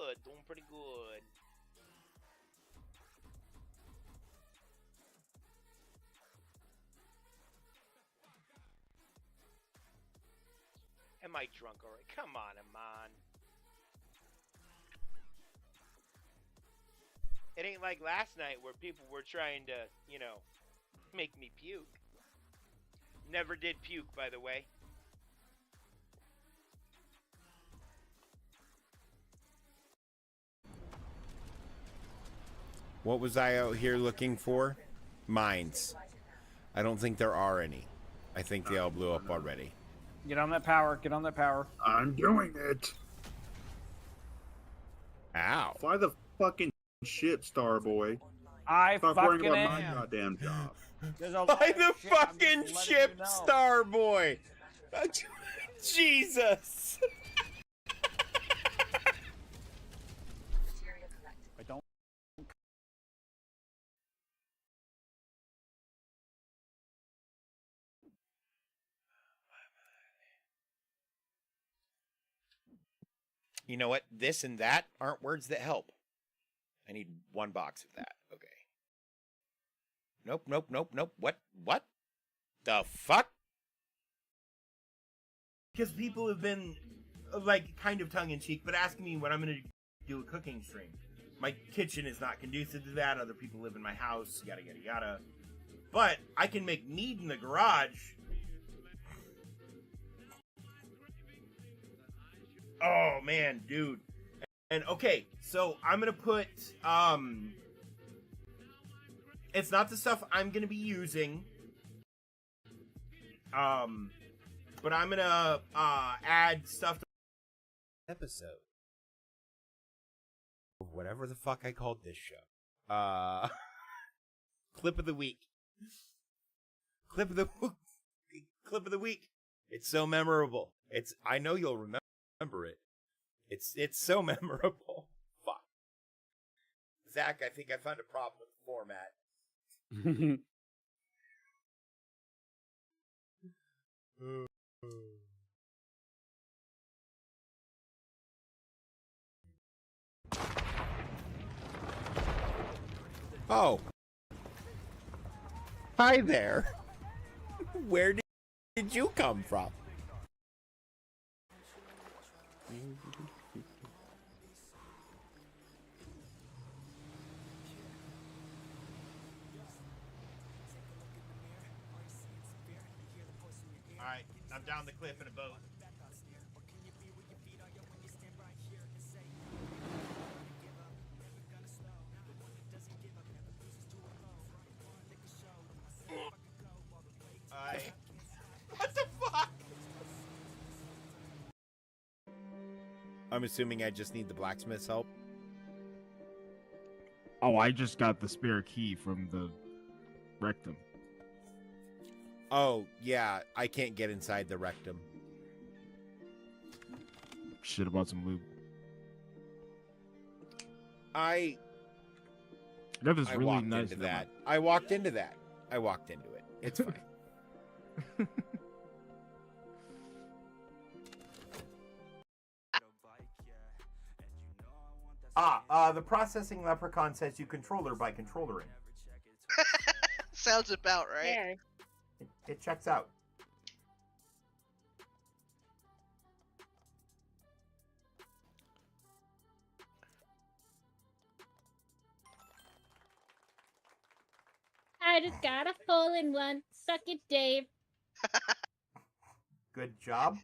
good. Doing pretty good. Am I drunk already? Come on, Amon. It ain't like last night where people were trying to, you know, make me puke. Never did puke, by the way. What was I out here looking for? Mines. I don't think there are any. I think they all blew up already. Get on that power. Get on that power. I'm doing it. Ow. Fly the fucking ship, Starboy. I Stop worrying fucking about my am. goddamn job. There's a lot By of the shit, I'm fucking just letting ship, you know. Starboy! Jesus! I don't. You know what? This and that aren't words that help. I need one box of that. Okay. Nope, nope, nope, nope. What? What? The fuck? Because people have been, like, kind of tongue-in-cheek, but asking me when I'm going to do a cooking stream. My kitchen is not conducive to that. Other people live in my house, yada, yada, yada. But I can make mead in the garage. Oh, man, dude. And, okay, so I'm going to put, it's not the stuff I'm going to be using. But I'm going to, add stuff to Episode. Of whatever the fuck I called this show. Clip of the week. Clip of the week. It's so memorable. I know you'll remember it. It's so memorable. Fuck. Zach, I think I found a problem with the format. Oh. Hi there. Where did you come from? Alright, I'm down the cliff in a boat. What the fuck? I'm assuming I just need the blacksmith's help. Oh, I just got the spare key from the rectum. Oh, yeah, I can't get inside the rectum. Shit about some lube. I You have this really walked nice into that. I walked into that. I walked into it. It's fine. The processing leprechaun says you controller by controllering. Sounds about right. Yeah. It checks out. I just got a hole in one. Suck it, Dave. Good job.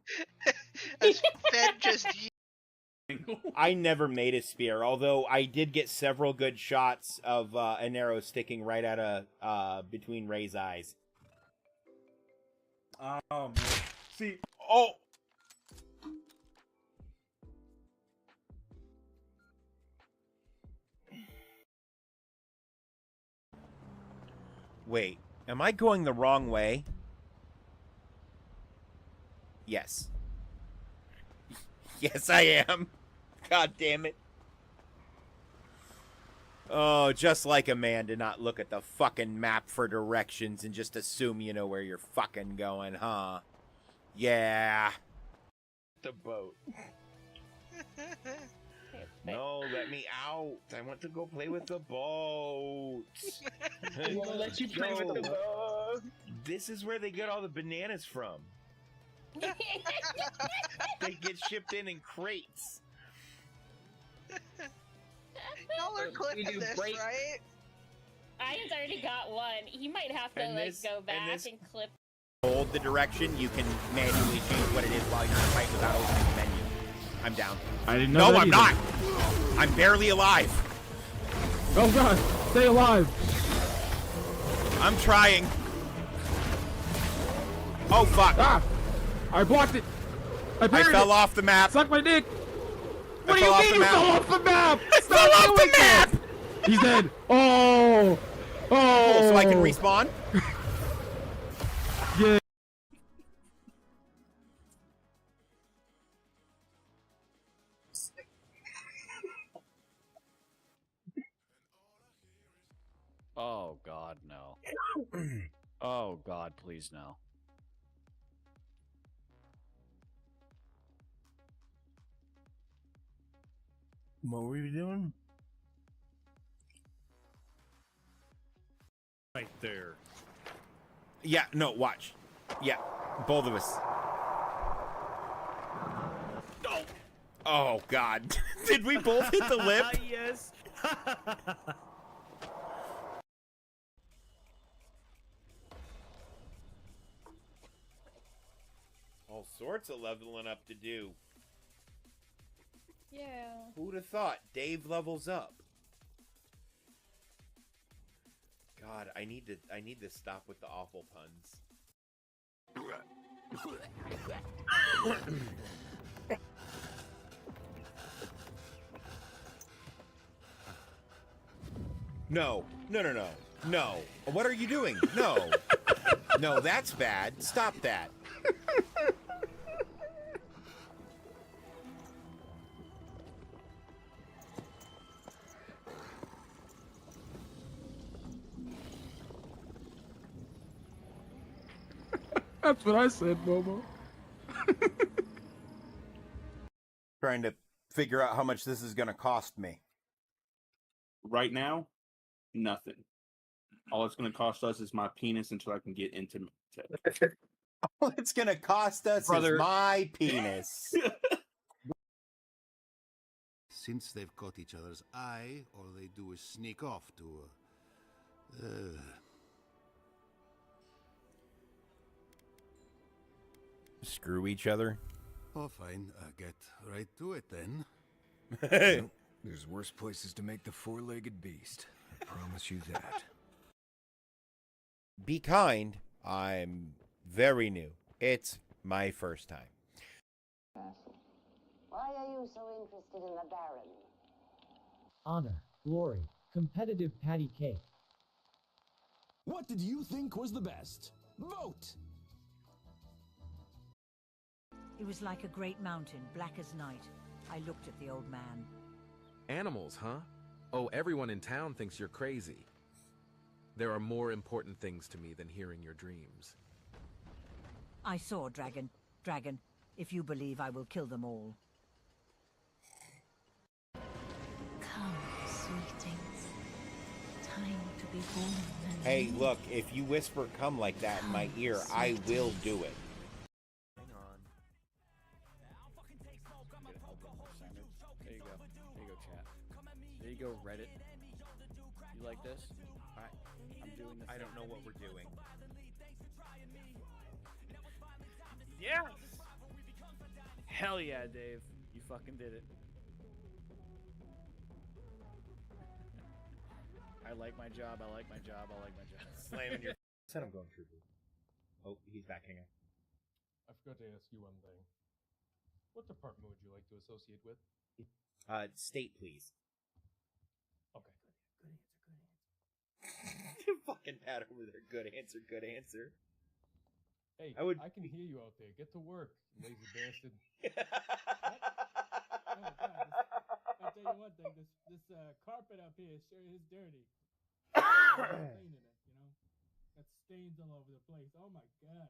As Fed just I never made a spear, although I did get several good shots of an arrow sticking right out of between Ray's eyes. See, Oh! Wait, am I going the wrong way? Yes. Yes, I am. God damn it. Oh, just like a man to not look at the fucking map for directions and just assume you know where you're fucking going, huh? Yeah. The boat. No, let me out. I want to go play with the boat. We won't let you play with the Go. ball. This is where they get all the bananas from. They get shipped in crates. Y'all are We clipping do this, break- right? Ian's already got one. He might have to And like this- go and back this- and clip. Hold the direction. You can manually change what it is while you're in a fight without opening the menu. I'm down. I didn't know No, that I'm either. not. I'm barely alive. Oh god, stay alive. I'm trying. Oh fuck! Ah! I blocked it. I I buried fell it. off the map. Suck my dick. I What do you fell off mean the you map. fell off the map? Fell off the map. He's dead. Oh. Oh. Cool. So I can respawn. Yeah. Oh God, no. Oh God, please no. What were you doing? Right there. Yeah. No. Watch. Yeah. Both of us. Oh God! Did we both hit the lip? Yes. All sorts of leveling up to do. Yeah. Who'd have thought? Dave levels up. God, I need to stop with the awful puns. No. No, no, no. No. What are you doing? No. No, that's bad. Stop that. That's what I said, Momo. Trying to figure out how much this is going to cost me. Right now, nothing. All it's going to cost us is my penis until I can get intimate. All it's going to cost us Brother. is my penis. Since they've caught each other's eye, all they do is sneak off to Screw each other. Oh, fine. Get right to it then. There's worse places to make the four-legged beast. I promise you that. Be kind. I'm very new. It's my first time. Why are you so interested in the Baron? Honor, glory, competitive patty cake. What did you think was the best? Vote! It was like a great mountain, black as night. I looked at the old man. Animals, huh? Oh, everyone in town thinks you're crazy. There are more important things to me than hearing your dreams. I saw Dragon. Dragon, if you believe, I will kill them all. Come, sweetings. Time to be born. Hey, look, if you whisper come like that in my ear, I will do it. Hang on. There you go. There you go, chat. There you go, Reddit. You like this? I'm doing the I don't know what we're doing. Yes! Hell yeah, Dave. You fucking did it. I like my job, I like my job, I like my job. Slamming your... Said I'm going true. Oh, he's backing up. I forgot to ask you one thing. What department would you like to associate with? State, please. Okay, good answer. Fucking Pat over there. Good answer, good answer. Hey, I would- I can hear you out there. Get to work, you lazy bastard. Oh, God, I'll tell you one thing. This carpet up here sure is dirty. Cleaning it, you know? Got stains all over the place. Oh my God.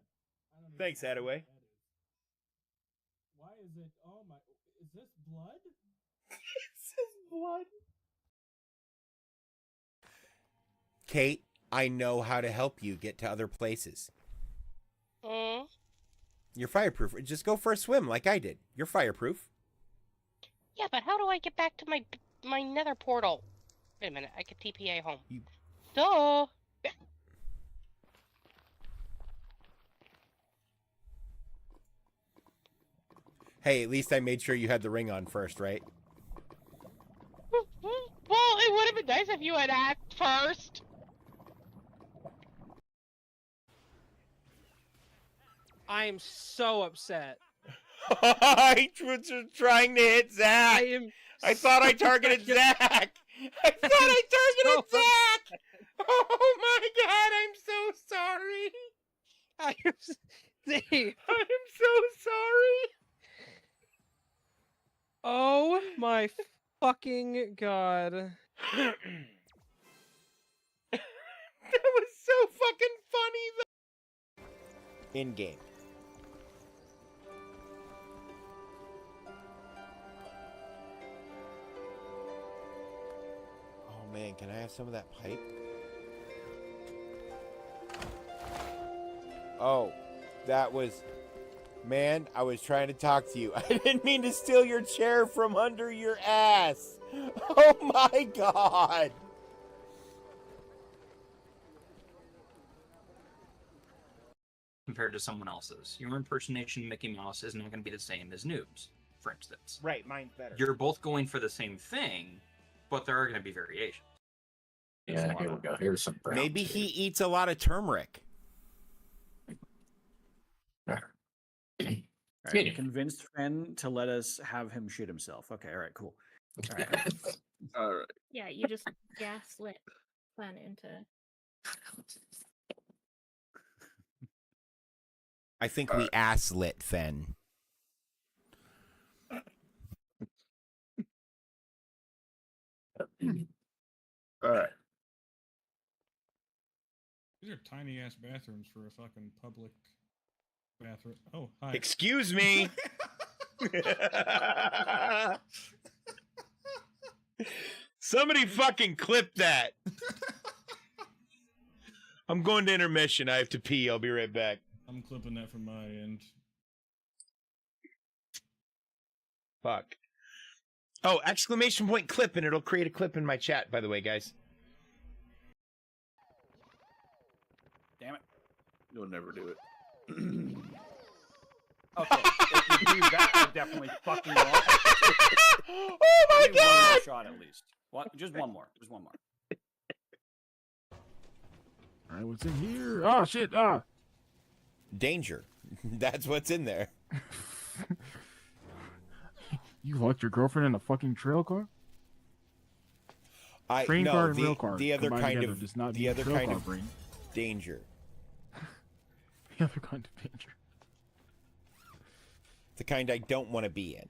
I don't even Thanks, know what Hadaway. that is. Why is it? Oh my! Is this blood? blood. Kate, I know how to help you get to other places. You're fireproof. Just go for a swim like I did. You're fireproof. Yeah, but how do I get back to my nether portal? Wait a minute, I could TPA home. Duh! Hey, at least I made sure you had the ring on first, right? Well, it would have been nice if you had asked first. I am so upset. I was trying to hit Zach. I thought I targeted Zach. I thought I targeted Zach. Oh my god, I'm so sorry. I am so sorry. Oh my fucking god. That was so fucking funny though. In game. Oh man, can I have some of that pipe? Oh, that was... Man, I was trying to talk to you. I didn't mean to steal your chair from under your ass. Oh my god. Compared to someone else's. Your impersonation of Mickey Mouse is not going to be the same as Noob's, for instance. Right, mine's better. You're both going for the same thing, but there are going to be variations. Yeah, here we go. Here's some brown. Maybe he eats a lot of turmeric. All right, we convinced Fen to let us have him shoot himself. Okay, all right, cool. All right. All right. Yeah, you just gaslit Fun into. I think we ass-lit Fen. All right. These are tiny ass bathrooms for a fucking public bathroom. Oh, hi. Excuse me. Somebody fucking clip that. I'm going to intermission. I have to pee. I'll be right back. I'm clipping that from my end. Fuck. Oh, exclamation point clip, and it'll create a clip in my chat, by the way, guys. Damn it. You'll never do it. Okay, if you do that, I definitely fucking won't. Oh my Maybe one more god! shot at least. What? Just one more. Just one more. All right, what's in here? Oh shit! Ah. Danger. That's what's in there. You locked your girlfriend in a fucking trail car? Train car and rail car. The other combined kind together of does not the mean other trail kind car of brain. danger. The other kind of danger. The kind I don't want to be in.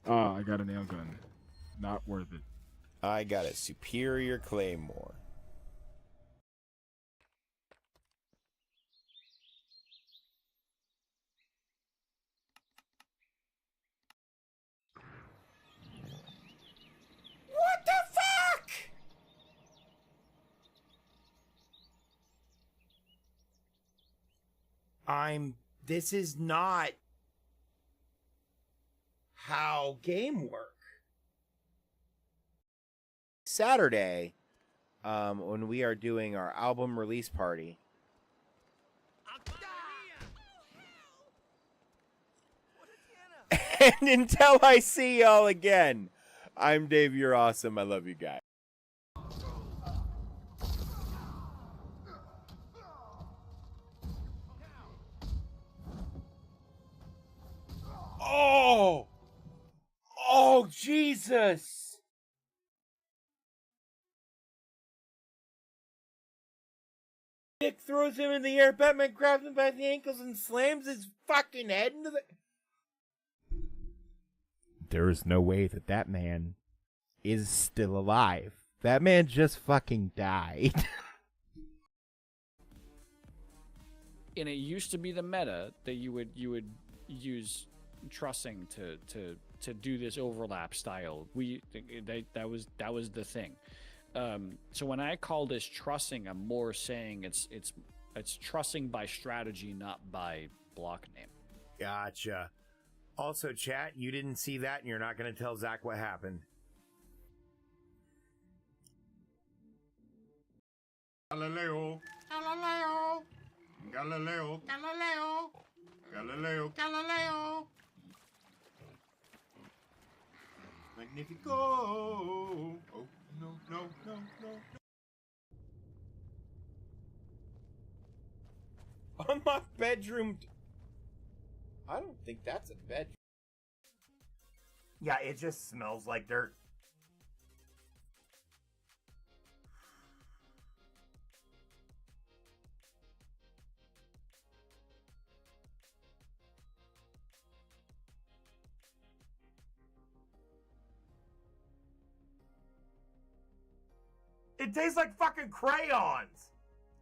Ah, I got a nail gun. Not worth it. I got a superior claymore. What the fuck? This is not how game work. Saturday, when we are doing our album release party. And until I see y'all again, I'm Dave. You're awesome. I love you guys. Oh! Oh, Jesus! Dick throws him in the air. Batman grabs him by the ankles and slams his fucking head into the... There is no way that that man is still alive. That man just fucking died. And it used to be the meta that you would use trussing to do this overlap style. That was the thing. So when I call this trussing, I'm more saying it's trussing by strategy, not by block name. Gotcha. Also, chat, you didn't see that, and you're not going to tell Zach what happened. Galileo, Galileo, Galileo, Galileo, Galileo, Galileo. Magnifico. Oh, no, no, no, no. On my bedroom. I don't think that's a bedroom. Yeah, it just smells like dirt. It tastes like fucking crayons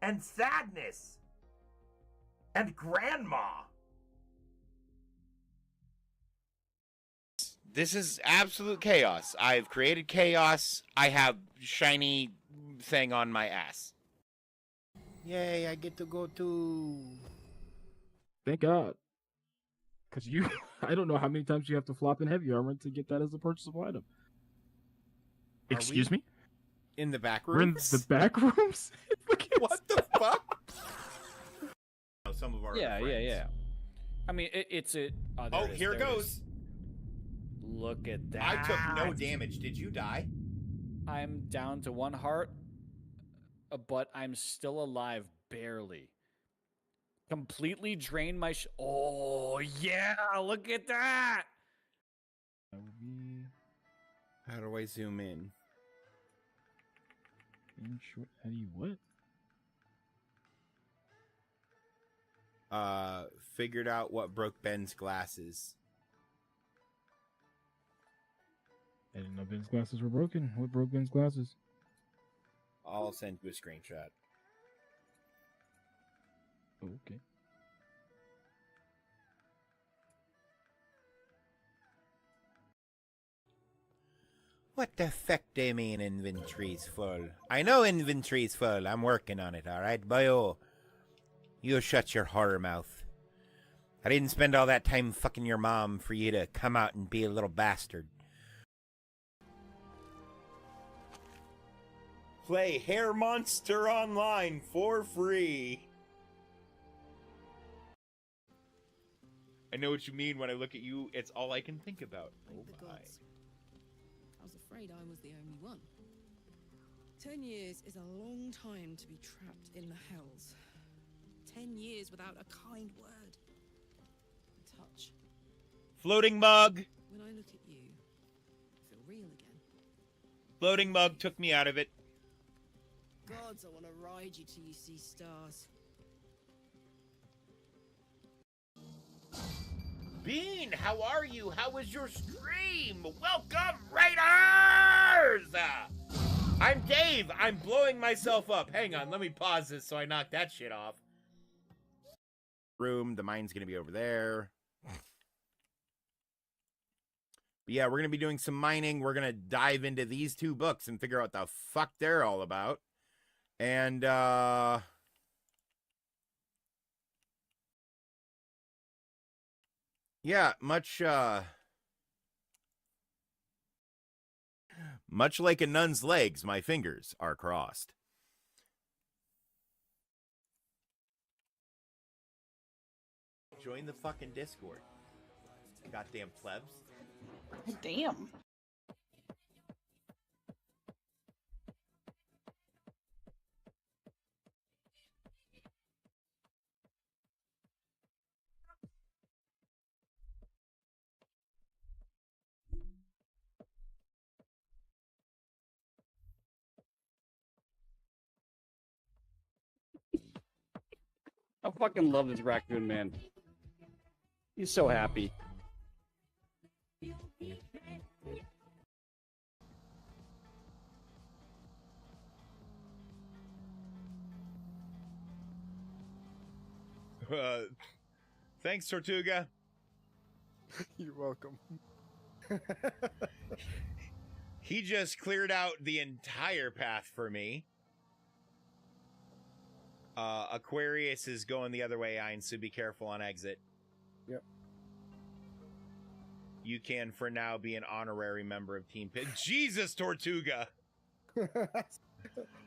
and sadness and grandma. This is absolute chaos. I've created chaos. I have shiny thing on my ass. Yay, I get to go to... Thank God. Because I don't know how many times you have to flop in heavy armor to get that as a purchasable item. Excuse me? In the back We're in rooms? the back rooms? What the fuck? Some of our Yeah. I mean, it's a... Oh, here it goes. Look at that. I took no damage. Did you die? I'm down to 1 heart, but I'm still alive barely. Completely drained my... Oh, yeah! Look at that! How do I zoom in? How do you what? Figured out what broke Ben's glasses. I didn't know Ben's glasses were broken. What broke Ben's glasses? I'll send you a screenshot. Okay. What the fuck do you mean inventory's full? I know inventory's full. I'm working on it, alright? Boyo, you shut your horror mouth. I didn't spend all that time fucking your mom for you to come out and be a little bastard. Play Hair Monster Online for free. I know what you mean when I look at you. It's all I can think about. Oh my. I was afraid I was the only one. 10 years is a long time to be trapped in the hells. 10 years without a kind word. A touch. Floating mug. When I look at you, I feel real again. Floating mug took me out of it. Gods, I want to ride you till you see stars. Bean, how are you? How was your stream? Welcome, Raiders! I'm Dave. I'm blowing myself up. Hang on, let me pause this so I knock that shit off. Room, the mine's gonna be over there. But yeah, we're gonna be doing some mining. We're gonna dive into these 2 books and figure out what the fuck they're all about. And yeah, much like a nun's legs, my fingers are crossed. Join the fucking Discord. Goddamn plebs. Damn. I fucking love this raccoon, man. He's so happy. Thanks, Tortuga. You're welcome. He just cleared out the entire path for me. Aquarius is going the other way, Ein, so be careful on exit. Yep. You can, for now, be an honorary member of Team Pit. Jesus, Tortuga!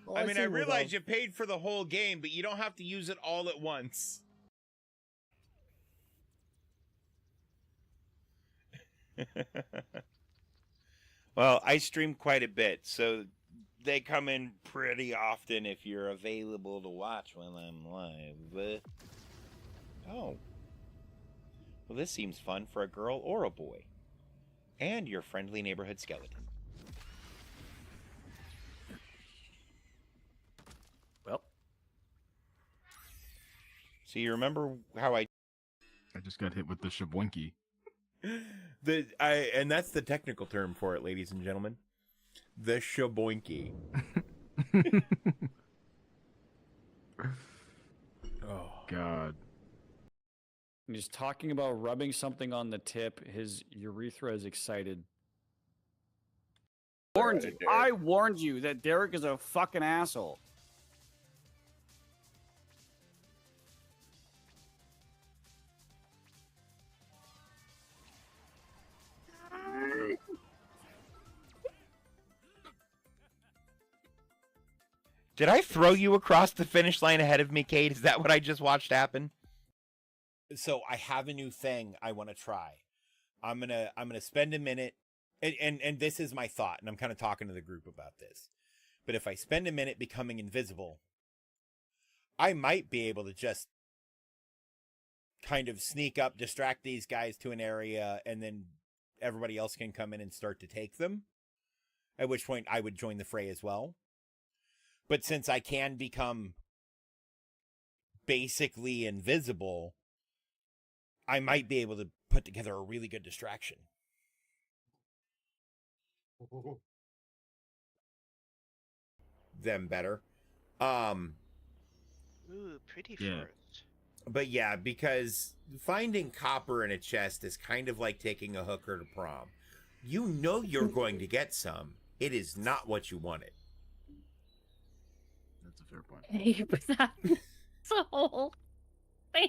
All I mean, I seen was, realize you paid for the whole game, but you don't have to use it all at once. Well, I stream quite a bit, so they come in pretty often if you're available to watch when I'm live. Oh. Well, this seems fun for a girl or a boy. And your friendly neighborhood skeleton. Well. So you remember how I just got hit with the shaboinky. And that's the technical term for it, ladies and gentlemen. The shaboinky. Oh God. He's talking about rubbing something on the tip. His urethra is excited. I warned you that Derek is a fucking asshole. Did I throw you across the finish line ahead of me, Kate? Is that what I just watched happen? So I have a new thing I want to try. I'm gonna spend a minute, and this is my thought, and I'm kind of talking to the group about this. But if I spend a minute becoming invisible, I might be able to just kind of sneak up, distract these guys to an area, and then everybody else can come in and start to take them. At which point I would join the fray as well. But since I can become basically invisible, I might be able to put together a really good distraction. Them better. Ooh, pretty forest. But yeah, because finding copper in a chest is kind of like taking a hooker to prom. You know you're going to get some. It is not what you wanted. That's a fair point. Hey, but that's the whole thing.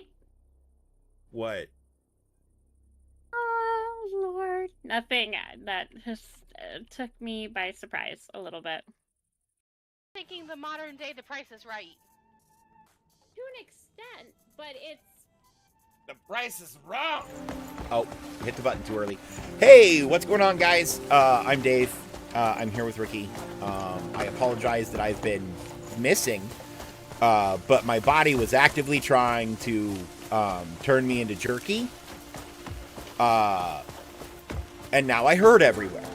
What? Oh, Lord. Nothing. That just took me by surprise a little bit. Thinking the modern day, the Price is Right. To an extent, but it's... The price is wrong. Oh, hit the button too early. Hey, what's going on, guys? I'm Dave. I'm here with Ricky. I apologize that I've been missing, but my body was actively trying to turn me into jerky. And now I hurt everywhere.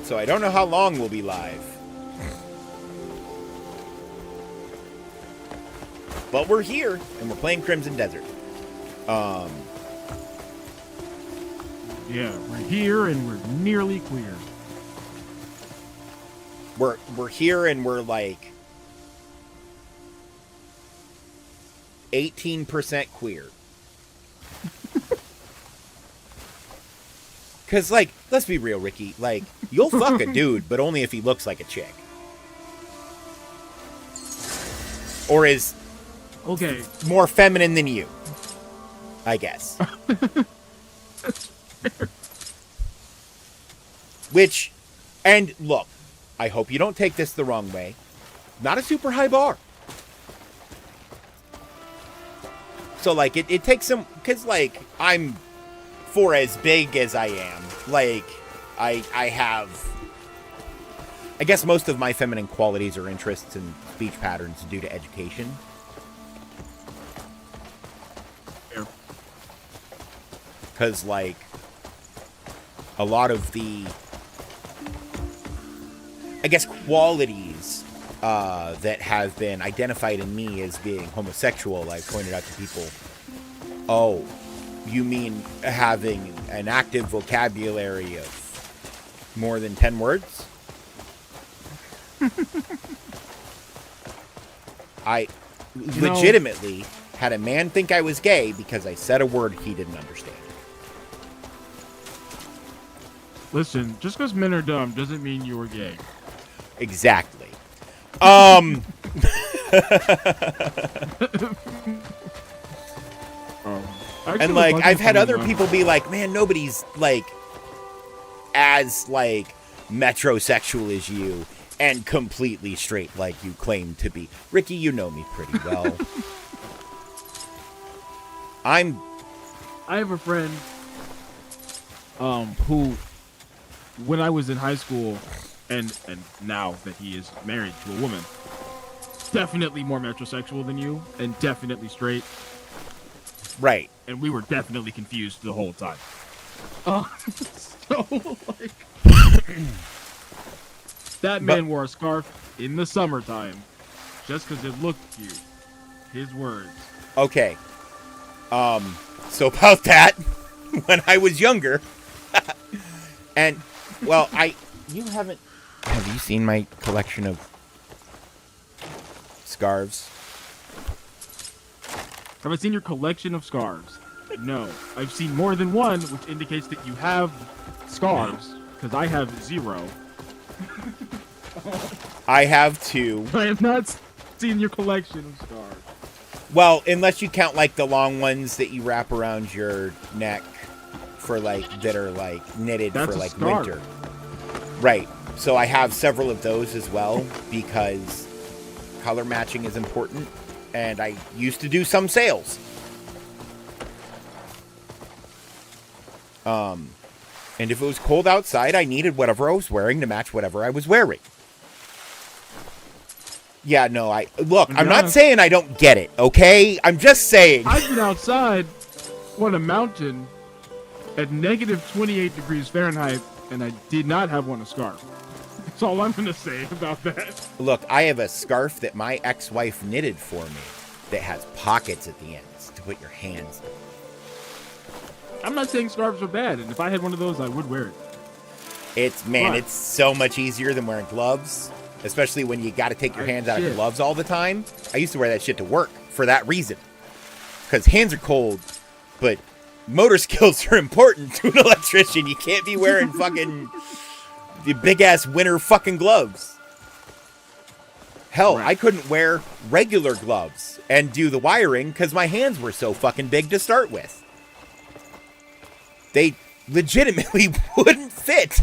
So I don't know how long we'll be live. But we're here, and we're playing Crimson Desert. Yeah, we're here and we're nearly clear. We're here and we're like 18% queer. Cause like, let's be real, Ricky. Like, you'll fuck a dude, but only if he looks like a chick. Or is more feminine than you, I guess. Which, and look, I hope you don't take this the wrong way. Not a super high bar. So, like, it takes some, because, like, I'm, for as big as I am, like, I have, I guess most of my feminine qualities or interests and speech patterns due to education. Because, like, a lot of the, I guess, qualities that have been identified in me as being homosexual, I pointed out to people, oh, you mean having an active vocabulary of more than 10 words? I legitimately had a man think I was gay because I said a word he didn't understand. Listen, just because men are dumb doesn't mean you were gay. Exactly. And like I've had other people be like, man, nobody's like as like metrosexual as you and completely straight like you claim to be. Ricky, you know me pretty well. I have a friend who, when I was in high school and now that he is married to a woman, definitely more metrosexual than you and definitely straight. Right. And we were definitely confused the whole time. So, like, that man wore a scarf in the summertime just because it looked cute. His words. Okay. So about that, when I was younger, and, well, have you seen my collection of scarves? Have I seen your collection of scarves? No. I've seen more than one, which indicates that you have scarves, because I have 0. I have 2. I have not seen your collection of scarves. Well, unless you count, like, the long ones that you wrap around your neck for, like, that are, like, knitted That's for, a like, scarf. winter. Right. So I have several of those as well, because color matching is important, and I used to do some sales. And if it was cold outside, I needed whatever I was wearing to match whatever I was wearing. Yeah, no, I'm not saying I don't get it, okay? I'm just saying. I've been outside on a mountain at negative 28 degrees Fahrenheit, and I did not have on a scarf. That's all I'm going to say about that. Look, I have a scarf that my ex-wife knitted for me that has pockets at the ends to put your hands in. I'm not saying scarves are bad, and if I had one of those, I would wear it. It's so much easier than wearing gloves, especially when you got to take your hands out of gloves all the time. I used to wear that shit to work for that reason. Because hands are cold, but motor skills are important to an electrician. You can't be wearing fucking the big-ass winter fucking gloves. Hell, I couldn't wear regular gloves and do the wiring because my hands were so fucking big to start with. They legitimately wouldn't fit.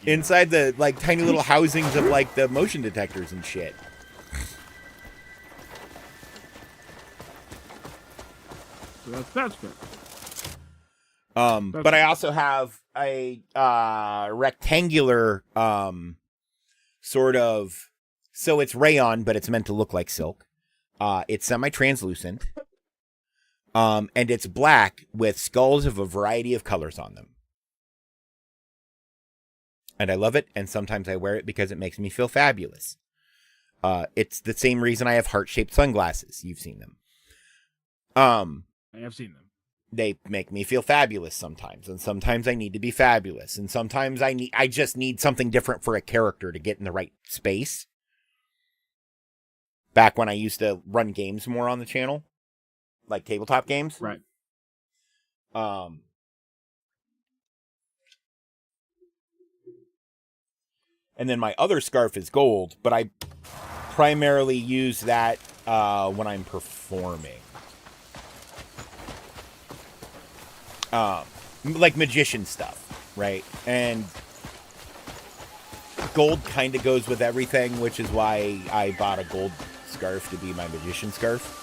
Inside the, like, tiny little housings of, like, the motion detectors and shit. So that's good. But I also have a rectangular sort of, so it's rayon, but it's meant to look like silk. It's semi-translucent. And it's black with skulls of a variety of colors on them. And I love it, and sometimes I wear it because it makes me feel fabulous. It's the same reason I have heart-shaped sunglasses. You've seen them. I have seen them. They make me feel fabulous sometimes, and sometimes I need to be fabulous, and sometimes I just need something different for a character to get in the right space. Back when I used to run games more on the channel, like tabletop games. Right. And then my other scarf is gold, but I primarily use that when I'm performing. Like magician stuff, right? And gold kind of goes with everything, which is why I bought a gold scarf to be my magician scarf.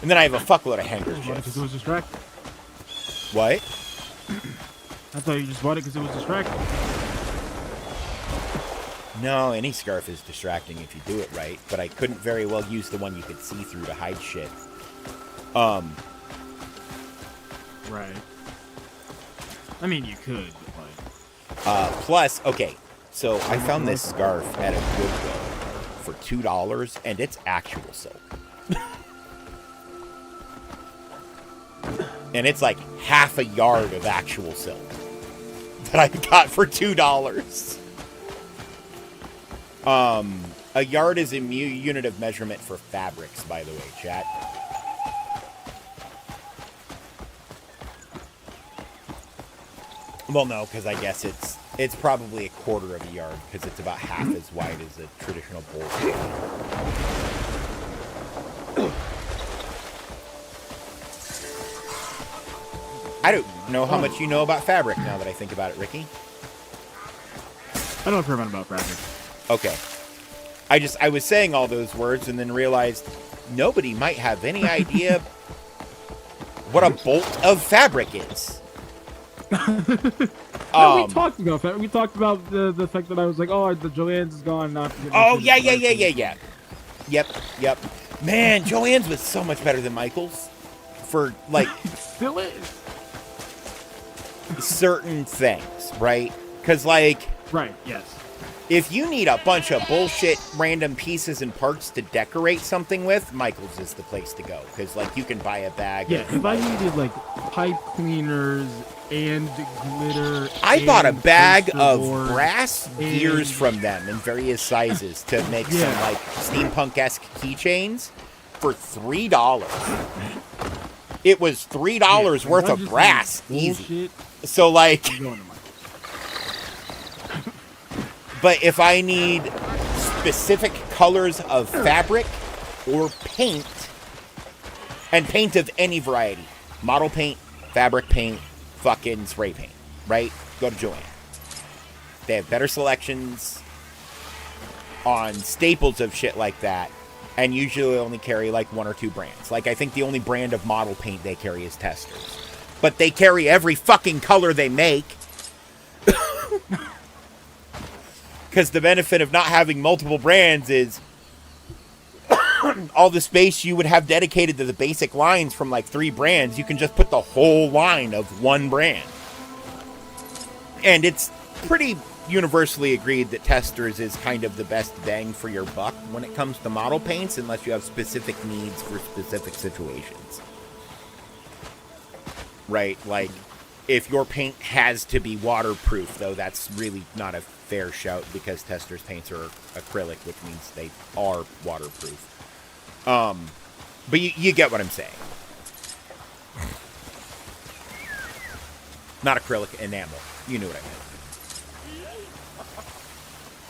And then I have a fuckload of handkerchiefs. Because it was distracting. What? I thought you just bought it because it was distracting. No, any scarf is distracting if you do it right, but I couldn't very well use the one you could see through to hide shit. Right. I mean, you could, but like... Plus, okay, so I found this scarf at a Goodwill for $2, and it's actual silk. And it's like half a yard of actual silk that I got for $2. A yard is a unit of measurement for fabrics, by the way, chat. Well, no, because I guess it's probably a quarter of a yard because it's about half as wide as a traditional bolt. I don't know how much you know about fabric now that I think about it, Ricky. I know a fair amount about fabric. Okay. I was saying all those words and then realized nobody might have any idea what a bolt of fabric is. No, we talked about that. We talked about the fact that I was like, oh, the Joanne's is gone. Not Oh, yeah. Yep. Man, Joanne's was so much better than Michael's for, like... Still is. Certain things, right? Because, like... Right, yes. If you need a bunch of bullshit random pieces and parts to decorate something with, Michael's is the place to go. Because, like, you can buy a bag Yeah, of... if I needed, like, pipe cleaners and glitter... I bought a bag of board brass gears from them in various sizes to make some, like, steampunk-esque keychains for $3. It was $3 worth of brass. Easy. So, like... But if I need specific colors of fabric or paint, and paint of any variety, model paint, fabric paint, fucking spray paint, right? Go to Joanne. They have better selections on staples of shit like that, and usually only carry like 1 or 2 brands. Like, I think the only brand of model paint they carry is Testers. But they carry every fucking color they make. Because the benefit of not having multiple brands is all the space you would have dedicated to the basic lines from like 3 brands, you can just put the whole line of 1 brand. And it's pretty universally agreed that Testers is kind of the best bang for your buck when it comes to model paints, unless you have specific needs for specific situations. Right? Like, if your paint has to be waterproof, though, that's really not a fair shout because Testers paints are acrylic, which means they are waterproof. But you get what I'm saying. Not acrylic, enamel. You knew what I meant.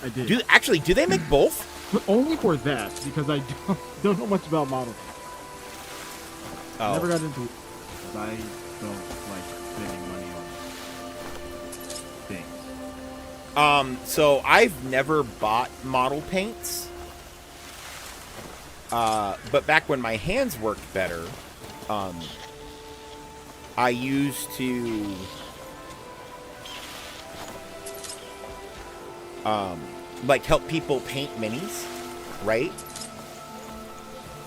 I did. Do they make both? But only for that, because I don't know much about model. Oh. I never got into it. I don't like spending money on things. So I've never bought model paints. But back when my hands worked better, I used to like help people paint minis, right?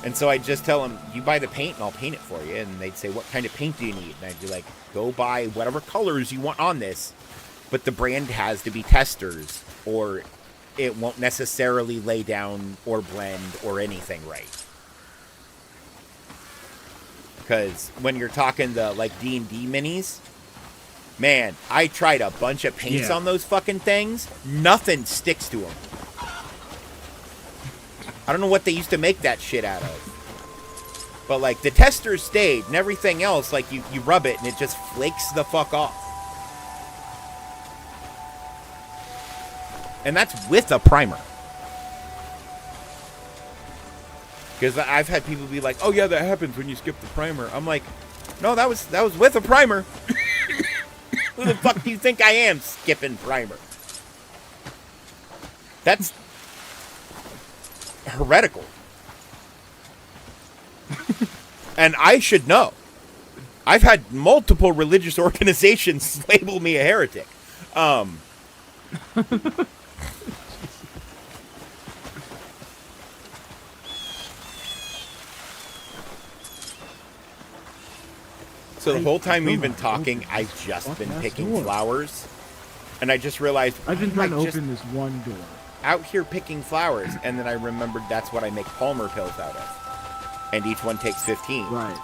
And so I'd just tell them, you buy the paint and I'll paint it for you. And they'd say, what kind of paint do you need? And I'd be like, go buy whatever colors you want on this. But the brand has to be Testers, or it won't necessarily lay down or blend or anything right. Because when you're talking the, like, D&D minis, man, I tried a bunch of paints on those fucking things. Nothing sticks to them. I don't know what they used to make that shit out of. But, like, the Testers stayed, and everything else, like, you rub it, and it just flakes the fuck off. And that's with a primer. Because I've had people be like, oh, yeah, that happens when you skip the primer. I'm like, no, that was with a primer. Who the fuck do you think I am skipping primer? That's heretical. And I should know. I've had multiple religious organizations label me a heretic. So the whole time we've been talking, I've just been picking flowers. And I just realized I've been trying to open this one door. Out here picking flowers, and then I remembered that's what I make Palmer pills out of. And each one takes 15. Right.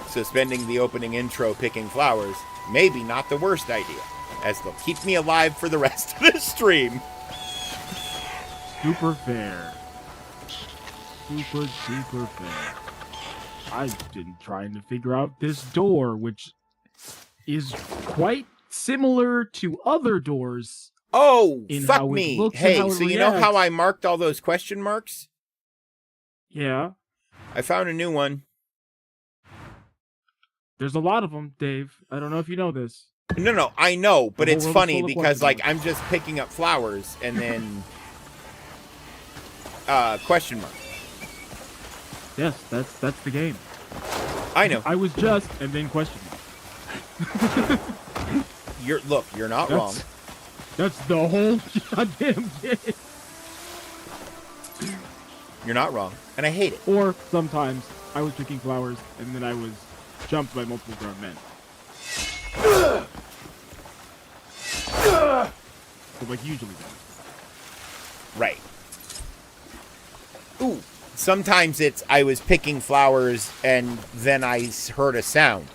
So spending the opening intro picking flowers, maybe not the worst idea, as they'll keep me alive for the rest of the stream. Super fair. Super fair. I've been trying to figure out this door, which is quite similar to other doors. Oh, in fuck how it me. looks and Hey, how it so you know how reacts. I marked all those question marks? Yeah. I found a new one. There's a lot of them, Dave. I don't know if you know this. No, I know, but The whole it's world is funny full of because, question like, I'm just picking up flowers and then question mark. Yes, that's the game. I know. I was just and then question mark. You're not wrong. That's the whole goddamn game. You're not wrong, and I hate it. Or sometimes I was picking flowers and then I was jumped by multiple grown men. So like usually then. Right. Ooh. Sometimes it's I was picking flowers and then I heard a sound.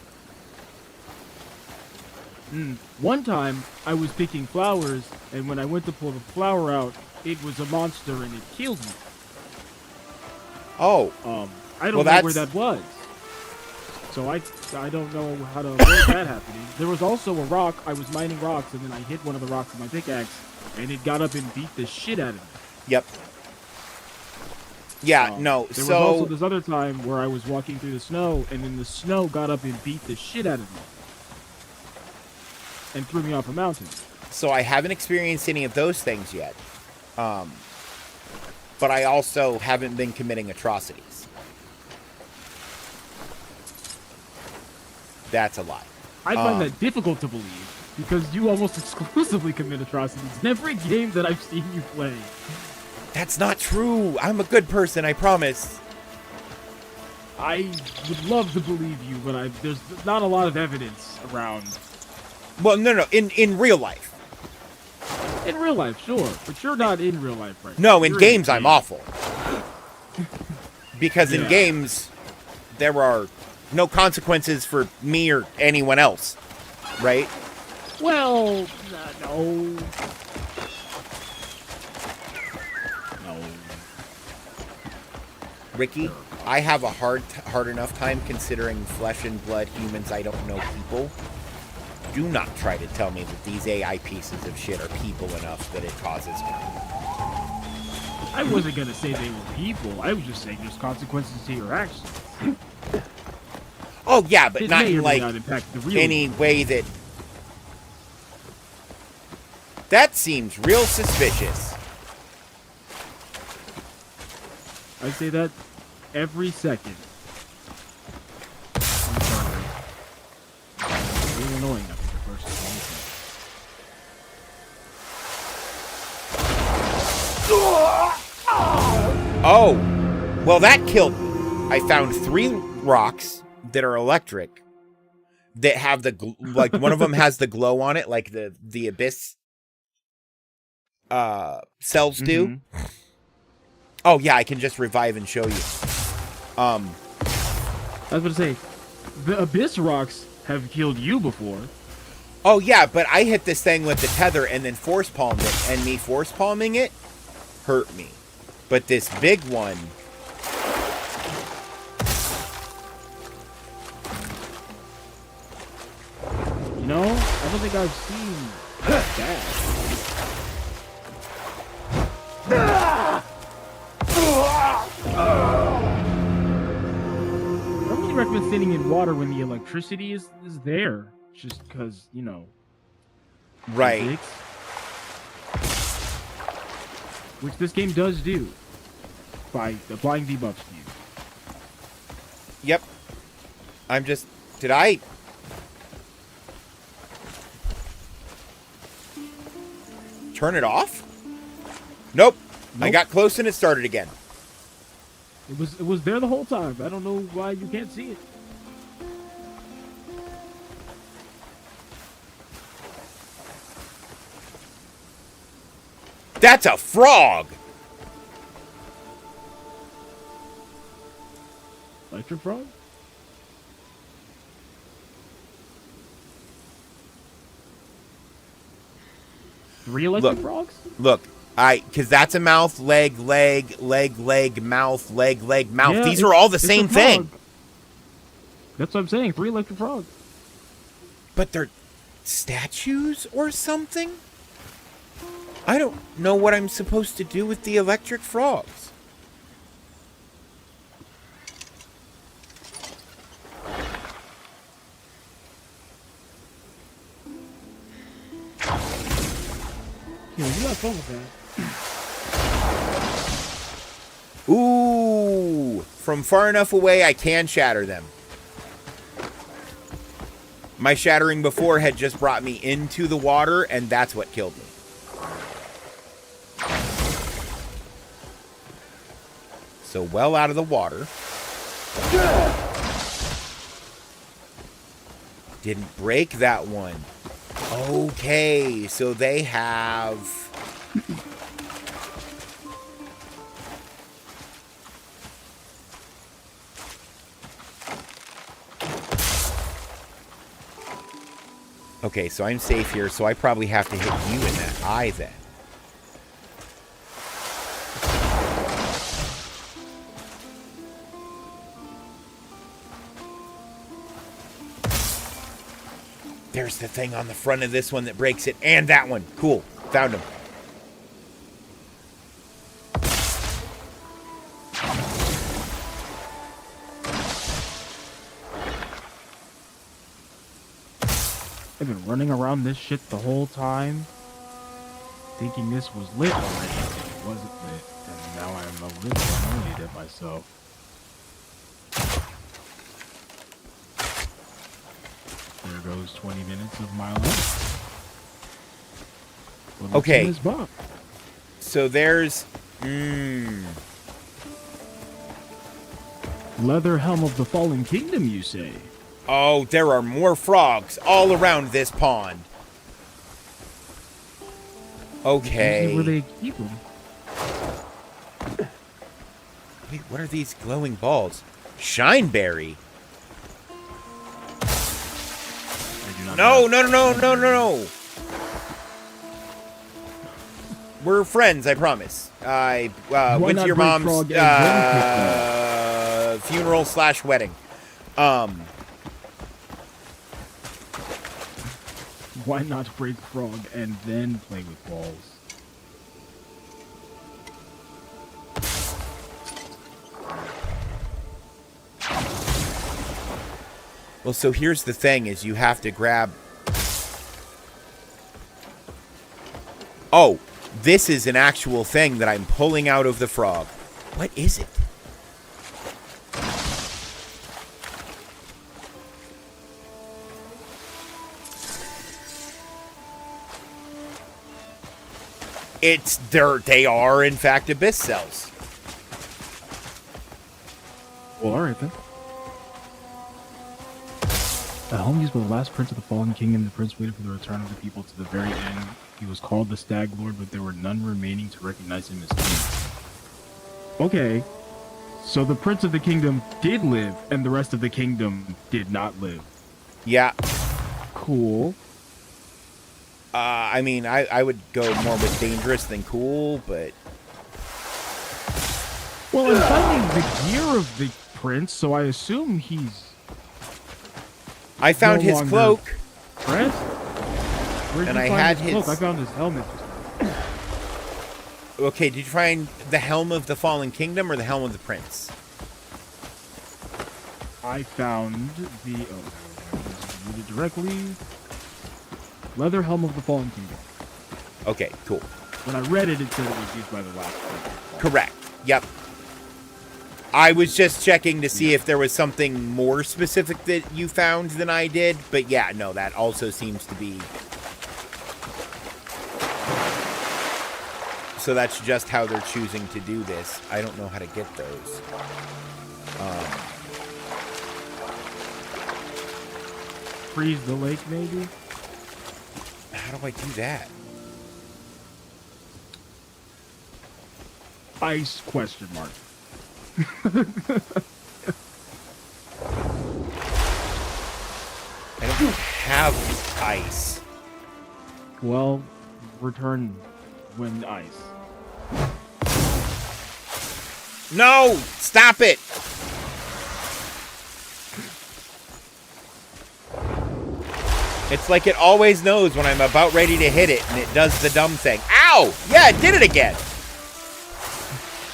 One time I was picking flowers and when I went to pull the flower out, it was a monster and it killed me. Oh. I don't know where that was. So I don't know how to avoid that happening. There was also a rock. I was mining rocks and then I hit one of the rocks with my pickaxe and it got up and beat the shit out of me. Yep. Yeah, no, There was also this other time where I was walking through the snow and then the snow got up and beat the shit out of me. And threw me off a mountain. So I haven't experienced any of those things yet. But I also haven't been committing atrocities. That's a lie. I find that difficult to believe because you almost exclusively commit atrocities in every game that I've seen you play. That's not true. I'm a good person, I promise. I would love to believe you, but there's not a lot of evidence around. Well, no. In real life. In real life, sure. But you're not in real life right No, now. in You're games a I'm game. awful. Because in Yeah. games, there are no consequences for me or anyone else. Right? Well, no. Ricky, I have a hard enough time considering flesh and blood humans I don't know people. Do not try to tell me that these AI pieces of shit are people enough that it causes harm. I wasn't gonna say they were people. I was just saying there's consequences to your actions. Oh yeah, but It not may or in may like not impact the real any world. way that. That seems real suspicious. I say that every second. I'm sorry. It's really annoying after the first Oh, well that killed me. I found 3 rocks that are electric that have the like one of them has the glow on it, like the abyss cells do. Oh yeah, I can just revive and show you. I was going to say, the abyss rocks have killed you before. Oh yeah, but I hit this thing with the tether and then force palmed it, and me force palming it hurt me. But this big one. You know, I don't think I've seen that. I don't really recommend standing in water when the electricity is there. Just because, you know. Right. Physics. Which this game does do. By applying debuffs to you. Yep. I'm just... Did I... turn it off? Nope. I got close and it started again. It was there the whole time. I don't know why you can't see it. That's a frog! Electric frog? Three electric frogs? Look. Because that's a mouth, leg, mouth, leg, mouth. Yeah, These are all the it's a same frog. thing. That's what I'm saying. 3 electric frogs. But they're statues or something? I don't know what I'm supposed to do with the electric frogs. You got fun with that. Ooh! From far enough away, I can shatter them. My shattering before had just brought me into the water, and that's what killed me. So well out of the water. Didn't break that one. Okay, so they have... Okay, so I'm safe here, so I probably have to hit you in that eye then. There's the thing on the front of this one that breaks it, and that one. Cool. Found him. I've been running around this shit the whole time, thinking this was lit already, and it wasn't lit, and now I'm a little annoyed at myself. There goes 20 minutes of my life. Well, okay. This box. So there's... Leather Helm of the Fallen Kingdom, you say? Oh, there are more frogs all around this pond. Okay. Usually where they keep them. Wait, what are these glowing balls? Shineberry? No, no, no, no, no, no. We're friends, I promise. I went to your mom's funeral/wedding. Why not break frog and then play with balls? Well, so here's the thing, is you have to grab... Oh, this is an actual thing that I'm pulling out of the frog. What is it? They are, in fact, abyss cells. Well, alright then. The helm used by the last prince of the fallen kingdom, the prince waited for the return of the people to the very end. He was called the Stag Lord, but there were none remaining to recognize him as king. Okay, so the prince of the kingdom did live, and the rest of the kingdom did not live. Yeah. Cool. I mean, I would go more with dangerous than cool, but... Well, I'm finding the gear of the prince, so I assume he's... I found his cloak. Prince? And I had his... cloak? I found his helmet. Okay, did you find the helm of the fallen kingdom or the helm of the prince? I found the... Oh, read it directly. Leather helm of the fallen kingdom. Okay, cool. When I read it, it said it was used by the last prince. Correct. Yep. I was just checking to see if there was something more specific that you found than I did, but yeah, no, that also seems to be... So that's just how they're choosing to do this. I don't know how to get those. Freeze the lake, maybe? How do I do that? Ice question mark. I don't have ice. Well, return when ice. No! Stop it! It's like it always knows when I'm about ready to hit it, and it does the dumb thing. Ow! Yeah, it did it again!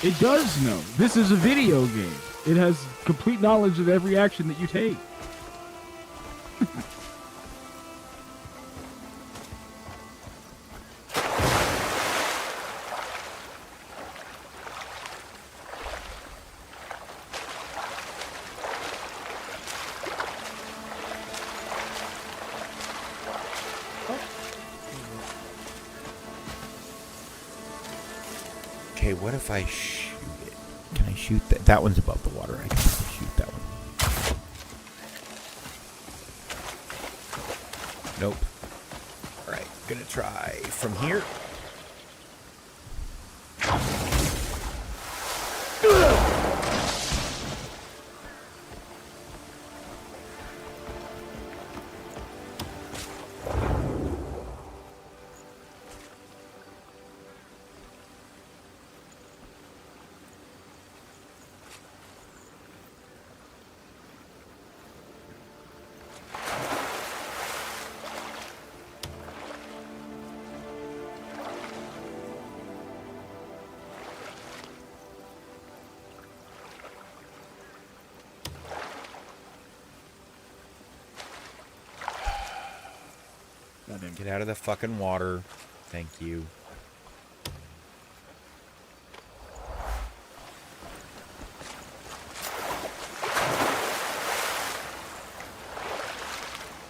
It does know. This is a video game. It has complete knowledge of every action that you take. Okay, what if I shoot it? Can I shoot that? That one's above the water. I can probably shoot that one. Nope. Alright, gonna try from here. Get out of the fucking water. Thank you.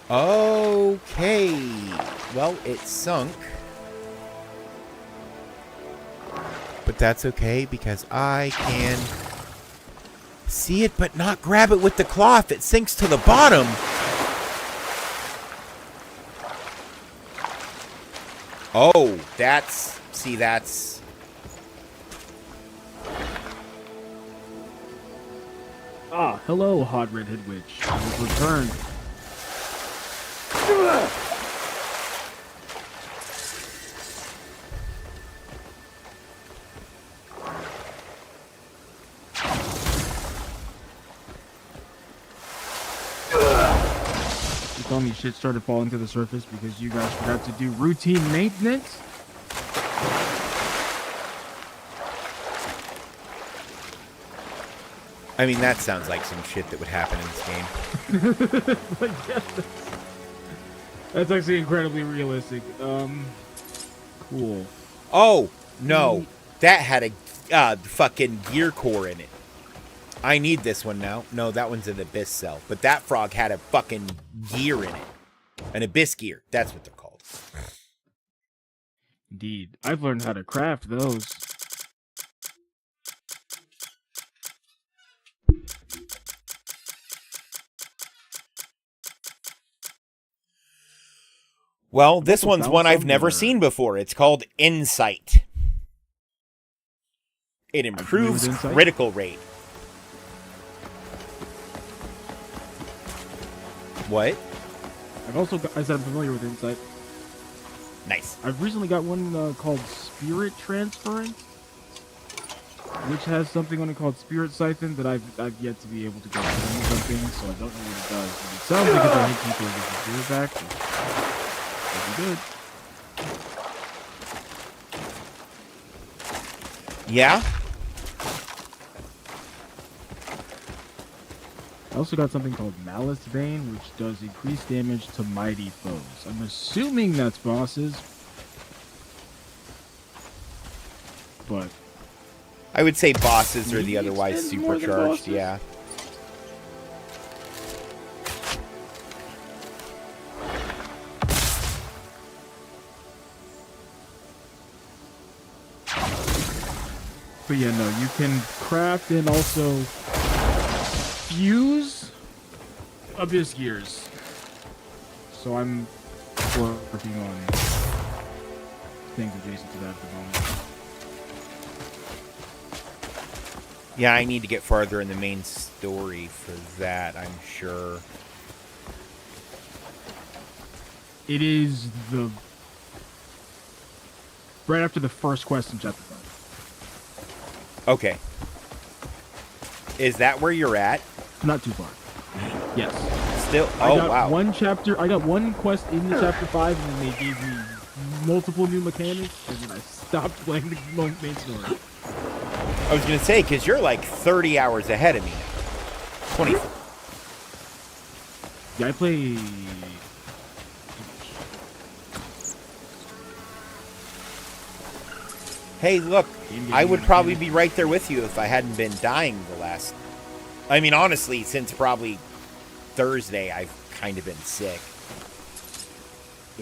Okay. Well, it sunk. But that's okay because I can see it but not grab it with the cloth. It sinks to the bottom. Oh, that's... See, that's... Ah, hello, hot redhead witch. You've returned. You told me shit started falling to the surface because you guys forgot to do routine maintenance? I mean, that sounds like some shit that would happen in this game. Like, yeah, that's actually incredibly realistic. Cool. Oh, no. That had a fucking gear core in it. I need this one now. No, that one's an abyss cell. But that frog had a fucking gear in it. An abyss gear. That's what they're called. Indeed. I've learned how to craft those. Well, this one's one I've never seen before. It's called Insight. It improves critical rate. What? I've also got, I said I'm familiar with Insight. Nice. I've recently got one called Spirit Transference, which has something on it called Spirit Siphon that I've yet to be able to get something, so I don't know what it does. But it sounds like if I hit people, it gets the spirit back. Pretty good. Yeah? I also got something called Malice Bane, which does increased damage to mighty foes. I'm assuming that's bosses. But I would say bosses are the otherwise supercharged, yeah. But yeah, no, you can craft and also fuse abyss gears. So I'm working on things adjacent to that at the moment. Yeah, I need to get farther in the main story for that, I'm sure. It is the... right after the first quest in Chapter 5. Okay. Is that where you're at? Not too far. Yes. Still? I Oh, got wow. one chapter. I got one quest in the chapter 5, and then they gave me multiple new mechanics, and then I stopped playing the main story. I was going to say, because you're like 30 hours ahead of me now. 20. Yeah, I play... Hey, look, I would probably be right there with you if I hadn't been dying the last... I mean, honestly, since probably Thursday, I've kind of been sick.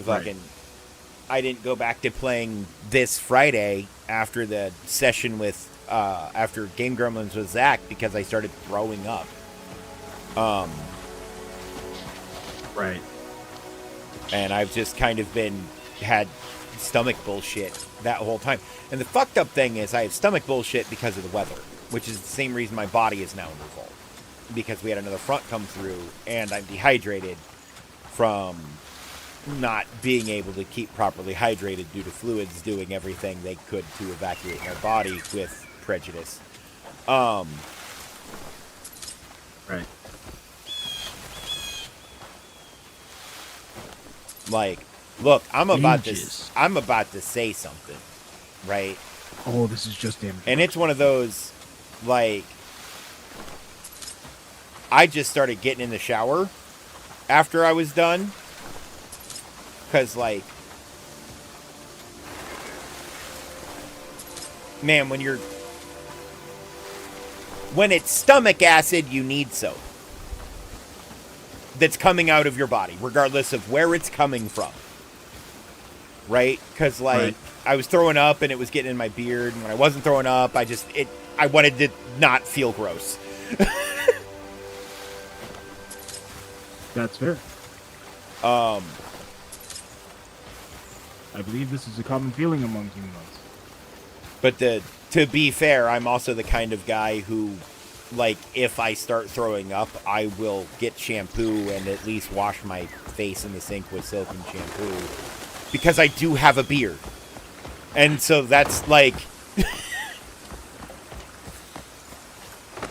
Fucking... I didn't go back to playing this Friday after the session with... after Game Gremlins with Zach because I started throwing up. Right. And I've just kind of had stomach bullshit that whole time. And the fucked up thing is I have stomach bullshit because of the weather, which is the same reason my body is now in revolt. Because we had another front come through, and I'm dehydrated from not being able to keep properly hydrated due to fluids doing everything they could to evacuate my body with prejudice. Right. Like, look, I'm about to say something, right? Oh, this is just damn. And it's one of those, like, I just started getting in the shower after I was done. Because, like, man, when it's stomach acid, you need soap that's coming out of your body, regardless of where it's coming from. Right? Because, like, I was throwing up and it was getting in my beard. And when I wasn't throwing up, I wanted to not feel gross. That's fair. I believe this is a common feeling among humans. But to be fair, I'm also the kind of guy who, like, if I start throwing up, I will get shampoo and at least wash my face in the sink with soap and shampoo. Because I do have a beard. And so that's like...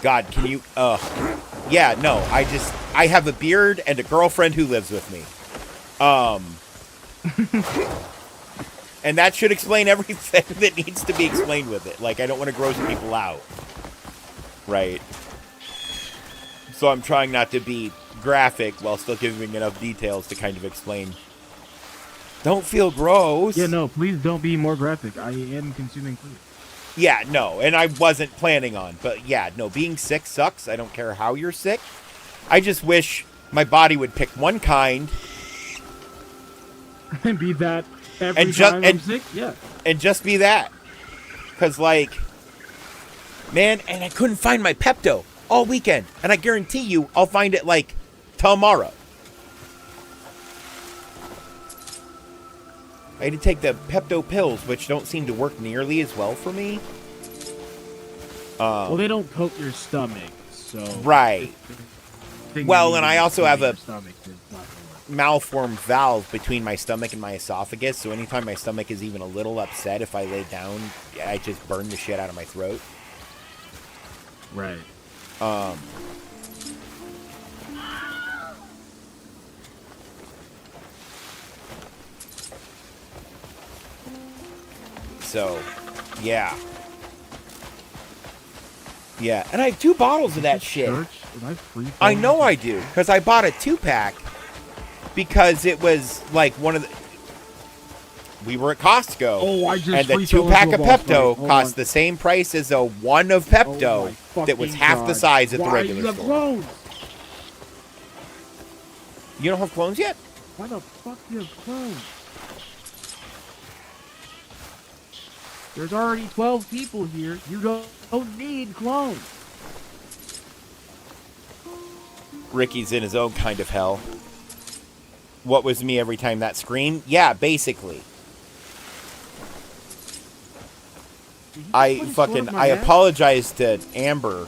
God, can you... yeah, no, I have a beard and a girlfriend who lives with me. And that should explain everything that needs to be explained with it. Like, I don't want to gross people out. Right. So I'm trying not to be graphic while still giving enough details to kind of explain. Don't feel gross. Yeah, no, please don't be more graphic. I am consuming food. Yeah, no, and I wasn't planning on. But yeah, no, being sick sucks. I don't care how you're sick. I just wish my body would pick one kind. And be that every time I'm sick? Yeah. And just be that. Because, like, man, and I couldn't find my Pepto all weekend. And I guarantee you I'll find it, like, tomorrow. I had to take the Pepto pills, which don't seem to work nearly as well for me. Well, they don't coat your stomach, so... Right. Well, and I also have a malformed valve between my stomach and my esophagus, so anytime my stomach is even a little upset, if I lay down, I just burn the shit out of my throat. Right. So, yeah. Yeah, and I have 2 bottles of that shit. I know I do, because I bought a 2-pack because it was like one of the... We were at Costco, and the 2-pack of Pepto cost the same price as a 1 of Pepto that was half the size at the regular store. You don't have clones yet? Why the fuck do you have clones? There's already 12 people here. You don't need clones. Ricky's in his own kind of hell. What was me every time that screamed? Yeah, basically. I apologized to Amber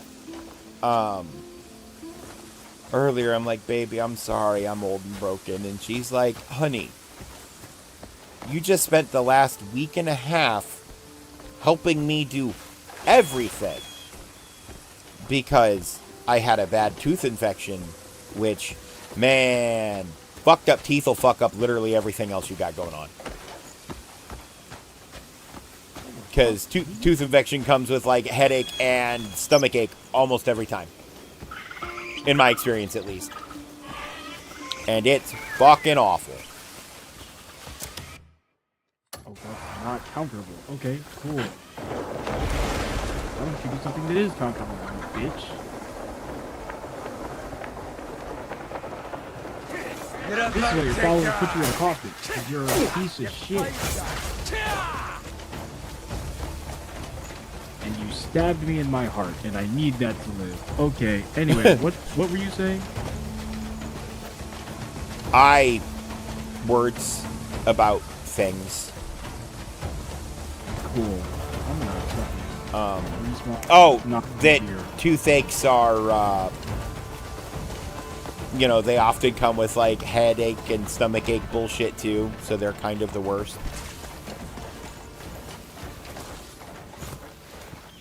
earlier. I'm like, baby, I'm sorry, I'm old and broken. And she's like, honey, you just spent the last week and a half helping me do everything because I had a bad tooth infection, which Man, fucked up teeth will fuck up literally everything else you got going on. Because tooth infection comes with, like, headache and stomach ache almost every time. In my experience, at least. And it's fucking awful. Oh, that's not comfortable. Okay, cool. Why don't you do something that is comfortable, you bitch? This way, your followers put you in a coffin, because you're a piece of shit. And you stabbed me in my heart, and I need that to live. Okay, anyway, what were you saying? Words about things. Cool. I'm that toothaches are, you know, they often come with, like, headache and stomach ache bullshit, too, so they're kind of the worst.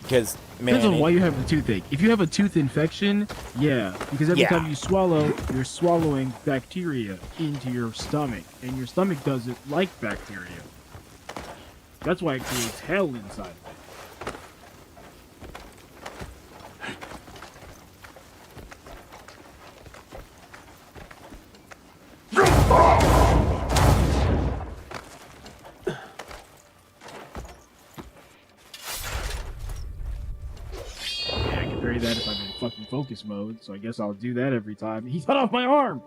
Because, man... Depends on why you have the toothache. If you have a tooth infection, yeah, because every time you swallow, you're swallowing bacteria into your stomach, and your stomach doesn't like bacteria. That's why it creates hell inside of it. That if I'm in fucking focus mode, so I guess I'll do that every time. He cut off my arm!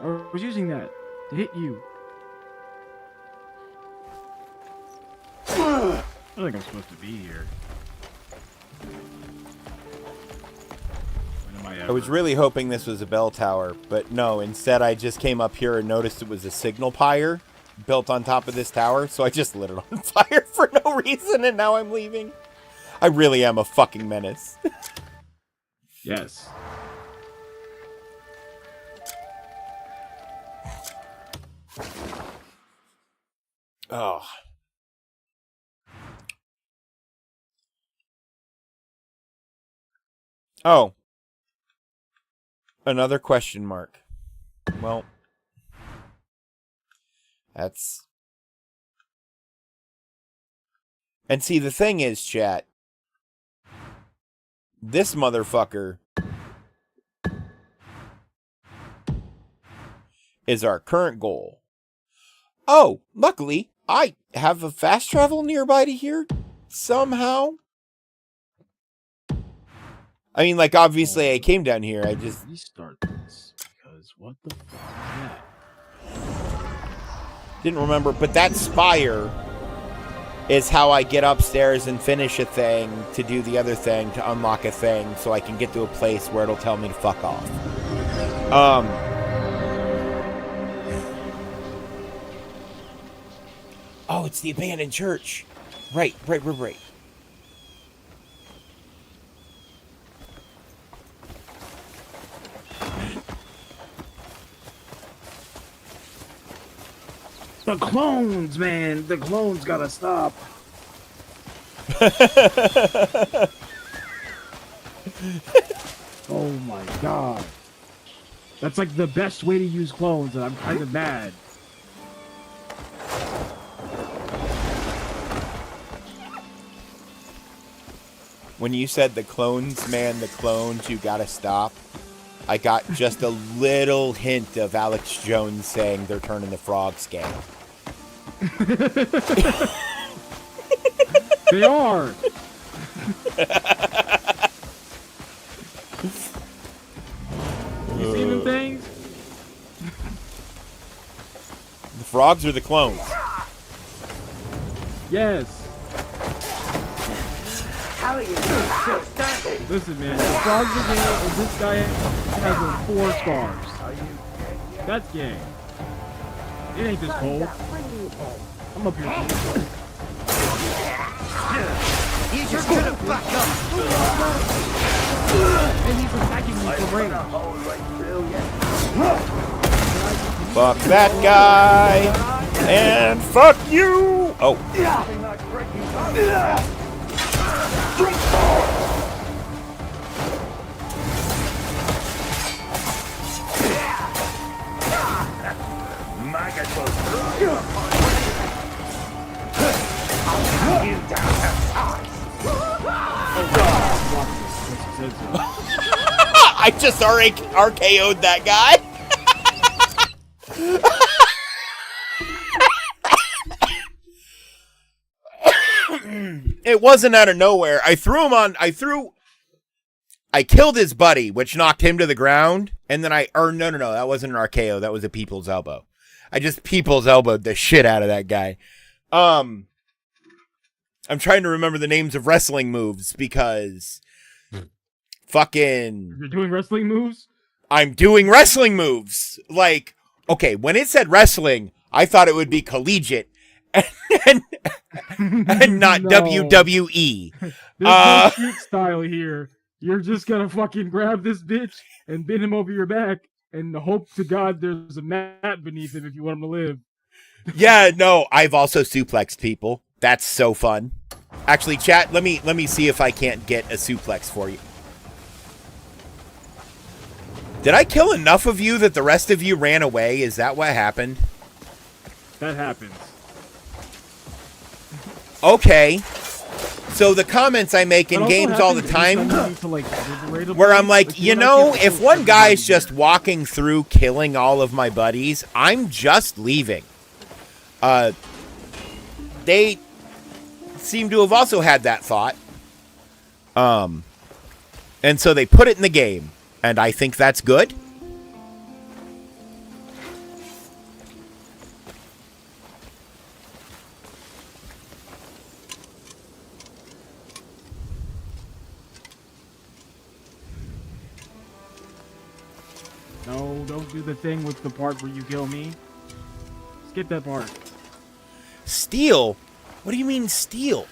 I was using that to hit you. I don't think I'm supposed to be here. When am I ever? I was really hoping this was a bell tower, but no, instead I just came up here and noticed it was a signal pyre built on top of this tower, so I just lit it on fire for no reason, and now I'm leaving. I really am a fucking menace. Yes. Oh. Oh. Another question mark. Well. That's... And see, the thing is, chat, this motherfucker is our current goal. Oh, luckily, I have a fast travel nearby to here somehow. I mean, like, obviously I came down here, I just... Restart this, because what the fuck is that? Didn't remember, but that spire is how I get upstairs and finish a thing to do the other thing to unlock a thing so I can get to a place where it'll tell me to fuck off. Oh, it's the abandoned church. Right. The clones, man! The clones gotta stop! Oh my god. That's like the best way to use clones, and I'm kind of mad. When you said the clones, man, the clones, you gotta stop, I got just a little hint of Alex Jones saying they're turning the frogs gay. They are! You see them things? The frogs or the clones? Yes. How are you still standing? Listen, man, the frogs are gay, and this guy has 4 scars. That's gay. It ain't this cold. I'm up here. You just couldn't back up. And he's attacking me from range. Fuck that guy! And fuck you! Oh. You down to size. I just RKO'd that guy. It wasn't out of nowhere. I killed his buddy, which knocked him to the ground, and then no, that wasn't an RKO, that was a people's elbow. I just people's elbowed the shit out of that guy. I'm trying to remember the names of wrestling moves because fucking... You're doing wrestling moves? I'm doing wrestling moves. Like, okay, when it said wrestling, I thought it would be collegiate and not No. WWE. There's no street style here. You're just gonna fucking grab this bitch and bend him over your back and hope to God there's a mat beneath him if you want him to live. Yeah, no, I've also suplexed people. That's so fun. Actually, chat, let me see if I can't get a suplex for you. Did I kill enough of you that the rest of you ran away? Is that what happened? That happens. Okay. So the comments I make in games all the time where I'm like, you know, if one guy's just walking through killing all of my buddies, I'm just leaving. They seem to have also had that thought. And so they put it in the game, and I think that's good. No, don't do the thing with the part where you kill me. Skip that part. Steal? What do you mean steal?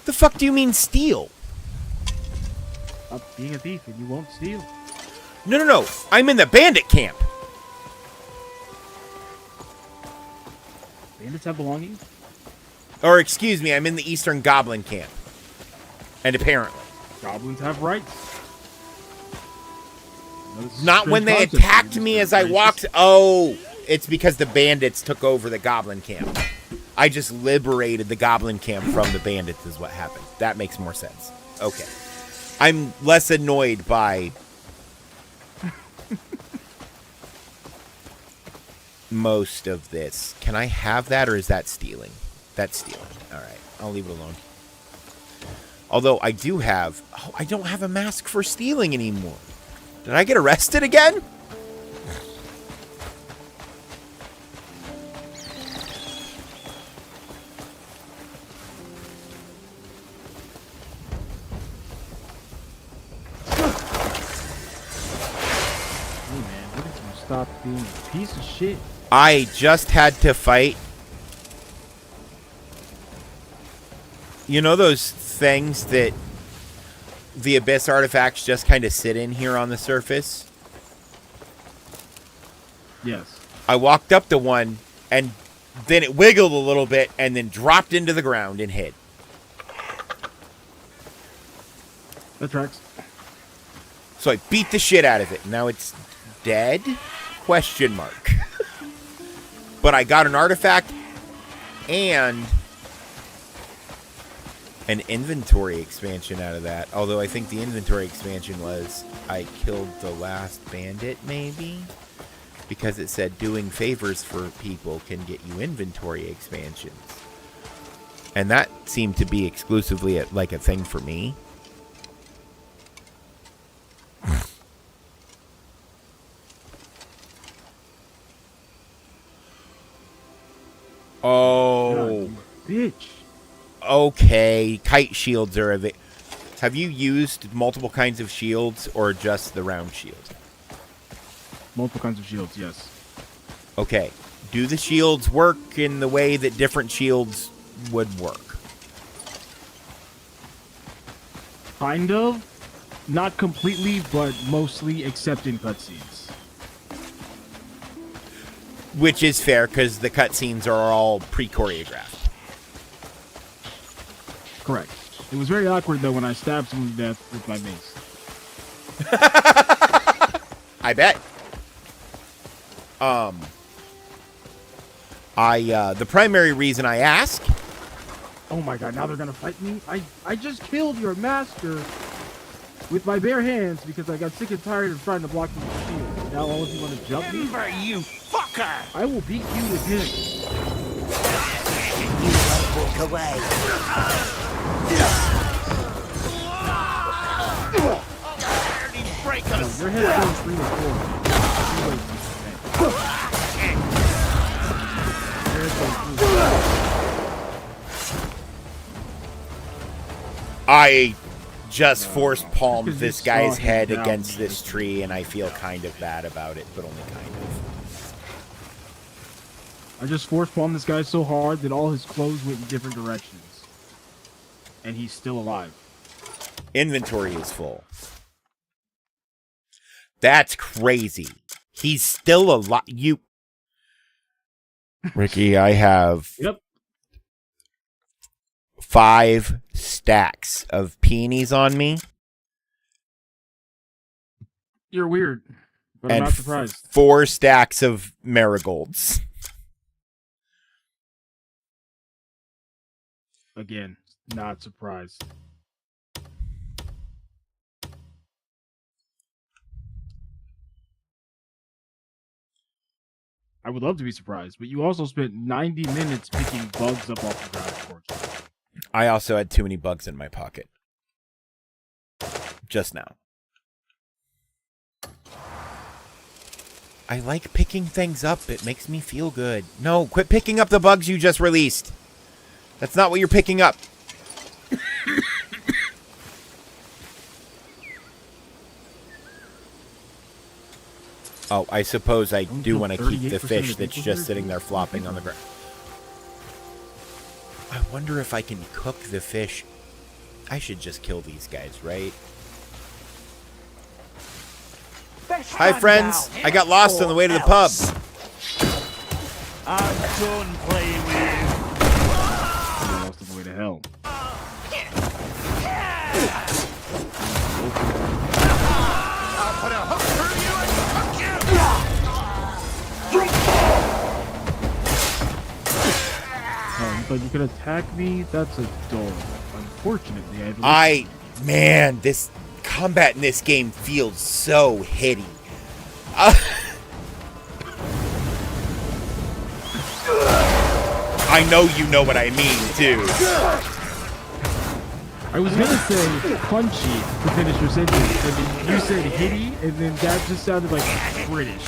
The fuck do you mean steal? Being a thief and you won't steal. No. I'm in the bandit camp. Bandits have belongings? Or excuse me, I'm in the Eastern Goblin camp. And apparently. Goblins have rights. Not when they attacked me as I walked. Oh, it's because the bandits took over the Goblin camp. I just liberated the Goblin camp from the bandits is what happened. That makes more sense. Okay. I'm less annoyed by most of this. Can I have that, or is that stealing? That's stealing. All right. I'll leave it alone. Although I do have... Oh, I don't have a mask for stealing anymore. Did I get arrested again? Stop being a piece of shit. I just had to fight. You know those things that the Abyss artifacts just kind of sit in here on the surface? Yes. I walked up to one, and then it wiggled a little bit, and then dropped into the ground and hid. That tracks. So I beat the shit out of it. Now it's dead? Question mark. But I got an artifact and an inventory expansion out of that. Although I think the inventory expansion was I killed the last bandit, maybe? Because it said doing favors for people can get you inventory expansions. And that seemed to be exclusively like a thing for me. Oh. Bitch. Okay. Kite shields are of it. Have you used multiple kinds of shields or just the round shield? Multiple kinds of shields, yes. Okay. Do the shields work in the way that different shields would work? Kind of. Not completely, but mostly, except in cutscenes. Which is fair, because the cutscenes are all pre-choreographed. Correct. It was very awkward, though, when I stabbed someone to death with my mace. I bet. The primary reason I ask. Oh my god, now they're gonna fight me? I just killed your master with my bare hands because I got sick and tired of trying to block him with shield. Now all of you want to jump me? You fucker! I will beat you with him. You won't walk away. Break us! Your head's going 3 to 4. I just force palmed Because this you guy's saw him head down against me. this tree, and I feel kind of bad about it, but only kind of. I just force palmed this guy so hard that all his clothes went in different directions. And he's still alive. Inventory is full. That's crazy. He's still alive. Ricky, I have 5 stacks of peonies on me. You're weird, but and I'm not surprised. 4 stacks of marigolds. Again, not surprised. I would love to be surprised, but you also spent 90 minutes picking bugs up off the ground, unfortunately. I also had too many bugs in my pocket. Just now. I like picking things up. It makes me feel good. No, quit picking up the bugs you just released. That's not what you're picking up. Oh, I suppose I do want to keep the fish that's just sitting there flopping on the ground. I wonder if I can cook the fish. I should just kill these guys, right? Hi, friends. I got lost on the way to the pub. I'm done playing with you. You lost the way to hell. I'll put a hook through you and hook you! Oh, you thought you could attack me? That's a door. Unfortunately, Man, this combat in this game feels so hitty. I know you know what I mean, too. I was gonna say punchy to finish your sentence, and then you said hitty, and then that just sounded like British.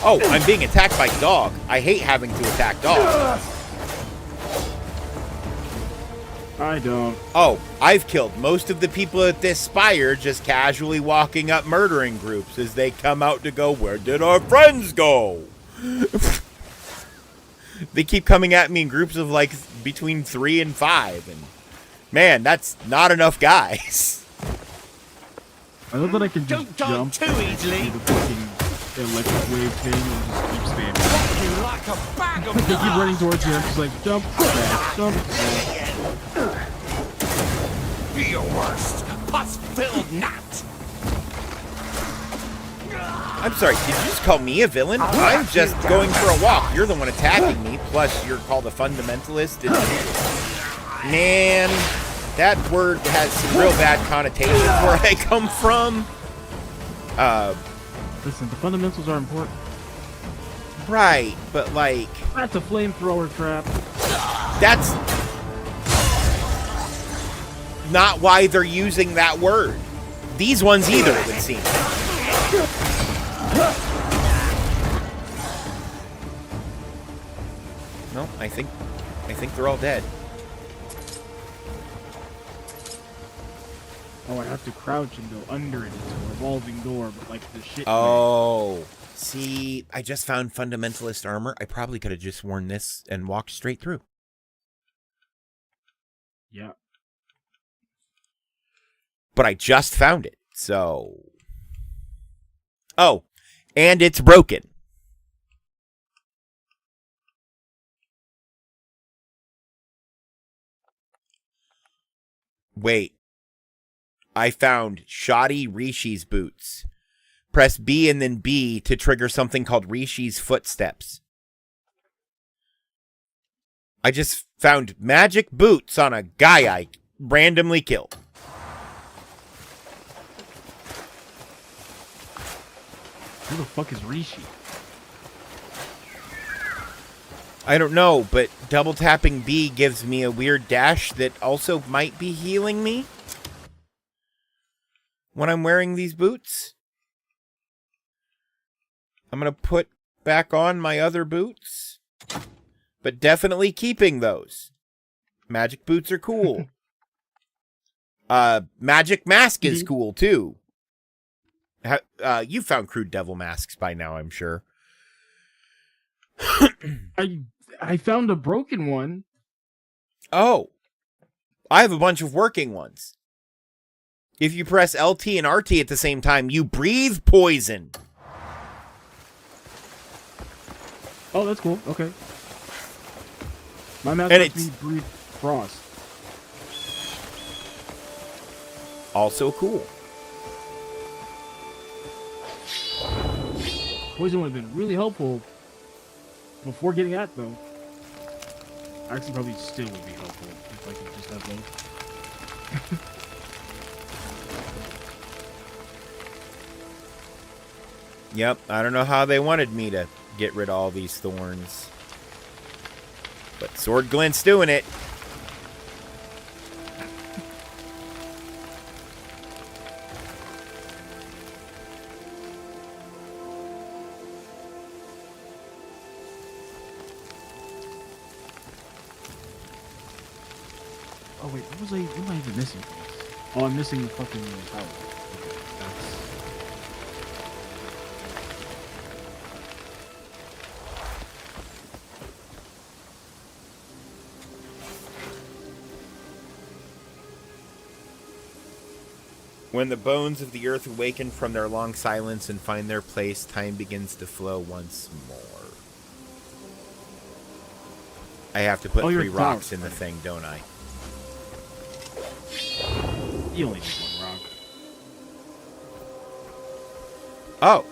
Oh, I'm being attacked by dog. I hate having to attack dogs. I don't. Oh, I've killed most of the people at this spire just casually walking up murdering groups as they come out to go, where did our friends go? They keep coming at me in groups of like between 3 and 5, and man, that's not enough guys. I love that I can just jump too easily. the fucking electric wave thing and just keep spamming. You like a bag of They keep running towards me. I'm just like jump, back, jump. Back. Be your worst, pus-filled gnat. I'm sorry, did you just call me a villain? I'm just going for a walk. You're the one attacking me, plus you're called a fundamentalist. Man, that word has some real bad connotations where I come from. Listen, the fundamentals are important. Right, but like... That's a flamethrower trap. That's not why they're using that word. These ones either, it would seem. No, I think they're all dead. Oh, I have to crouch and go under it. It's a revolving door, but like the shit. Oh, see, I just found fundamentalist armor. I probably could have just worn this and walked straight through. Yeah. But I just found it, so... Oh, and it's broken. Wait. I found shoddy Rishi's boots. press B and then B to trigger something called Rishi's Footsteps. I just found magic boots on a guy I randomly killed. Who the fuck is Rishi? I don't know, but double tapping B gives me a weird dash that also might be healing me when I'm wearing these boots. I'm going to put back on my other boots, but definitely keeping those. Magic boots are cool. Magic mask is cool too. You found crude devil masks by now, I'm sure. I found a broken one. Oh, I have a bunch of working ones. If you press LT and RT at the same time, you breathe poison. Oh, that's cool. Okay. My mask lets me breathe frost. Also cool. Poison would have been really helpful before getting that, though. Actually, probably still would be helpful if I could just have both. Yep, I don't know how they wanted me to get rid of all these thorns. But Sword Glint's doing it. Oh wait, what am I even missing? Oh, I'm missing the fucking power. Okay, that's... When the bones of the earth awaken from their long silence and find their place, time begins to flow once more. I have to put 3 rocks in the thing, don't I? You only need 1 rock. Oh.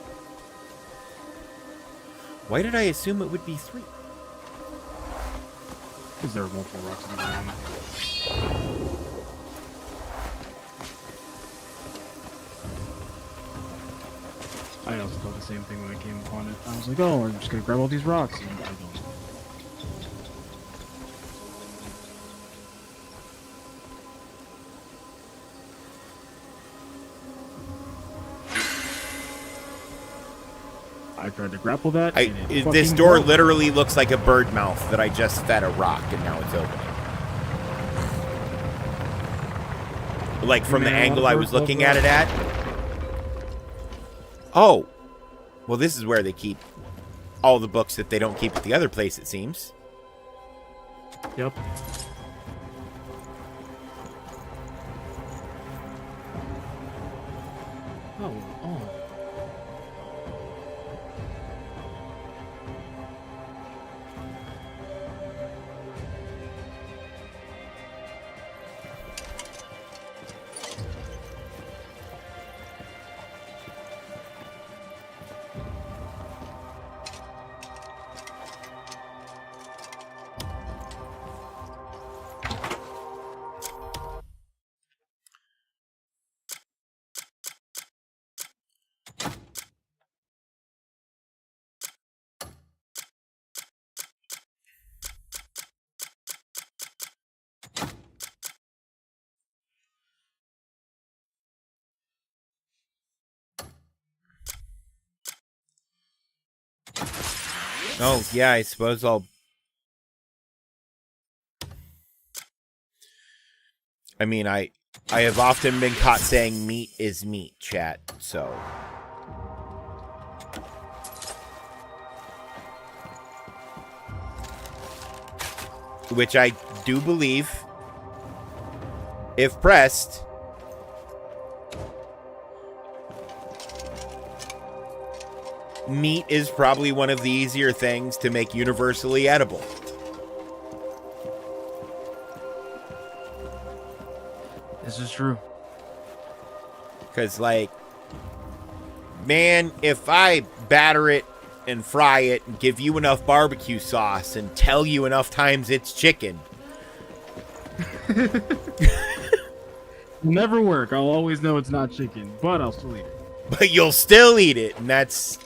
Why did I assume it would be 3? Because there are multiple rocks in the ground. I also thought the same thing when I came upon it. I was like, oh, I'm just gonna grab all these rocks. And I don't. I tried to grapple that. This door literally looks like a bird mouth that I just fed a rock and now it's opening. Like from the angle I was looking at it at. Oh. Well, this is where they keep all the books that they don't keep at the other place, it seems. Yep. Oh. Oh, yeah, I suppose I'll... I mean, I have often been caught saying meat is meat, chat, so... Which I do believe, if pressed... meat is probably one of the easier things to make universally edible. This is true. Because, like, Man, if I batter it and fry it and give you enough barbecue sauce and tell you enough times it's chicken. Will never work. I'll always know it's not chicken, but I'll still eat it. But you'll still eat it, and that's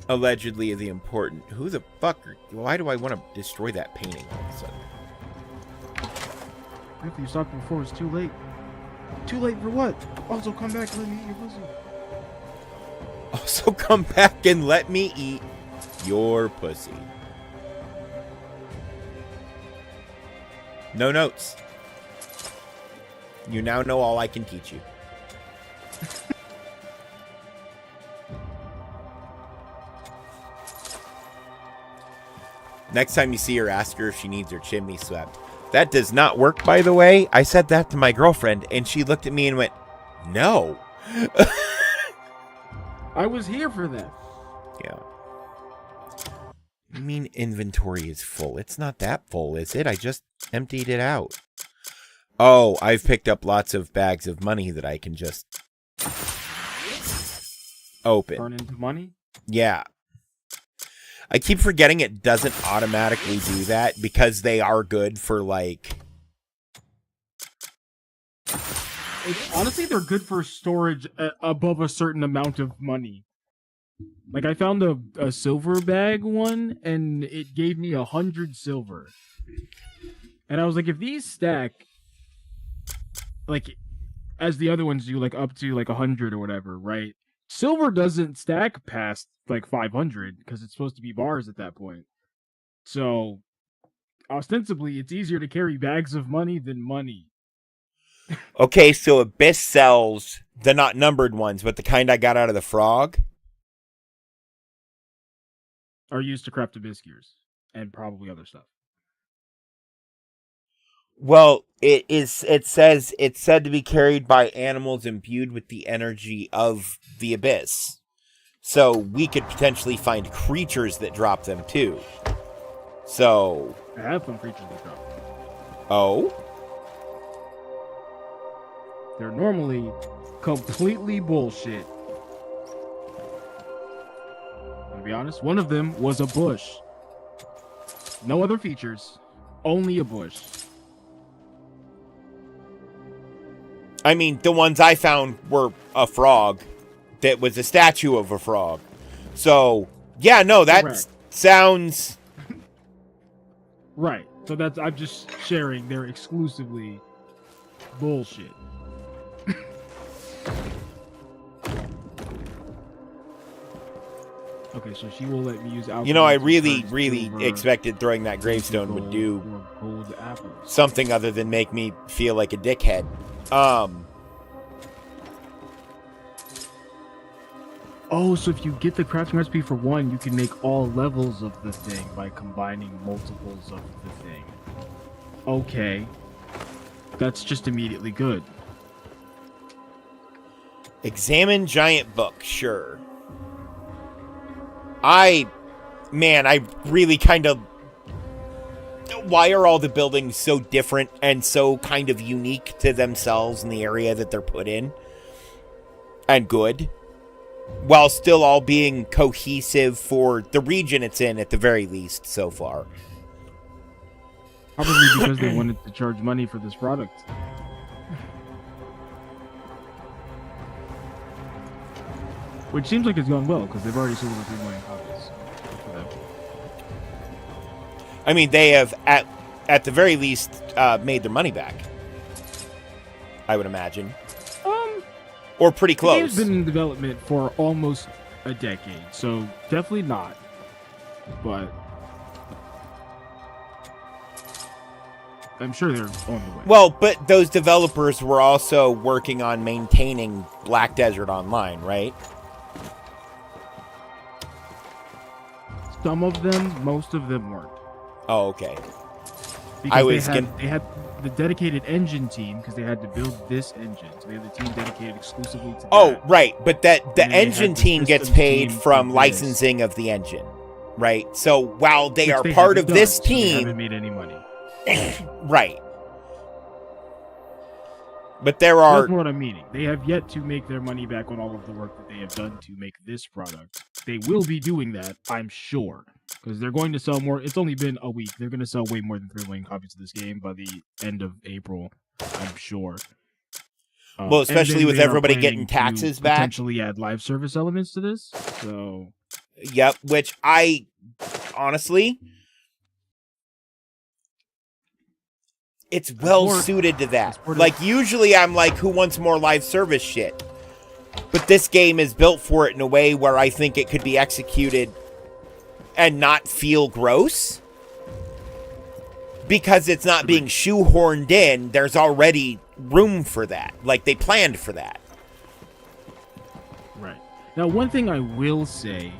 allegedly the important. Who the fuck? Why do I want to destroy that painting all of a sudden? If you stopped before it's too late. Too late for what? Also, come back and let me eat your pussy. Also, come back and let me eat your pussy. No notes. You now know all I can teach you. Next time you see her, ask her if she needs her chimney swept. That does not work, by the way. I said that to my girlfriend, and she looked at me and went, no. I was here for that. Yeah. You mean inventory is full? It's not that full, is it? I just emptied it out. Oh, I've picked up lots of bags of money that I can just open. Turn into money? Yeah. I keep forgetting it doesn't automatically do that because they are good for, like... Honestly, they're good for storage above a certain amount of money. Like, I found a silver bag one, and it gave me 100 silver. And I was like, if these stack, like, as the other ones do, like, up to, like, 100 or whatever, right? Silver doesn't stack past, like, 500, because it's supposed to be bars at that point. So, ostensibly, it's easier to carry bags of money than money. Okay, so Abyss sells the not numbered ones, but the kind I got out of the frog? Are used to craft Abyss gears, and probably other stuff. Well, it says it's said to be carried by animals imbued with the energy of the Abyss. So we could potentially find creatures that drop them too. So I have some creatures that drop them. Oh? They're normally completely bullshit. To be honest, one of them was a bush. No other features, only a bush. I mean, the ones I found were a frog that was a statue of a frog. So, yeah, no, that Correct. sounds... Right. So that's, I'm just sharing they're exclusively bullshit. Okay, so she will let me use alcohol. You know, I to really, turn really silver expected throwing that gravestone would do or gold apples. something other than make me feel like a dickhead. Oh, so if you get the crafting recipe for one, you can make all levels of the thing by combining multiples of the thing. Okay. That's just immediately good. Examine giant book, sure. I really kind of... Why are all the buildings so different and so kind of unique to themselves in the area that they're put in? And good. While still all being cohesive for the region it's in, at the very least, so far. Probably because they wanted to charge money for this product. Which seems like it's going well, because they've already sold over 3 million copies. For them. I mean, they have, at the very least, made their money back. I would imagine. Or pretty close. The game's been in development for almost a decade, so definitely not. But I'm sure they're on the way. Well, but those developers were also working on maintaining Black Desert Online, right? Some of them, most of them weren't. Oh, okay. Because they had the dedicated engine team because they had to build this engine. So they had the team dedicated exclusively to that. Oh, right. But the engine team gets systems paid team from for licensing of the engine, right? So while they Which are they part of haven't this done, so they team, haven't made any money. right? But there That's are... what I'm meaning. They have yet to make their money back on all of the work that they have done to make this product. They will be doing that, I'm sure. Because they're going to sell more. It's only been a week. They're going to sell way more than 3 million copies of this game by the end of April, I'm sure. Well, especially with everybody getting taxes back. Potentially add live service elements to this. So... Yep, which I... Honestly... It's well suited to that. Like, usually I'm like, who wants more live service shit? But this game is built for it in a way where I think it could be executed and not feel gross. Because it's not being shoehorned in, there's already room for that. Like, they planned for that. Right. Now, one thing I will say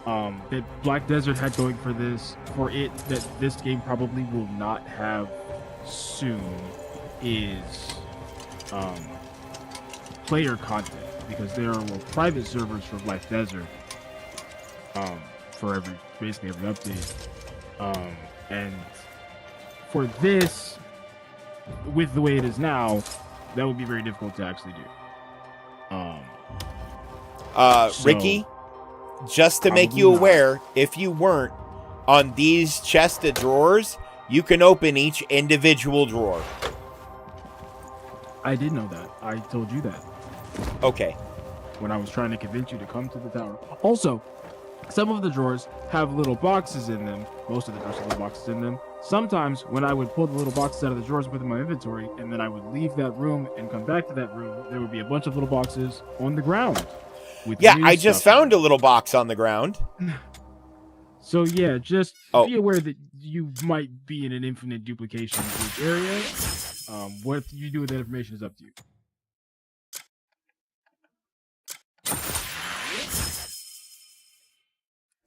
that Black Desert had going for that this game probably will not have soon is player content, because there are private servers for Black Desert for basically every update, and for this, with the way it is now, that would be very difficult to actually do. Ricky, just to make you aware, if you weren't, on these chest of drawers, you can open each individual drawer. I did know that. I told you that. Okay. When I was trying to convince you to come to the tower. Also, some of the drawers have little boxes in them. Most of the drawers have little boxes in them. Sometimes, when I would pull the little boxes out of the drawers within my inventory, and then I would leave that room and come back to that room, there would be a bunch of little boxes on the ground. Yeah, I just found a little box on the ground. So yeah, just be aware that you might be in an infinite duplication area. What you do with that information is up to you.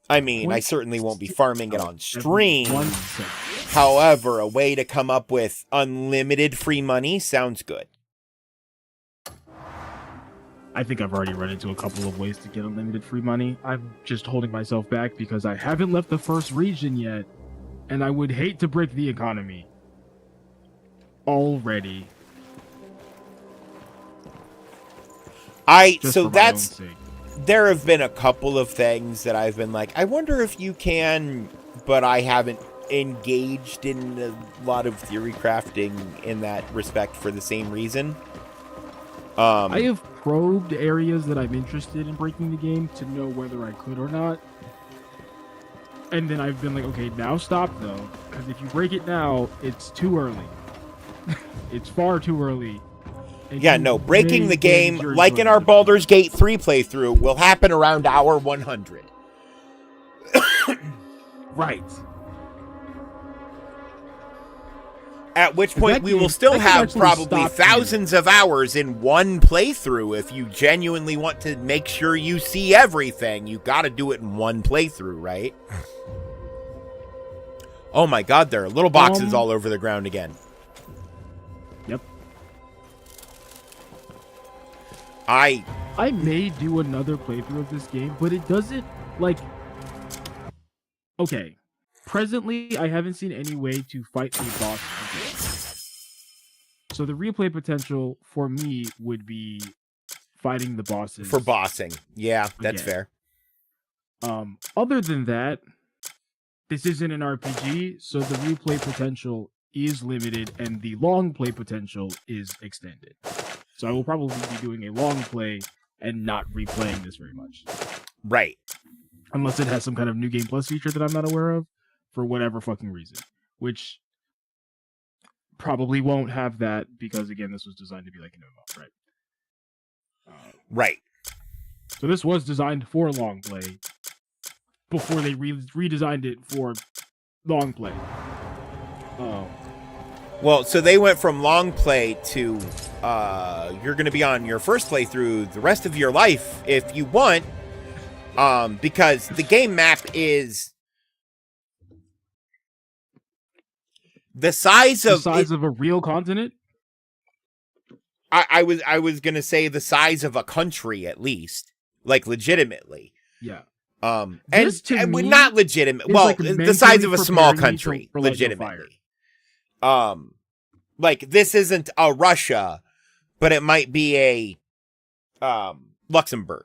I mean, I certainly won't be farming it on stream. However, a way to come up with unlimited free money sounds good. I think I've already run into a couple of ways to get unlimited free money. I'm just holding myself back because I haven't left the first region yet, and I would hate to break the economy already. There have been a couple of things that I've been like, I wonder if you can, but I haven't engaged in a lot of theory crafting in that respect for the same reason. I have probed areas that I'm interested in breaking the game to know whether I could or not. And then I've been like, okay, now stop though, because if you break it now, it's too early. It's far too early. Yeah, no, breaking the game, like in our Baldur's Gate 3 playthrough, will happen around hour 100. Right. At which point we will still have probably thousands of hours in one playthrough. If you genuinely want to make sure you see everything, you gotta do it in one playthrough, right? Oh my god, there are little boxes all over the ground again. Yep. I may do another playthrough of this game, but it doesn't, like... Okay. Presently, I haven't seen any way to fight a boss again. So the replay potential for me would be fighting the bosses. For bossing. Yeah, that's again. fair. Other than that, this isn't an RPG, so the replay potential is limited and the long play potential is extended. So I will probably be doing a long play and not replaying this very much. Right. Unless it has some kind of new game plus feature that I'm not aware of, for whatever fucking reason. Which probably won't have that, because again, this was designed to be like an MMO, right? Right. So this was designed for long play before they redesigned it for long play. Well, so they went from long play to you're going to be on your first playthrough the rest of your life if you want, because the game map is the size of a real continent. I was going to say the size of a country at least, like legitimately. Yeah. And not legitimate. Well, like the size of a small country, legitimately. Like this isn't a Russia but it might be a Luxembourg.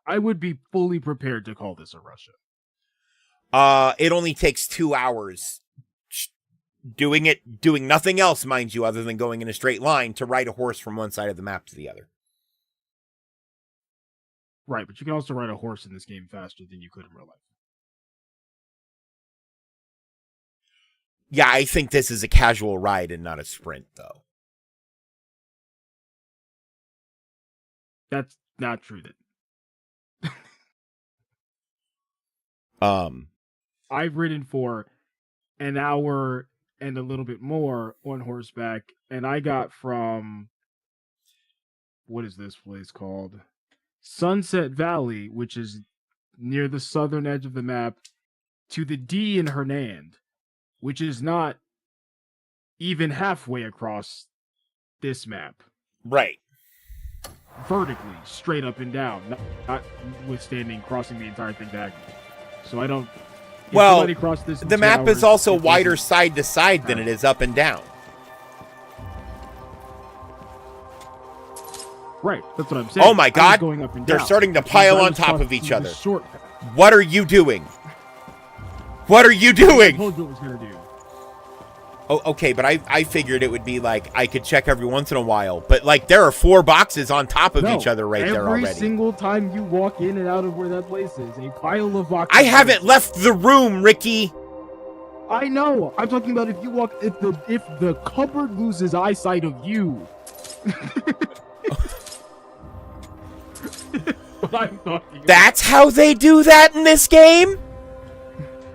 I would be fully prepared to call this a Russia. It only takes 2 hours doing nothing else, mind you, other than going in a straight line to ride a horse from one side of the map to the other. Right, but you can also ride a horse in this game faster than you could in real life. Yeah, I think this is a casual ride and not a sprint, though. That's not true, then. I've ridden for an hour and a little bit more on horseback, and I got from, what is this place called? Sunset Valley, which is near the southern edge of the map, to the D in Hernand, which is not even halfway across this map. Right. Vertically, straight up and down, notwithstanding crossing the entire thing back. So I don't... Well, the map is also wider side to side than it is up and down. Right, that's what I'm saying. Oh my god, going up and they're down. starting to pile on top of each other. Short. What are you doing? What are you doing? I told you what I was going to do. Oh, okay, but I figured it would be like I could check every once in a while. But like there are 4 boxes on top of each other right there already. Every single time you walk in and out of where that place is, a pile of boxes. I haven't left the room, Ricky. I know. I'm talking about if you walk, if the cupboard loses eyesight of you. What I'm talking about. That's how they do that in this game?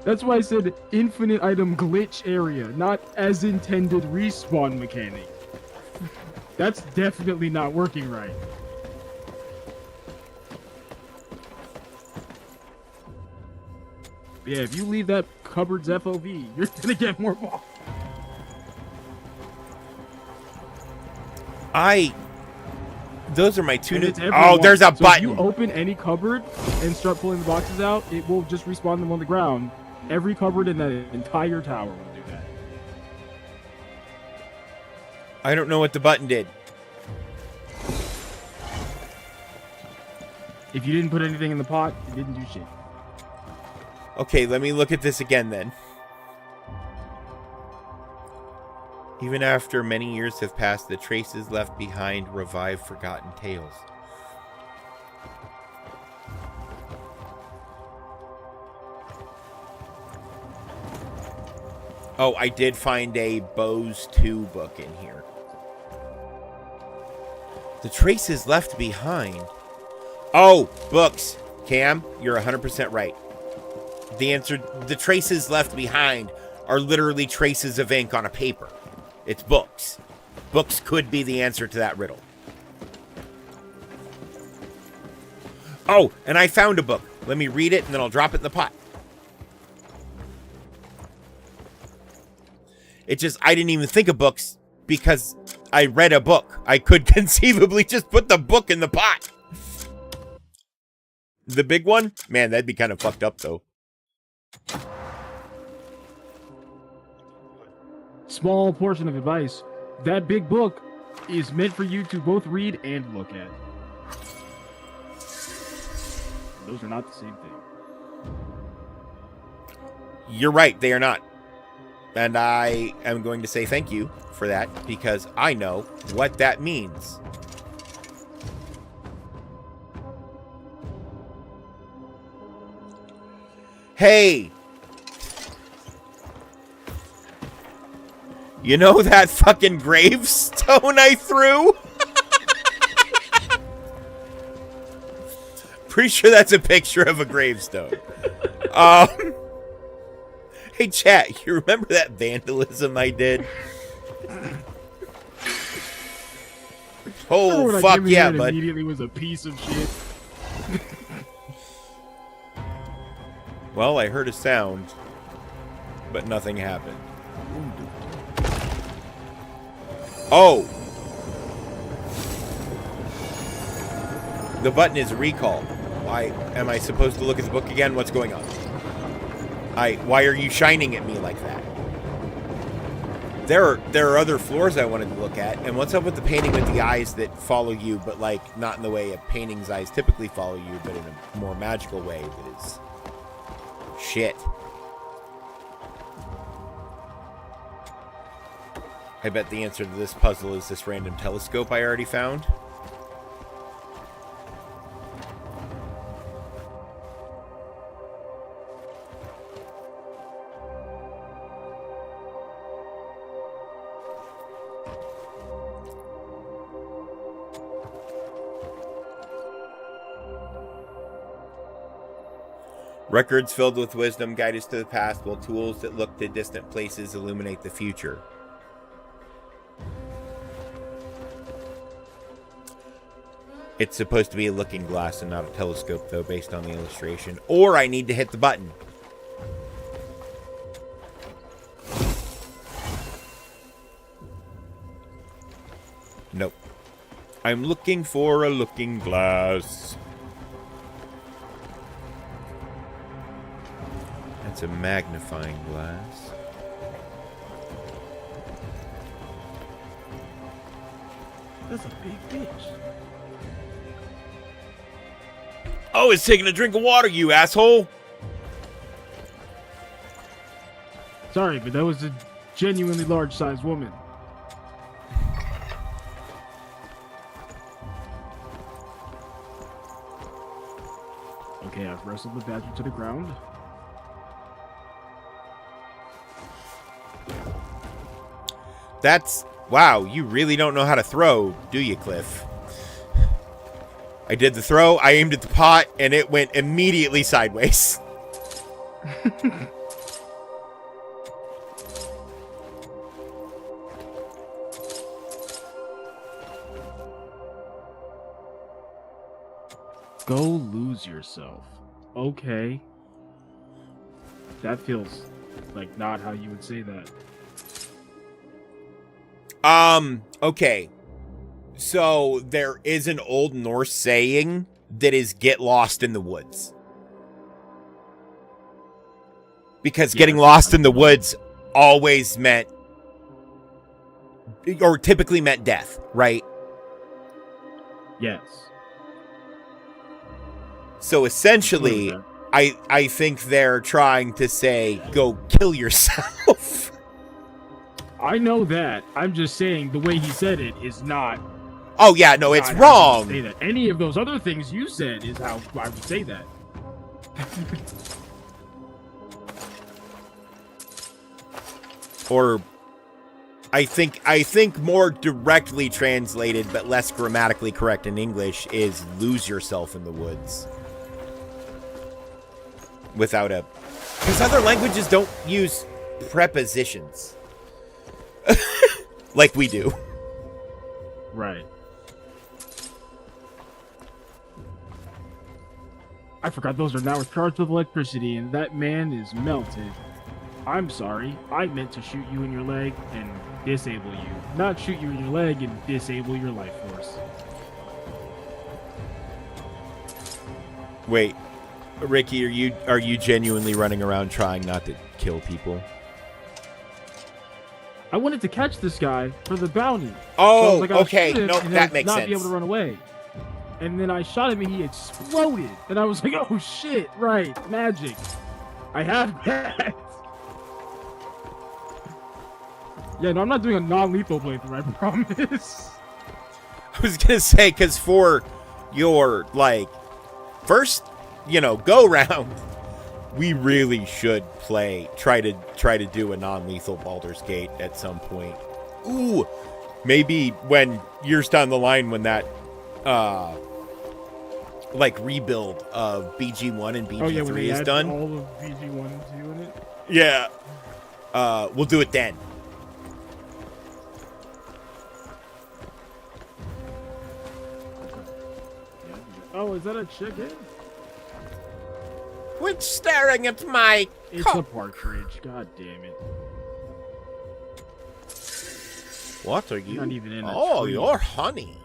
That's why I said infinite item glitch area, not as intended respawn mechanic. That's definitely not working right. Yeah, if you leave that cupboard's FOV, you're gonna get more balls. Those are my 2 new... Oh, there's a button. If you open any cupboard and start pulling the boxes out, it will just respawn them on the ground. Every cupboard in that entire tower will do that. I don't know what the button did. If you didn't put anything in the pot, it didn't do shit. Okay, let me look at this again then. Even after many years have passed, the traces left behind revive forgotten tales. Oh, I did find a Bose 2 book in here. The traces left behind. Oh, books. Cam, you're 100% right. The traces left behind are literally traces of ink on a paper. It's books. Books could be the answer to that riddle. Oh, and I found a book. Let me read it and then I'll drop it in the pot. It just, I didn't even think of books because I read a book. I could conceivably just put the book in the pot. The big one? Man, that'd be kind of fucked up though. Small portion of advice. That big book is meant for you to both read and look at. Those are not the same thing. You're right, they are not. And I am going to say thank you for that because I know what that means. Hey! You know that fucking gravestone I threw? Pretty sure that's a picture of a gravestone. Hey, chat, you remember that vandalism I did? Oh, fuck yeah, bud. Immediately was a piece of shit. Well, I heard a sound, but nothing happened. Oh! The button is recall. Am I supposed to look at the book again? What's going on? Why are you shining at me like that? There are other floors I wanted to look at. And what's up with the painting with the eyes that follow you, but like not in the way a painting's eyes typically follow you, but in a more magical way that is shit. I bet the answer to this puzzle is this random telescope I already found. Records filled with wisdom guide us to the past, while tools that look to distant places illuminate the future. It's supposed to be a looking glass and not a telescope, though, based on the illustration. Or I need to hit the button. Nope. I'm looking for a looking glass. That's a magnifying glass. That's a big bitch. Oh, it's taking a drink of water, you asshole! Sorry, but that was a genuinely large-sized woman. Okay, I've wrestled the badger to the ground. That's... Wow, you really don't know how to throw, do you, Cliff? I did the throw, I aimed at the pot, and it went immediately sideways. Go lose yourself. Okay. That feels like not how you would say that. Okay. So, there is an Old Norse saying that is get lost in the woods. Because getting lost in the woods always meant, or typically meant death, right? Yes. So essentially, I think they're trying to say, go kill yourself. I know that. I'm just saying the way he said it is not. Oh yeah, no, it's wrong. Say that. Any of those other things you said is how I would say that. Or I think more directly translated but less grammatically correct in English is lose yourself in the woods. Without a... Because other languages don't use prepositions. Like we do. Right. I forgot those are now charged with electricity, and that man is melted. I'm sorry. I meant to shoot you in your leg and disable you. Not shoot you in your leg and disable your life force. Wait. Ricky, are you genuinely running around trying not to kill people? I wanted to catch this guy for the bounty. Oh, so okay. No, that makes sense. Not be able to run away. And then I shot him and he exploded. And I was like, oh shit, right, magic. I have that. Yeah, no, I'm not doing a non-lethal playthrough, I promise. I was gonna say, because for your, like, first, go round, we really should try to do a non-lethal Baldur's Gate at some point. Ooh, maybe when years down the line when that, rebuild of BG1 and BG3 is done. All of BG1 and 2 in it? Yeah. We'll do it then. Oh, is that a chicken? Quit staring at my... It's a partridge. God damn it. What are you? Not even in Oh, you're honey.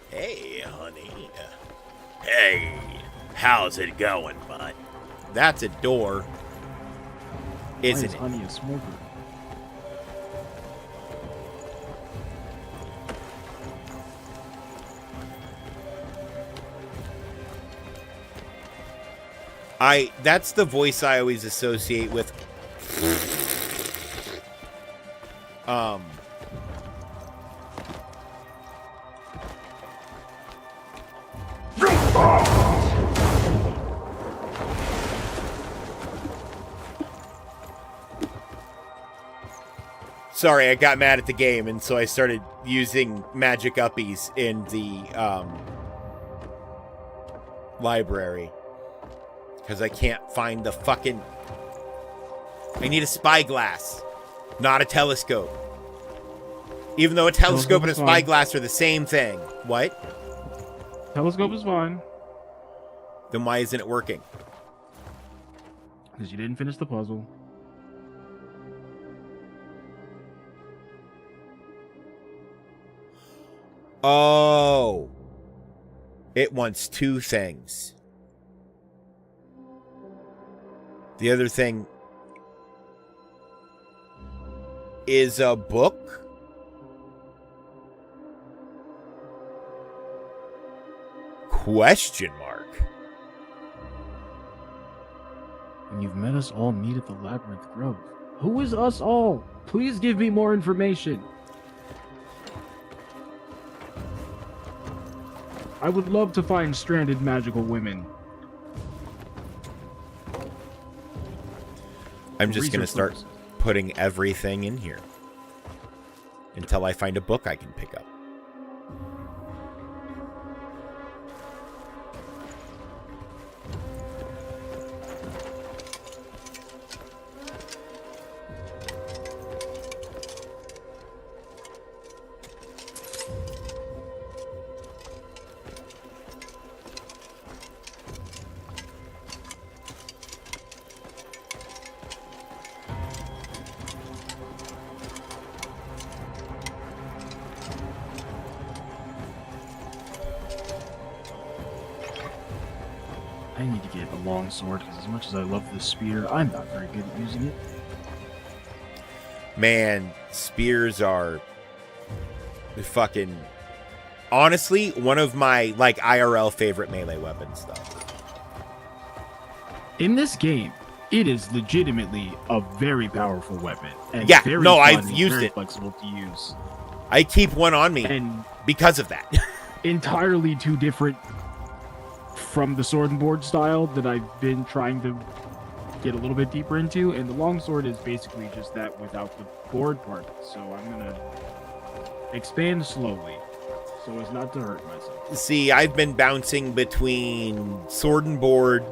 Hey, honey. Hey, how's it going, bud? That's a door. Isn't it? Honey a smoker? That's the voice I always associate with. Sorry, I got mad at the game, and so I started using magic uppies in the library. Because I can't find the fucking... I need a spyglass, not a telescope. Even though a telescope and a spyglass are the same thing. What? Telescope is fine. Then why isn't it working? Because you didn't finish the puzzle. Oh. It wants two things. The other thing is a book. Question mark. And you've met us all meet at the Labyrinth Grove. Who is us all? Please give me more information. I would love to find stranded magical women. I'm just going to start putting everything in here until I find a book I can pick up. I need to get a long sword because as much as I love this spear, I'm not very good at using it. Man, spears are fucking... Honestly, one of my, like, IRL favorite melee weapons, though. In this game, it is legitimately a very powerful weapon. And Yeah, very no, fun I've and used very it. Flexible to use. I keep one on me And because of that. entirely too different from the sword and board style that I've been trying to get a little bit deeper into, and the longsword is basically just that without the board part. So I'm gonna expand slowly so as not to hurt myself. See, I've been bouncing between sword and board,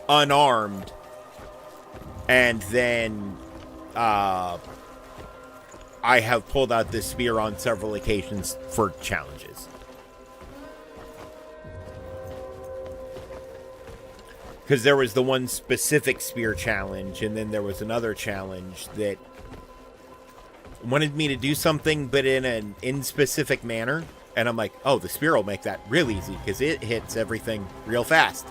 unarmed, and then I have pulled out this spear on several occasions for challenges. Because there was the one specific spear challenge, and then there was another challenge that wanted me to do something, but in an inspecific manner. And I'm like, oh, the spear will make that real easy, because it hits everything real fast.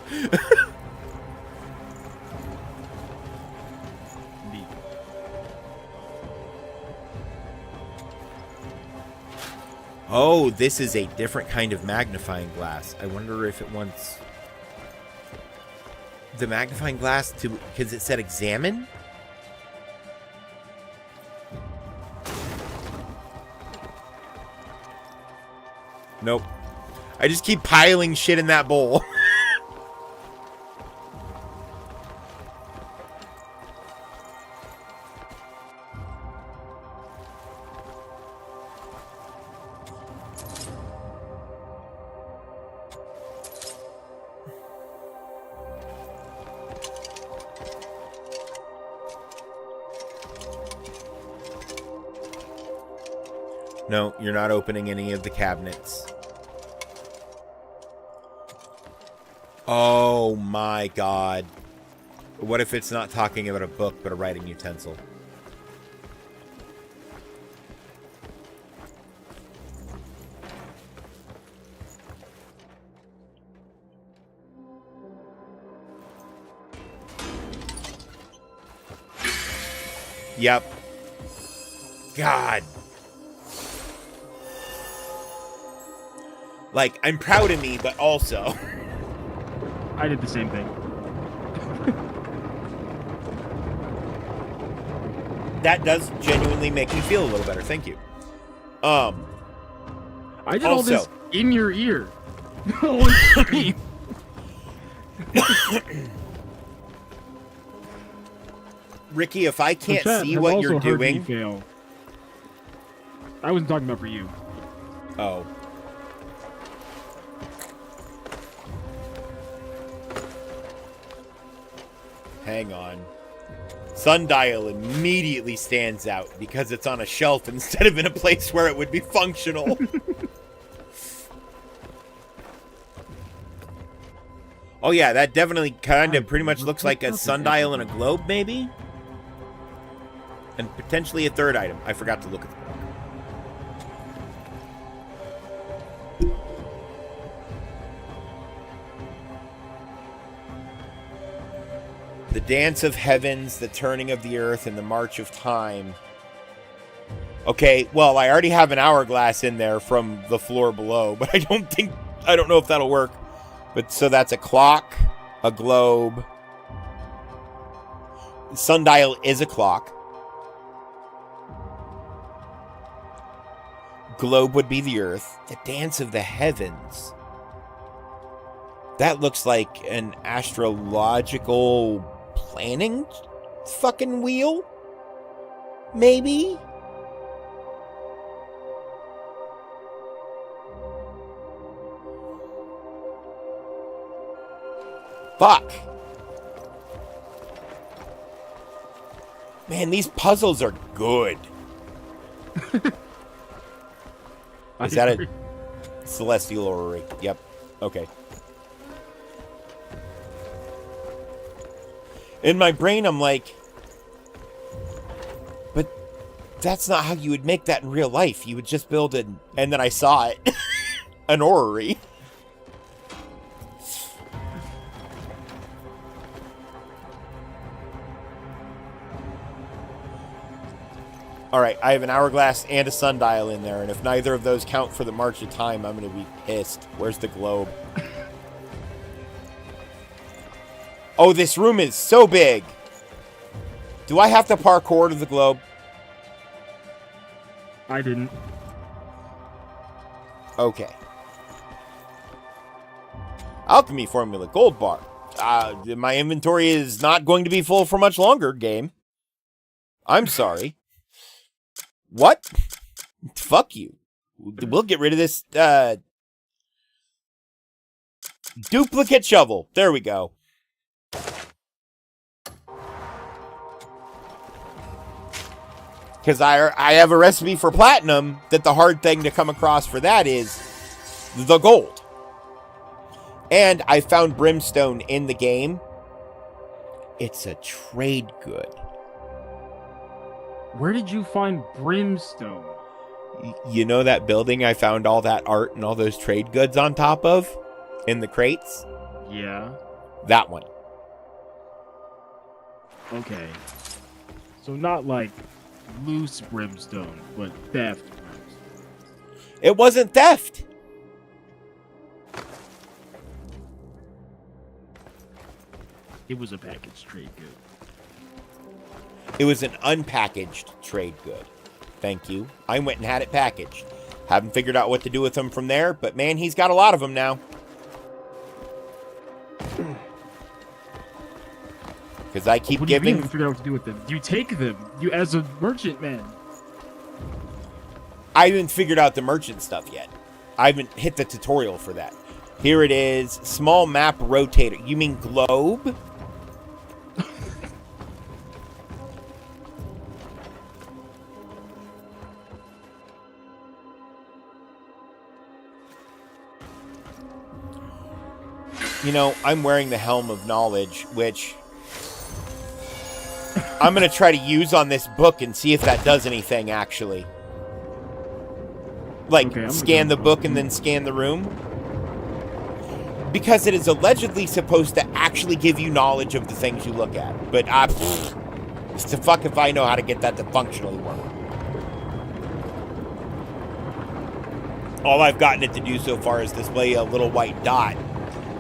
Oh, this is a different kind of magnifying glass. I wonder if it wants the magnifying glass to... Because it said examine? Nope. I just keep piling shit in that bowl. No, you're not opening any of the cabinets. Oh my god. What if it's not talking about a book, but a writing utensil? Yep. God. Like, I'm proud of me, but also... I did the same thing. That does genuinely make me feel a little better. Thank you. I did all also, this in your ear. Holy shit. Ricky, if I can't The chat see has what also you're heard me doing... fail. I wasn't talking about for you. Oh. Hang on. Sundial immediately stands out because it's on a shelf instead of in a place where it would be functional. Oh yeah, that definitely kind of pretty much looks like a sundial and a globe, maybe? And potentially a third item. I forgot to look at the book. The dance of heavens, the turning of the earth, and the march of time. Okay, well, I already have an hourglass in there from the floor below, but I don't know if that'll work. But so that's a clock, a globe. Sundial is a clock. Globe would be the earth. The dance of the heavens. That looks like an astrological planning fucking wheel? Maybe? Fuck. Man, these puzzles are good. Is that a celestial orrery? Yep. Okay. In my brain, I'm like, but that's not how you would make that in real life. You would just build it, and then I saw it. An orrery. Alright, I have an hourglass and a sundial in there, and if neither of those count for the March of Time, I'm going to be pissed. Where's the globe? Oh, this room is so big. Do I have to parkour to the globe? I didn't. Okay. Alchemy formula, gold bar. My inventory is not going to be full for much longer, game. I'm sorry. What? Fuck you. We'll get rid of this, duplicate shovel. There we go. Because I have a recipe for platinum that the hard thing to come across for that is the gold. And I found brimstone in the game. It's a trade good. Where did you find brimstone? You know that building I found all that art and all those trade goods on top of? In the crates? Yeah. That one. Okay. So not like loose brimstone, but theft brimstone. It wasn't theft. It was a packaged trade good. It was an unpackaged trade good. Thank you. I went and had it packaged. Haven't figured out what to do with them from there, but man, he's got a lot of them now. Because I keep giving... What do you mean figure out what to do with them? You take them. You as a merchant man. I haven't figured out the merchant stuff yet. I haven't hit the tutorial for that. Here it is. Small map rotator. You mean globe? You know, I'm wearing the Helm of Knowledge, which I'm going to try to use on this book and see if that does anything, actually. Like, okay, scan the book and then scan the room. Because it is allegedly supposed to actually give you knowledge of the things you look at. But, it's the fuck if I know how to get that to functionally work. All I've gotten it to do so far is display a little white dot,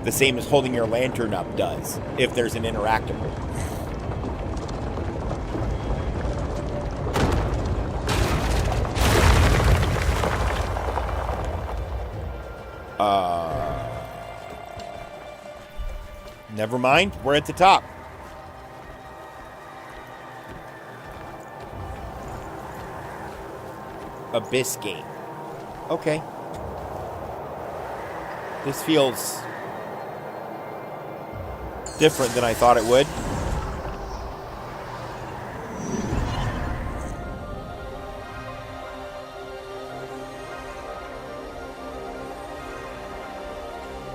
the same as holding your lantern up does, if there's an interactable. Never mind, we're at the top. Abyss Gate. Okay. This feels different than I thought it would.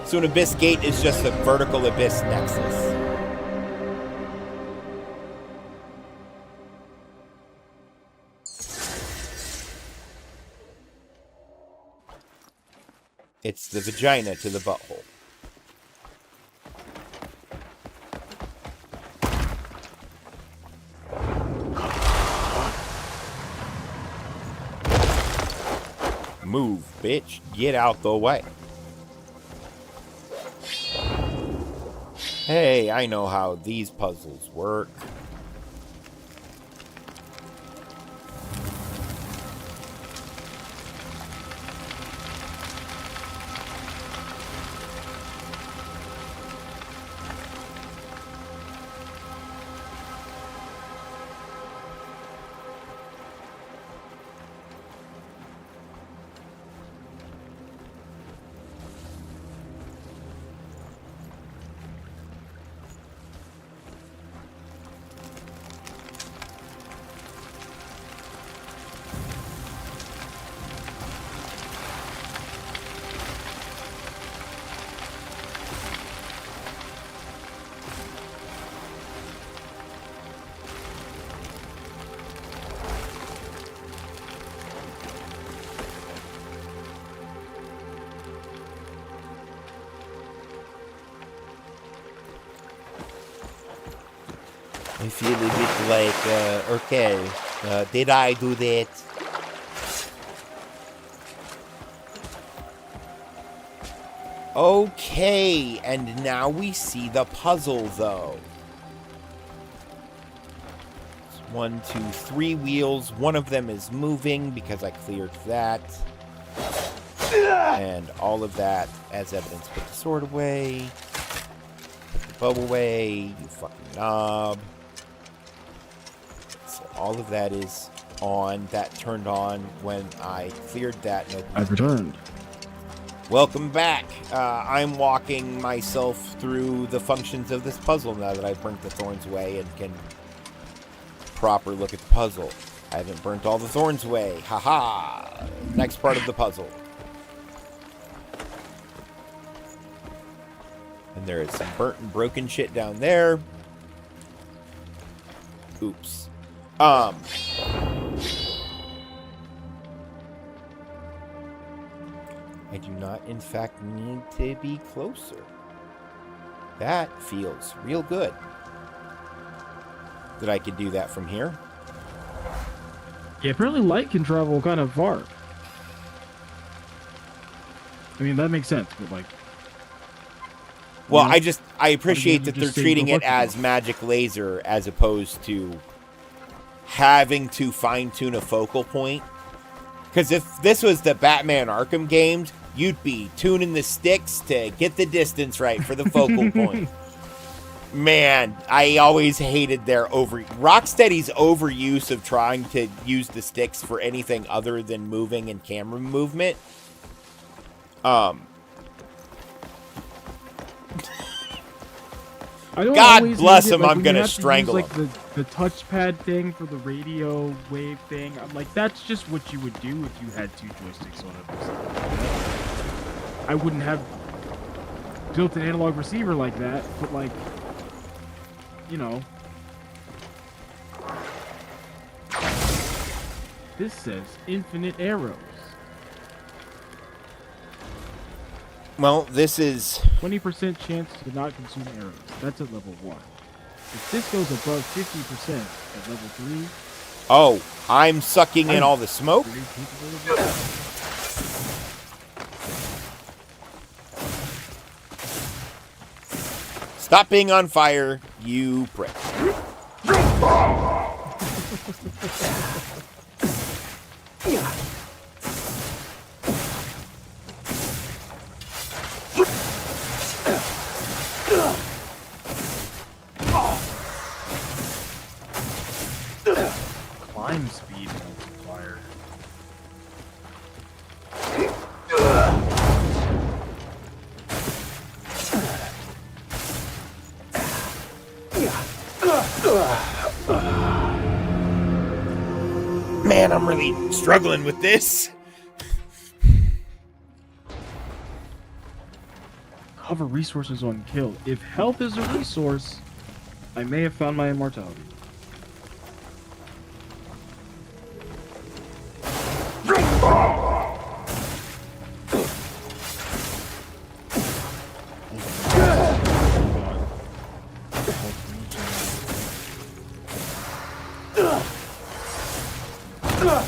So an Abyss Gate is just a vertical abyss nexus. It's the vagina to the butthole. Move, bitch. Get out the way. Hey, I know how these puzzles work. I feel a bit like, okay, did I do that? Okay, and now we see the puzzle, though. It's 1, 2, 3 wheels. One of them is moving because I cleared that. And all of that, as evidence, put the sword away. Put the bow away, you fucking knob. All of that is on. That turned on when I cleared that. I've returned. Welcome back. I'm walking myself through the functions of this puzzle now that I've burnt the thorns away and can proper look at the puzzle. I haven't burnt all the thorns away. Haha. Next part of the puzzle. And there is some burnt and broken shit down there. Oops. I do not, in fact, need to be closer. That feels real good. That I could do that from here. Yeah, apparently light can travel kind of far. I mean, that makes sense, but like... Well, I appreciate that they're treating it as magic laser as opposed to having to fine-tune a focal point. Because if this was the Batman Arkham games, you'd be tuning the sticks to get the distance right for the focal point. Man, I always hated their Rocksteady's overuse of trying to use the sticks for anything other than moving and camera movement. God bless him, I'm gonna strangle him. Like the touchpad thing for the radio wave thing, I'm like, that's just what you would do if you had 2 joysticks on it or something like that. I wouldn't have built an analog receiver like that, but like, you know. This says infinite arrows. Well, this is 20% chance to not consume arrows. That's at level 1. If this goes above 50% at level 3... Oh, I'm sucking in all the smoke? Stop being on fire, you prick. Climb speed multiplier. Man, I'm really struggling with this. Cover resources on kill. If health is a resource, I may have found my immortality.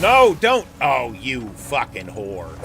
No, don't. Oh, you fucking whore.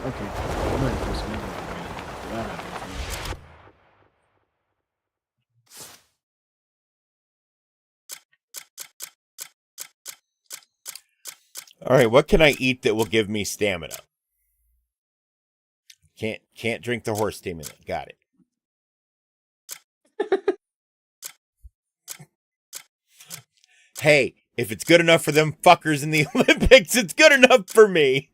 Okay, I'm ready for some that happens. All right, what can I eat that will give me stamina? Can't drink the horse stimulant. Got it. Hey, if it's good enough for them fuckers in the Olympics, it's good enough for me.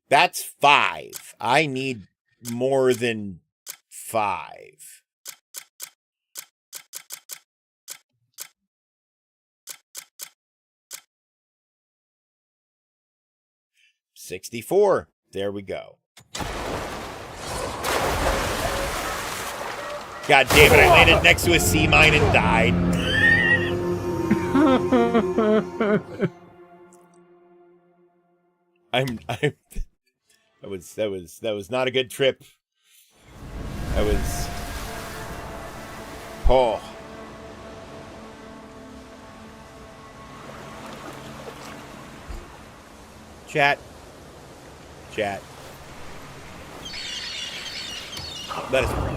That's 5. I need more than 5. $64. There we go. God damn it, I landed next to a sea mine and died. That was not a good trip. Oh. Chat. Let us pray.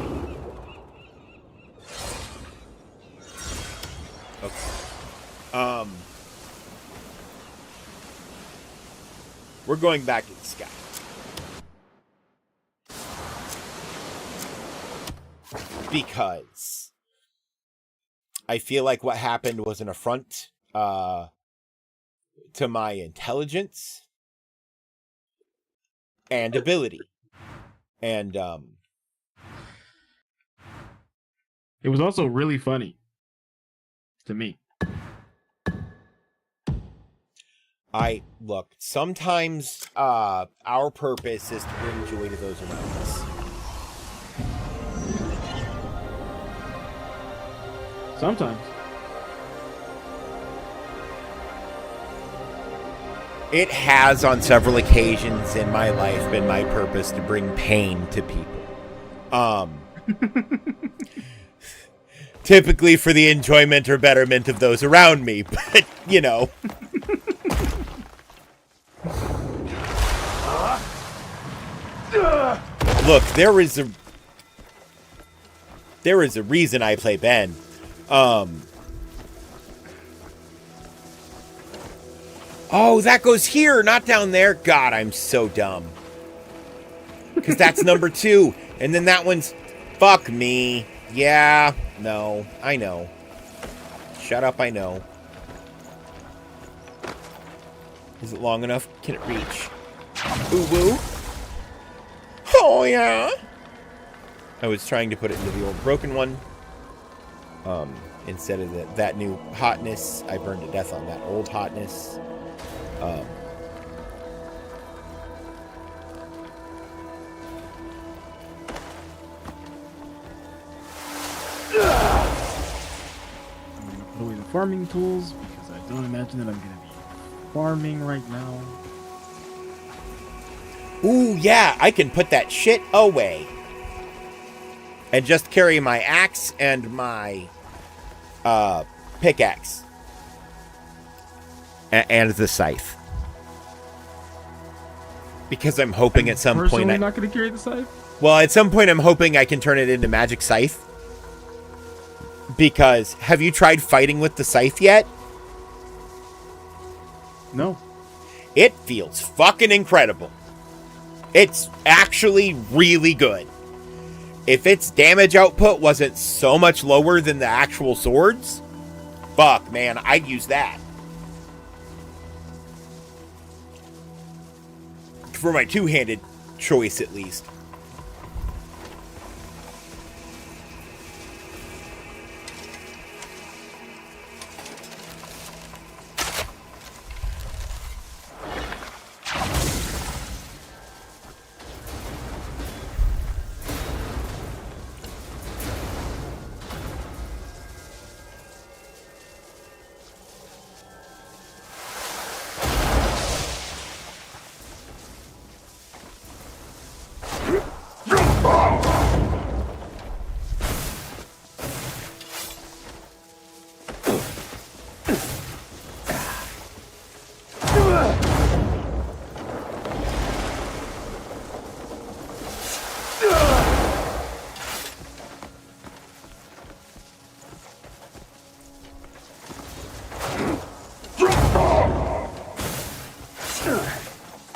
Okay. We're going back to the sky. Because I feel like what happened was an affront to my intelligence and ability. And it was also really funny to me. Look, sometimes our purpose is to bring joy to those around us. Sometimes. It has on several occasions in my life been my purpose to bring pain to people. Typically for the enjoyment or betterment of those around me, but you know. Look, there is a reason I play Ben. Oh, that goes here, not down there. God, I'm so dumb. Because that's number 2. And then that one's... Fuck me. Yeah, no, I know. Shut up, I know. Is it long enough? Can it reach? Ooh, woo. Oh, yeah. I was trying to put it into the old broken one. Instead of that new hotness, I burned to death on that old hotness. I'm gonna put away the farming tools because I don't imagine that I'm gonna be farming right now. Ooh, yeah, I can put that shit away. And just carry my axe and my pickaxe. And the scythe. Because I'm hoping at some point I'm not gonna carry the scythe? Well, at some point I'm hoping I can turn it into magic scythe. Because have you tried fighting with the scythe yet? No. It feels fucking incredible. It's actually really good. If its damage output wasn't so much lower than the actual swords, fuck, man, I'd use that. For my two-handed choice, at least.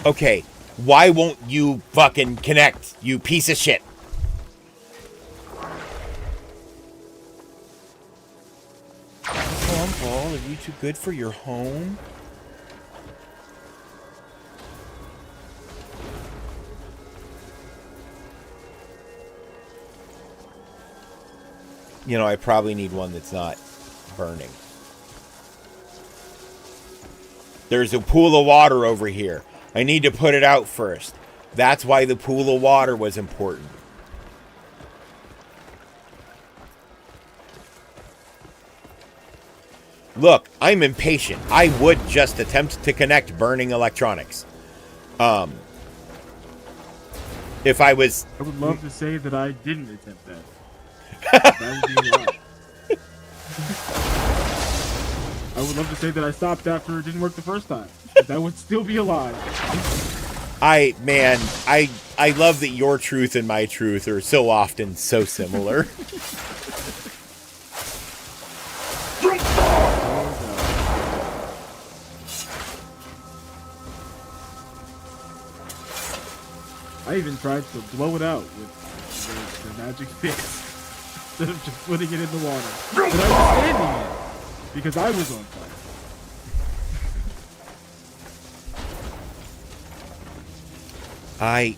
Okay, why won't you fucking connect, you piece of shit? Come on, Paul, are you too good for your home? You know, I probably need one that's not burning. There's a pool of water over here. I need to put it out first. That's why the pool of water was important. Look, I'm impatient. I would just attempt to connect burning electronics. If I was... I would love to say that I didn't attempt that. That would be a lie. I would love to say that I stopped after it didn't work the first time. That would still be a lie. I love that your truth and my truth are so often so similar. I even tried to blow it out with the magic fix instead of just putting it in the water. But I was standing in it because I was on fire.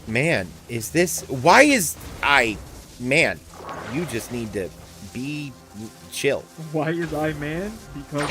Man, is this... Why is... Man, you just need to be chill. Why is I man? Because...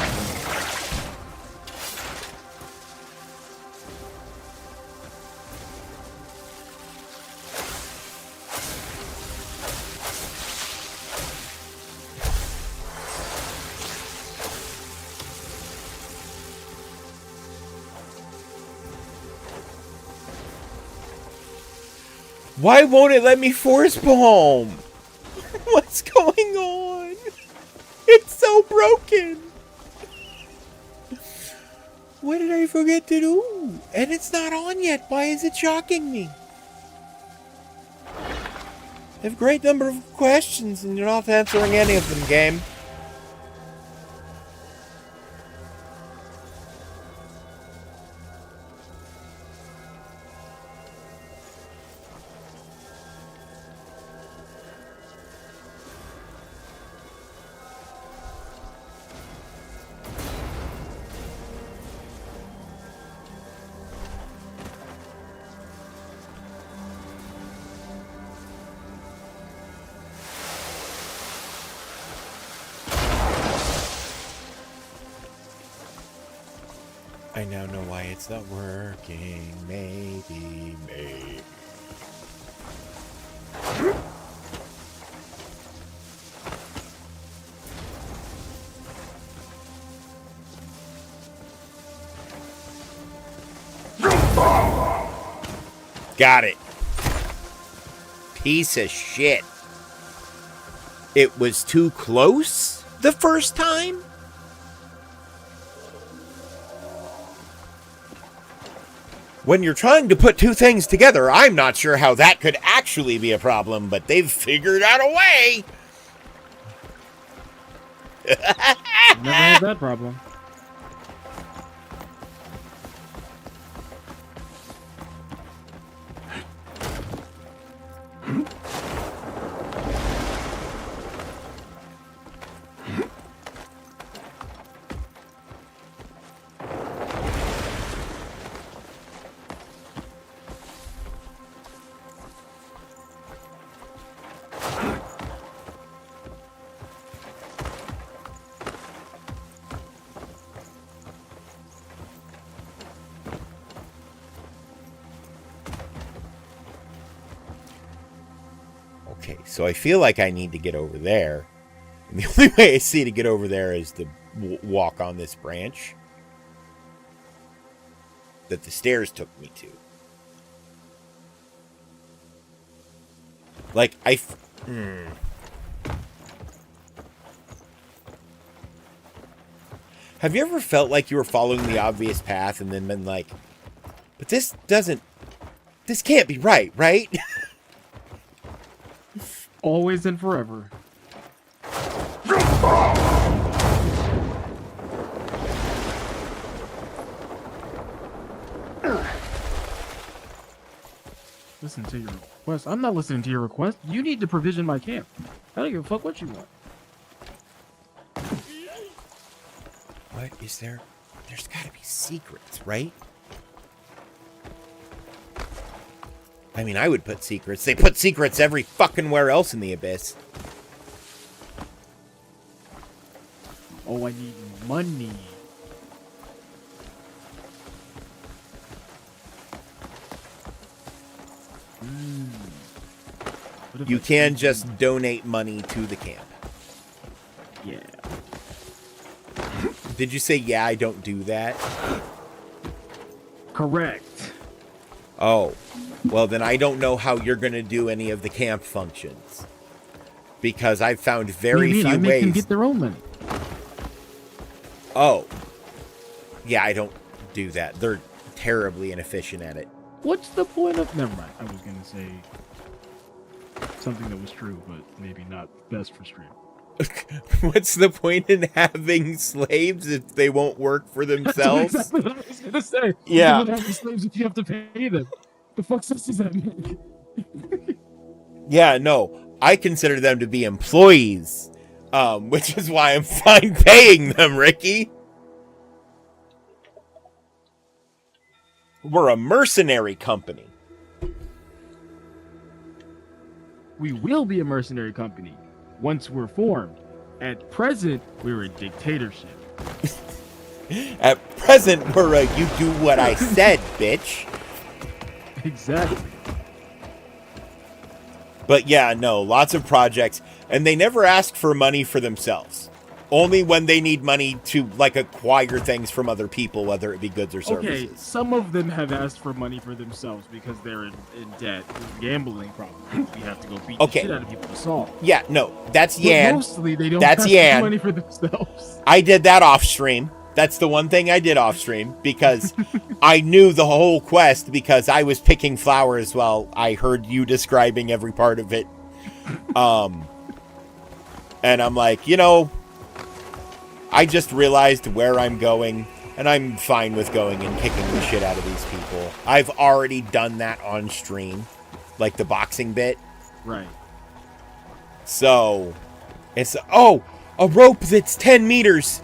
Why won't it let me force bomb? What's going on? It's so broken. What did I forget to do? And it's not on yet. Why is it shocking me? I have a great number of questions and you're not answering any of them, game. I now know why it's not working. Maybe. Got it. Piece of shit. It was too close the first time? When you're trying to put two things together, I'm not sure how that could actually be a problem, but they've figured out a way. Never had that problem. Okay, so I feel like I need to get over there. And the only way I see to get over there is to walk on this branch that the stairs took me to. Like, Have you ever felt like you were following the obvious path and then been like, but this can't be right, right? Always and forever. Listen to your request. I'm not listening to your request. You need to provision my camp. I don't give a fuck what you want. What is there? There's gotta be secrets, right? I mean, I would put secrets. They put secrets every fucking where else in the Abyss. Oh, I need money. You can just donate money to the camp. Yeah. Did you say, yeah, I don't do that? Correct. Oh. Well, then I don't know how you're going to do any of the camp functions. Because I've found very few I ways. make them get their own money. Oh. Yeah, I don't do that. They're terribly inefficient at it. What's the point of... Never mind. I was going to say something that was true, but maybe not best for stream. What's the point in having slaves if they won't work for themselves? That's exactly what I was going to say. Yeah. You don't have slaves if you have to pay them. The fuck sense does that make? Yeah, no. I consider them to be employees, which is why I'm fine paying them, Ricky. We're a mercenary company. We will be a mercenary company once we're formed. At present, we're a dictatorship. At present, we're a you do what I said, bitch. Exactly. But yeah, no, lots of projects, and they never ask for money for themselves. Only when they need money to, like, acquire things from other people, whether it be goods or services. Okay, some of them have asked for money for themselves because they're in debt. Gambling problems. We have to go beat the shit out of people to solve. Yeah, no, that's But Yan. mostly they don't That's ask Yan. for money for themselves. I did that off stream. That's the one thing I did off stream because I knew the whole quest because I was picking flowers while I heard you describing every part of it. And I'm like, you know, I just realized where I'm going, and I'm fine with going and kicking the shit out of these people. I've already done that on stream, like the boxing bit. Right. So, it's, oh, a rope that's 10 meters.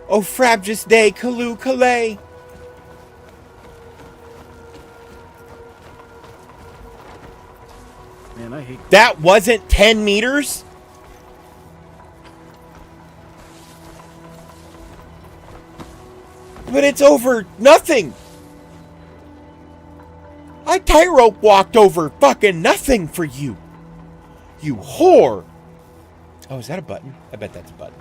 Oh, frabjous day, Kalu Kalay. Man, I hate that. Wasn't 10 meters? But it's over nothing. I tightrope walked over fucking nothing for you. You whore. Oh, is that a button? I bet that's a button.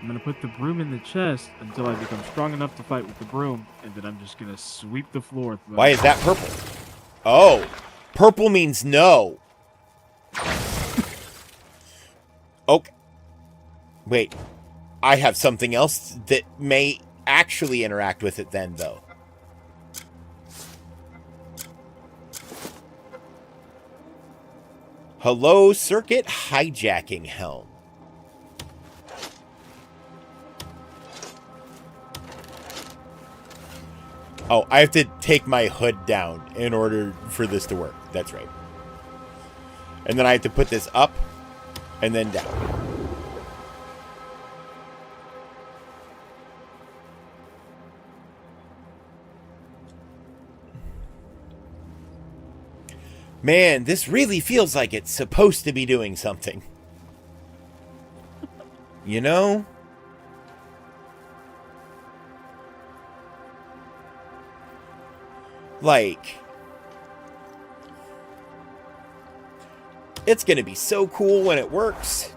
I'm gonna put the broom in the chest until I become strong enough to fight with the broom, and then I'm just gonna sweep the floor. Why is that purple? Oh, purple means no. Okay. Wait, I have something else that may actually interact with it then, though. Hello, circuit hijacking helm. Oh, I have to take my hood down in order for this to work. That's right. And then I have to put this up and then down. Man, this really feels like it's supposed to be doing something. You know? Like, it's gonna be so cool when it works.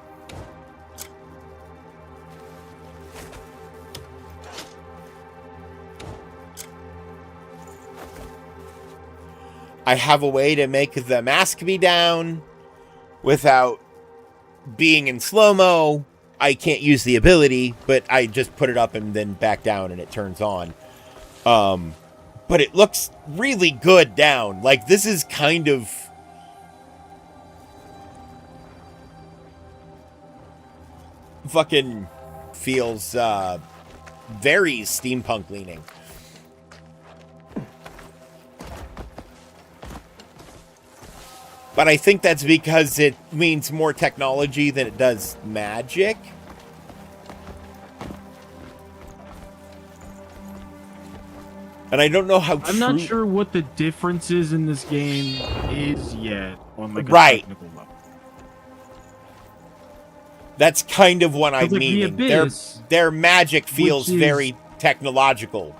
I have a way to make the mask be down without being in slow-mo. I can't use the ability, but I just put it up and then back down and it turns on. But it looks really good down. Like, this is kind of... fucking feels, very steampunk leaning. But I think that's because it means more technology than it does magic. And I don't know how I'm not sure what the differences in this game is yet on like a right. technical level. That's kind of what I'm like meaning. the Abyss, their magic feels is, very technological.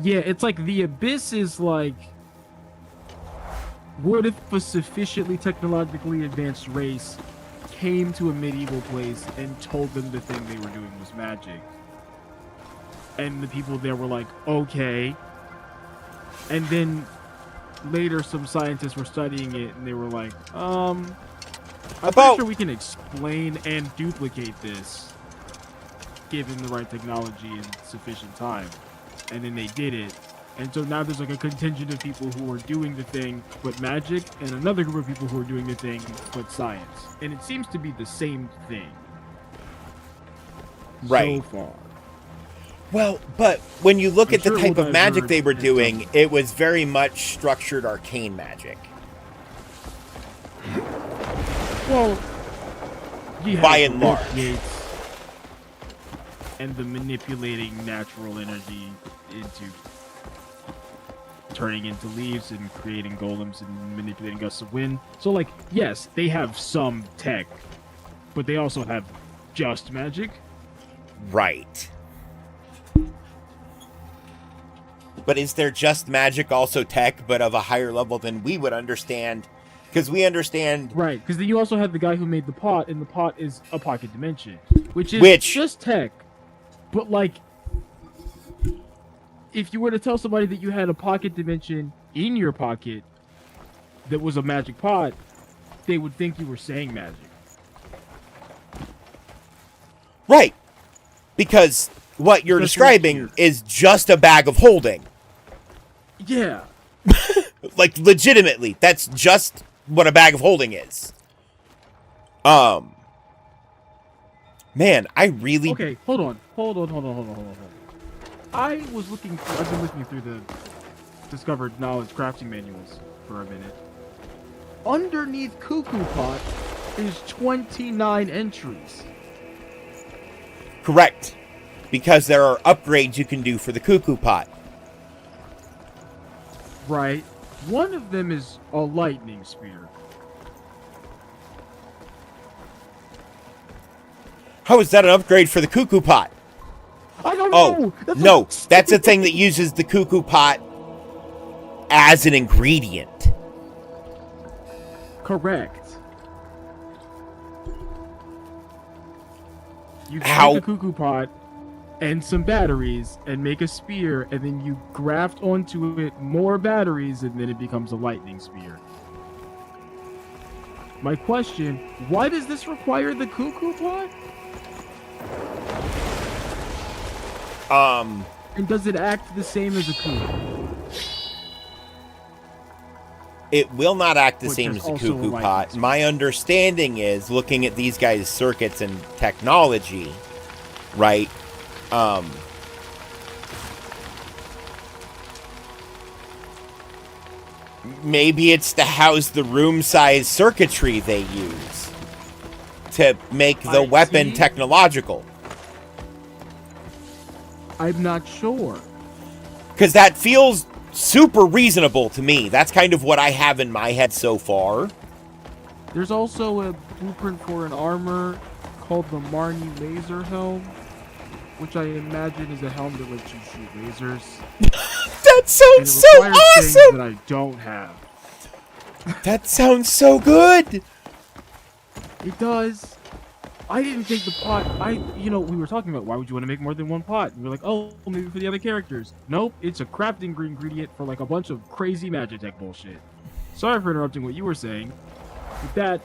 Yeah, it's like the Abyss is like, what if a sufficiently technologically advanced race came to a medieval place and told them the thing they were doing was magic? And the people there were like, okay. And then later some scientists were studying it and they were like, I'm pretty sure we can explain and duplicate this given the right technology and sufficient time. And then they did it. And so now there's like a contingent of people who are doing the thing but magic and another group of people who are doing the thing but science. And it seems to be the same thing. Right. So far. Well, but when you look I'm at the sure type we'll of magic diverge they were in doing, it was very much structured arcane magic. Well, you by have and the large. gates and the manipulating natural energy into turning into leaves and creating golems and manipulating gusts of wind. So, like, yes, they have some tech, but they also have just magic. Right. But is there just magic also tech, but of a higher level than we would understand? Because we understand... Right, because then you also have the guy who made the pot, and the pot is a pocket dimension. Which is just tech. But, like, if you were to tell somebody that you had a pocket dimension in your pocket that was a magic pot, they would think you were saying magic. Right. Because what you're describing is just a bag of holding. Yeah. Like, legitimately, that's just what a bag of holding is. Man, I really... Okay, hold on. I've been looking through the Discovered Knowledge crafting manuals for a minute. Underneath Cuckoo Pot is 29 entries. Correct. Because there are upgrades you can do for the Cuckoo Pot. Right. One of them is a lightning spear. How is that an upgrade for the cuckoo pot? I don't know. That's No, that's a thing that uses the cuckoo pot as an ingredient. Correct. You How- take a cuckoo pot and some batteries and make a spear, and then you graft onto it more batteries, and then it becomes a lightning spear. My question, why does this require the cuckoo pot? And does it act the same as a cuckoo? It will not act the Which same is as the also a cuckoo lightning pot. My understanding is, looking at these guys' circuits and technology, right? Maybe it's to house the room-size circuitry they use to make the weapon technological. I'm not sure. Because that feels super reasonable to me. That's kind of what I have in my head so far. There's also a blueprint for an armor called the Marnie Laser Helm, which I imagine is a helm that lets you shoot lasers. That sounds so requires things awesome! that I don't have. That sounds so good! It does. I didn't think the pot. We were talking about why would you want to make more than one pot? And we were like, oh, maybe for the other characters. Nope, it's a crafting ingredient for like a bunch of crazy Magitech bullshit. Sorry for interrupting what you were saying. With that,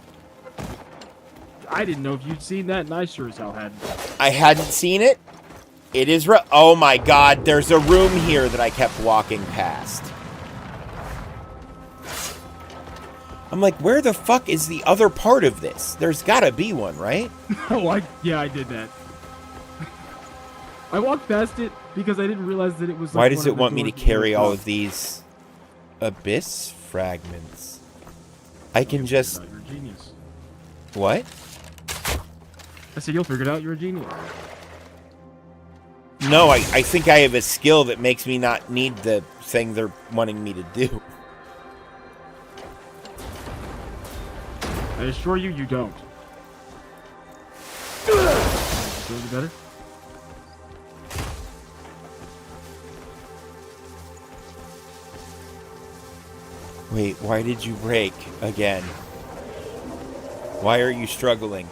I didn't know if you'd seen that, and I sure as hell hadn't. I hadn't seen it. It is oh my god, there's a room here that I kept walking past. I'm like, where the fuck is the other part of this? There's gotta be one, right? Oh, I did that. I walked past it because I didn't realize that it was like Why does one it of the want me to doors carry all was of these abyss fragments? I can just... You're a genius. What? I said you'll figure it out, you're a genius. No, I think I have a skill that makes me not need the thing they're wanting me to do. I assure you, you don't. Feel any better? Wait, why did you break again? Why are you struggling?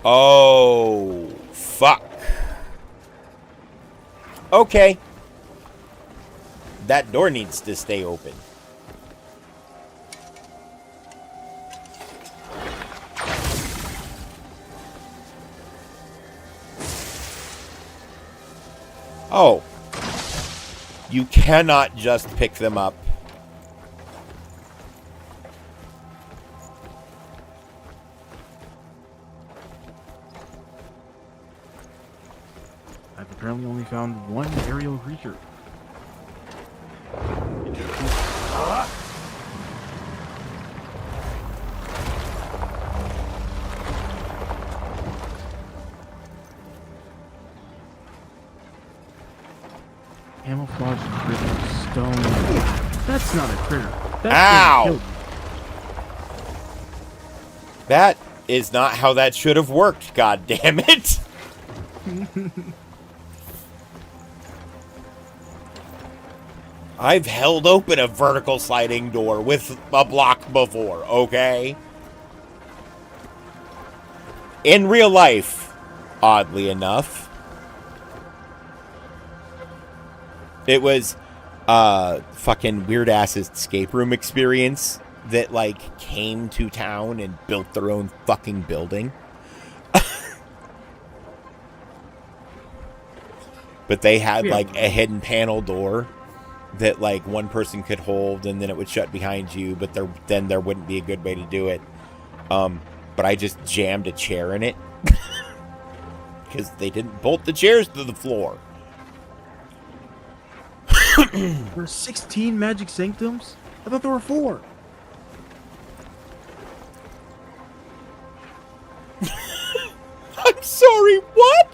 Oh, fuck. Okay. That door needs to stay open. Oh. You cannot just pick them up. I've apparently only found one aerial creature. Camouflage critter stone. That's not a critter. Ow! That is not how that should have worked, god damn it. I've held open a vertical sliding door with a block before, okay? In real life, oddly enough. It was fucking weird ass escape room experience that like came to town and built their own fucking building. But they had like a hidden panel door that like one person could hold and then it would shut behind you, but then there wouldn't be a good way to do it. But I just jammed a chair in it because they didn't bolt the chairs to the floor. There are 16 magic sanctums? I thought there were 4. I'm sorry, what?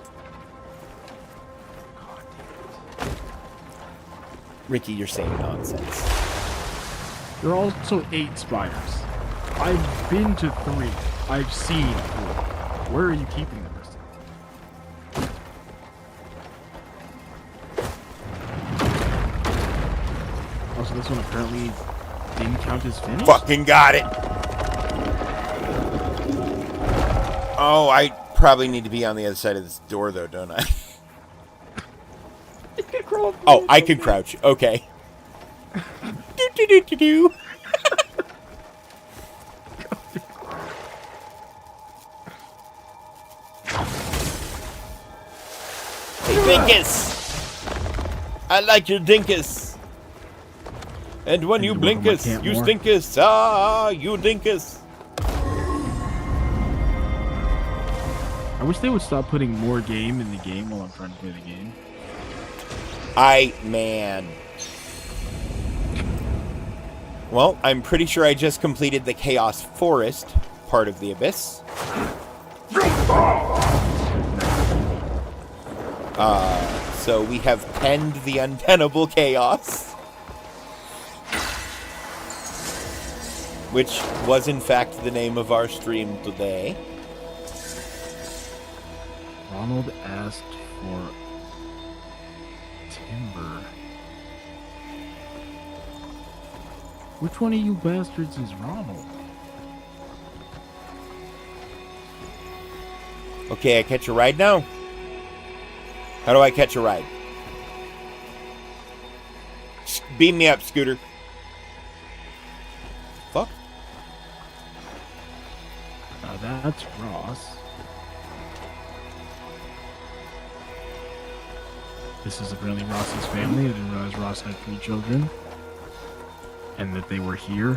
Ricky, you're saying nonsense. There are also 8 spiders. I've been to 3. I've seen 4. Where are you keeping the rest of so this one apparently didn't count as finished? Fucking got it. Oh, I probably need to be on the other side of this door, though, don't I? Oh, I can crouch. Okay. Do. Dinkus! I like your dinkus. And when you blinkus, you stinkus. Ah, you dinkus. I wish they would stop putting more game in the game while I'm trying to play the game. Man. Well, I'm pretty sure I just completed the Chaos Forest part of the Abyss. So we have penned the Untenable Chaos. Which was in fact the name of our stream today. Ronald asked for timber. Which one of you bastards is Ronald? Okay, I catch a ride now? How do I catch a ride? Beam me up, Scooter. Fuck. That's Ross. This is apparently Ross's family. I didn't realize Ross had 3 children. And that they were here.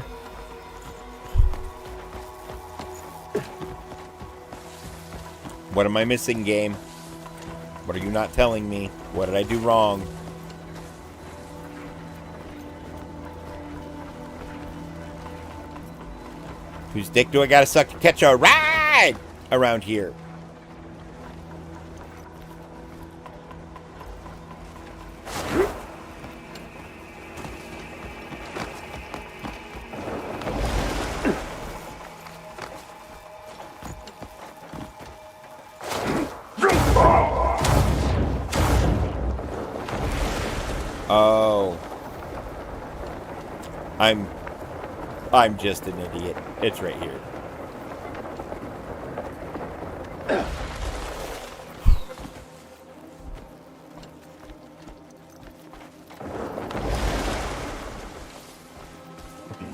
What am I missing, game? What are you not telling me? What did I do wrong? Whose dick do I gotta suck to catch a ride around here? Oh. I'm just an idiot. It's right here.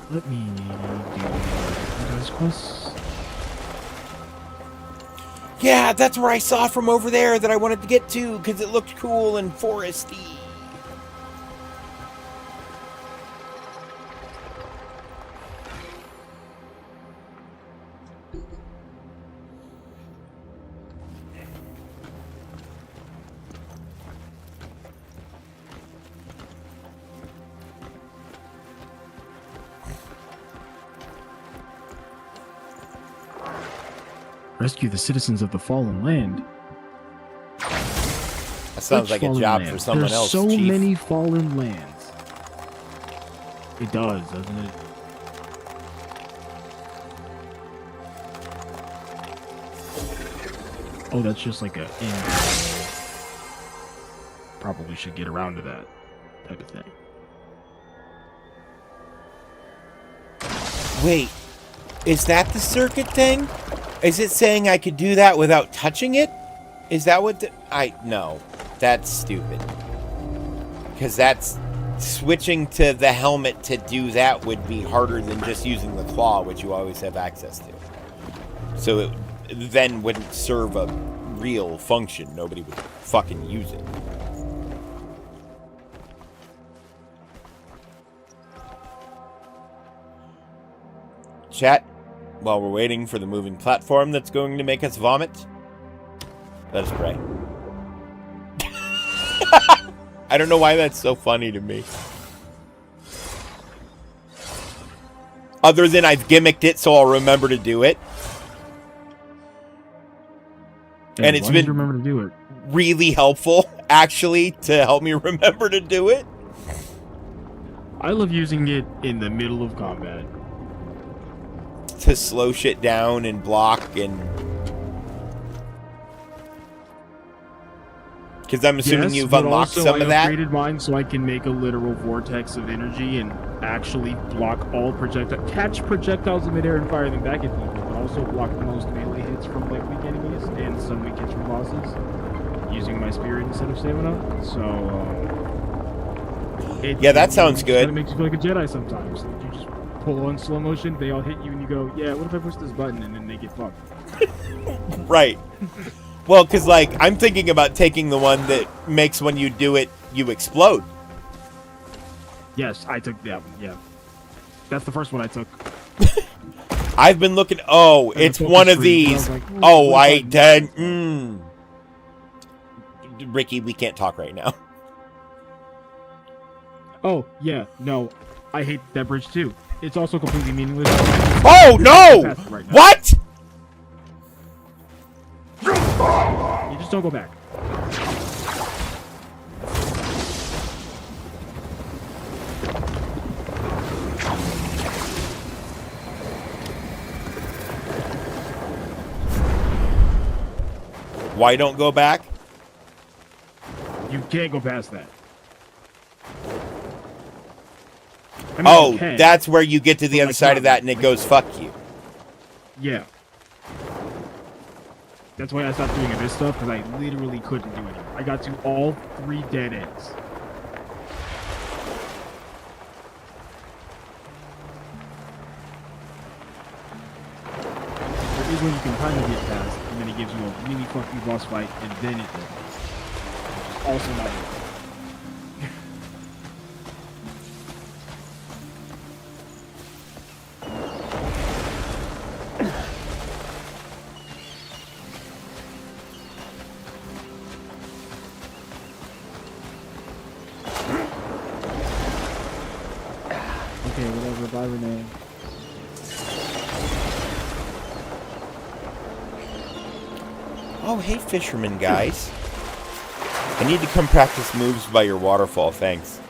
Let me do those quests. Yeah, that's where I saw from over there that I wanted to get to because it looked cool and foresty. Rescue the citizens of the fallen land. That sounds like a job for someone else, There's so Chief. many fallen lands. It does, doesn't it? Oh, that's just like a probably should get around to that type of thing. Wait, is that the circuit thing? Is it saying I could do that without touching it? Is that what no, that's stupid. Because that's switching to the helmet to do that would be harder than just using the claw, which you always have access to. So it then wouldn't serve a real function. Nobody would fucking use it. Chat, while we're waiting for the moving platform that's going to make us vomit, let us pray. I don't know why that's so funny to me. Other than I've gimmicked it so I'll remember to do it. And it's been remember to do it. Really helpful, actually, to help me remember to do it. I love using it in the middle of combat. To slow shit down and block and... Because I'm assuming Yes, you've but unlocked also some I of that. upgraded mine so I can make a literal vortex of energy and actually block all catch projectiles in midair and fire them back at people, but also block the most melee hits from like weak enemies and some weak hits from bosses using my spirit instead of stamina. So Yeah, that sounds good. It makes you feel like a Jedi sometimes. Like, you just pull on slow motion, they all hit you, and you go, "Yeah, what if I push this button?" And then they get fucked. Right. Well, because, like, I'm thinking about taking the one that makes when you do it, you explode. Yes, I took that one, yeah. That's the first one I took. I've been looking... Oh, And it's the one of focus screen, these. and I was like, Oh, what I if did... Ricky, we can't talk right now. Oh, yeah, no. I hate that bridge, too. It's also completely meaningless. Oh, no! Right now. What? You just don't go back. Why don't go back? You can't go past that. I mean, Oh, you can, that's where you get to the but, other like, side not of that and it goes, fuck you. Yeah. That's why I stopped doing this stuff, because I literally couldn't do it. I got to all 3 dead ends. There is when you can kind of get past, and then it gives you a really fucking boss fight, and then it ends. Which is also not good. Okay, whatever, bye Renee. Oh, hey, fisherman guys. I need to come practice moves by your waterfall, thanks.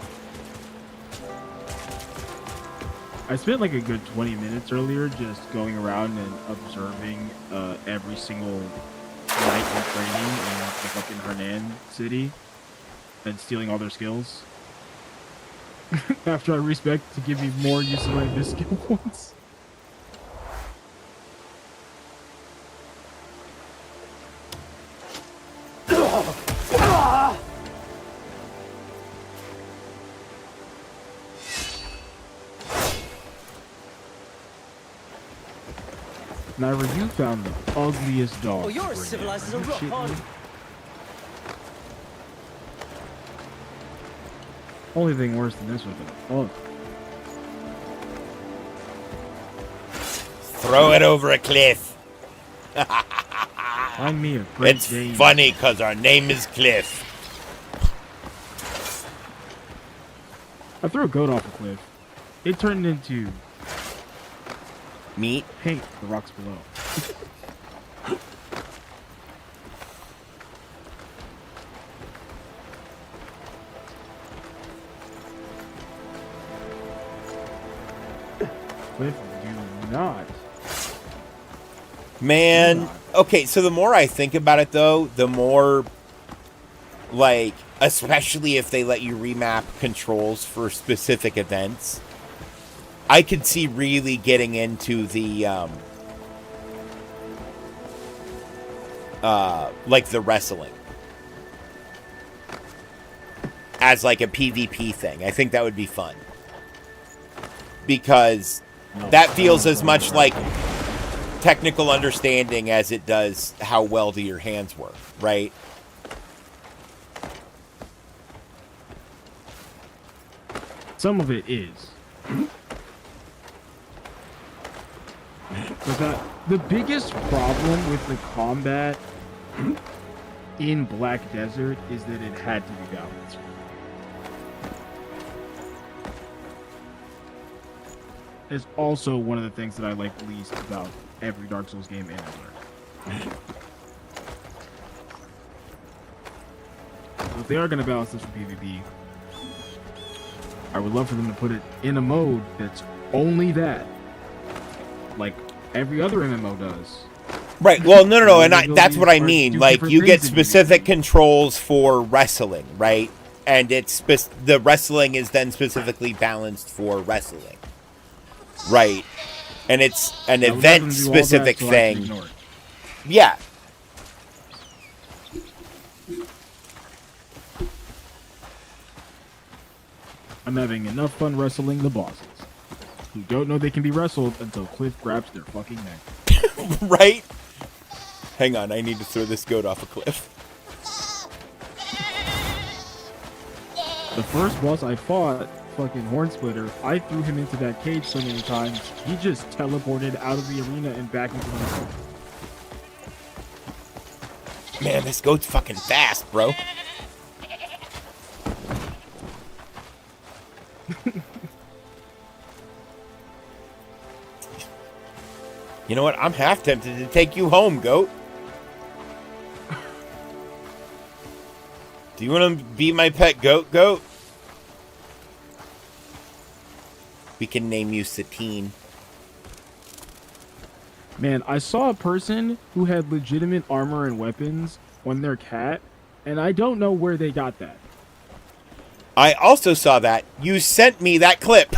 I spent like a good 20 minutes earlier just going around and observing every single knight in training in the fucking Hernan city and stealing all their skills. After I respec to give me more use of my Abyss skill points. Naira, you found the ugliest dog. Oh, you're as civilized as a rock, aren't you? Only thing worse than this would have been a bug. Throw it over a cliff. Find me a great It's Dane. funny because our name is Cliff. I threw a goat off a cliff. It turned into meat. Paint the rocks below. Cliff, do not. Man, okay, so the more I think about it, though, the more, like, especially if they let you remap controls for specific events, I could see really getting into the, like, the wrestling. As, like, a PvP thing. I think that would be fun. Because that feels as much like technical understanding as it does how well do your hands work, right? Some of it is. But the biggest problem with the combat in Black Desert is that it had to be balanced. It's also one of the things that I like least about every Dark Souls game ever. So if they are going to balance this for PvP, I would love for them to put it in a mode that's only that. Like every other MMO does. Right. Well, no, and that's what I Abilities or mean. do Like, different you get things in your specific controls for wrestling, right? And the wrestling is then specifically balanced for wrestling, right? And it's an I would let them do all that event-specific so I can thing. ignore it. Yeah. I'm having enough fun wrestling the bosses, who don't know they can be wrestled until Cliff grabs their fucking neck. Right? Hang on, I need to throw this goat off a cliff. The first boss I fought, fucking Hornsplitter, I threw him into that cage so many times, he just teleported out of the arena and back into the room. Man, this goat's fucking fast, bro. You know what? I'm half tempted to take you home, goat. Do you want to be my pet goat, goat? We can name you Satine. Man, I saw a person who had legitimate armor and weapons on their cat, and I don't know where they got that. I also saw that. You sent me that clip.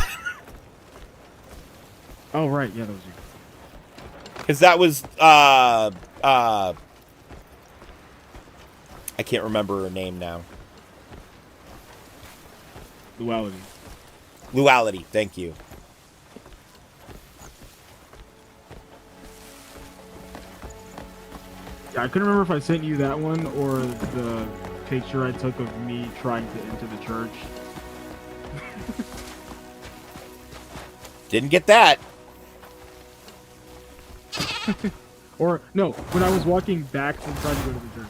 Oh, right. Yeah, that was you. Because that was, I can't remember her name now. Luality. Luality, thank you. Yeah, I couldn't remember if I sent you that one or the picture I took of me trying to enter the church. Didn't get that. Or, no, when I was walking back from trying to go to the church.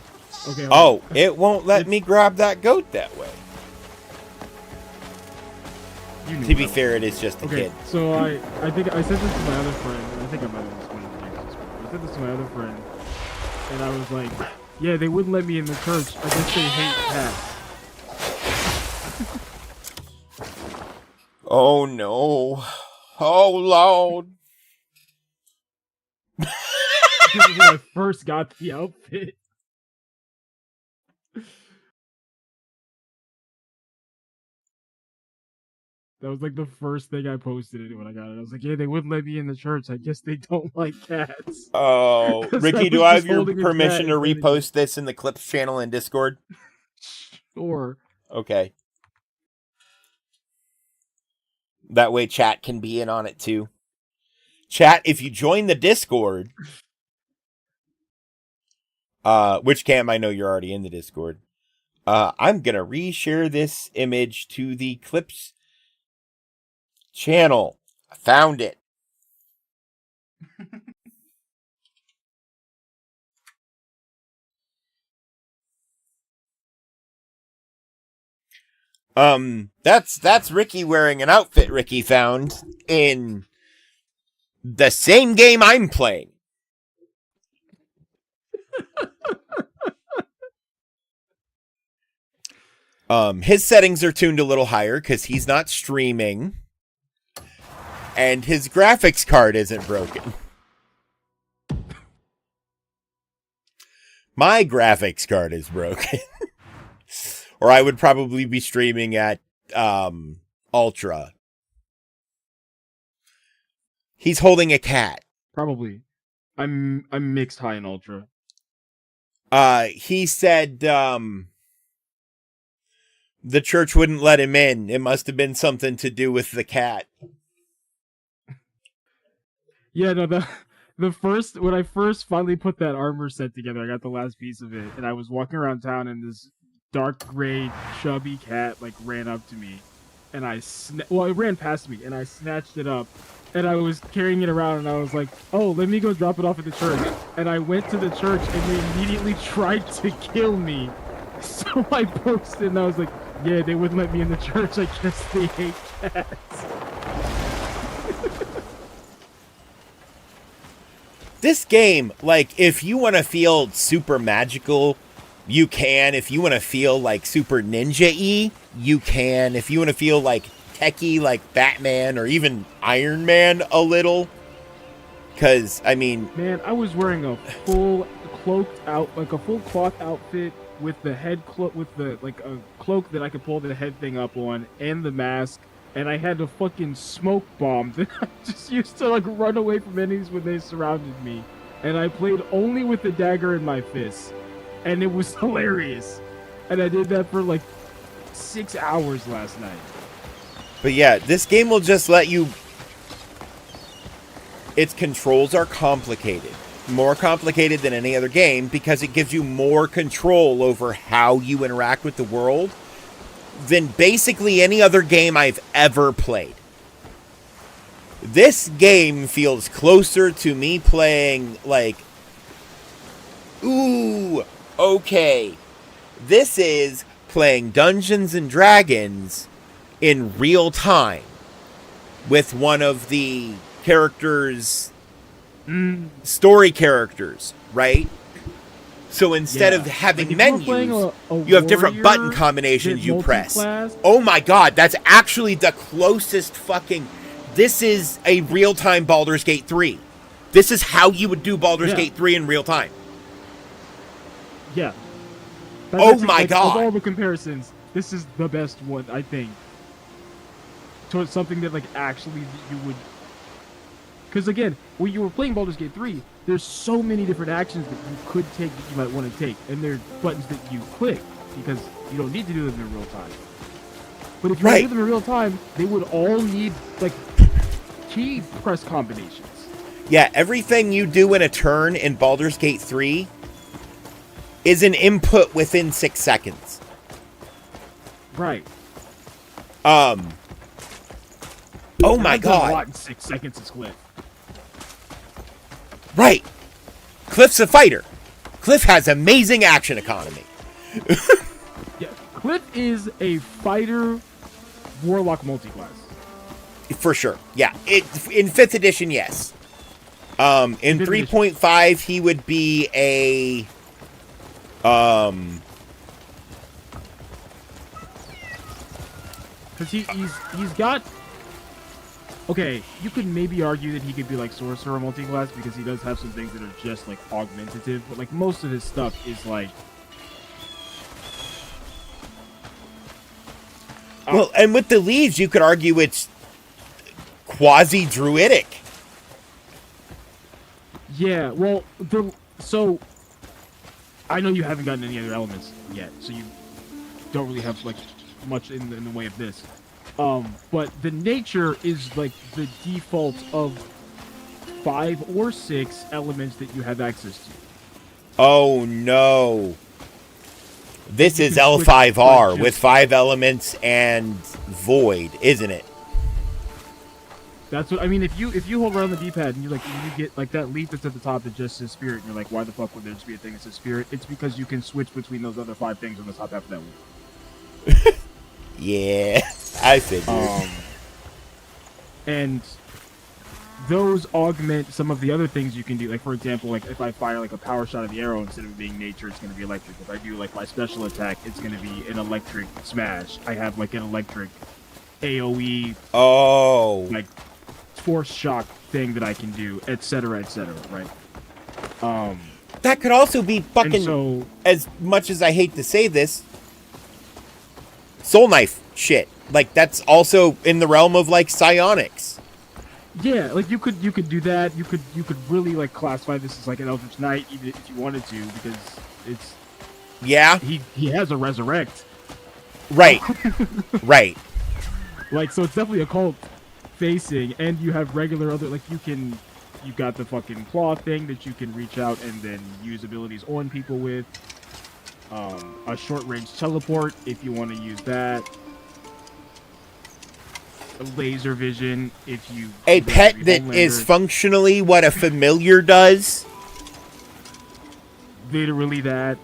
Okay. Oh, it won't let me grab that goat that way. To be fair, it is just a kid. So I think I sent this to my other friend, and I think I might have explained it. I sent this to my other friend, and I was like, yeah, they wouldn't let me in the church. I guess they hate cats. Oh, no. Oh, Lord. This is when I first got the outfit. That was like the first thing I posted it when I got it. I was like, yeah, they wouldn't let me in the church. I guess they don't like cats. Oh, 'Cause Ricky, I do was I just have your holding a permission cat to in front of repost this in the Clips channel in Discord? Sure. Okay. That way chat can be in on it too. Chat, if you join the Discord, which Cam, I know you're already in the Discord. I'm gonna reshare this image to the Clips channel. I found it. That's Ricky wearing an outfit Ricky found in the same game I'm playing. His settings are tuned a little higher because he's not streaming. And his graphics card isn't broken. My graphics card is broken. Or I would probably be streaming at Ultra. He's holding a cat. Probably. I'm mixed high and ultra. He said the church wouldn't let him in. It must have been something to do with the cat. Yeah, no, when I first finally put that armor set together, I got the last piece of it, and I was walking around town, and this dark gray chubby cat like ran up to me, and it ran past me, and I snatched it up, and I was carrying it around, and I was like, oh, let me go drop it off at the church, and I went to the church, and they immediately tried to kill me, so I posted, and I was like, yeah, they wouldn't let me in the church. I guess they hate cats. This game, like, if you want to feel super magical, you can. If you want to feel like super ninja-y, you can. If you want to feel like techie, like Batman or even Iron Man a little, Because, I mean... Man, I was wearing a full cloaked out, like a full cloth outfit with the head cloak, with the, like, a cloak that I could pull the head thing up on, and the mask, and I had a fucking smoke bomb that I just used to, like, run away from enemies when they surrounded me. And I played only with the dagger in my fist. And it was hilarious. And I did that for, like, 6 hours last night. But yeah, this game will just let you... Its controls are complicated. More complicated than any other game because it gives you more control over how you interact with the world than basically any other game I've ever played. This game feels closer to me playing, like, ooh, okay, this is playing Dungeons and Dragons in real time with one of the characters, story characters, right? So instead of having like menus, you have different button combinations you press. Oh my god, that's actually the closest fucking... This is a real-time Baldur's Gate 3. This is how you would do Baldur's Gate 3 in real time. Yeah. Oh my god. Of all the comparisons, this is the best one, I think. Towards something that, like, actually you would... Because, again, when you were playing Baldur's Gate 3, there's so many different actions that you could take that you might want to take. And there are buttons that you click because you don't need to do them in real time. But if you do them in real time, they would all need, like, key press combinations. Yeah, everything you do in a turn in Baldur's Gate 3 is an input within 6 seconds. Right. Oh my god. A lot in 6 seconds is Cliff. Right. Cliff's a fighter. Cliff has amazing action economy. Yeah, Cliff is a fighter warlock multi-class. For sure. Yeah. In 5th edition, yes. In 3.5, he would be a... Because he's got... Okay, you could maybe argue that he could be like Sorcerer multi-class because he does have some things that are just like augmentative, but like most of his stuff is like... Well, and with the leaves, you could argue it's quasi-druidic. Yeah, well, so I know you haven't gotten any other elements yet, so you don't really have like much in the way of this. But the nature is like the default of 5 or 6 elements that you have access to. Oh no. This is L5R with 5 elements and void, isn't it? That's what I mean. If you hold around the D-pad and you get like that leaf that's at the top that just says spirit, and you're like, why the fuck would there just be a thing that says spirit? It's because you can switch between those other 5 things on the top half of that leaf. Yeah, I figured. And those augment some of the other things you can do. Like, for example, like if I fire like a power shot of the arrow, instead of being nature, it's going to be electric. If I do like my special attack, it's going to be an electric smash. I have like an electric AoE. Oh. Like force shock thing that I can do, etc., right? That could also be fucking, as much as I hate to say this, soul knife shit. Like, that's also in the realm of like psionics. Yeah, like you could do that. You could really like classify this as like an Eldritch Knight, even if you wanted to, because it's... Yeah. He has a resurrect. Right. Right. Like, so it's definitely occult facing, and you have regular other, like, you've got the fucking claw thing that you can reach out and then use abilities on people with. A short range teleport if you want to use that. A laser vision if you... A pet that is functionally what a familiar does. Literally that.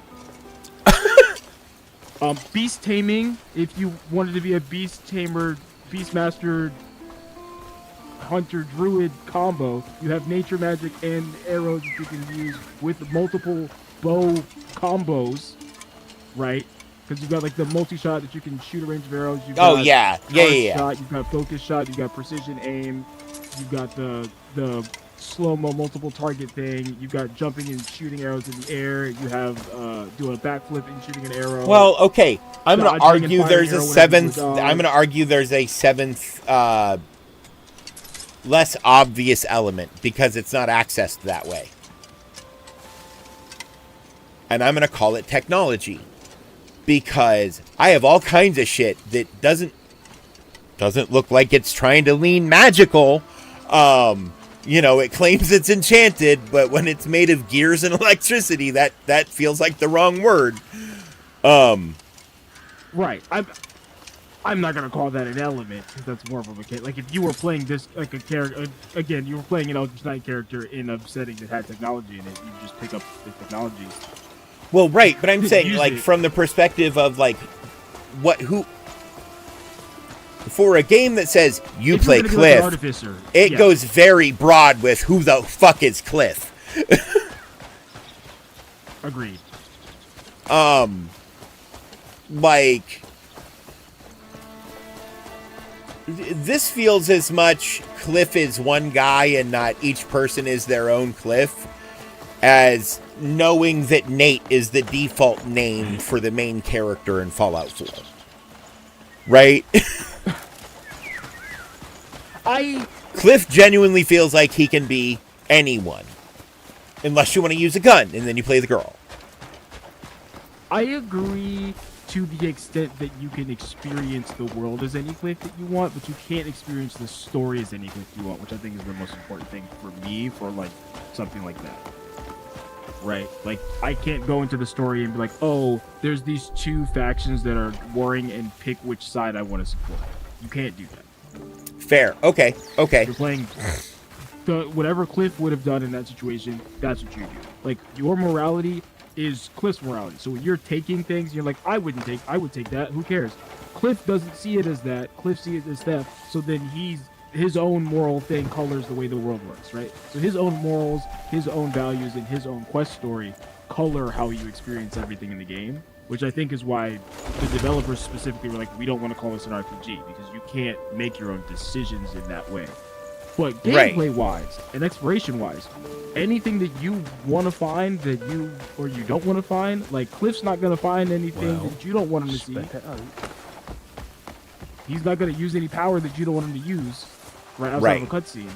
Beast taming if you wanted to be a beast tamer, beastmaster, hunter, druid combo. You have nature magic and arrows that you can use with multiple bow combos, right? Because you've got like the multi-shot that you can shoot a range of arrows. You've got yeah. Shot, you've got focus shot. You've got precision aim. You've got the slow-mo multiple target thing. You've got jumping and shooting arrows in the air. You have doing a backflip and shooting an arrow. Well, okay. I'm going to dodging and argue firing there's arrow a whenever you seventh. dodge. I'm going to argue there's a seventh, less obvious element because it's not accessed that way. And I'm going to call it technology because I have all kinds of shit that doesn't look like it's trying to lean magical. You know, it claims it's enchanted, but when it's made of gears and electricity, that feels like the wrong word. Right. I'm not gonna call that an element because that's more of a mechanic. Like if you were playing this like a character again, you were playing an Eldritch Knight character in a setting that had technology in it. You just pick up the technology. Well, right, but I'm saying like it. from the perspective of like who. For a game that says you If play you're gonna be like an Cliff, artificer, it yeah. goes very broad with who the fuck is Cliff. Agreed. Like this feels as much Cliff is one guy and not each person is their own Cliff as knowing that Nate is the default name for the main character in Fallout 4. Right? Cliff genuinely feels like he can be anyone. Unless you want to use a gun, and then you play the girl. I agree to the extent that you can experience the world as any Cliff that you want, but you can't experience the story as any Cliff you want, which I think is the most important thing for me for, like, something like that. Right? Like, I can't go into the story and be like, oh, there's these two factions that are warring and pick which side I want to support. You can't do that. Fair. Okay. You're playing whatever Cliff would have done in that situation, that's what you do. Like, your morality is Cliff's morality. So when you're taking things, you're like, I would take that. Who cares? Cliff doesn't see it as that. Cliff sees it as theft. So then his own moral thing colors the way the world works, right? So his own morals, his own values, and his own quest story color how you experience everything in the game, which I think is why the developers specifically were like, we don't want to call this an RPG because you can't make your own decisions in that way. But gameplay-wise and exploration-wise, anything that you want to find that you don't want to find, like Cliff's not going to find anything that you don't want him to see. He's not going to use any power that you don't want him to use right outside of a cutscene.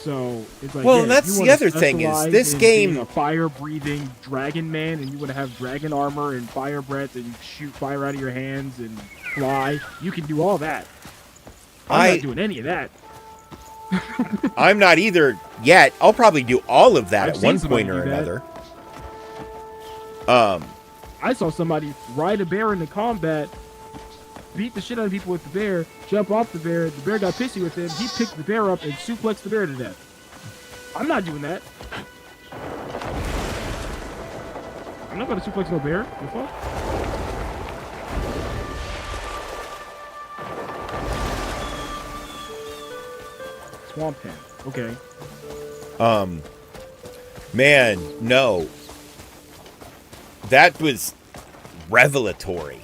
So it's like, well, and that's the other thing is this game a fire-breathing dragon man, and you want to have dragon armor and fire breath and shoot fire out of your hands and fly. You can do all that. I'm not doing any of that. I'm not either yet. I'll probably do all of that I've at seen one somebody point or do that. another. I saw somebody ride a bear into combat, beat the shit out of people with the bear, jump off the bear got pissy with him, he picked the bear up and suplexed the bear to death. I'm not doing that. I'm not gonna suplex no bear. The fuck? Swamp Pen. Okay. Man, no. That was revelatory.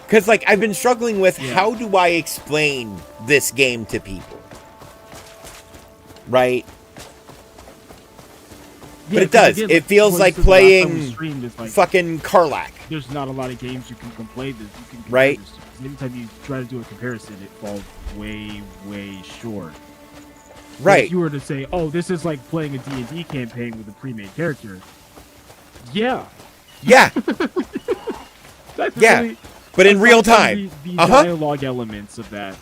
Because, like, I've been struggling with how do I explain this game to people? Right? But it does. Again, it feels like playing fucking Karlach. There's not a lot of games you can play this. You can right? This. Anytime you try to do a comparison, it falls way, way short. Right. If you were to say, oh, this is like playing a D&D campaign with a pre-made character. Yeah. Yeah. That's yeah. Really, but in real time. The dialogue elements of that,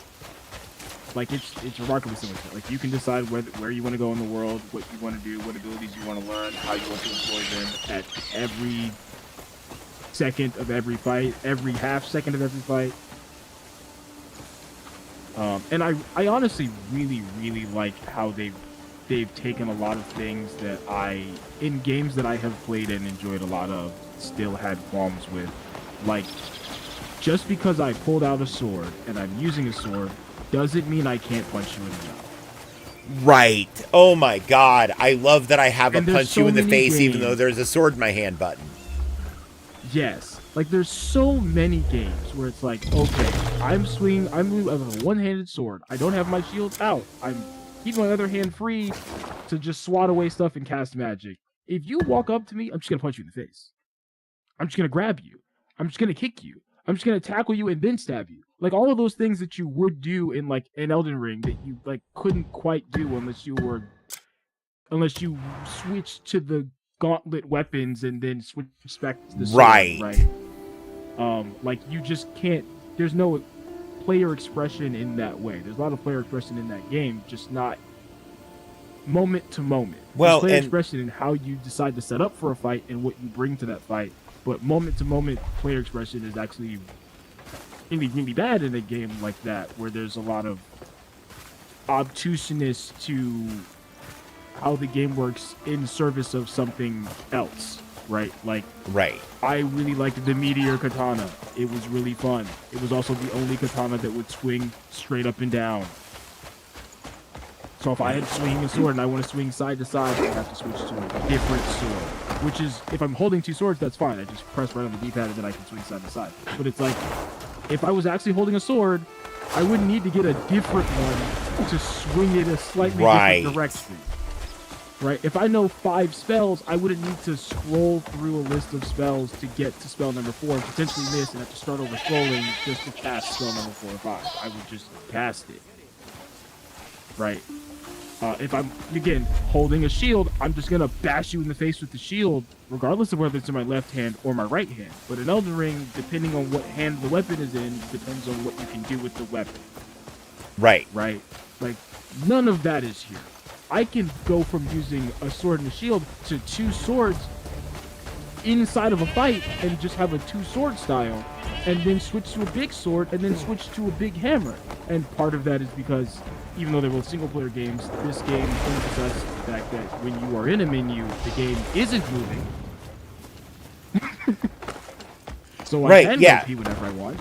like it's remarkably similar. Like you can decide where you want to go in the world, what you want to do, what abilities you want to learn, how you want to employ them at every second of every fight, every half second of every fight. And I honestly really, really like how they've taken a lot of things that in games that I have played and enjoyed a lot of, still had qualms with. Like, just because I pulled out a sword and I'm using a sword doesn't mean I can't punch you in the mouth. Right. Oh my god. I love that I have a punch you in the face games. even though there's a sword in my hand button. Yes. Like, there's so many games where it's like, okay, I'm with a one-handed sword. I don't have my shield out. I'm keep my other hand free to just swat away stuff and cast magic. If you walk up to me, I'm just gonna punch you in the face. I'm just gonna grab you. I'm just gonna kick you. I'm just gonna tackle you and then stab you. Like all of those things that you would do in like an Elden Ring that you like couldn't quite do unless you switched to the gauntlet weapons and then switch back to the sword, right? Like you just can't. There's no player expression in that way. There's a lot of player expression in that game, just not moment to moment. Well, there's player and expression in how you decide to set up for a fight and what you bring to that fight. But moment to moment player expression is actually really, really bad in a game like that, where there's a lot of obtuseness to how the game works in service of something else, right? Like, I really liked the Meteor Katana. It was really fun. It was also the only katana that would swing straight up and down. So if I had swinging a sword and I want to swing side to side, I have to switch to a different sword. Which is, if I'm holding two swords, that's fine. I just press right on the D-pad and then I can swing side to side. But it's like, if I was actually holding a sword, I wouldn't need to get a different one to swing it a slightly different direction. Right? If I know 5 spells, I wouldn't need to scroll through a list of spells to get to spell number 4 and potentially miss and have to start over scrolling just to cast spell number 4 or 5. I would just cast it. Right? If I'm, again, holding a shield, I'm just going to bash you in the face with the shield, regardless of whether it's in my left hand or my right hand. But in Elden Ring, depending on what hand the weapon is in, depends on what you can do with the weapon. Right. Right? Like, none of that is here. I can go from using a sword and a shield to 2 swords inside of a fight and just have a 2-sword style, and then switch to a big sword, and then switch to a big hammer. And part of that is because, even though they're both single-player games, this game emphasizes the fact that when you are in a menu, the game isn't moving. So I can repeat whenever I want.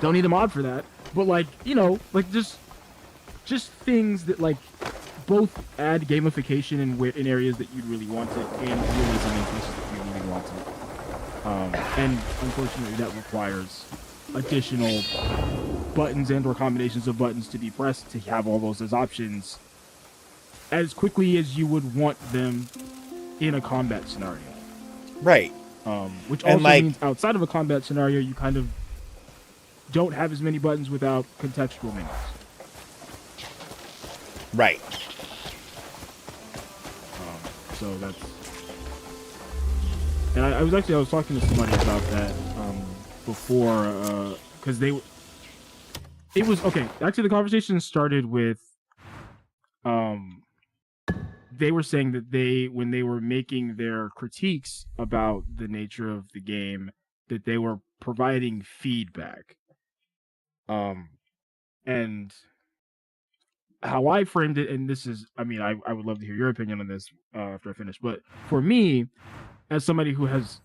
Don't need a mod for that. But like, you know, like just things that like both add gamification in areas that you'd really want it, and realism in places that you really want it. And unfortunately, that requires additional buttons and/or combinations of buttons to be pressed to have all those as options as quickly as you would want them in a combat scenario. Right. Which also means outside of a combat scenario, you kind of don't have as many buttons without contextual menus. Right. So that's, and I was talking to somebody about that before, because it was okay. Actually, the conversation started with they were saying that when they were making their critiques about the nature of the game, that they were providing feedback. And how I framed it, and this is, I mean, I would love to hear your opinion on this after I finish, but for me, as somebody who has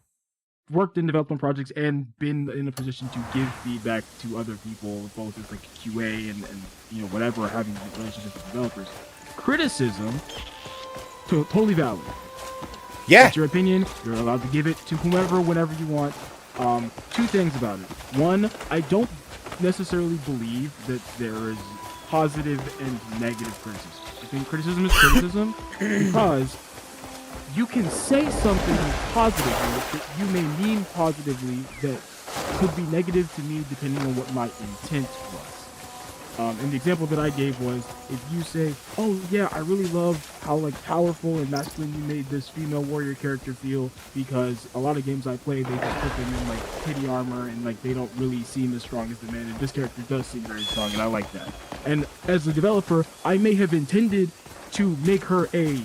worked in development projects and been in a position to give feedback to other people, both as like QA and you know, whatever, having relationships with developers, criticism, totally valid. Yeah. It's your opinion. You're allowed to give it to whomever, whenever you want. 2 things about it. One, I don't necessarily believe that there is positive and negative criticism. I think criticism is criticism because you can say something positively that you may mean positively that could be negative to me depending on what my intent was. And the example that I gave was, if you say, oh yeah, I really love how like powerful and masculine you made this female warrior character feel, because a lot of games I play, they just put them in like pity armor and like they don't really seem as strong as the men, and this character does seem very strong, and I like that. And as a developer, I may have intended to make her a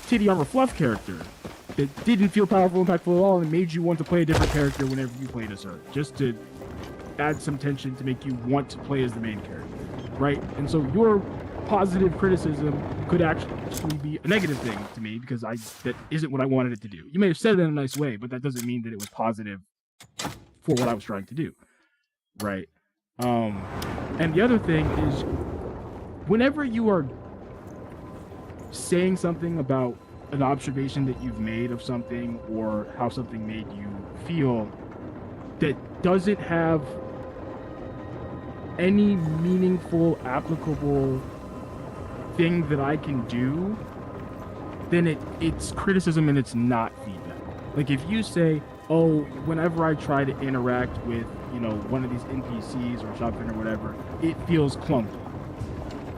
titty armor fluff character that didn't feel powerful, impactful at all, and made you want to play a different character whenever you played as her, just to add some tension to make you want to play as the main character, right? And so your positive criticism could actually be a negative thing to me, because that isn't what I wanted it to do. You may have said it in a nice way, but that doesn't mean that it was positive for what I was trying to do, right? And the other thing is, whenever you are saying something about an observation that you've made of something or how something made you feel that doesn't have any meaningful, applicable thing that I can do, then it's criticism and it's not feedback. Like if you say, oh, whenever I try to interact with, one of these NPCs or shopfin or whatever, it feels clunky.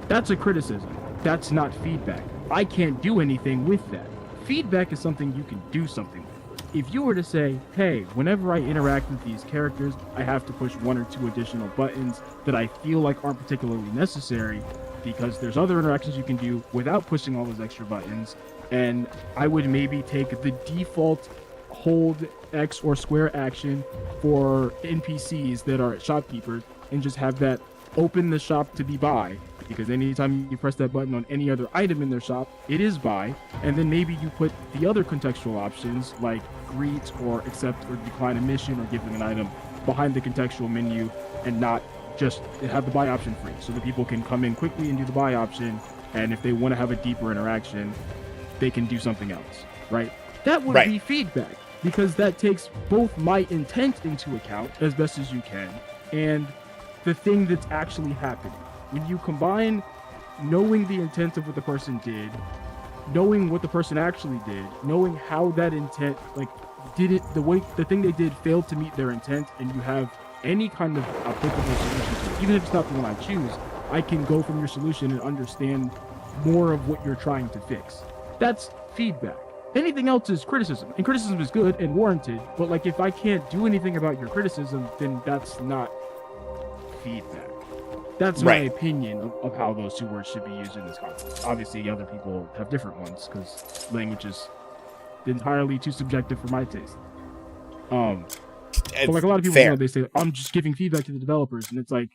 That's a criticism. That's not feedback. I can't do anything with that. Feedback is something you can do something with. If you were to say, hey, whenever I interact with these characters, I have to push 1 or 2 additional buttons that I feel like aren't particularly necessary because there's other interactions you can do without pushing all those extra buttons, and I would maybe take the default hold X or square action for NPCs that are shopkeepers and just have that open the shop to be buy, because anytime you press that button on any other item in their shop, it is buy, and then maybe you put the other contextual options like greet or accept or decline a mission or give them an item behind the contextual menu and not just have the buy option free so that people can come in quickly and do the buy option, and if they want to have a deeper interaction, they can do something else, right? That would be feedback, because that takes both my intent into account as best as you can and the thing that's actually happening. When you combine knowing the intent of what the person did, knowing what the person actually did, knowing how that intent, the thing they did failed to meet their intent, and you have any kind of applicable solution to it, even if it's not the one I choose, I can go from your solution and understand more of what you're trying to fix. That's feedback. Anything else is criticism, and criticism is good and warranted, but like if I can't do anything about your criticism, then that's not feedback. That's my opinion of how those two words should be used in this context. Obviously, other people have different ones because language is entirely too subjective for my taste. But like a lot of people, they say, I'm just giving feedback to the developers, and it's like,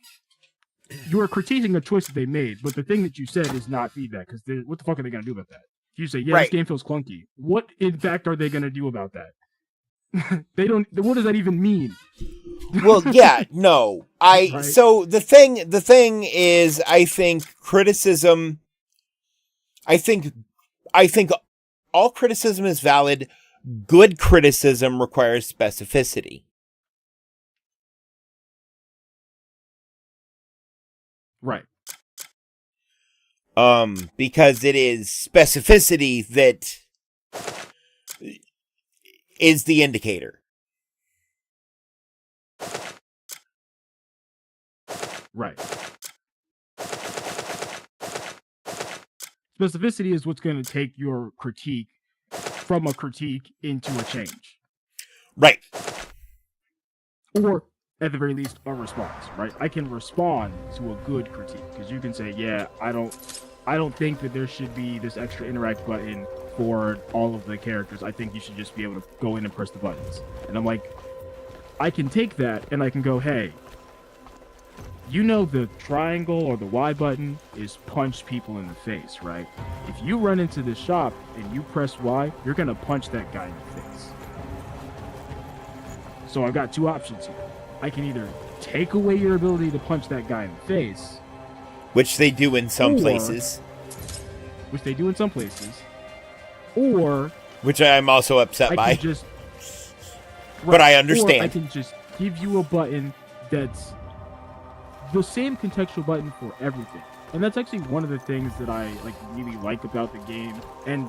you're critiquing a choice that they made, but the thing that you said is not feedback, because what the fuck are they going to do about that? If you say, this game feels clunky, what in fact are they going to do about that? They don't. What does that even mean? Well, yeah, no. So the thing is, I think criticism, I think all criticism is valid. Good criticism requires specificity. Right. Because it is specificity that is the indicator. Right. Specificity is what's going to take your critique from a critique into a change. Right. Or, at the very least, a response, right? I can respond to a good critique, because you can say, I don't think that there should be this extra interact button for all of the characters. I think you should just be able to go in and press the buttons. And I'm like, I can take that and I can go, hey, the triangle or the Y button is punch people in the face, right? If you run into the shop and you press Y, you're going to punch that guy in the face. So I've got 2 options here. I can either take away your ability to punch that guy in the face, which they do in some places. Or which I'm also upset by. But I understand. Or I can just give you a button that's the same contextual button for everything. And that's actually one of the things that I really like about the game. And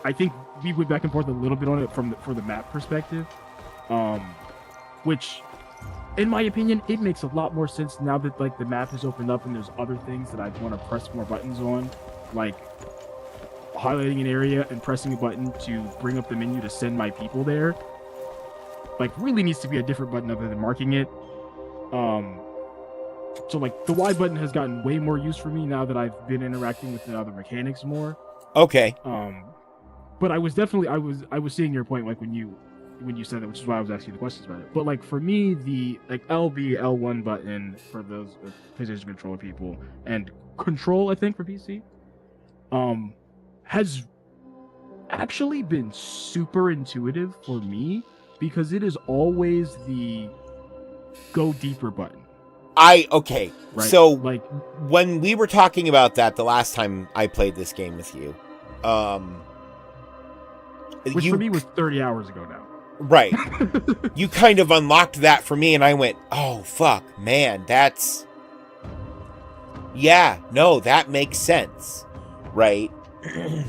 I think we went back and forth a little bit on it for the map perspective. Which, in my opinion, it makes a lot more sense now that the map has opened up and there's other things that I want to press more buttons on, like highlighting an area and pressing a button to bring up the menu to send my people there. Really needs to be a different button other than marking it. So the Y button has gotten way more use for me now that I've been interacting with the other mechanics more. Okay. But I was seeing your point when you said that, which is why I was asking you the questions about it. But for me, the LB L1 button for those PlayStation controller people and Control, I think, for PC, has actually been super intuitive for me, because it is always the go deeper button. Right? So when we were talking about that the last time I played this game with you, which for me was 30 hours ago now. Right. You kind of unlocked that for me, and I went, oh, fuck, man, that's... Yeah, no, that makes sense. Right? And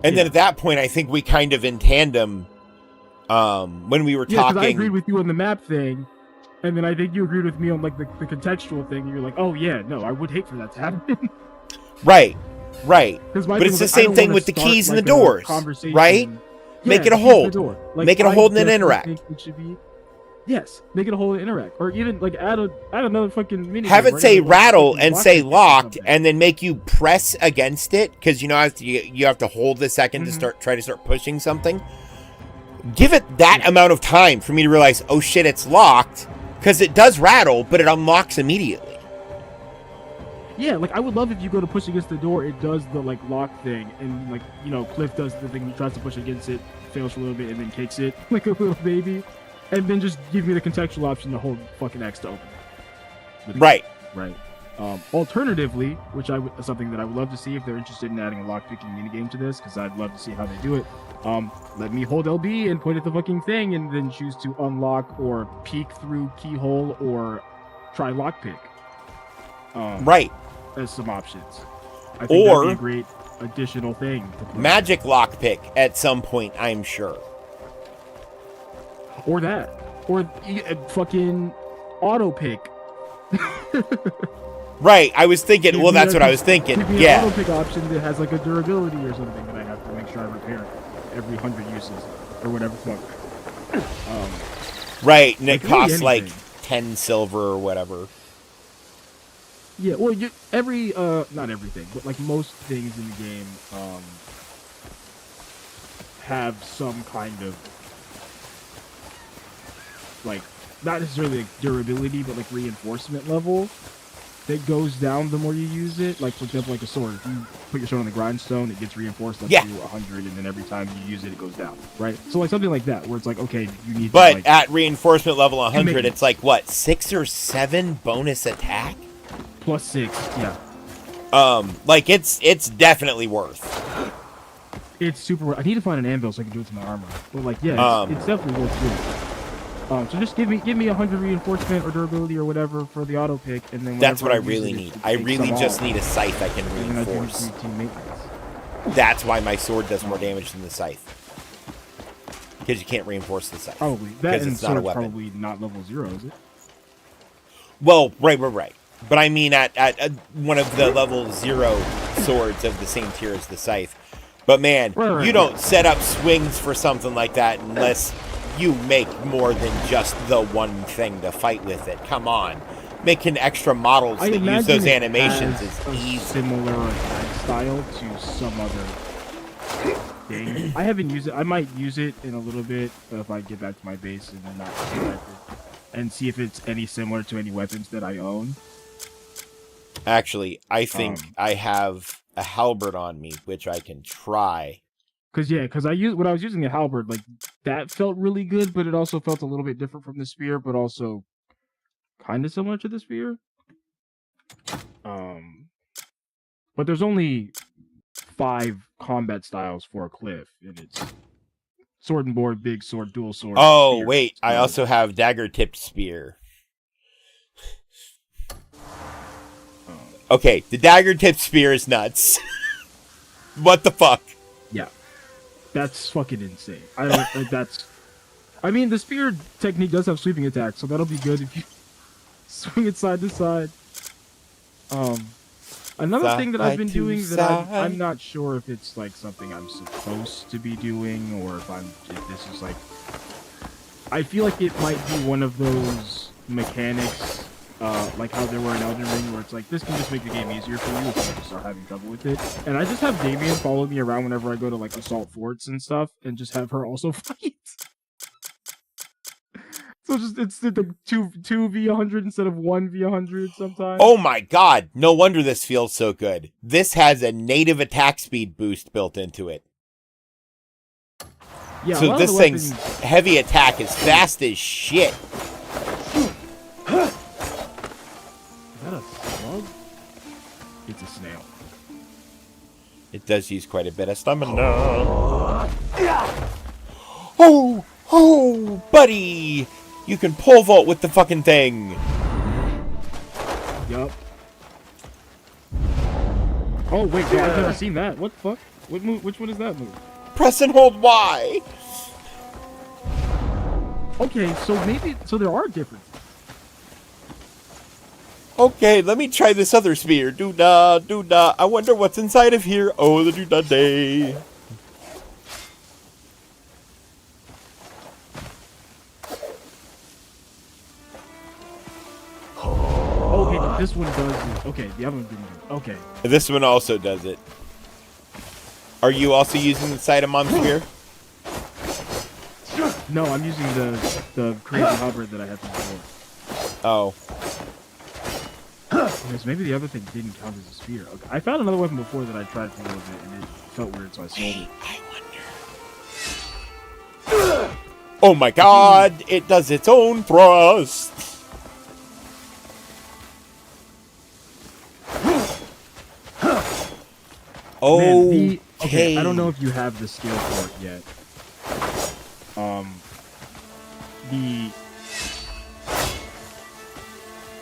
then at that point, I think we kind of in tandem, when we were Yeah, because talking... I agreed with you on the map thing, and then I think you agreed with me on like the contextual thing, and you're like, oh yeah, no, I would hate for that to happen. Right. But it's the like, same thing with the keys and the doors, right? Yeah, Make it a hold. Make it a hold and an interact. It should be, yes, make it a hold and interact, or even like add another fucking mini. Have it say rattle and say locked, and then make you press against it because you have to hold a second to try to start pushing something. Give it that amount of time for me to realize, oh shit, it's locked, because it does rattle, but it unlocks immediately. Yeah, like I would love if you go to push against the door, it does the like lock thing, and like Cliff does the thing. He tries to push against it, fails for a little bit, and then kicks it like a little baby, and then just give me the contextual option to hold fucking X to open it. Right. Alternatively, which something that I would love to see if they're interested in adding a lockpicking minigame to this, because I'd love to see how they do it. Let me hold LB and point at the fucking thing, and then choose to unlock or peek through keyhole or try lockpick. Right. As some options. I think that'd be a great additional thing to play. Magic lockpick at some point, I'm sure. Or that. Or fucking auto pick. Right, I was thinking, well, that's what I was thinking. Give me Yeah. an auto pick option that has like a durability or something that I have to make sure I repair every 100 uses or whatever. Right, and it Like, costs really like anything. 10 silver or whatever. Yeah, well, not everything, but like most things in the game have some kind of like not necessarily like durability, but like reinforcement level that goes down the more you use it. Like for example, like a sword. If you put your sword on the grindstone, it gets reinforced up to 100, and then every time you use it, it goes down. Right. So like something like that, where it's like, okay, you need. But to, like, at reinforcement level 100, it's like what, 6 or 7 bonus attack? +6, yeah. Like it's definitely worth. It's super worth. I need to find an anvil so I can do it to my armor. But like, yeah, it's definitely worth doing. So just give me 100 reinforcement or durability or whatever for the auto pick, and then That's what I use really it, need. it I takes really some just off. need a scythe I can And then I can reinforce. do team maintenance. That's why my sword does more damage than the scythe. Because you can't reinforce the scythe. Probably that, because and it's not a sword's weapon. probably not level 0, is it? Well, right. But I mean at one of the level 0 swords of the same tier as the scythe. But man, you don't set up swings for something like that unless you make more than just the one thing to fight with it. Come on. Making extra models that use those animations is easy. Similar attack style to some other thing. I haven't used it. I might use it in a little bit if I get back to my base and then not and see if it's any similar to any weapons that I own. Actually, I think I have a halberd on me, which I can try. Because when I was using the halberd, like that felt really good, but it also felt a little bit different from the spear, but also kind of similar to the spear. But there's only 5 combat styles for a cliff, and it's sword and board, big sword, dual sword. Oh, spear. wait, I also have dagger-tipped spear. Okay, the dagger-tipped spear is nuts. What the fuck? Yeah. That's fucking insane. I mean, the spear technique does have sweeping attack, so that'll be good if you swing it side to side. Another thing that I've been doing that I'm not sure if it's like something I'm supposed to be doing or if this is like, I feel like it might be one of those mechanics, like how there were in Elden Ring, where it's like, this can just make the game easier for you if you start having trouble with it. And I just have Damien follow me around whenever I go to like assault forts and stuff, and just have her also fight. So it's the 2v100 instead of 1v100 sometimes. Oh my god, no wonder this feels so good. This has a native attack speed boost built into it. Yeah, so this thing's heavy attack is fast as shit. Is that a slug? It's a snail. It does use quite a bit of stamina. Oh, buddy! You can pole vault with the fucking thing. Yup. Oh wait, no, I've never seen that. What the fuck? What move? Which one is that move? Press and hold Y. Okay, so there are differences. Okay, let me try this other spear. Doo-dah, doo-dah. I wonder what's inside of here. Oh, the doo-dah day. Okay, no, this one does it. Okay, the other one didn't do it. Okay. This one also does it. Are you also using the Cytomom spear? No, I'm using the crazy hybrid that I had before. Oh. Okay, so maybe the other thing didn't count as a spear. Okay, I found another weapon before that I tried for a little bit, and it felt weird, so I sold it. Oh my god, it does its own thrust. Oh, Man, okay, I don't know if you have the skill for it yet. The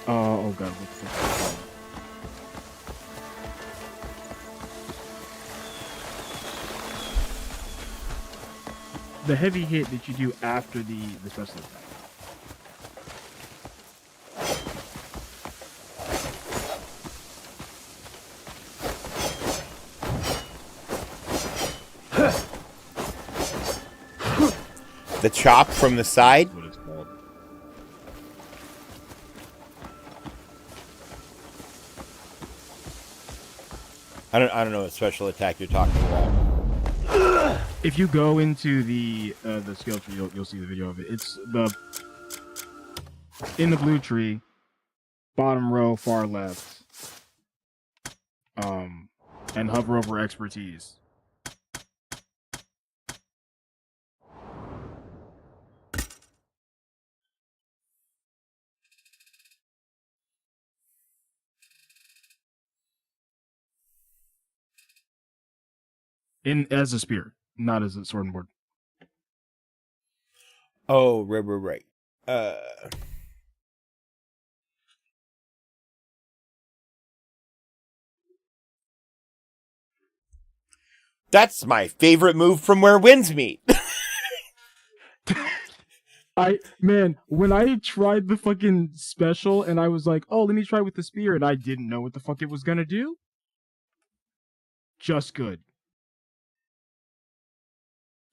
oh god, what the fuck is it called? The heavy hit that you do after the special attack. The chop from the side? That's what it's called. I don't know what special attack you're talking about. If you go into the skill tree, you'll see the video of it. It's in the blue tree, bottom row, far left. And hover over expertise. As a spear, not as a sword and board. Oh, right. That's my favorite move from where winds meet. Man, when I tried the fucking special and I was like, oh, let me try with the spear, and I didn't know what the fuck it was gonna do. Just good.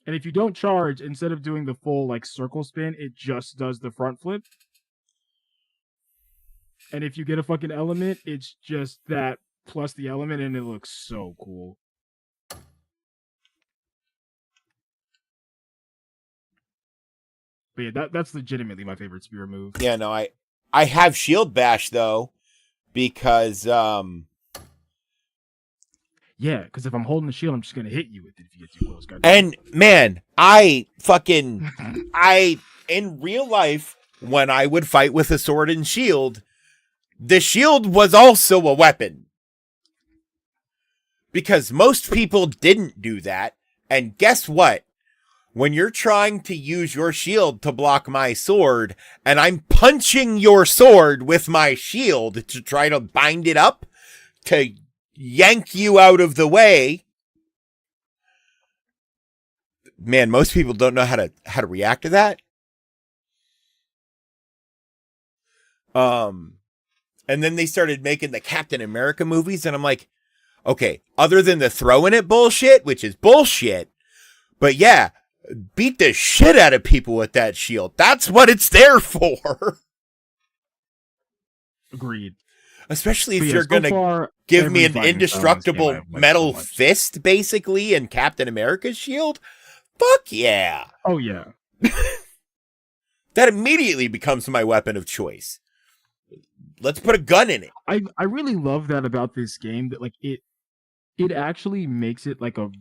And if you don't charge, instead of doing the full like circle spin, it just does the front flip. And if you get a fucking element, it's just that plus the element, and it looks so cool. But yeah, that's legitimately my favorite spear move. Yeah, no, I have shield bash though, because yeah, because if I'm holding the shield, I'm just gonna hit you with it if you get too close. And man, I in real life, when I would fight with a sword and shield, the shield was also a weapon. Because most people didn't do that, and guess what? When you're trying to use your shield to block my sword, and I'm punching your sword with my shield to try to bind it up, to yank you out of the way, man, most people don't know how to react to that. And then they started making the Captain America movies, and I'm like, okay, other than the throwing it bullshit, which is bullshit, but yeah, beat the shit out of people with that shield. That's what it's there for. Agreed. Especially if you're going to give me an indestructible metal fist, basically, in Captain America's shield. Fuck yeah. Oh, yeah. That immediately becomes my weapon of choice. Let's put a gun in it. I really love that about this game, that like it actually makes it like a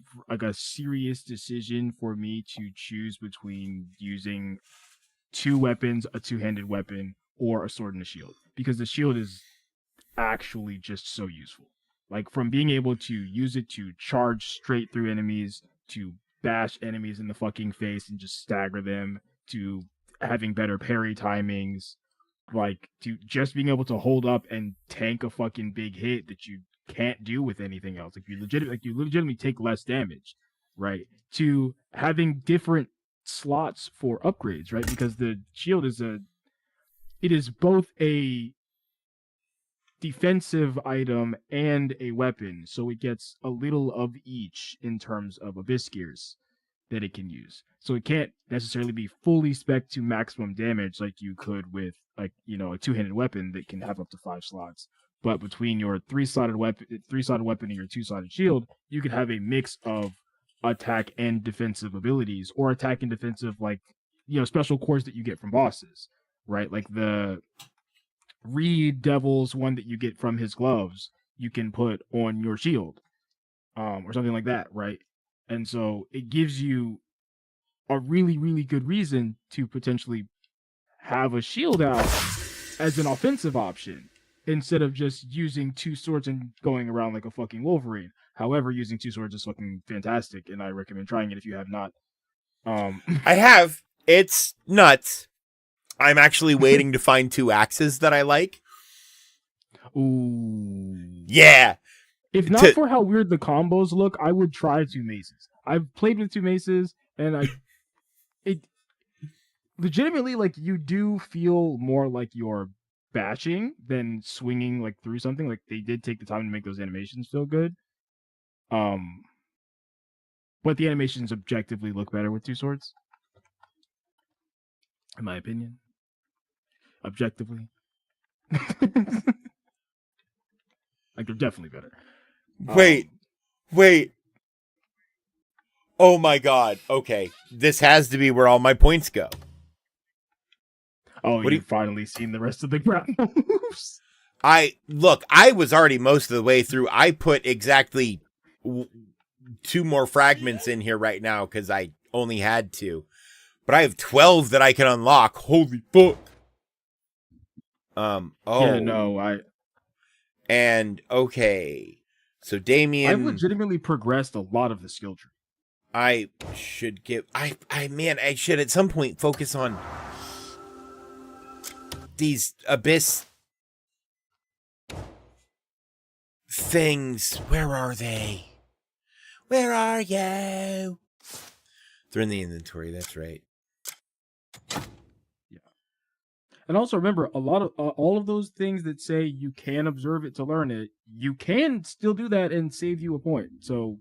serious decision for me to choose between using two weapons, a two-handed weapon, or a sword and a shield, because the shield is actually just so useful. Like, from being able to use it to charge straight through enemies, to bash enemies in the fucking face and just stagger them, to having better parry timings, like to just being able to hold up and tank a fucking big hit that you can't do with anything else. Like you legitimately take less damage, right? To having different slots for upgrades, right? Because the shield is both a defensive item and a weapon, so it gets a little of each in terms of abyss gears that it can use. So it can't necessarily be fully spec to maximum damage like you could with like, a two-handed weapon that can have up to 5 slots. But between your three-slotted weapon and your two-slotted shield, you could have a mix of attack and defensive abilities, or attack and defensive, like, special cores that you get from bosses, right? Like the Reed Devil's one that you get from his gloves, you can put on your shield, or something like that, right? And so it gives you a really, really good reason to potentially have a shield out as an offensive option instead of just using 2 swords and going around like a fucking Wolverine. However, using 2 swords is fucking fantastic, and I recommend trying it if you have not. I have. It's nuts. I'm actually waiting to find 2 axes that I like. Ooh. Yeah. If not for how weird the combos look, I would try 2 maces. I've played with 2 maces, and it legitimately, like, you do feel more like you're bashing than swinging like through something. Like, they did take the time to make those animations feel good. But the animations objectively look better with 2 swords, in my opinion. Objectively. Like, they're definitely better. Wait. Oh my god. Okay. This has to be where all my points go. Oh, you've finally seen the rest of the ground moves. I was already most of the way through. I put exactly 2 more fragments in here right now because I only had 2. But I have 12 that I can unlock. Holy fuck. Yeah, no, And, okay. So, Damien... I've legitimately progressed a lot of the skill tree. I should I should at some point focus on these abyss things. Where are they? Where are you? They're in the inventory, that's right. And also remember, a lot of all of those things that say you can observe it to learn it, you can still do that and save you a point. So,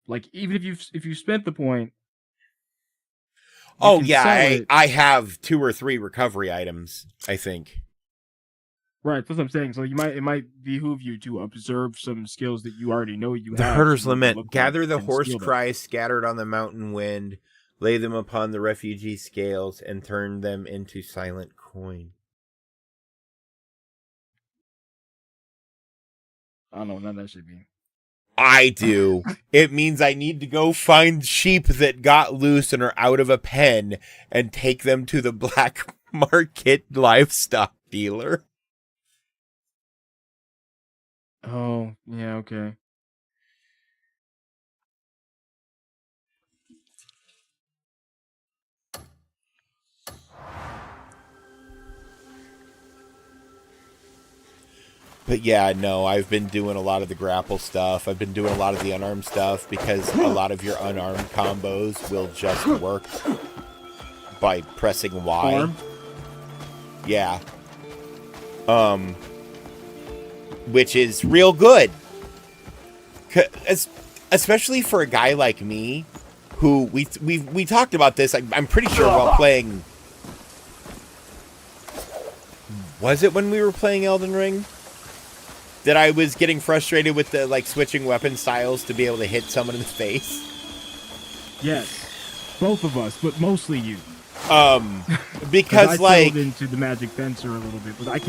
like, even if you spent the point. Oh yeah, I have 2 or 3 recovery items, I think. Right, that's what I'm saying. So it might behoove you to observe some skills that you already know you have. The Herder's Lament. Gather the horse cries scattered on the mountain wind, lay them upon the refugee scales, and turn them into silent coin. I don't know what that should mean. I do. It means I need to go find sheep that got loose and are out of a pen and take them to the black market livestock dealer. Oh, yeah, okay. But yeah, no, I've been doing a lot of the grapple stuff. I've been doing a lot of the unarmed stuff because a lot of your unarmed combos will just work by pressing Y. Arm? Yeah. Which is real good. Especially for a guy like me, who we talked about this. I'm pretty sure while playing. Was it when we were playing Elden Ring? That I was getting frustrated with the switching weapon styles to be able to hit someone in the face. Yes, both of us, but mostly you. Because I fell into the magic fencer a little bit, but I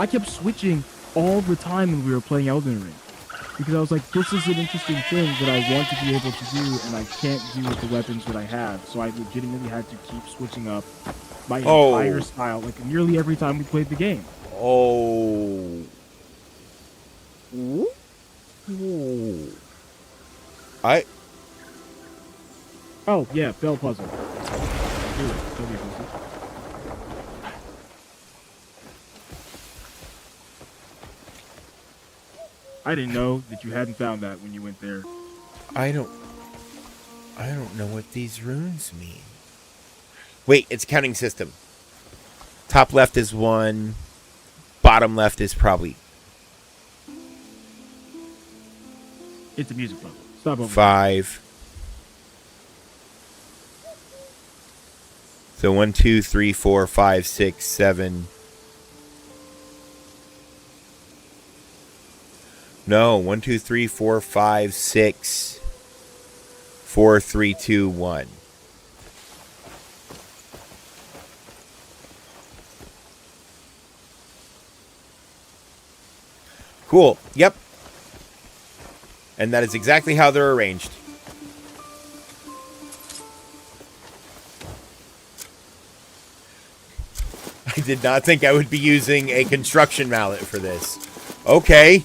kept switching all the time when we were playing Elden Ring, because I was like, this is an interesting thing that I want to be able to do, and I can't do with the weapons that I have. So I legitimately had to keep switching up my entire style, like nearly every time we played the game. Oh. Oh, yeah, bell puzzle. Do it. Don't be pussy. I didn't know that you hadn't found that when you went there. I don't know what these runes mean. Wait, it's a counting system. Top left is 1. Bottom left is probably... It's a music puzzle. Stop over. 5. So 1, 2, 3, 4, 5, 6, 7. No, 1, 2, 3, 4, 5, 6, 4, 3, 2, 1. Cool. Yep. And that is exactly how they're arranged. I did not think I would be using a construction mallet for this. Okay.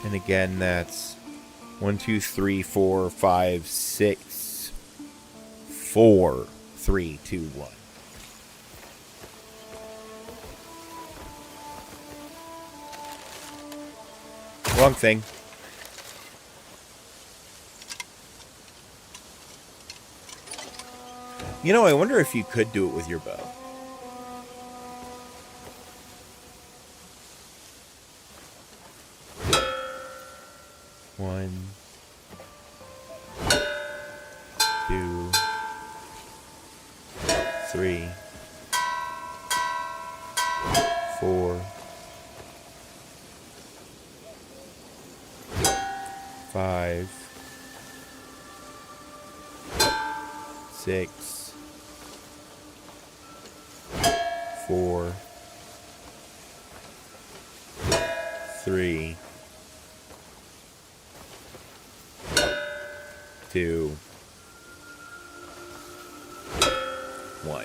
And again, that's 1, 2, 3, 4, 5, 6, 4, 3, 2, 1. Wrong thing. You know, I wonder if you could do it with your bow. One, 2, 3, 4, 5, 6, 4, 3, 2, 1.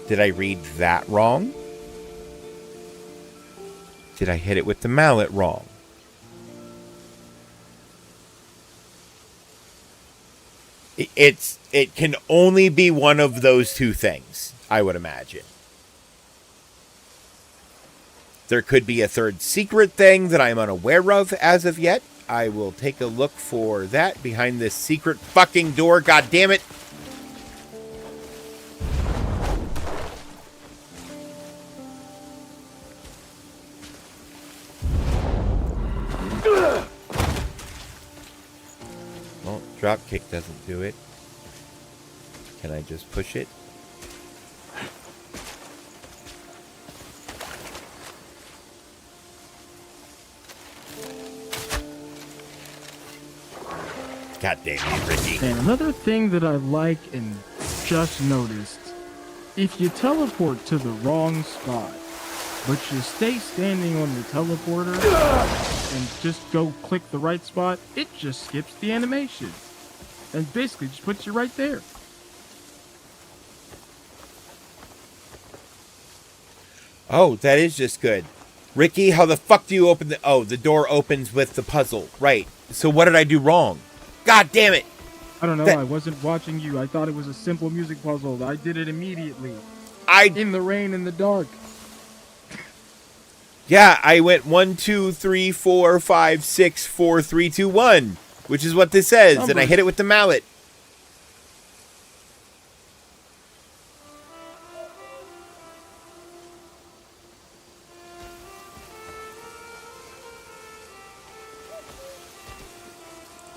Did I read that wrong? Did I hit it with the mallet wrong? It can only be one of those two things, I would imagine. There could be a third secret thing that I'm unaware of as of yet. I will take a look for that behind this secret fucking door, god damn it. Well, drop kick doesn't do it. Can I just push it? God damn you, Ricky. And another thing that I like and just noticed, if you teleport to the wrong spot, but you stay standing on the teleporter and just go click the right spot, it just skips the animation. And basically just puts you right there. Oh, that is just good. Ricky, how the fuck do you open the... Oh, the door opens with the puzzle. Right. So what did I do wrong? God damn it. I don't know. I wasn't watching you. I thought it was a simple music puzzle. I did it immediately. In the rain, in the dark. Yeah, I went 1, 2, 3, 4, 5, 6, 4, 3, 2, 1, which is what this says, and I hit it with the mallet.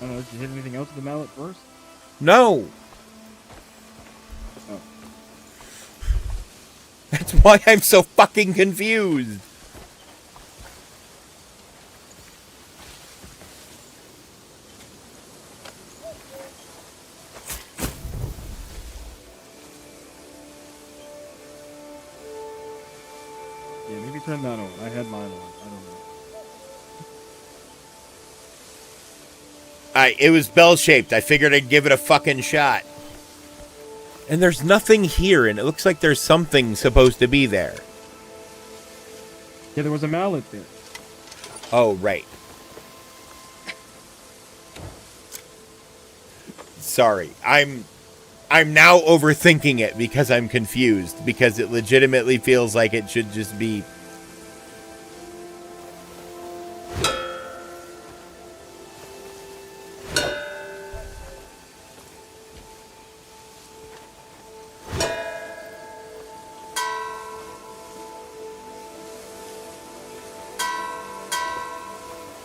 I don't know, did you hit anything else with the mallet first? No. Oh. That's why I'm so fucking confused. turn that on? I had mine on. I don't know. It was bell-shaped. I figured I'd give it a fucking shot. And there's nothing here, and it looks like there's something supposed to be there. Yeah, there was a mallet there. Oh, right. Sorry. I'm now overthinking it because I'm confused, because it legitimately feels like it should just be...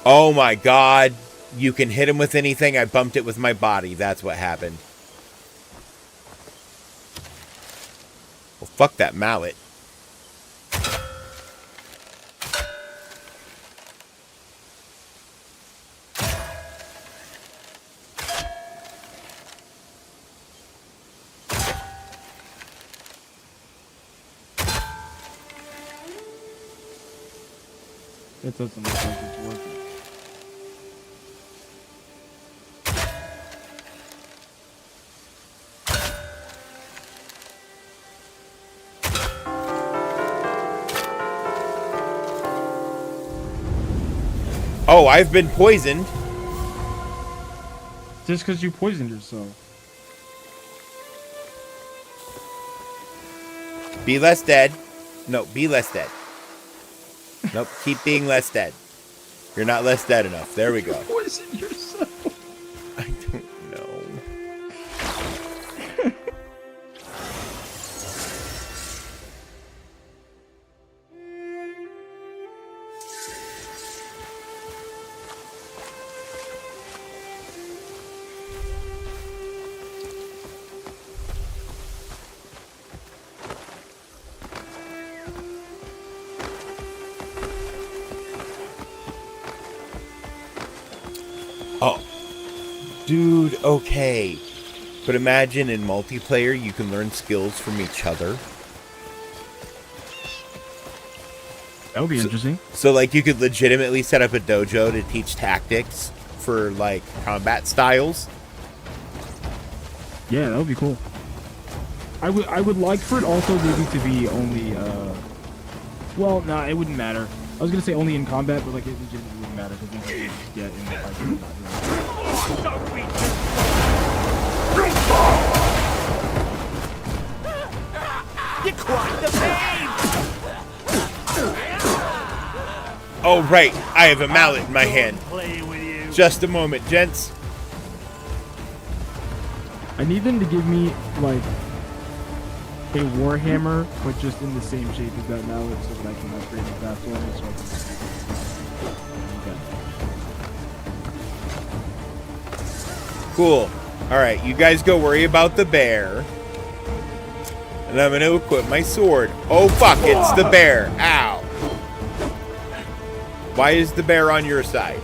Oh my god. You can hit him with anything. I bumped it with my body. That's what happened. Well, fuck that mallet. It doesn't look like it's working. Oh, I've been poisoned. Just because you poisoned yourself. Be less dead. No, be less dead. Nope, keep being less dead. You're not less dead enough. There we go. Poison yourself. I don't know. Oh. Dude, okay. But imagine in multiplayer you can learn skills from each other. That would be interesting. So, like, you could legitimately set up a dojo to teach tactics for, like, combat styles. Yeah, that would be cool. I would like for it also maybe to be only, well, nah, it wouldn't matter. I was gonna say only in combat, but, like, it legitimately wouldn't matter, because then you could get in the fight. You quite the babe! Oh, right. I have a mallet in my hand. Just a moment, gents. I need them to give me, like, a warhammer, but just in the same shape as that mallet, so that I can upgrade it faster. So I can just... Okay. Cool. Alright, you guys go worry about the bear. And I'm gonna equip my sword. Oh fuck, it's the bear. Ow. Why is the bear on your side?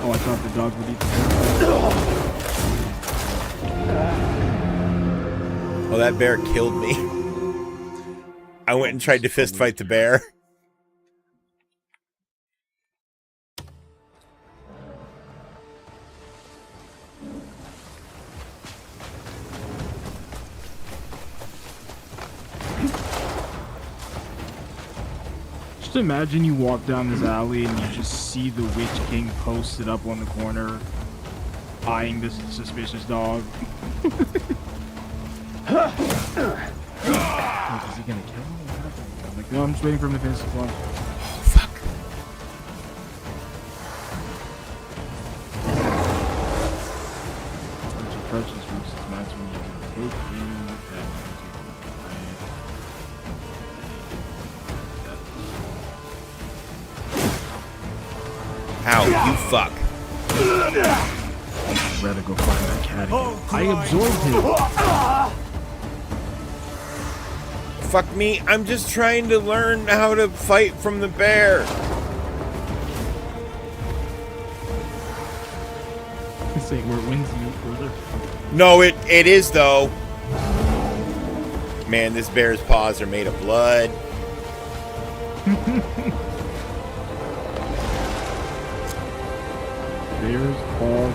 Oh, I thought the dog would eat the Oh, that bear killed me. I went and tried to fist fight the bear. Just imagine you walk down this alley and you just see the Witch King posted up on the corner, eyeing this suspicious dog. Wait, is he gonna kill him? I'm like, no, I'm just waiting for him to finish his lunch. Oh, fuck. Once you approach this route, that's when you can take in that. Ow, you fuck. I'd rather go find that cat again. I absorbed him. Fuck me, I'm just trying to learn how to fight from the bear. This ain't where it wins me, brother. No, it is though. Man, this bear's paws are made of blood. Bear's paws.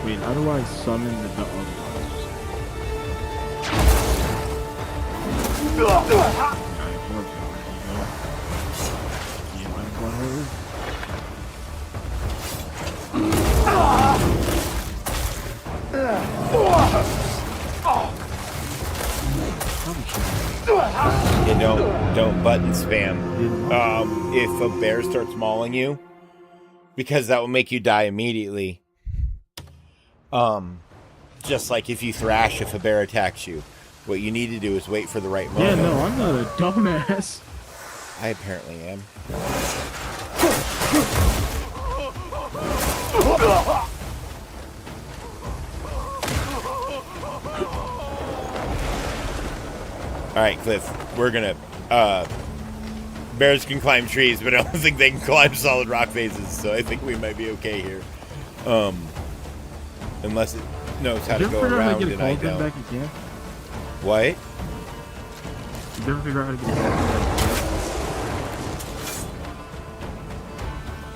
Wait, how do I summon the dog? You don't button spam. If a bear starts mauling you, because that will make you die immediately. Just like if you thrash if a bear attacks you. What you need to do is wait for the right moment. Yeah, no, I'm not a dumbass. I apparently am. Alright, Cliff, we're gonna, bears can climb trees, but I don't think they can climb solid rock faces, so I think we might be okay here. Unless it knows how to go around and I don't. Back in camp? What? Did you ever figure out how to get a camp?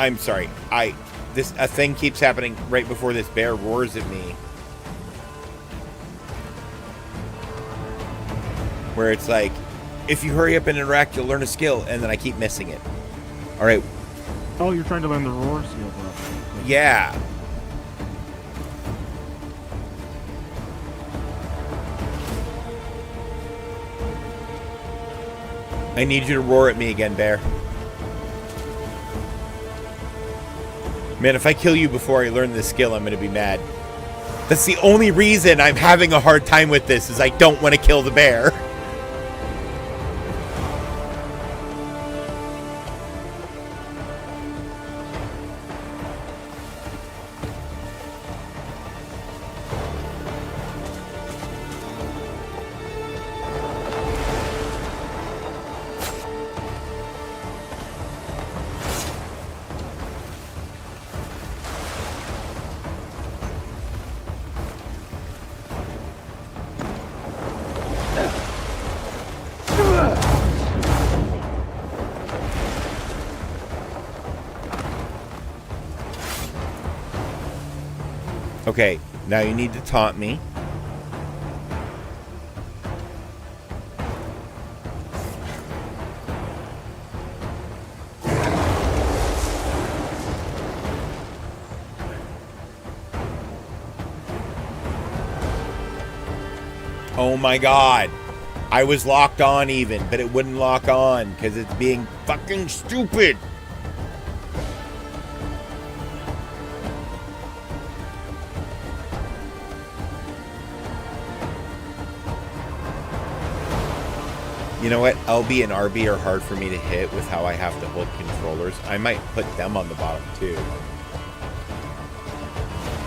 I'm sorry, a thing keeps happening right before this bear roars at me. Where it's like, if you hurry up and interact, you'll learn a skill, and then I keep missing it. Alright. Oh, you're trying to learn the roar skill, bro. Yeah. I need you to roar at me again, bear. Man, if I kill you before I learn this skill, I'm going to be mad. That's the only reason I'm having a hard time with this, is I don't want to kill the bear. Okay, now you need to taunt me. Oh my god. I was locked on even, but it wouldn't lock on because it's being fucking stupid. You know what? LB and RB are hard for me to hit with how I have to hold controllers. I might put them on the bottom too.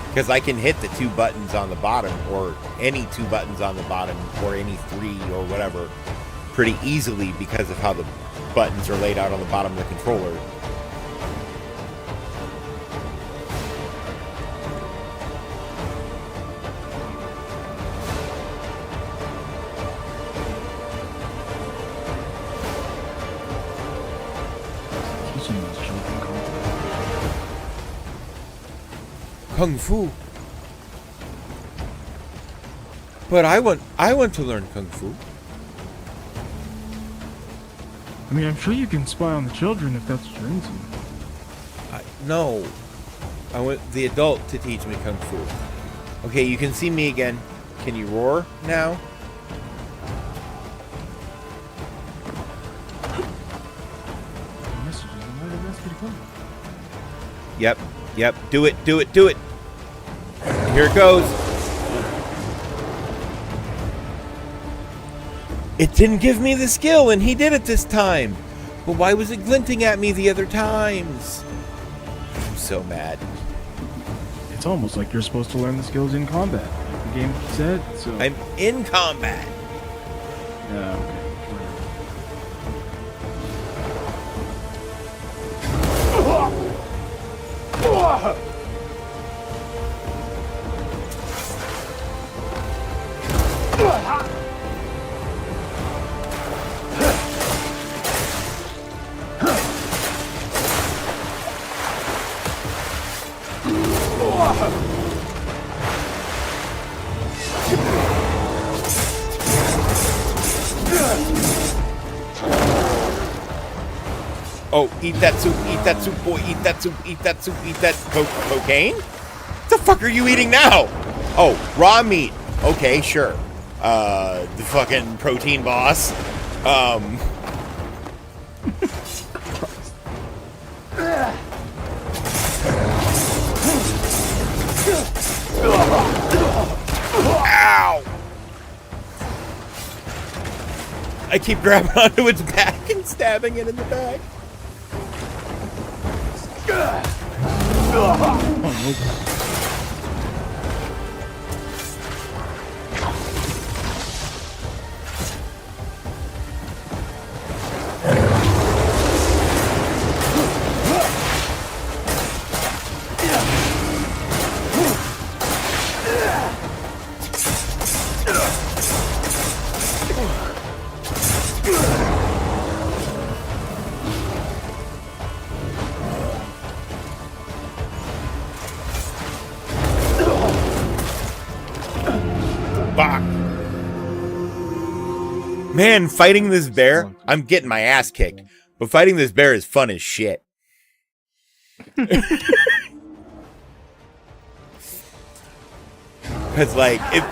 Because I can hit the 2 buttons on the bottom, or any 2 buttons on the bottom, or any 3 or whatever, pretty easily because of how the buttons are laid out on the bottom of the controller. Kung Fu. But I want to learn Kung Fu. I mean, I'm sure you can spy on the children if that's what you're into. No. I want the adult to teach me Kung Fu. Okay, you can see me again. Can you roar now? Yep. Yep. Do it. Do it. Do it. Here it goes. It didn't give me the skill, and he did it this time. But why was it glinting at me the other times? I'm so mad. It's almost like you're supposed to learn the skills in combat, like the game said. So I'm in combat. Yeah. Okay. Oh, eat that soup, boy, eat that soup, eat that soup, eat that cocaine? What the fuck are you eating now? Oh, raw meat. Okay, sure. The fucking protein boss. Ow! I keep grabbing onto its back and stabbing it in the back. Fuck. Man, fighting this bear, I'm getting my ass kicked. But fighting this bear is fun as shit. Because, like, if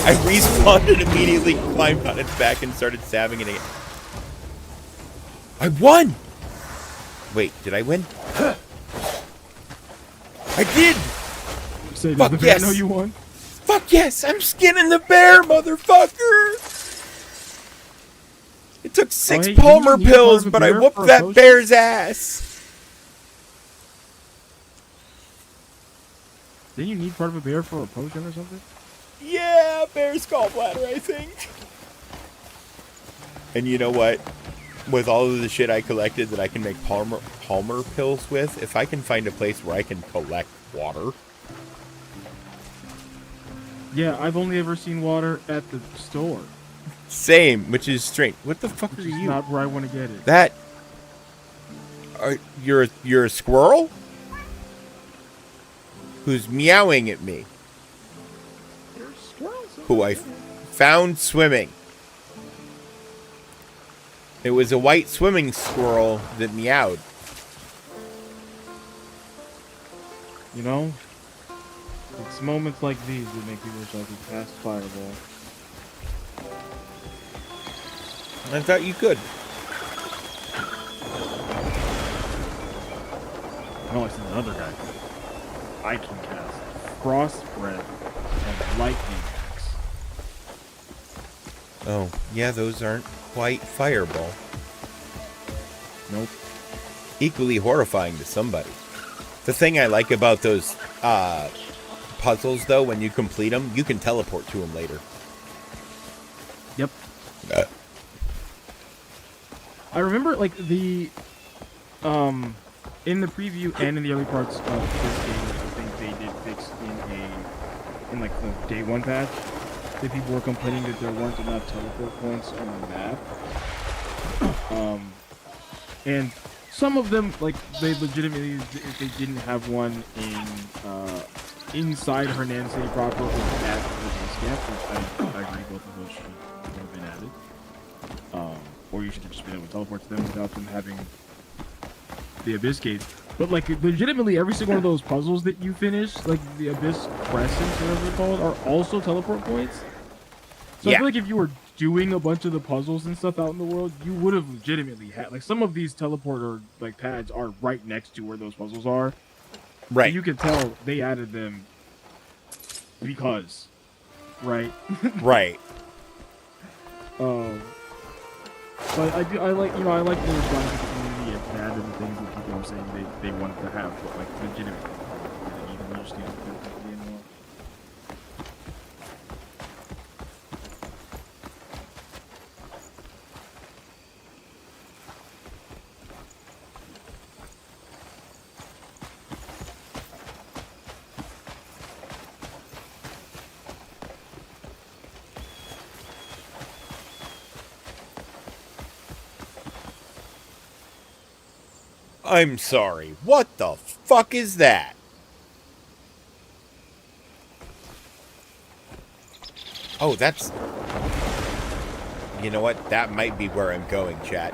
I respawned and immediately climbed on its back and started stabbing it again. I won! Wait, did I win? I did! Say, fuck does the yes! bear know you won? Fuck yes! I'm skinning the bear, motherfucker! It took 6 hey, Palmer didn't you need pills, part of a but I bear whooped for a that potion? bear's ass. Didn't you need part of a bear for a potion or something? Yeah, bear's gallbladder, I think. And you know what? With all of the shit I collected that I can make Palmer pills with, if I can find a place where I can collect water. Yeah, I've only ever seen water at the store. Same, which is strange. What the fuck Which are is you? not where I want to get it. That. You're a squirrel? Who's meowing at me? Who I found swimming. It was a white swimming squirrel that meowed. You know? It's moments like these that make me wish I could cast Fireball. I thought you could. No, I see another guy. I can cast Frostbreath and Lightning Axe. Oh, yeah, those aren't quite Fireball. Nope. Equally horrifying to somebody. The thing I like about those puzzles, though, when you complete them, you can teleport to them later. Yep. I remember, like, the, in the preview and in the early parts of this game, I think they did fix in like, the day one patch, that people were complaining that there weren't enough teleport points on the map. And some of them, like, they legitimately, if they didn't have one in, inside Hernan City proper, or at the base camp, which I agree both of those should have been added. Or you should have just been able to teleport to them without them having the Abyss Gate. But, like, legitimately, every single one of those puzzles that you finish, like, the Abyss Crescents, or whatever they're called, are also teleport points. So I feel like if you were doing a bunch of the puzzles and stuff out in the world, you would have legitimately had, like, some of these teleporter, like, pads are right next to where those puzzles are. Right. And you can tell they added them because, right? Right. But I like the response to the community and added the things that people were saying they wanted to have, but, like, legitimately, they even understand it anymore. I'm sorry. What the fuck is that? Oh, that's... You know what? That might be where I'm going, chat.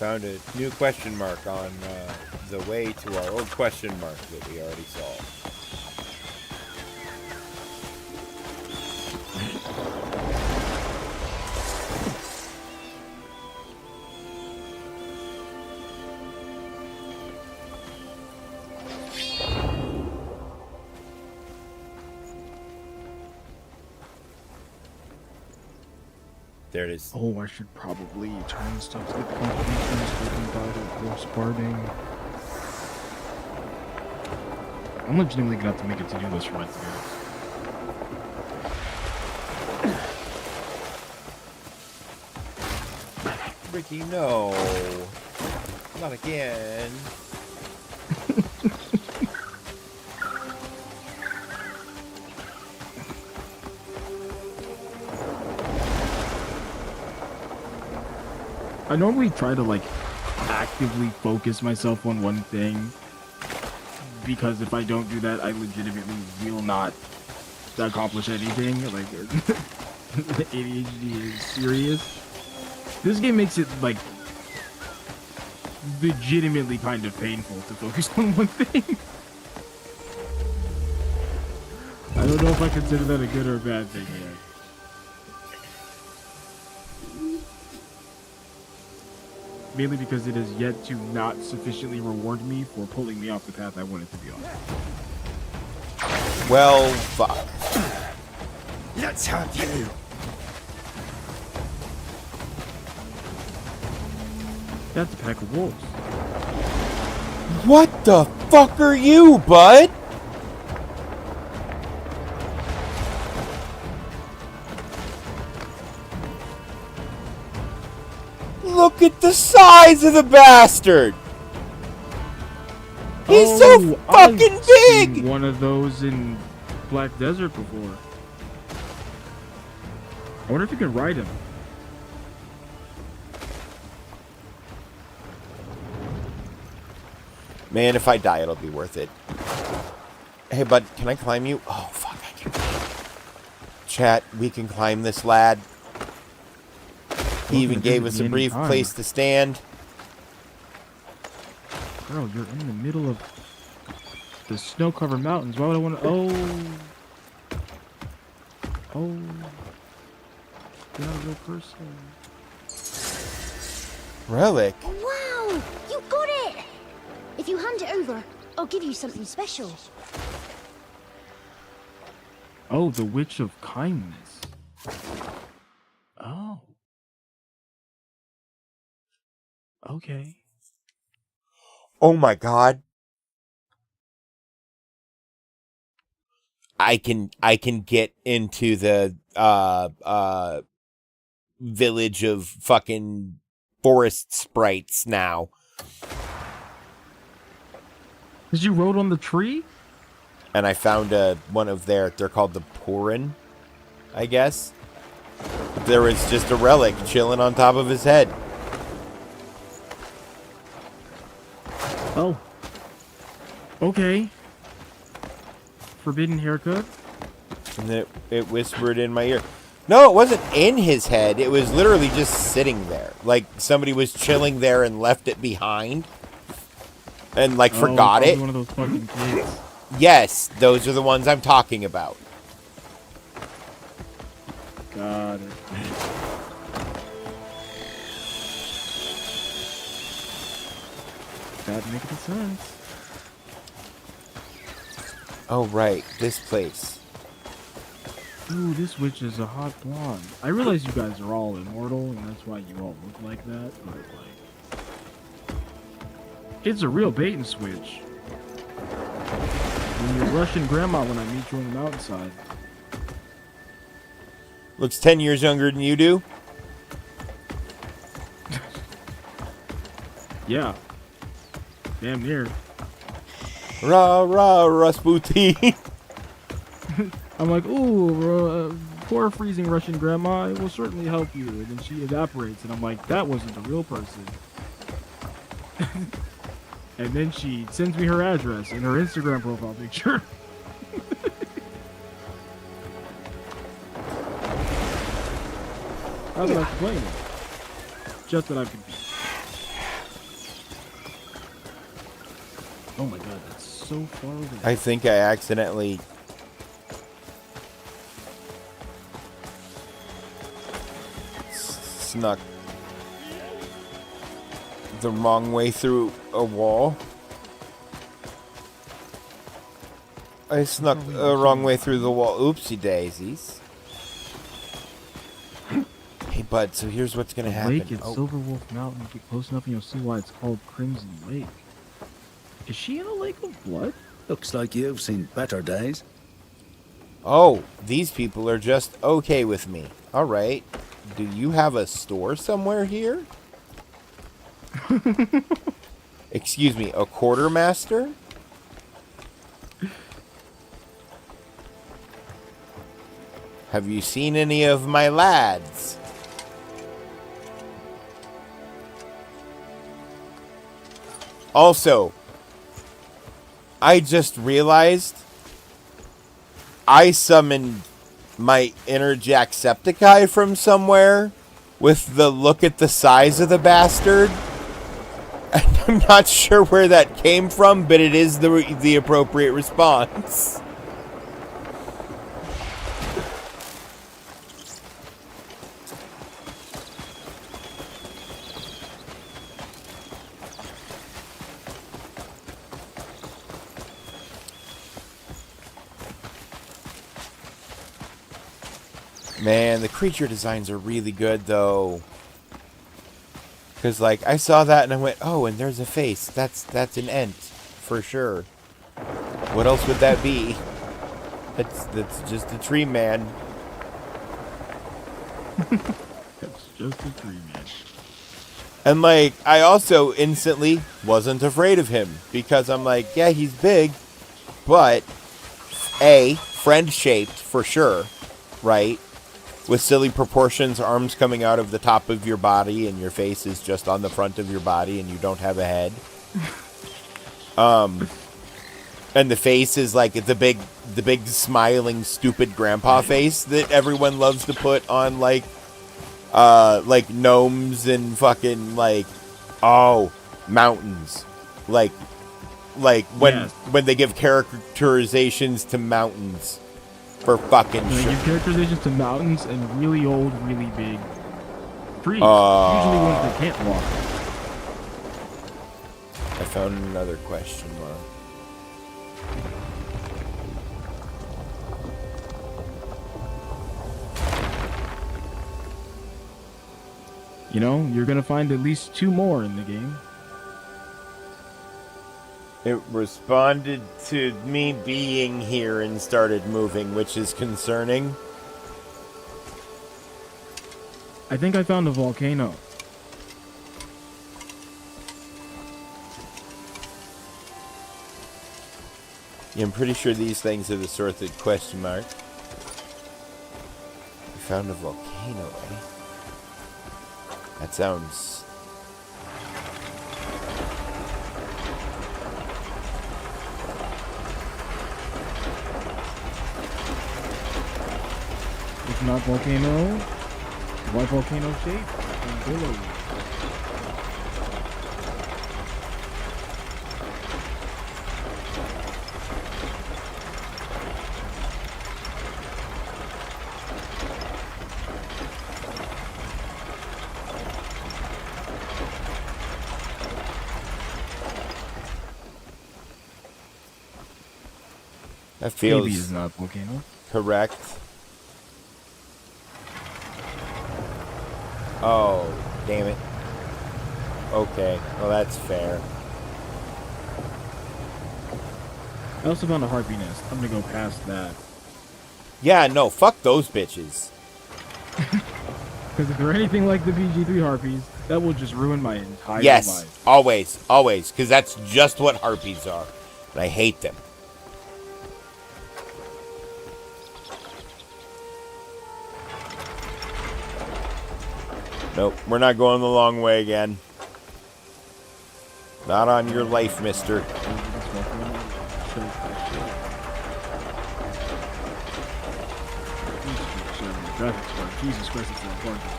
found a new question mark on the way to our old question mark that we already solved. There it is. Oh, I should probably turn stuff to get the contributions driven by the horse parting. I'm legitimately gonna have to make a to-do list for my to-dos. Ricky, no. Not again. I normally try to like actively focus myself on one thing, because if I don't do that, I legitimately will not accomplish anything. Like ADHD is serious. This game makes it like legitimately kind of painful to focus on one thing. I don't know if I consider that a good or a bad thing yet. Mainly because it has yet to not sufficiently reward me for pulling me off the path I wanted to be on. Well, fuck. Let's have you. That's a pack of wolves. What the fuck are you, bud? Look at the size of the bastard! He's so fucking I've big! seen one of those in Black Desert before. I wonder if you can ride him. Man, if I die, it'll be worth it. Hey, bud, can I climb you? Oh, fuck, I can. Chat, we can climb this lad. He even gave us a brief place to stand. Girl, you're in the middle of the snow-covered mountains. Why would I want to... Oh. You're not a real person. Relic? Wow! You got it! If you hand it over, I'll give you something special. Oh, the Witch of Kindness. Oh. Okay. Oh my god. I can get into the village of fucking forest sprites now. Because you rode on the tree? And I found one of they're called the Purin, I guess. There was just a relic chilling on top of his head. Oh. Okay. Forbidden haircut? And it whispered in my ear. No, it wasn't in his head. It was literally just sitting there. Like somebody was chilling there and left it behind. And like forgot it. One of those fucking kids. Yes, those are the ones I'm talking about. Got it. That makes sense. Oh, right. This place. Ooh, this witch is a hot blonde. I realize you guys are all immortal, and that's why you all look like that, but, like... It's a real bait and switch. When you're Russian grandma when I meet you on the mountainside. Looks 10 years younger than you do? Yeah. Damn near. Rah, rah, Rasputin. I'm like, ooh, poor freezing Russian grandma, it will certainly help you. And then she evaporates, and I'm like, that wasn't a real person. And then she sends me her address and her Instagram profile picture. How did I complain? Just that I'm confused. Oh my god, that's so far away. I think I accidentally snuck the wrong way through a wall. I snuck the wrong way through the wall. Oopsie daisies. Hey, bud, so here's what's gonna happen. Lake at Silver Wolf Mountain. Get close enough and you'll see why it's called Crimson Lake. Is she in a lake of blood? Looks like you've seen better days. Oh, these people are just okay with me. All right. Do you have a store somewhere here? Excuse me, a quartermaster? Have you seen any of my lads? Also, I just realized I summoned my inner Jacksepticeye from somewhere with the look at the size of the bastard. And I'm not sure where that came from, but it is the appropriate response. Man, the creature designs are really good, though. Because, like, I saw that and I went, oh, and there's a face. That's an ent, for sure. What else would that be? That's just a tree man. That's just a tree man. And, like, I also instantly wasn't afraid of him. Because I'm like, yeah, he's big. But, A, friend-shaped, for sure. Right? With silly proportions, arms coming out of the top of your body, and your face is just on the front of your body, and you don't have a head. And the face is like the big smiling stupid grandpa face that everyone loves to put on like gnomes and fucking mountains, like when they give characterizations to mountains. For fucking sure. Give characterizations to mountains and really old, really big trees. Usually ones that can't walk. I found another question mark. You know, you're gonna find at least 2 more in the game. It responded to me being here and started moving, which is concerning. I think I found a volcano. Yeah, I'm pretty sure these things are the sort that question mark. We found a volcano, eh? That sounds... If not volcano, what volcano shape? Billow. That feels... Maybe is not volcano. Correct. Oh, damn it. Okay, well that's fair. I also found a harpy nest. I'm gonna go past that. Yeah, no, fuck those bitches. Because if they're anything like the BG3 harpies, that will just ruin my entire life. Always, always, because that's just what harpies are. And I hate them. Nope, we're not going the long way again. Not on your life, mister. Jesus Christ, it's not gorgeous.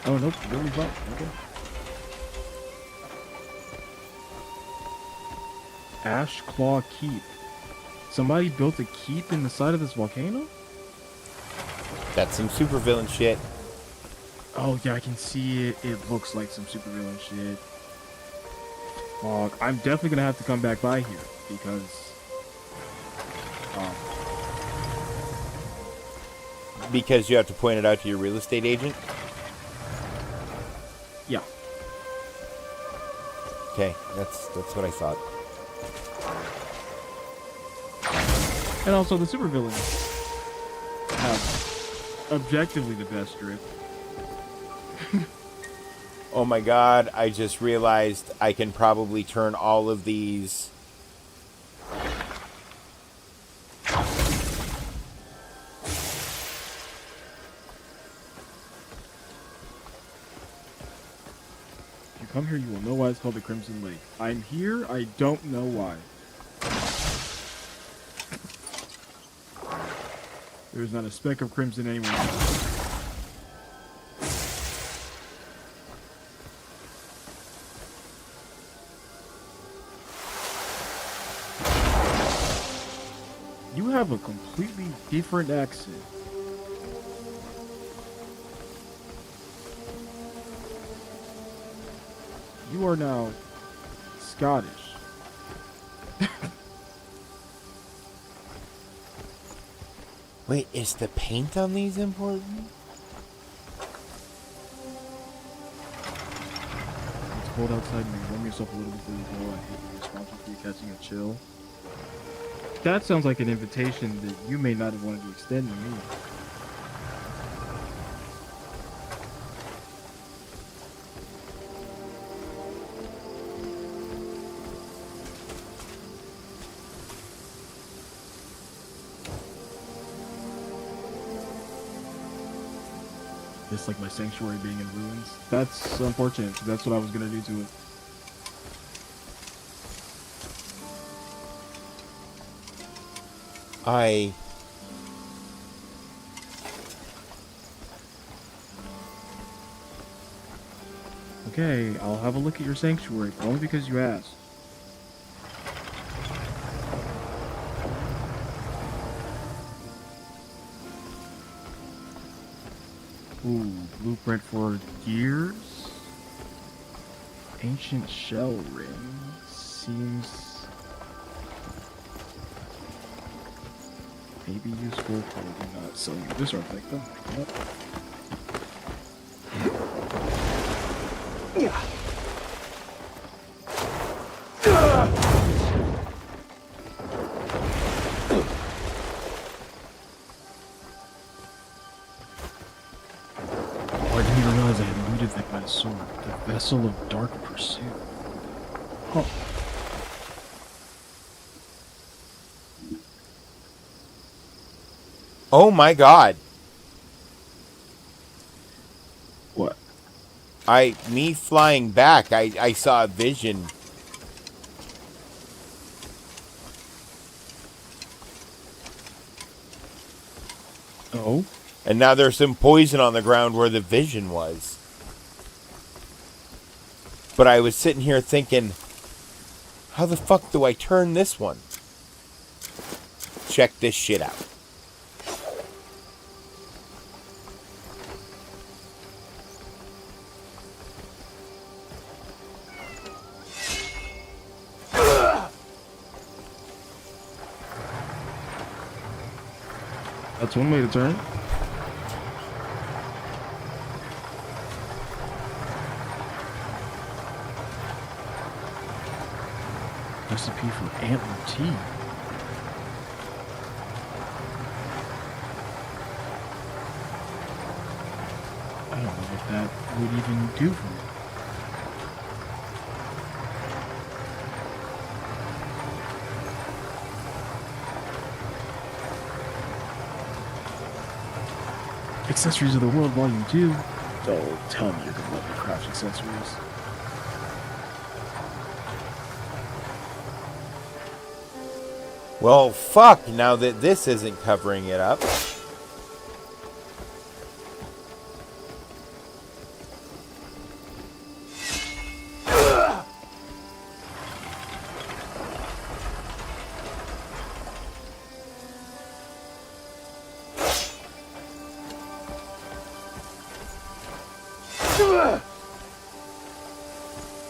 Oh, nope, really fun. Okay. Ash Claw Keep. Somebody built a keep in the side of this volcano? That's some supervillain shit. Oh yeah, I can see it. It looks like some supervillain shit. I'm definitely gonna have to come back by here because Because you have to point it out to your real estate agent? Yeah. Okay, that's what I thought. And also the supervillains have objectively the best drift. Oh my god, I just realized I can probably turn all of these... If you come here, you will know why it's called the Crimson Lake. I'm here, I don't know why. There's not a speck of crimson anywhere. You have a completely different accent. You are now Scottish. Wait, is the paint on these important? It's cold outside, man. Warm yourself a little before you go. I hate being responsible for you catching a chill. That sounds like an invitation that you may not have wanted to extend to me. Just like my sanctuary being in ruins. That's unfortunate. That's what I was gonna do to it. Okay, I'll have a look at your sanctuary, only because you asked. Ooh, blueprint for gears? Ancient shell ring. Seems... maybe useful, probably not. Selling this artifact though. Yep. Oh, I didn't even realize I had looted that guy's sword. The Vessel of Dark Pursuit. Huh. Oh my god. What? Me flying back, I saw a vision. Oh? And now there's some poison on the ground where the vision was. But I was sitting here thinking, how the fuck do I turn this one? Check this shit out. That's one way to turn. Recipe for antler tea. I don't know what that would even do for me. Accessories of the World Volume 2. Oh, tell me you're gonna let me craft accessories. Well, fuck, now that this isn't covering it up.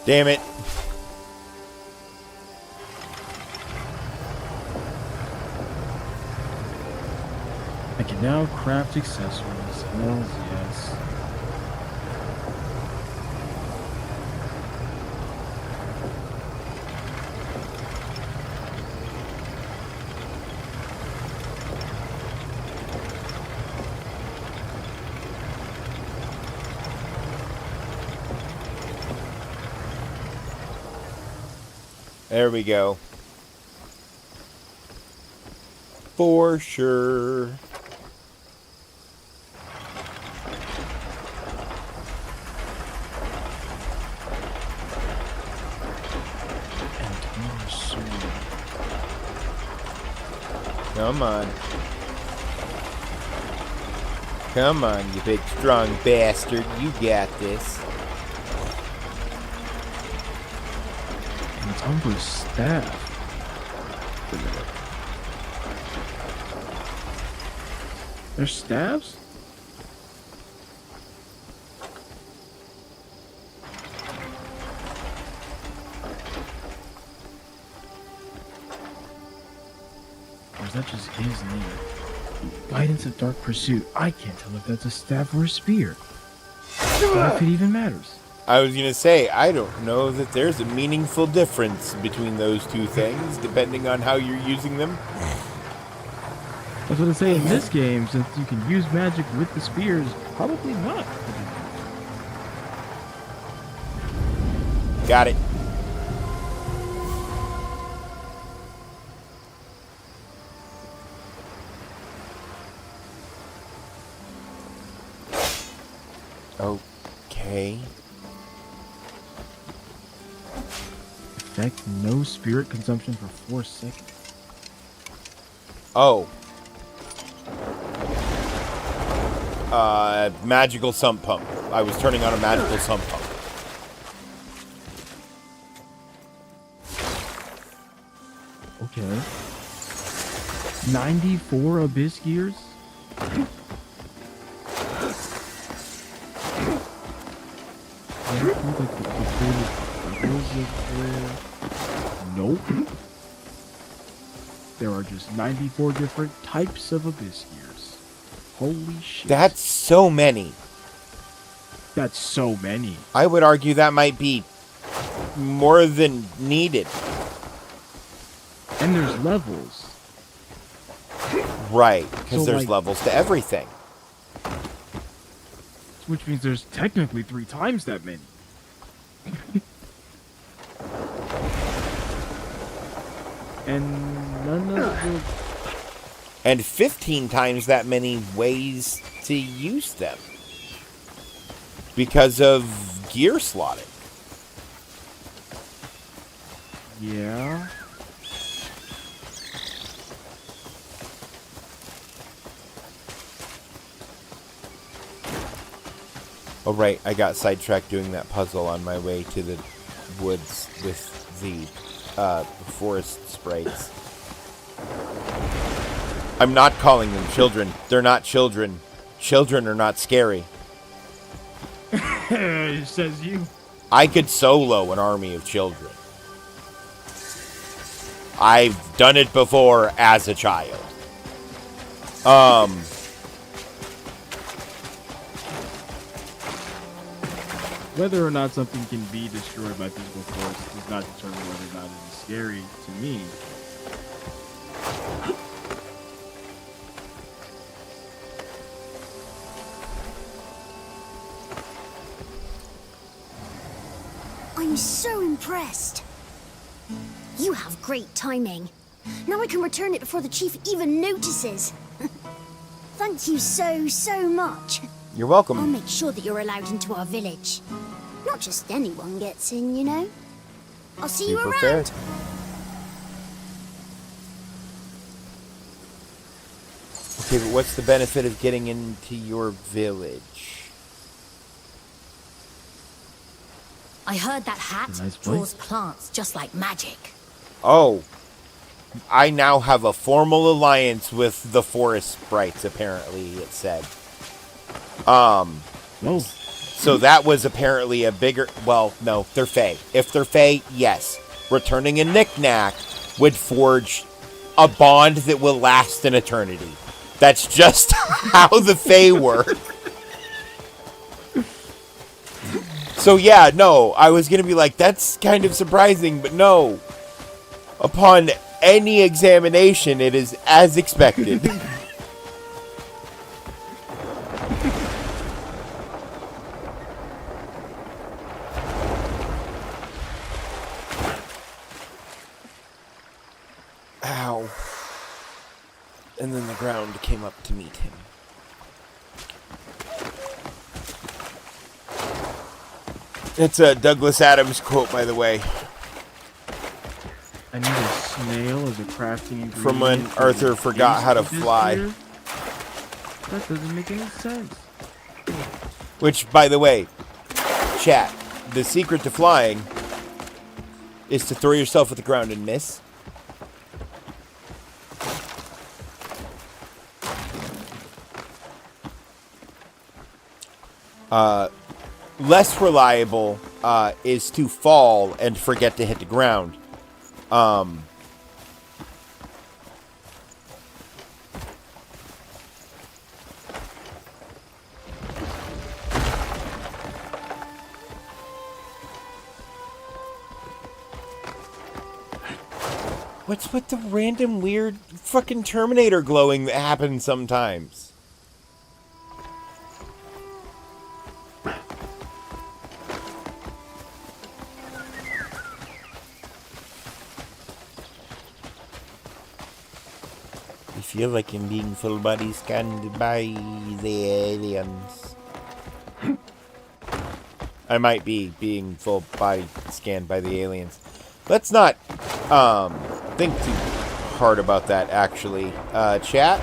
Damn it. I can now craft accessories. Hells yes. There we go. For sure. Come on. Come on, you big strong bastard. You got this. Umbra staff. Wait a minute. There's staffs? Or is that just his name? Guidance of Dark Pursuit. I can't tell if that's a staff or a spear. Or if it even matters. I was going to say, I don't know that there's a meaningful difference between those two things, depending on how you're using them. That's what I say in this game, since you can use magic with the spears, probably not. Got it. Okay. Effect no spirit consumption for 4 seconds. Oh. Magical sump pump. I was turning on a magical sump pump. Okay. 94 abyss gears? Nope. There are just 94 different types of abyss gears. Holy shit. That's so many. That's so many. I would argue that might be more than needed. And there's levels. Right, because So, there's like- levels to everything. Which means there's technically 3 times that many. And none of the... And 15 times that many ways to use them. Because of gear slotting. Yeah. Oh, right, I got sidetracked doing that puzzle on my way to the woods with the forest sprites. I'm not calling them children. They're not children. Children are not scary. Says you. I could solo an army of children. I've done it before as a child. Whether or not something can be destroyed by physical force does not determine whether or not it is scary to me. I'm so impressed. You have great timing. Now I can return it before the chief even notices. Thank you so much. You're welcome. I'll make sure that you're allowed into our village. Not just anyone gets in, you know. I'll see you Super around. fair. Okay, but what's the benefit of getting into your village? I heard that hat Nice draws place. plants just like magic. Oh. I now have a formal alliance with the forest sprites, apparently, it said. Well, So that was apparently a bigger... Well, no, they're Fae. If they're Fae, yes. Returning a knick-knack would forge a bond that will last an eternity. That's just how the Fae work. So yeah, no, I was going to be like, that's kind of surprising, but no. Upon any examination, it is as expected. Ow. And then the ground came up to meet him. It's a Douglas Adams quote, by the way. I need a snail as a crafting ingredient. From when Arthur forgot how to fly. That doesn't make any sense. Which, by the way, chat, the secret to flying is to throw yourself at the ground and miss. Less reliable is to fall and forget to hit the ground. What's with the random weird fucking Terminator glowing that happens sometimes? I feel like I'm being full body scanned by the aliens. I might be being full body scanned by the aliens. Let's not think too hard about that, actually. Chat?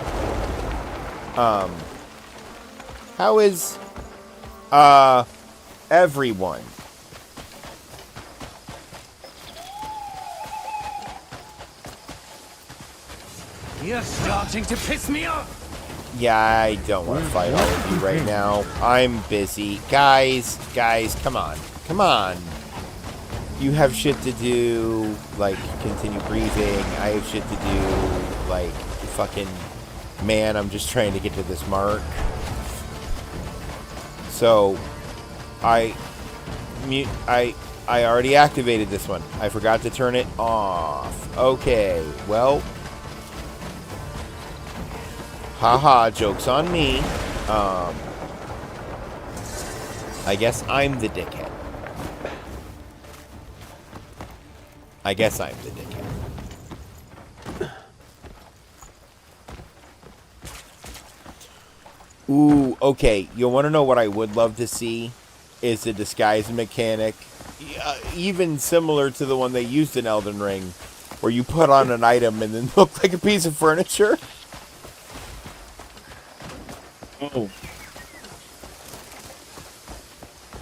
How is everyone? You're starting to piss me off. Yeah, I don't want to fight all of you right now. I'm busy. Guys, come on. Come on. You have shit to do, like, continue breathing. I have shit to do, like, fucking, man, I'm just trying to get to this mark. So, I already activated this one. I forgot to turn it off. Okay, well, haha, joke's on me. I guess I'm the dickhead. I guess I'm the dickhead. Ooh, okay. You want to know what I would love to see? Is a disguise mechanic. Even similar to the one they used in Elden Ring. Where you put on an item and then look like a piece of furniture. Oh.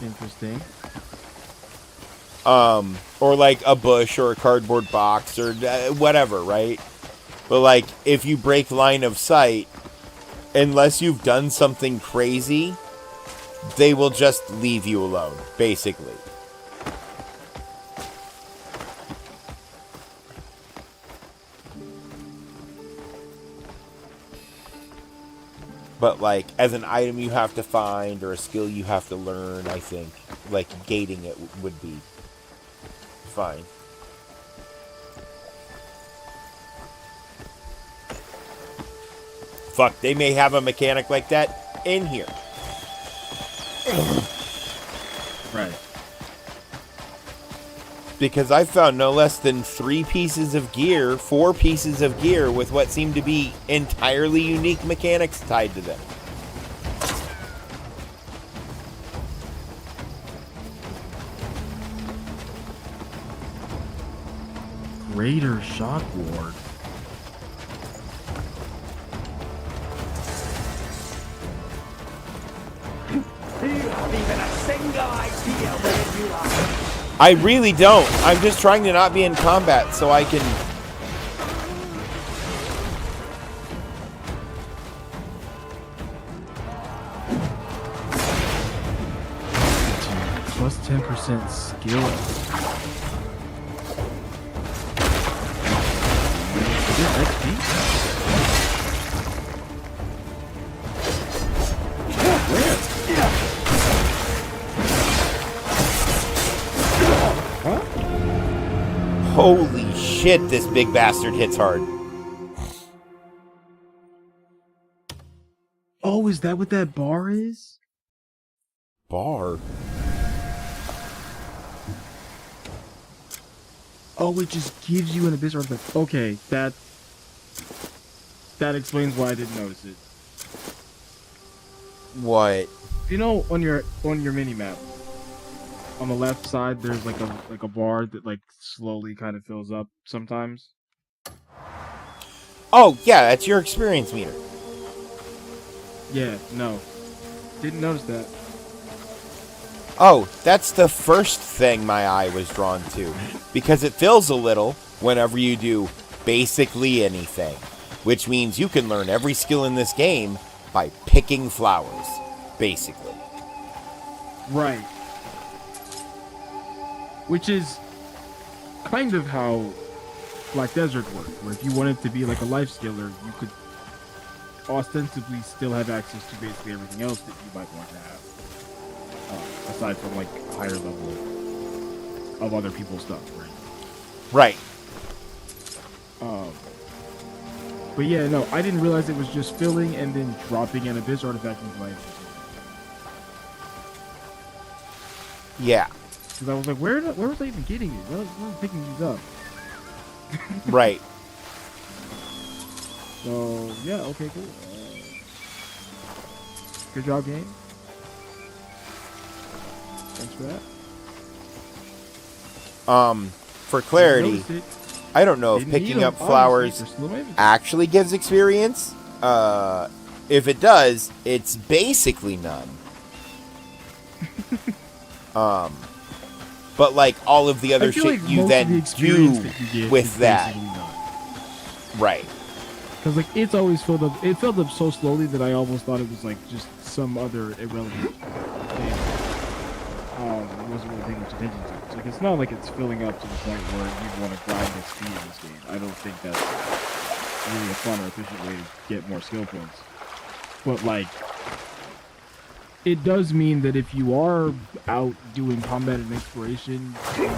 Interesting. Or like a bush or a cardboard box or whatever, right? But like, if you break line of sight, unless you've done something crazy, they will just leave you alone, basically. But like, as an item you have to find or a skill you have to learn, I think, like, gating it would be fine. Fuck, they may have a mechanic like that in here. Right. Because I found no less than 4 pieces of gear with what seemed to be entirely unique mechanics tied to them. Greater Shock Ward. Do you have even a single idea where you are? I really don't. I'm just trying to not be in combat so I can... 10% skill. Is this XP? Huh? Holy shit, this big bastard hits hard. Oh, is that what that bar is? Bar? Oh, it just gives you an abyss artifact. Okay, that explains why I didn't notice it. What? You know, on your mini map, on the left side, there's like a bar that like slowly kind of fills up sometimes. Oh yeah, that's your experience meter. Yeah, no, didn't notice that. Oh, that's the first thing my eye was drawn to, because it fills a little whenever you do basically anything, which means you can learn every skill in this game by picking flowers, basically. Right. Which is kind of how Black Desert worked, where if you wanted to be like a life skiller, you could ostensibly still have access to basically everything else that you might want to have. Aside from like higher level of other people's stuff, right? Right. But yeah, no, I didn't realize it was just filling and then dropping an abyss artifact into my inventory. Yeah. Because I was like, where was I even getting it? Where was I picking these up? Right. So yeah, okay, cool. Good job, game. Thanks for that. For clarity, I don't know if picking up flowers actually gives experience. If it does, it's basically none. But like all of the other shit like you then do with that. Right. Because like it's always filled up. It filled up so slowly that I almost thought it was like just some other irrelevant thing. I wasn't really paying much attention to it. So like, it's not like it's filling up to the point where you want to grind XP in this game. I don't think that's really a fun or efficient way to get more skill points. But like, it does mean that if you are out doing combat and exploration, you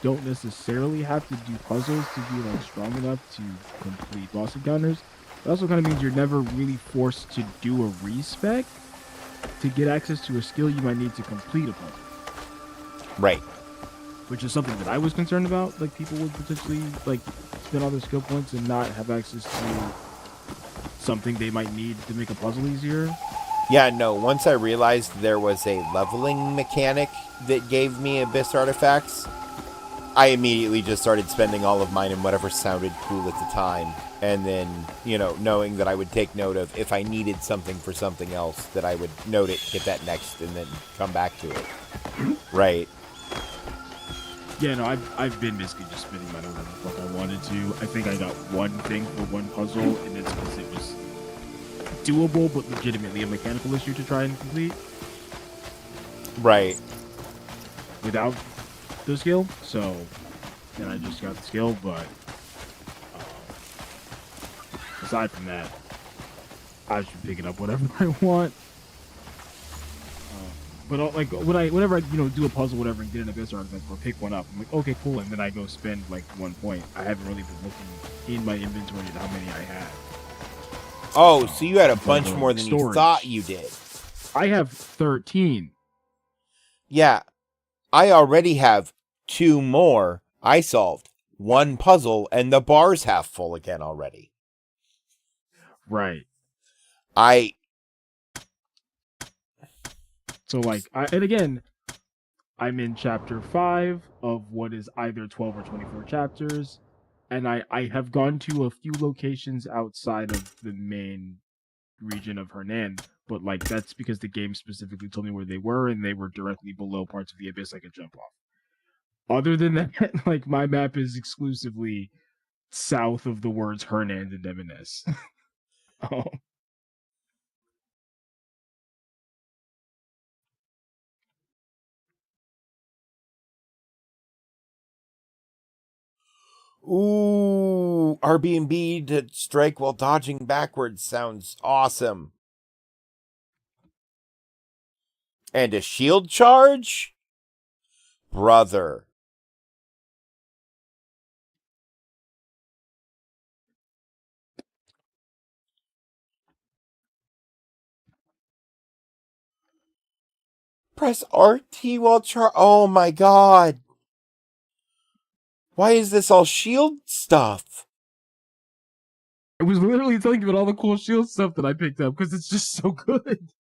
don't necessarily have to do puzzles to be like strong enough to complete boss encounters. It also kind of means you're never really forced to do a respec to get access to a skill you might need to complete a puzzle. Right. Which is something that I was concerned about. Like people would potentially like spend all their skill points and not have access to something they might need to make a puzzle easier. Yeah, no, once I realized there was a leveling mechanic that gave me abyss artifacts, I immediately just started spending all of mine in whatever sounded cool at the time. And then, you know, knowing that I would take note of if I needed something for something else, that I would note it, get that next, and then come back to it. Right. Yeah, no, I've been basically just spending money whatever the fuck I wanted to. I think I got one thing for one puzzle, and it's because it was doable, but legitimately a mechanical issue to try and complete. Right. Without the skill, so then I just got the skill, but aside from that, I should pick it up whatever I want. But like whenever I do a puzzle, whatever, and get an abyss artifact or pick one up, I'm like, okay, cool, and then I go spend like 1 point. I haven't really been looking in my inventory at how many I had. Oh, so you had a bunch more than you storage. thought you did. I have 13. Yeah, I already have 2 more. I solved 1 puzzle, and the bar's half full again already. Right. So like, and again, I'm in chapter 5 of what is either 12 or 24 chapters, and I have gone to a few locations outside of the main region of Hernan, but like that's because the game specifically told me where they were, and they were directly below parts of the abyss I could jump off. Other than that, like my map is exclusively south of the words Hernan and M&S. Oh. Ooh, Airbnb to strike while dodging backwards sounds awesome. And a shield charge? Brother. Press RT while oh my god. Why is this all shield stuff? I was literally telling you about all the cool shield stuff that I picked up because it's just so good.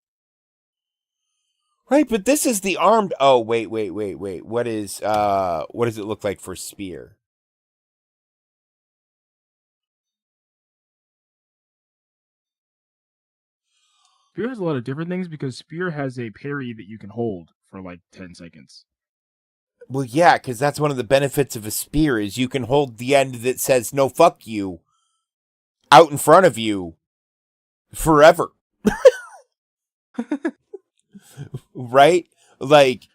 Right, but this is the armed. Oh, wait. What does it look like for spear? Spear has a lot of different things because Spear has a parry that you can hold for like 10 seconds. Well, yeah, because that's one of the benefits of a spear is you can hold the end that says "no, fuck you" out in front of you forever. Right? Like,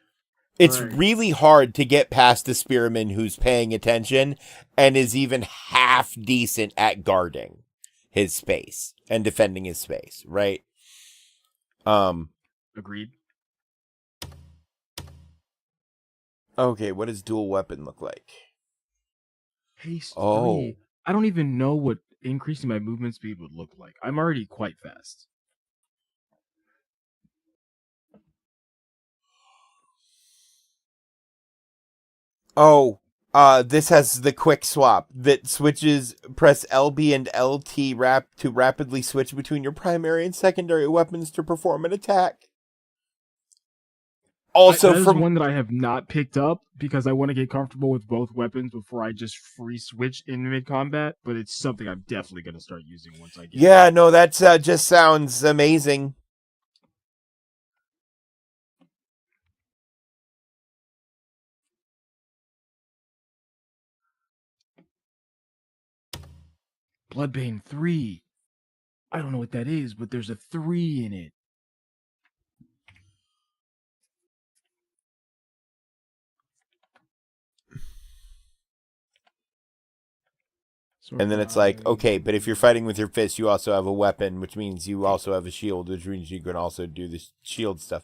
it's really hard to get past the spearman who's paying attention and is even half decent at guarding his space and defending his space, right? Agreed. Okay, what does dual weapon look like? Haste 3. Oh. I don't even know what increasing my movement speed would look like. I'm already quite fast. Oh, this has the quick swap that switches. Press LB and LT to rapidly switch between your primary and secondary weapons to perform an attack. Also, that is one that I have not picked up because I want to get comfortable with both weapons before I just free switch in mid combat. But it's something I'm definitely going to start using once I get. Yeah, no, that just sounds amazing. Bloodbane 3. I don't know what that is, but there's a 3 in it. And then it's like, okay, but if you're fighting with your fist, you also have a weapon, which means you also have a shield, which means you can also do the shield stuff.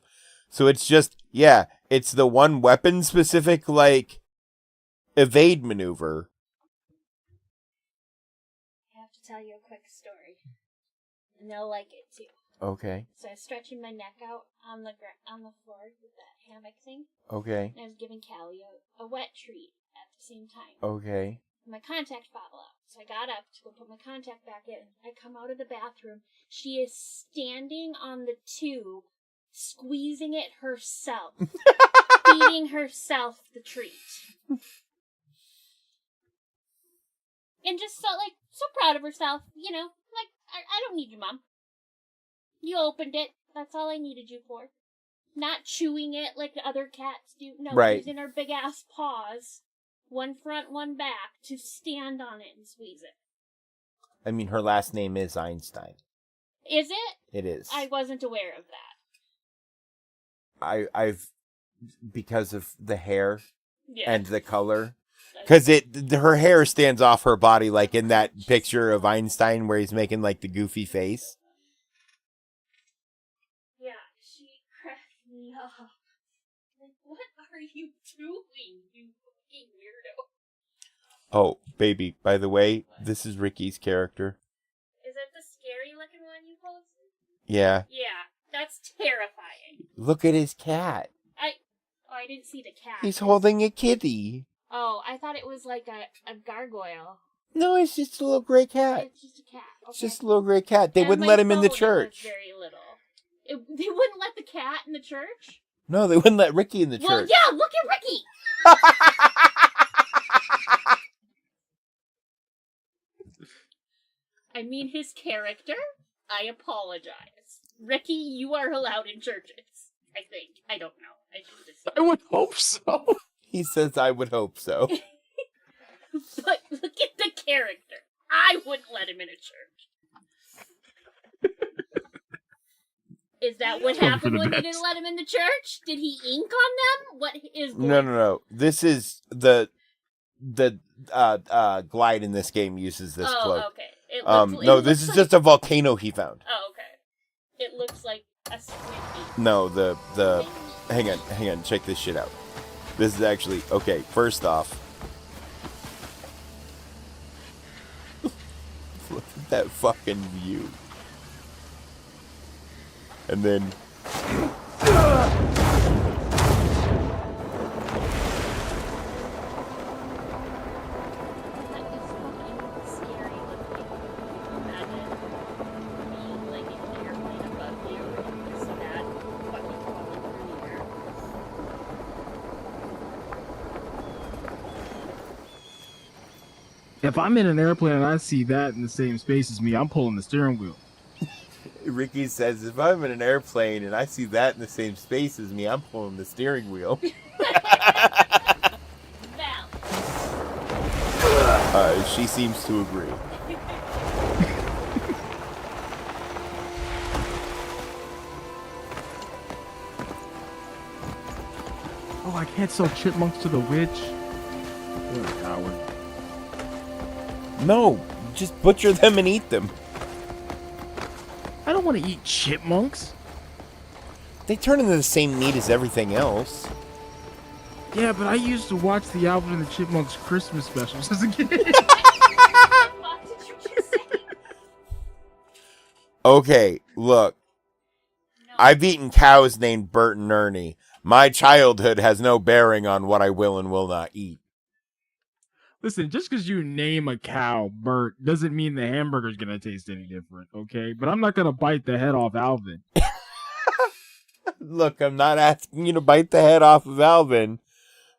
So it's just, yeah, it's the one weapon specific, like, evade maneuver. I have to tell you a quick story, and they'll like it too. Okay. So I was stretching my neck out on the floor with that hammock thing. Okay. And I was giving Callie a wet treat at the same time. Okay. My contact fell out, so I got up to go put my contact back in. I come out of the bathroom. She is standing on the tube, squeezing it herself, feeding herself the treat. And just so proud of herself, you know, like, I don't need you, Mom. You opened it. That's all I needed you for. Not chewing it like the other cats do. No, right. Using her big ass paws, one front, one back, to stand on it and squeeze it. I mean, her last name is Einstein. Is it? It is. I wasn't aware of that. I've because of the hair Yeah. and the color. Because her hair stands off her body, like in that picture of Einstein where he's making like the goofy face. Yeah, she cracked me up. Like, what are you doing, you fucking weirdo? Oh, baby, by the way, this is Ricky's character. Is that the scary looking one you posted? Yeah. Yeah, that's terrifying. Look at his cat. I didn't see the cat. He's holding a kitty. Oh, I thought it was like a gargoyle. No, it's just a little gray cat. It's just a cat. Okay. It's just a little gray cat. They And wouldn't my let him in the phone, church. It was very little. They wouldn't let the cat in the church? No, they wouldn't let Ricky in the Well, church. yeah, look at Ricky! I mean his character? I apologize. Ricky, you are allowed in churches. I think. I don't know. I would hope so. He says, I would hope so. But look at the character. I wouldn't let him in a church. Is that what happened when they didn't let him in the church? Did he ink on them? What is going on? No. This is the glide in this game uses this Oh, cloak. okay. It No, looks this is like... just a volcano he found. Oh, okay. It looks like a squid. No, the hang on, check this shit out. This is actually okay. First off, look at that fucking view, and then. If I'm in an airplane and I see that in the same space as me, I'm pulling the steering wheel. Ricky says, if I'm in an airplane and I see that in the same space as me, I'm pulling the steering wheel. She seems to agree. Oh, I can't sell chipmunks to the witch. What a coward. No, just butcher them and eat them. I don't want to eat chipmunks. They turn into the same meat as everything else. Yeah, but I used to watch the Alvin and the Chipmunks Christmas specials as a kid. Okay, look. I've eaten cows named Bert and Ernie. My childhood has no bearing on what I will and will not eat. Listen, just because you name a cow Bert doesn't mean the hamburger's going to taste any different, okay? But I'm not going to bite the head off Alvin. Look, I'm not asking you to bite the head off of Alvin,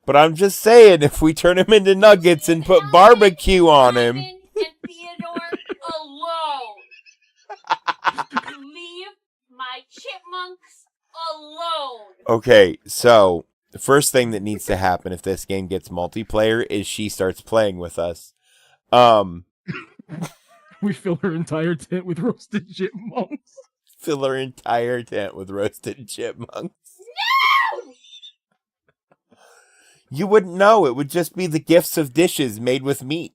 but I'm just saying if we turn him into nuggets and put barbecue on him... And Theodore alone. Leave my chipmunks alone. Okay, so the first thing that needs to happen if this game gets multiplayer is she starts playing with us. We fill her entire tent with roasted chipmunks. Fill her entire tent with roasted chipmunks. No! You wouldn't know. It would just be the gifts of dishes made with meat.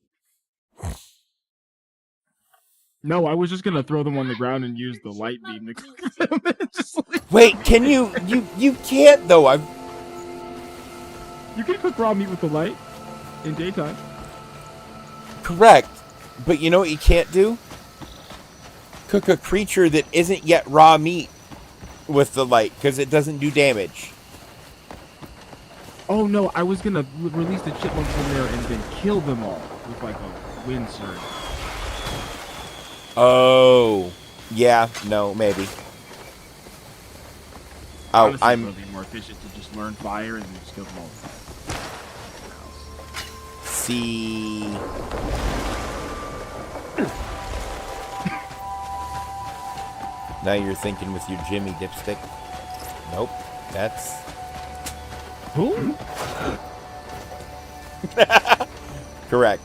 No, I was just going to throw them on the ground and use the light beam to cook them. Wait, can you can't though. You can cook raw meat with the light in daytime. Correct. But you know what you can't do? Cook a creature that isn't yet raw meat with the light, because it doesn't do damage. Oh no, I was going to release the chipmunks in there and then kill them all with like a wind surge. Oh. Yeah, no, maybe. Oh, Honestly, it would be more efficient to just learn fire and just kill them all. See. Now you're thinking with your Jimmy dipstick. Nope. That's... Who? Correct.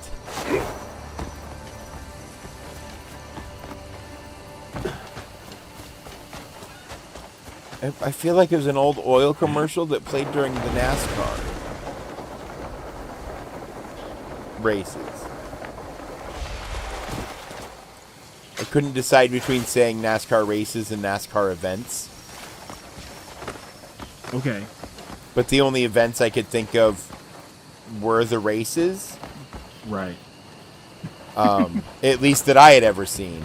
I feel like it was an old oil commercial that played during the NASCAR races. I couldn't decide between saying NASCAR races and NASCAR events. Okay. But the only events I could think of were the races. Right. At least that I had ever seen.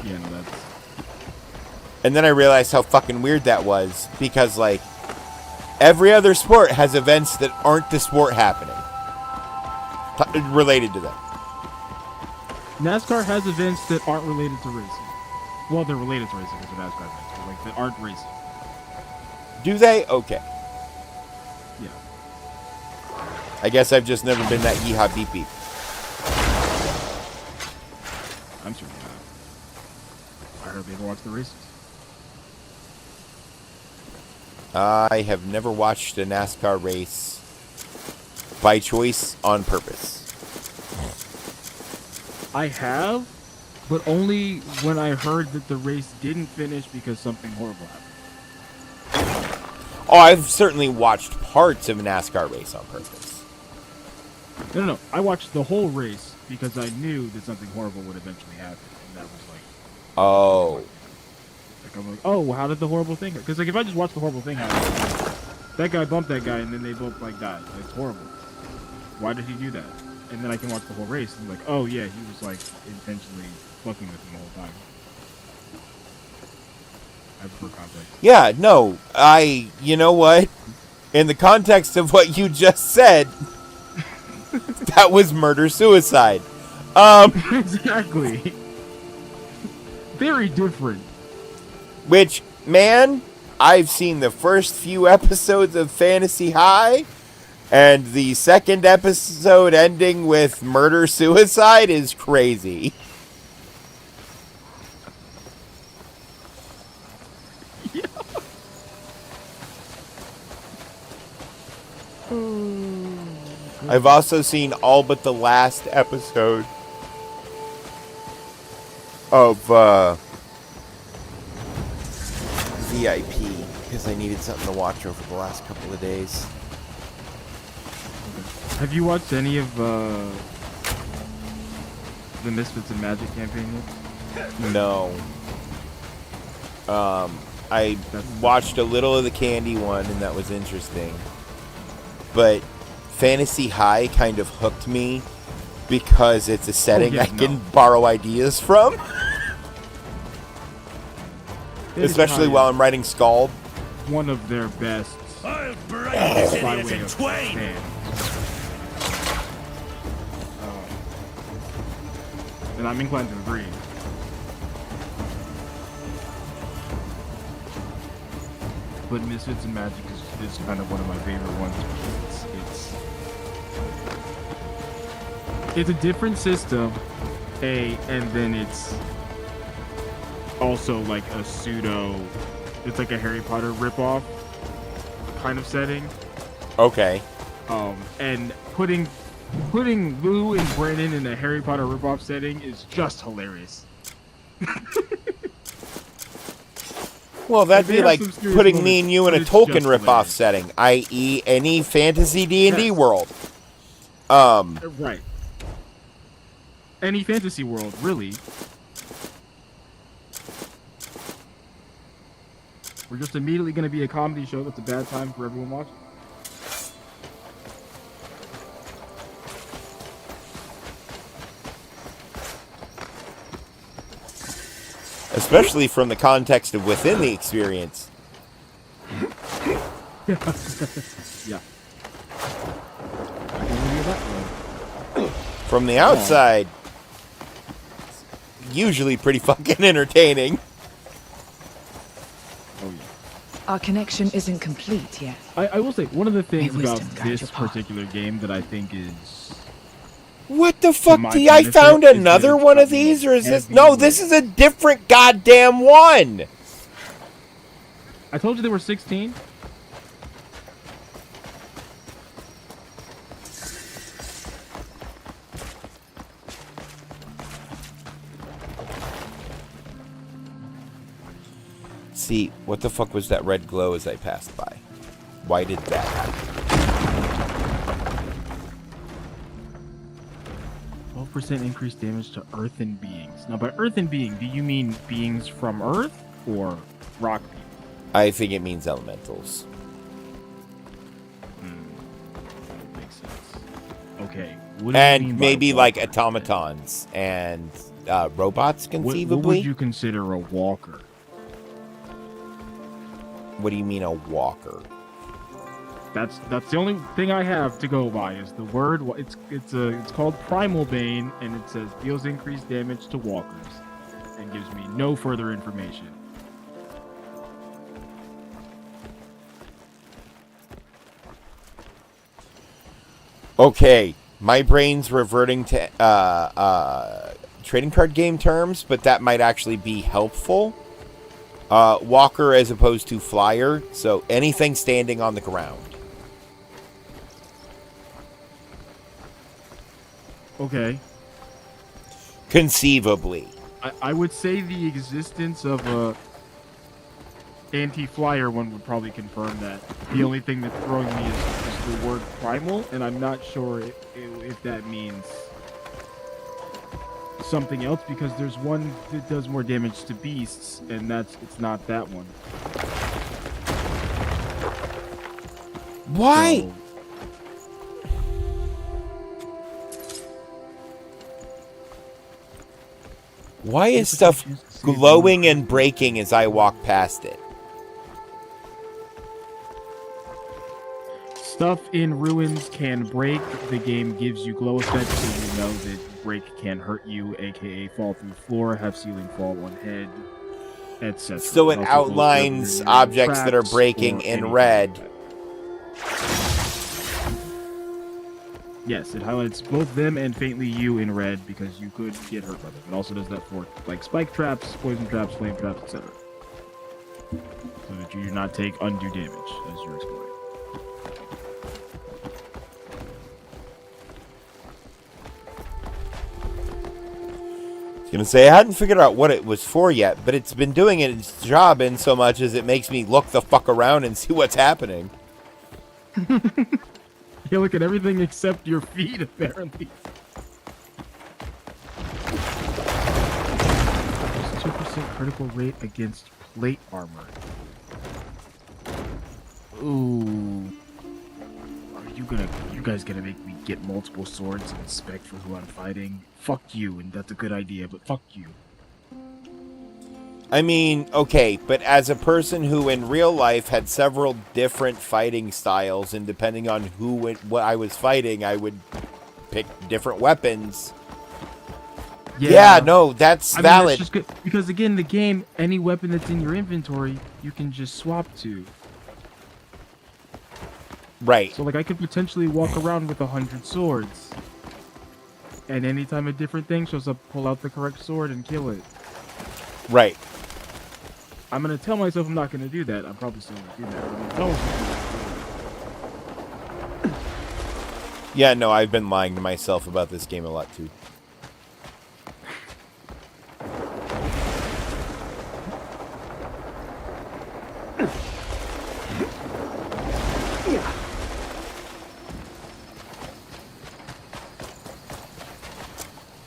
Yeah, no, that's... And then I realized how fucking weird that was, because, like, every other sport has events that aren't the sport happening. Related to them. NASCAR has events that aren't related to racing. Well, they're related to racing because of NASCAR events, but, like, that aren't racing. Do they? Okay. Yeah. I guess I've just never been that yeehaw beep beep. I'm certainly not. I hardly ever watch the races. I have never watched a NASCAR race by choice on purpose. I have, but only when I heard that the race didn't finish because something horrible happened. Oh, I've certainly watched parts of a NASCAR race on purpose. No. I watched the whole race because I knew that something horrible would eventually happen, and that was like. Oh. Like I'm like, oh, how did the horrible thing? Because like if I just watch the horrible thing happen, that guy bumped that guy, and then they both like died. Like, it's horrible. Why did he do that? And then I can watch the whole race and be like, oh yeah, he was like intentionally fucking with him the whole time. I prefer context. Yeah, no, you know what? In the context of what you just said, that was murder-suicide. Exactly. Very different. Which, man, I've seen the first few episodes of Fantasy High, and the second episode ending with murder-suicide is crazy. I've also seen all but the last episode of VIP because I needed something to watch over the last couple of days. Have you watched any of the Misfits and Magic campaign yet? No. I watched a little of the Candy one, and that was interesting. But Fantasy High kind of hooked me because it's a setting I can borrow ideas from. Especially while I'm writing Scald. One of their best. I'll break this idiot in twain. And I'm inclined to agree. But Misfits and Magic is kind of one of my favorite ones. It's a different system, and then it's also like a pseudo. It's like a Harry Potter ripoff kind of setting. Okay. And putting Lou and Brandon in a Harry Potter ripoff setting is just hilarious. Well, that'd be like putting me and you in a Tolkien ripoff setting, i.e., any fantasy D&D world. Right. Any fantasy world, really. We're just immediately going to be a comedy show that's a bad time for everyone watching. Especially from the context of within the experience. Yeah. From the outside, usually pretty fucking entertaining. Our connection isn't complete yet. I will say, one of the things about this particular game that I think is... What the fuck? I found another one of these, or is this... No, this is a different goddamn one! I told you there were 16. See, what the fuck was that red glow as I passed by? Why did that happen? 12% increased damage to earthen beings. Now, by earthen being, do you mean beings from Earth or rock beings? I think it means elementals. That makes sense. Okay. And maybe like automatons and robots, conceivably. What would you consider a walker? What do you mean a walker? That's the only thing I have to go by is the word. It's called Primal Bane, and it says deals increased damage to walkers, and gives me no further information. Okay, my brain's reverting to trading card game terms, but that might actually be helpful. Walker as opposed to flyer, so anything standing on the ground. Okay. Conceivably. I would say the existence of a anti-flyer one would probably confirm that. The only thing that's throwing me is the word primal, and I'm not sure it if that means something else, because there's one that does more damage to beasts, and it's not that one. Why? So, why is stuff glowing and breaking as I walk past it? stuff in ruins can break. The game gives you glow effects, so you know that break can hurt you, aka fall through floor, have ceiling fall on head, etc. So it outlines objects that are breaking in red. Yes, it highlights both them and faintly you in red because you could get hurt by them. It also does that for like spike traps, poison traps, flame traps, etc. So that you do not take undue damage as you're exploring. I was gonna say I hadn't figured out what it was for yet, but it's been doing its job in so much as it makes me look the fuck around and see what's happening. You look at everything except your feet, apparently. There's 2% critical rate against plate armor. Ooh. Are you guys gonna make me get multiple swords and inspect for who I'm fighting? Fuck you, and that's a good idea, but fuck you. I mean, okay, but as a person who in real life had several different fighting styles, and depending on what I was fighting, I would pick different weapons. Yeah, no, that's valid. That's just good, because again, the game, any weapon that's in your inventory, you can just swap to. Right. So, like, I could potentially walk around with 100 swords. And anytime a different thing shows up, pull out the correct sword and kill it. Right. I'm gonna tell myself I'm not gonna do that. I'm probably still gonna do that. I'm gonna tell myself. Yeah, no, I've been lying to myself about this game a lot, too.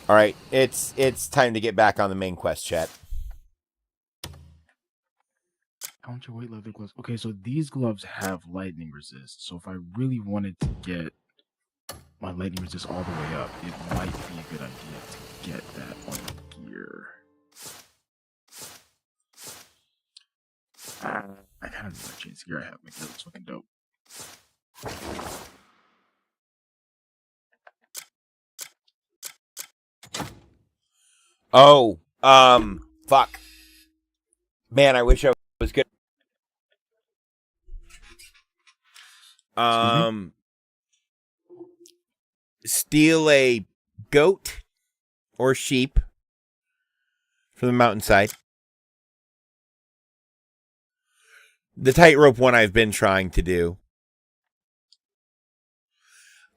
All right, it's time to get back on the main quest, chat. I want your white leather gloves. Okay, so these gloves have lightning resist. So if I really wanted to get my lightning resist all the way up, it might be a good idea to get that on gear. I kind of need to change the gear I have. My gear looks fucking dope. Oh, fuck. Man, I wish I was good. Steal a goat or sheep from the mountainside. The tightrope one I've been trying to do.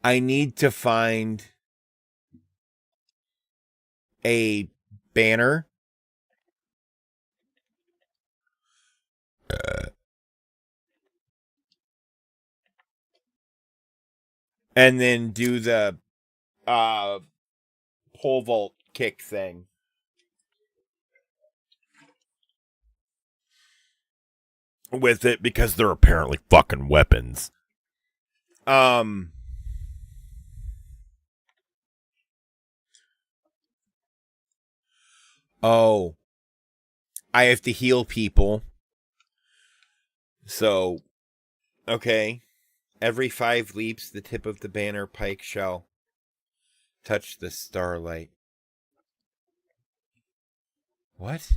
I need to find a banner. And then do the pole vault kick thing. With it, because they're apparently fucking weapons. Oh. I have to heal people. So, okay. Every 5 leaps, the tip of the banner pike shall touch the starlight. What?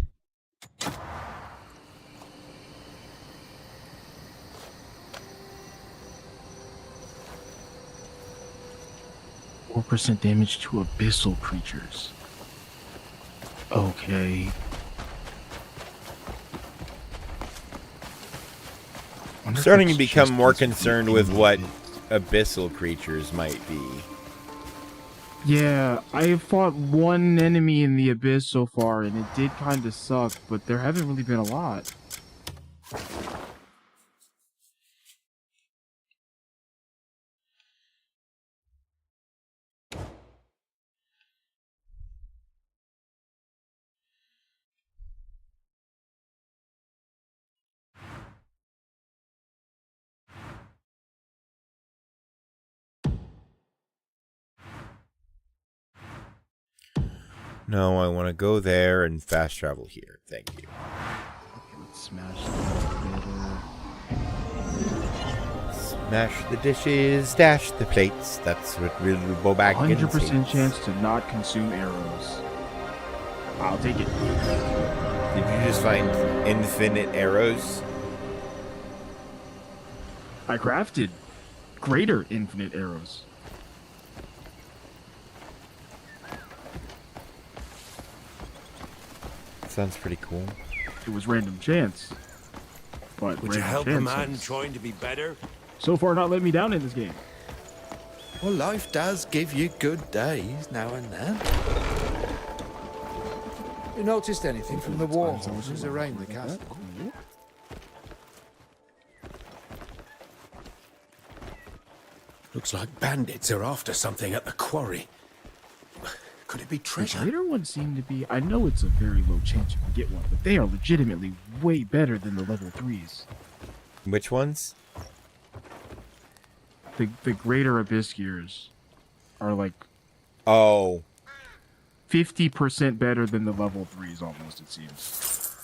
4% damage to abyssal creatures. Okay. I'm starting to become more concerned with what abyssal creatures might be. Yeah, I have fought one enemy in the abyss so far, and it did kind of suck, but there haven't really been a lot. No, I want to go there and fast travel here. Thank you. Let's smash that Smash the dishes, dash the plates. That's what really go back. 100% chance to not consume arrows. I'll take it. Did you just find infinite arrows? I crafted greater infinite arrows. Sounds pretty cool. It was random chance. But Would you random help a chance man has trying to be better? so far not let me down in this game. Well, life does give you good days now and then. You noticed anything from the war horses around the castle? Looks like bandits are after something at the quarry. Could it be The treasure? greater ones seem to be... I know it's a very low chance you can get one, but they are legitimately way better than the level 3s. Which ones? The greater Abyskiers are like... Oh. 50% better than the level 3s almost, it seems.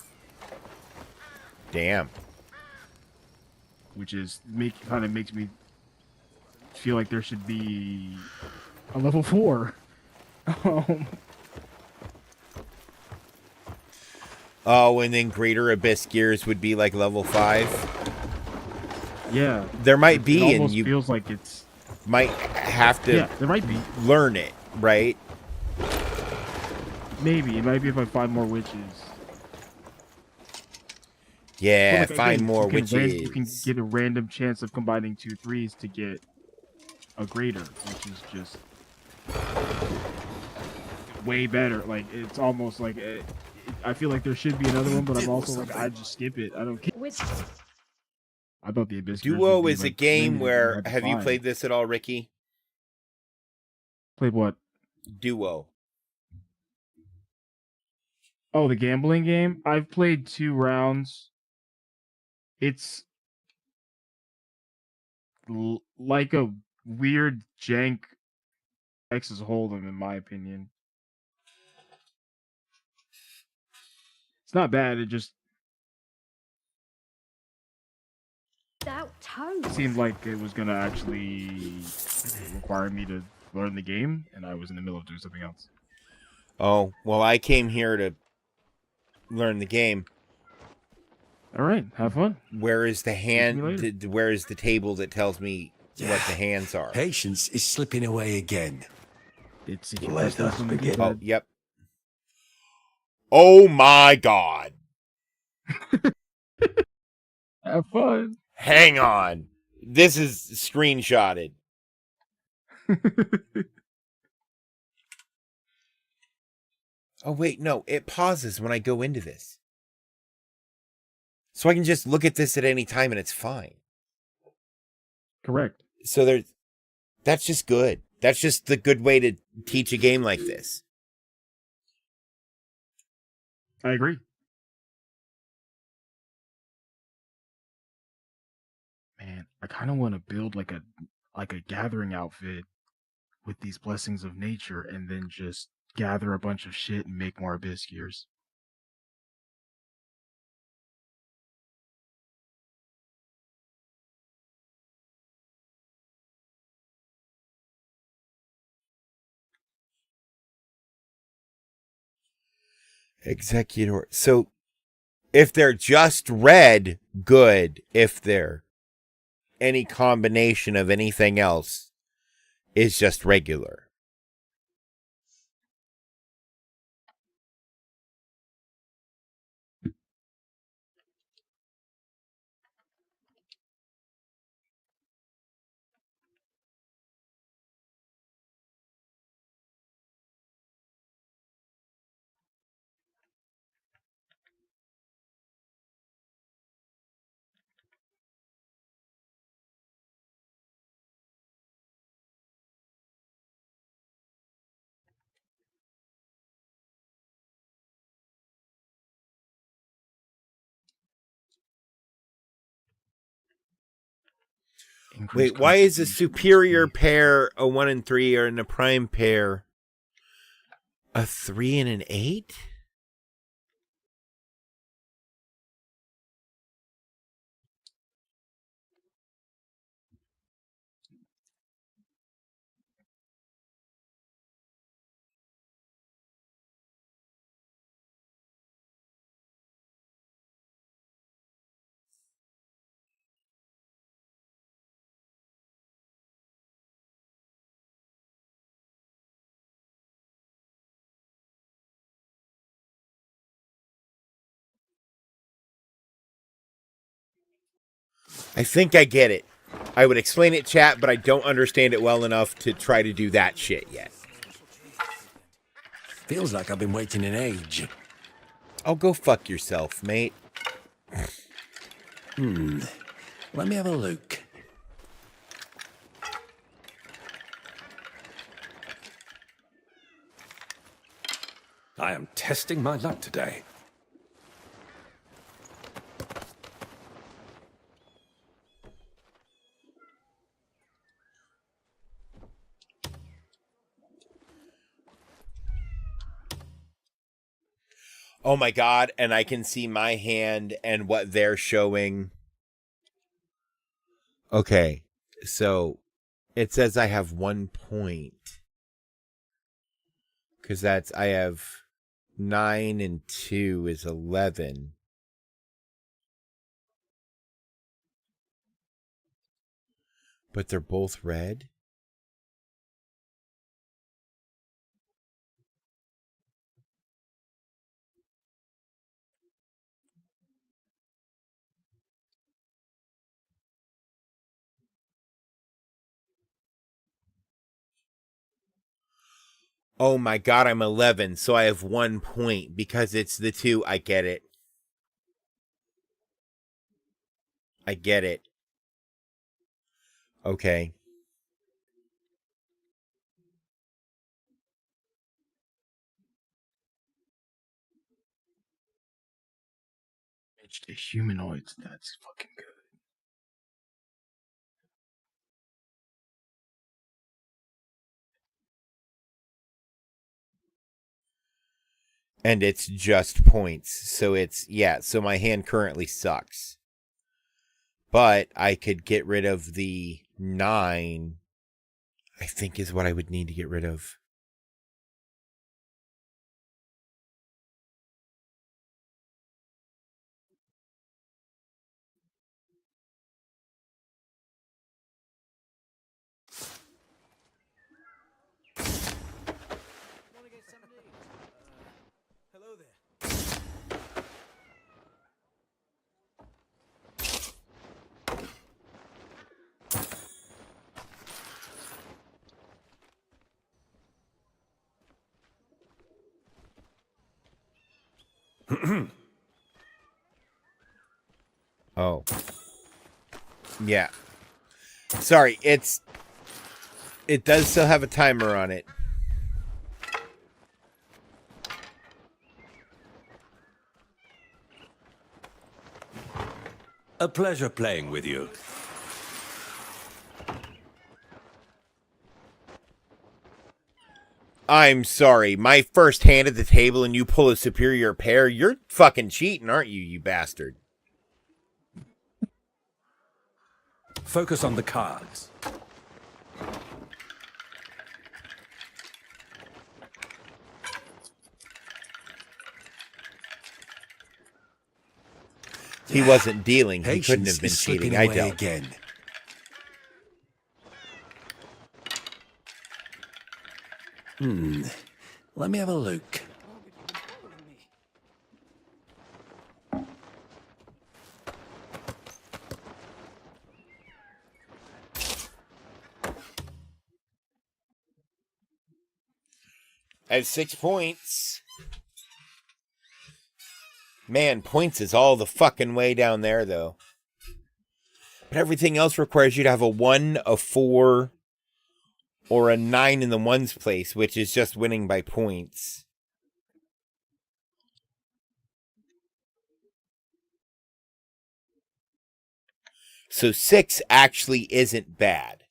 Damn. Which is... kind of makes me feel like there should be a level 4. Oh, and then greater abyss gears would be like level 5. Yeah, there might it be, almost and you feels like it's might have to. Yeah, there might be. Learn it, right? Maybe it might be if I find more witches. Yeah, But, like, find again, more you can witches. you can get a random chance of combining 2 3s to get a greater, which is just way better. Like it's almost like I feel like there should be another one, but I'm also like I just skip it. I don't care. I thought the Abyss Duo is a game where have you played this at all, Ricky? Played what? Duo. Oh, the gambling game? I've played 2 rounds. It's like a weird jank Texas Hold'em, in my opinion. It's not bad. It just seemed like it was gonna actually require me to learn the game, and I was in the middle of doing something else. Oh, well, I came here to learn the game. All right, have fun. Where is the hand? Where is the table that tells me what the hands are? Patience is slipping away again. It's Let us begin. Oh, yep. Oh my God! Have fun. Hang on. This is screenshotted. Oh wait, no, it pauses when I go into this. So I can just look at this at any time and it's fine. Correct. So that's just good. That's just the good way to teach a game like this. I agree. Man, I kind of want to build like a gathering outfit with these blessings of nature, and then just gather a bunch of shit and make more Abyss gears. Executor. So if they're just red, good. If they're any combination of anything else, is just regular. Wait, why is a superior pair a 1 and 3 or in a prime pair A 3 and an 8? I think I get it. I would explain it, chat, but I don't understand it well enough to try to do that shit yet. Feels like I've been waiting an age. Oh, go fuck yourself, mate. Let me have a look. I am testing my luck today. Oh my god, and I can see my hand and what they're showing. Okay, so it says I have 1 point. Because I have 9 and 2 is 11. But they're both red? Oh my god, I'm 11, so I have 1 point because it's the 2. I get it. I get it. Okay. The humanoids, that's fucking good. And it's just points. So so my hand currently sucks. But I could get rid of the 9, I think is what I would need to get rid of. Hello there. Oh. Yeah. Sorry, it does still have a timer on it. A pleasure playing with you. I'm sorry, my first hand at the table and you pull a superior pair? You're fucking cheating, aren't you, you bastard? Focus on the cards. He wasn't dealing. He couldn't Patience have been is slipping cheating. I away dealt. again. Let me have a look. I have 6 points. Man, points is all the fucking way down there, though. But everything else requires you to have a 1, a 4, or a 9 in the ones place, which is just winning by points. So 6 actually isn't bad.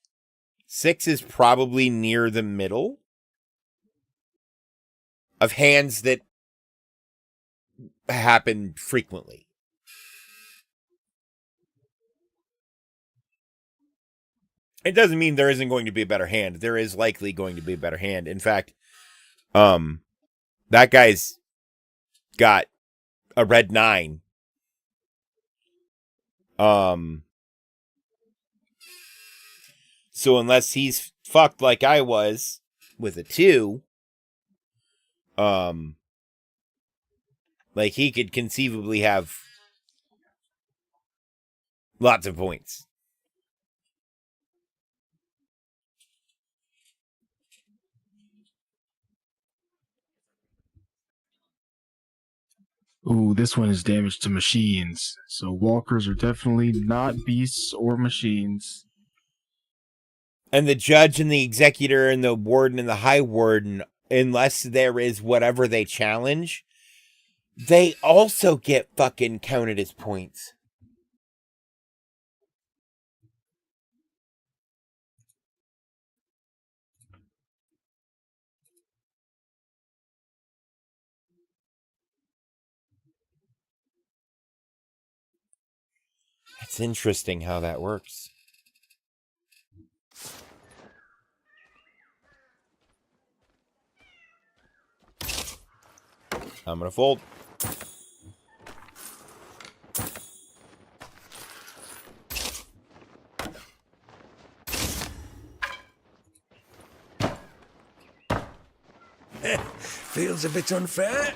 6 is probably near the middle. of hands that happen frequently. It doesn't mean there isn't going to be a better hand. There is likely going to be a better hand. In fact, that guy's got a red 9. So unless he's fucked like I was with a 2, like he could conceivably have lots of points. Ooh, this one is damage to machines. So walkers are definitely not beasts or machines. And the judge and the executor and the warden and the high warden, unless there is whatever they challenge, they also get fucking counted as points. It's interesting how that works. I'm gonna fold. Feels a bit unfair.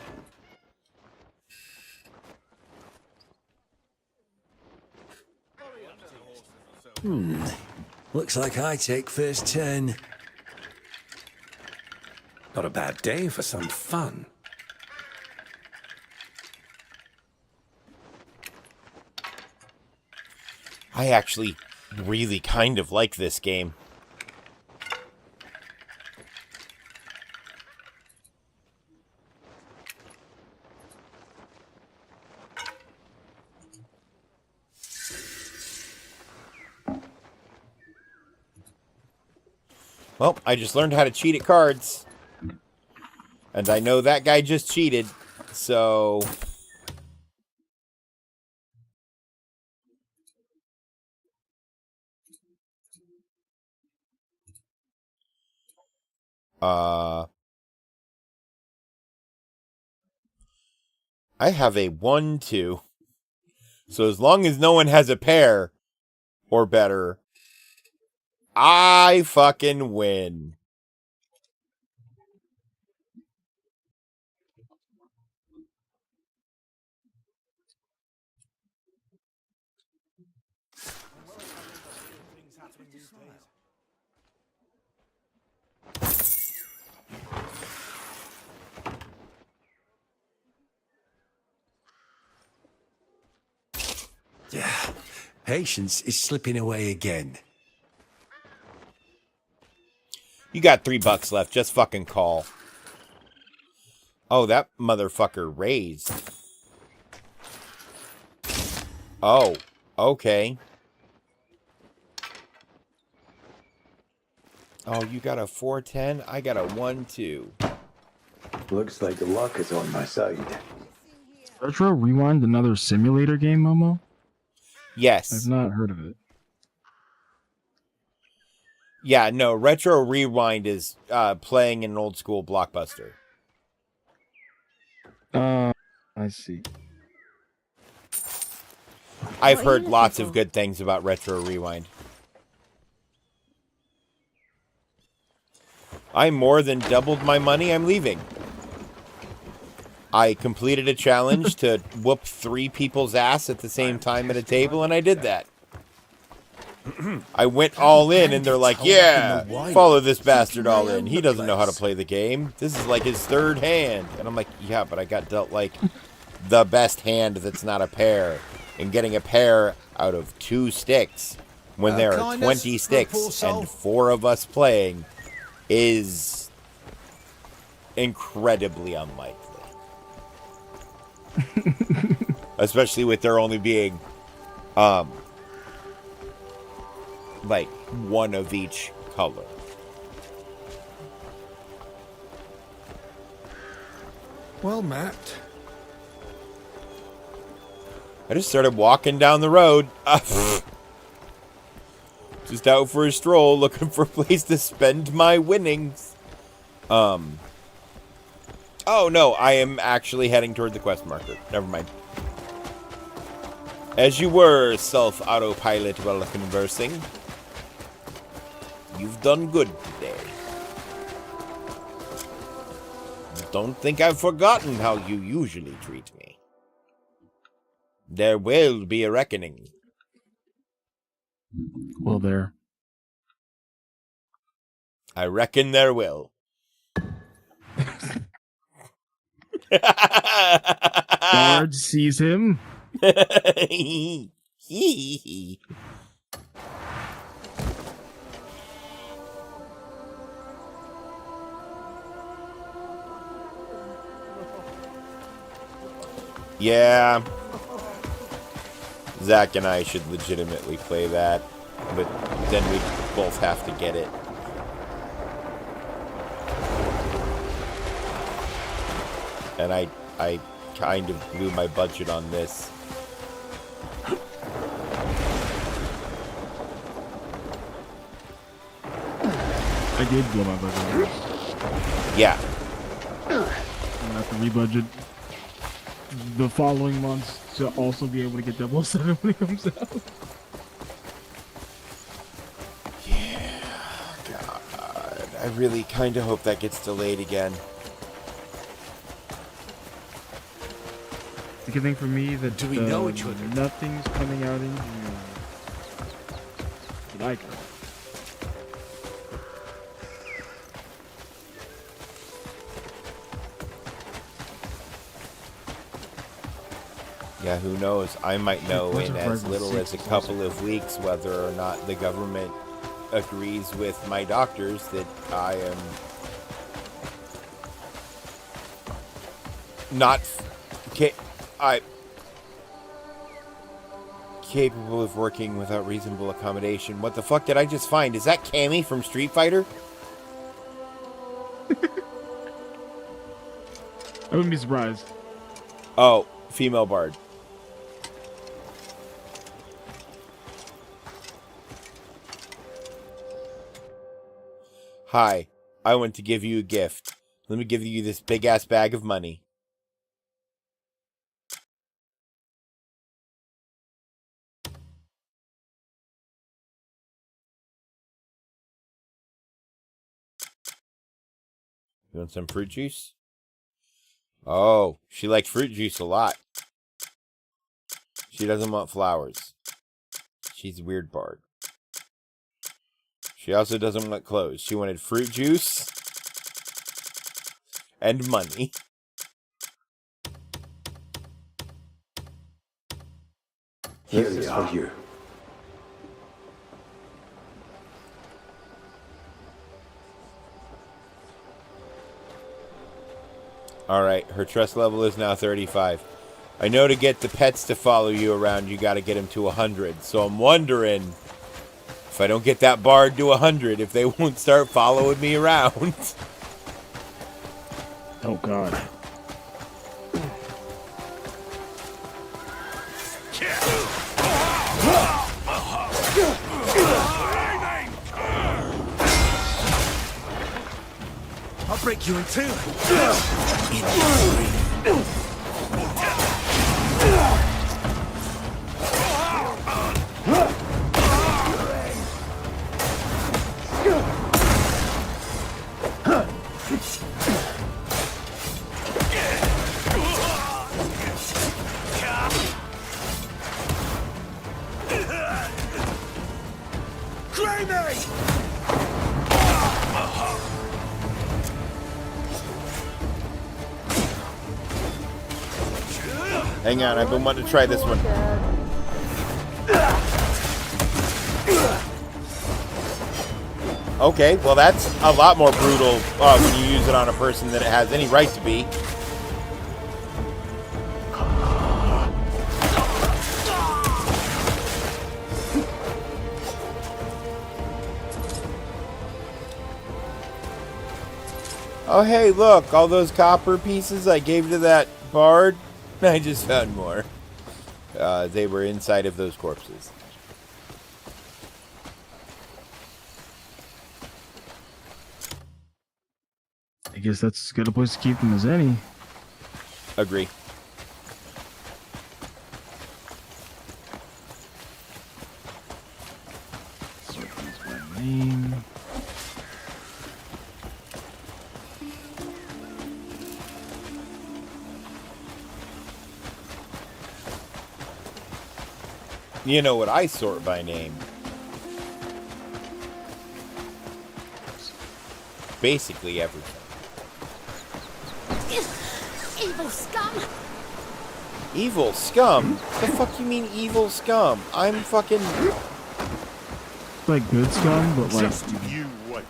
Looks like I take first turn. Not a bad day for some fun. I actually really kind of like this game. Well, I just learned how to cheat at cards. And I know that guy just cheated, so... I have a 1-2. So as long as no one has a pair or better, I fucking win. Yeah, patience is slipping away again. You got $3 left. Just fucking call. Oh, that motherfucker raised. Oh, okay. Oh, you got a 4-10? I got a 1-2. Looks like the luck is on my side. Retro Rewind, another simulator game, Momo? Yes. I've not heard of it. Yeah, no, Retro Rewind is playing an old school blockbuster. I see. I've heard lots of good things about Retro Rewind. I more than doubled my money. I'm leaving. I completed a challenge to whoop 3 people's ass at the same time at a table, and I did that. I went all in, and they're like, yeah, follow this bastard all in. He doesn't know how to play the game. This is like his 3rd hand. And I'm like, yeah, but I got dealt like the best hand that's not a pair. And getting a pair out of 2 sticks when there are 20 sticks and 4 of us playing is incredibly unlikely. Especially with there only being like 1 of each color. Well, Matt. I just started walking down the road. Just out for a stroll, looking for a place to spend my winnings. Oh no, I am actually heading toward the quest marker. Never mind. As you were, self-autopilot while conversing. You've done good today. Don't think I've forgotten how you usually treat me. There will be a reckoning. Well, there. I reckon there will. Guard sees him. Yeah. Zach and I should legitimately play that, but then we both have to get it. And I kind of blew my budget on this. I did blow my budget on this. Yeah. I'm gonna have to rebudget the following months to also be able to get 007 when it comes out. God, I really kind of hope that gets delayed again. The good thing for me that do we know each other? Nothing's coming out in June. But I can. Yeah, who knows? I might know in as little as a couple of weeks whether or not the government agrees with my doctors that I am not capable of working without reasonable accommodation. What the fuck did I just find? Is that Cammy from Street Fighter? I wouldn't be surprised. Oh, female bard. Hi, I want to give you a gift. Let me give you this big-ass bag of money. You want some fruit juice? Oh, she likes fruit juice a lot. She doesn't want flowers. She's a weird bard. She also doesn't want clothes. She wanted fruit juice and money. Here is for you. Alright, her trust level is now 35. I know to get the pets to follow you around, you gotta get them to 100. So I'm wondering, if I don't get that bard to 100, if they won't start following me around. Oh, God. I'll break you in two. Hang on, I've been wanting to try this one. Okay, well that's a lot more brutal when you use it on a person than it has any right to be. Oh, hey, look, all those copper pieces I gave to that bard, I just found more. They were inside of those corpses. I guess that's as good a place to keep them as any. Agree. Sort these by name. You know what I sort by name? Basically everything. Evil scum! Evil scum? The fuck you mean evil scum? I'm fucking... Like good scum, but like... Just you wait.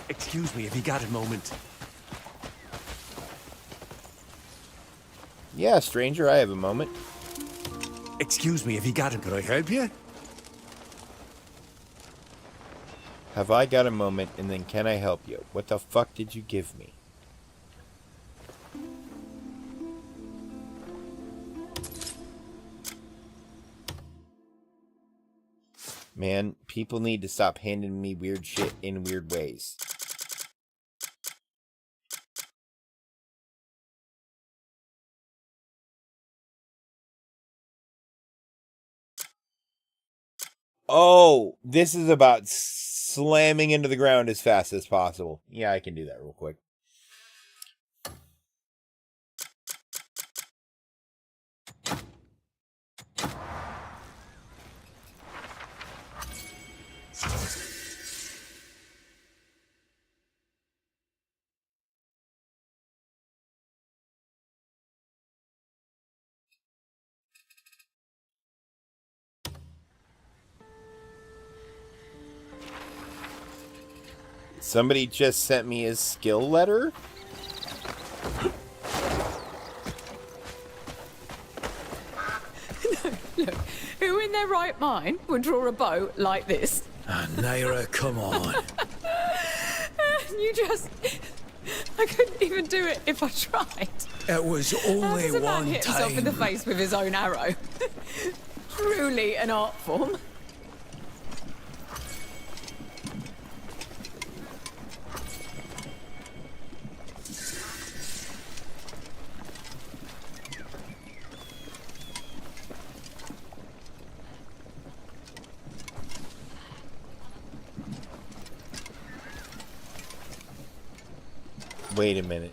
Excuse me, have you got a moment? Yeah, stranger, I have a moment. Excuse me, have you got a... Can I help you? Have I got a moment, and then can I help you? What the fuck did you give me? Man, people need to stop handing me weird shit in weird ways. Oh, this is about slamming into the ground as fast as possible. Yeah, I can do that real quick. Somebody just sent me a skill letter? Look, who in their right mind would draw a boat like this? Naira, come on. You just... I couldn't even do it if I tried. It was How only does a man one hit himself in the time. face with his own arrow? Truly an art form. Wait a minute.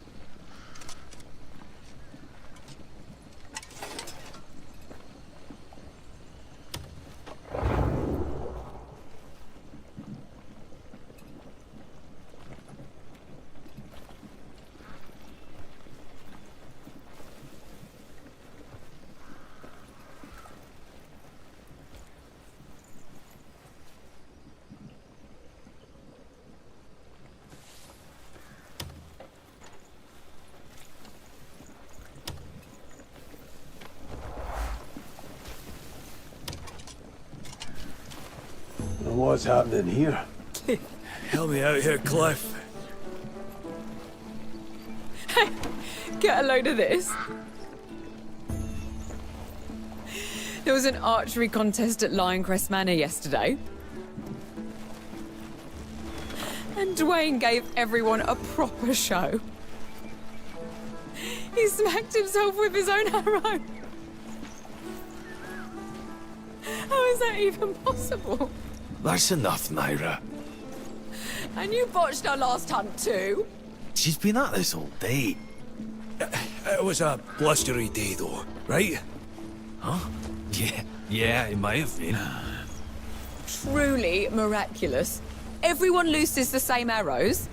What's happening here? Help me out here, Cliff. Hey, get a load of this. There was an archery contest at Lioncrest Manor yesterday. And Dwayne gave everyone a proper show. He smacked himself with his own arrow. How is that even possible? That's enough, Naira. And you botched our last hunt too? She's been at this all day. It was a blustery day, though, right? Huh? Yeah, it might have been. Truly miraculous. Everyone looses the same arrows.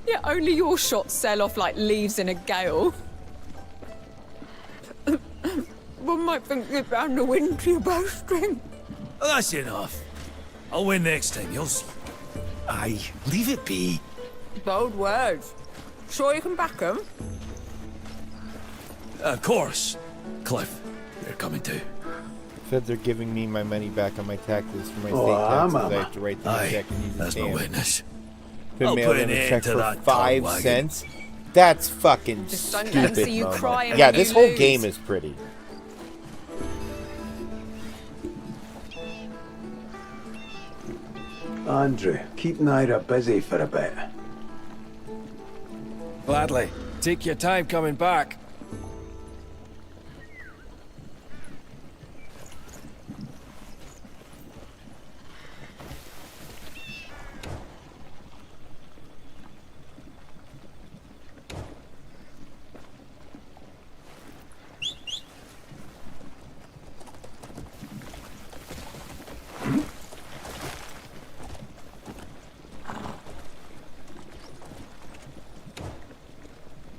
Yet only your shots sail off like leaves in a gale. One might think you found the wind to your bowstring. That's enough. I'll win next time, you'll see. Aye, leave it be. Bold words. Sure you can back them? Of course. Cliff, you're coming too. Feds are giving me my money back on my taxes for my Oh, state taxes. I'm I have to write them a check and use a That's my stamp. witness. Been I'll mailed put in an a end check to for that 5 cockwagon. cents. That's fucking Just don't stupid. let 'em see you Momo. crying Yeah, when this you whole lose. game is pretty. Andrew, keep Naira busy for a bit. Gladly. Take your time coming back.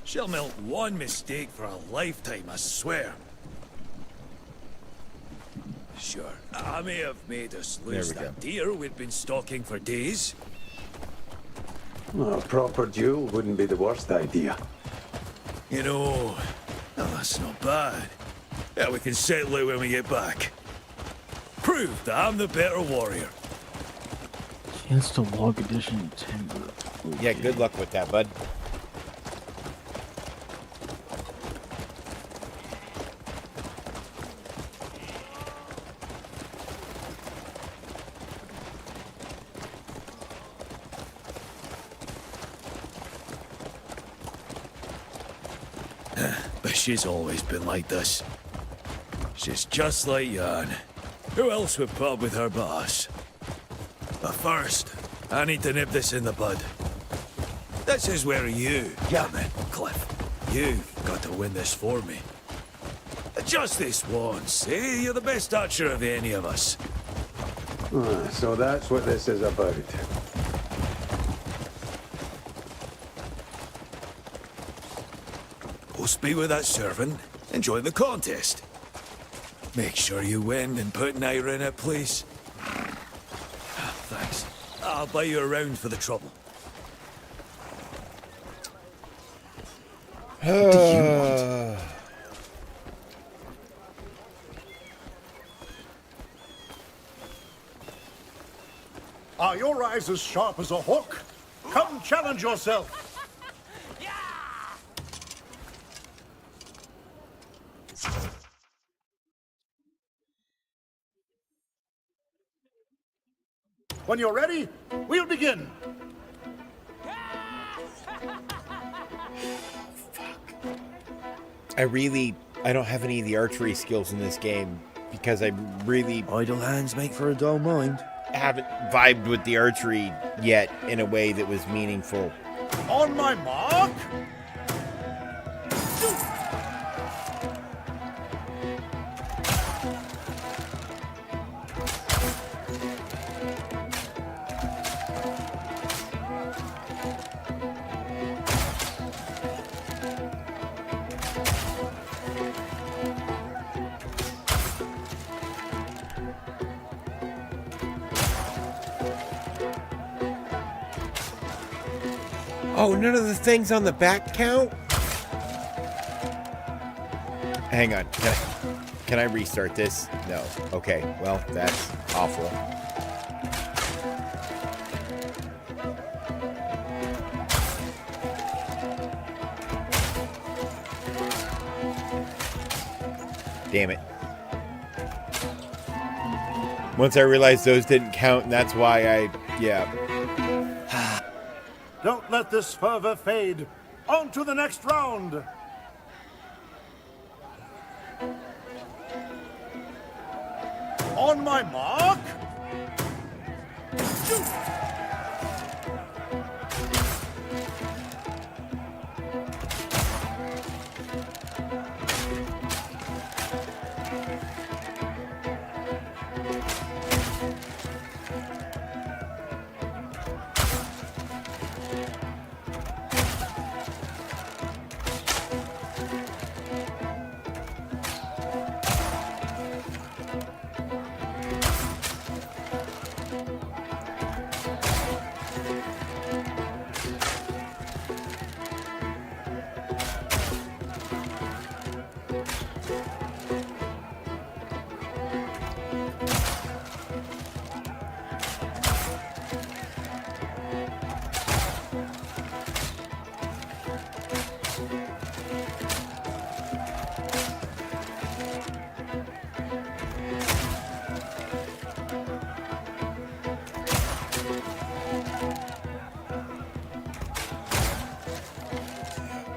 She'll melt one mistake for a lifetime, I swear. Sure, I may have made us lose There we that deer we'd been stalking for days. A proper duel wouldn't be the worst idea. You know, that's not bad. Yeah, we can settle it when we get back. Prove that I'm the better warrior. Chance to log edition timber. Yeah, good luck with that, bud. But she's always been like this. She's just like Jan. Who else would put up with her but us? But first, I need to nip this in the bud. This is where you come in, Cliff. You've got to win this for me. Just this once, eh? You're the best archer of any of us. So that's what this is about. Go speak with that servant. Enjoy the contest. Make sure you win and put Naira in it, please. Thanks. I'll buy you around for the trouble. What do you want? Are your eyes as sharp as a hook? Come challenge yourself. When you're ready, we'll begin. I don't have any of the archery skills in this game because I really idle hands make for a dull mind. Haven't vibed with the archery yet in a way that was meaningful. On my mark. Oh, none of the things on the back count? Hang on. Can I restart this? No. Okay. Well, that's awful. Damn it. Once I realized those didn't count, and that's why yeah. Don't let this fervor fade. On to the next round. On my mark.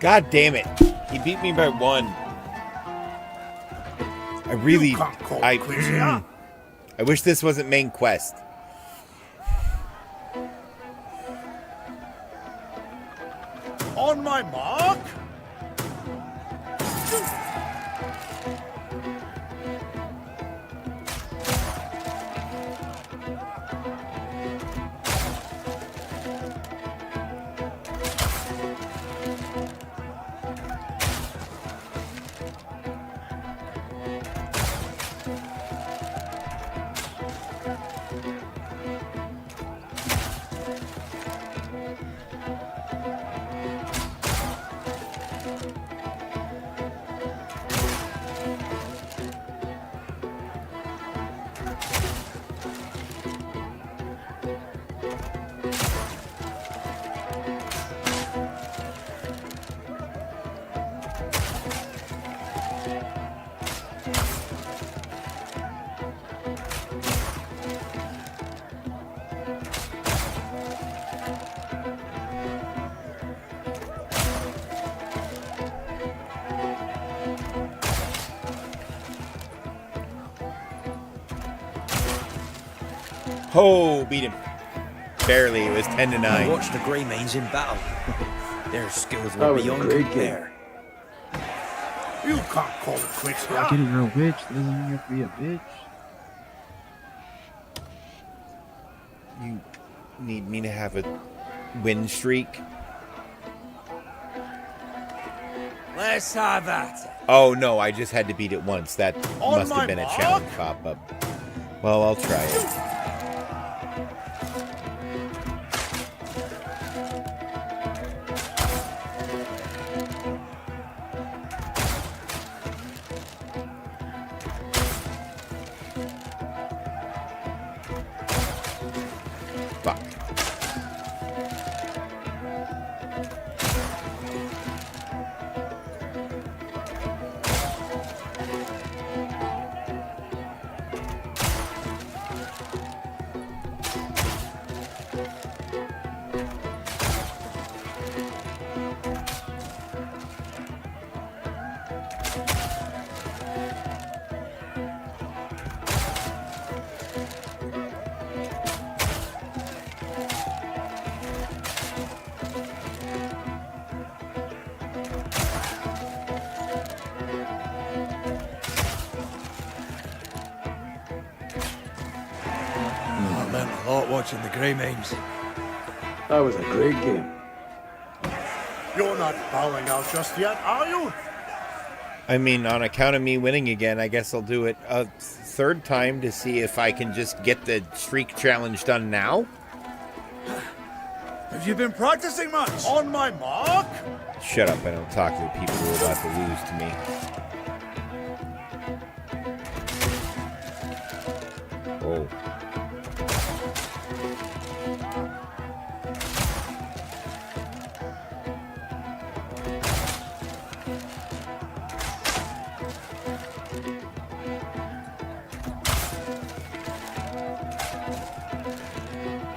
God damn it. He beat me by 1. I really... I wish this wasn't main quest. On my mark. Oh, beat him. Barely. It was 10-9. I watched the Grey Mains in battle. Their skills That were was a beyond great compare. You can't call it quits here. Getting her a witch doesn't mean you have to be a bitch. You need me to have a win streak? Let's have that. Oh, no, I just had to beat it once. That On must my have been a mark. challenge pop-up. Well, I'll try it. Fuck. I learned a lot watching the Grey Mains. That was a great game. You're not bowing out just yet, are you? I mean, on account of me winning again, I guess I'll do it a third time to see if I can just get the streak challenge done now. Have you been practicing much? On my mark. Shut up, I don't talk to the people who are about to lose to me. Oh.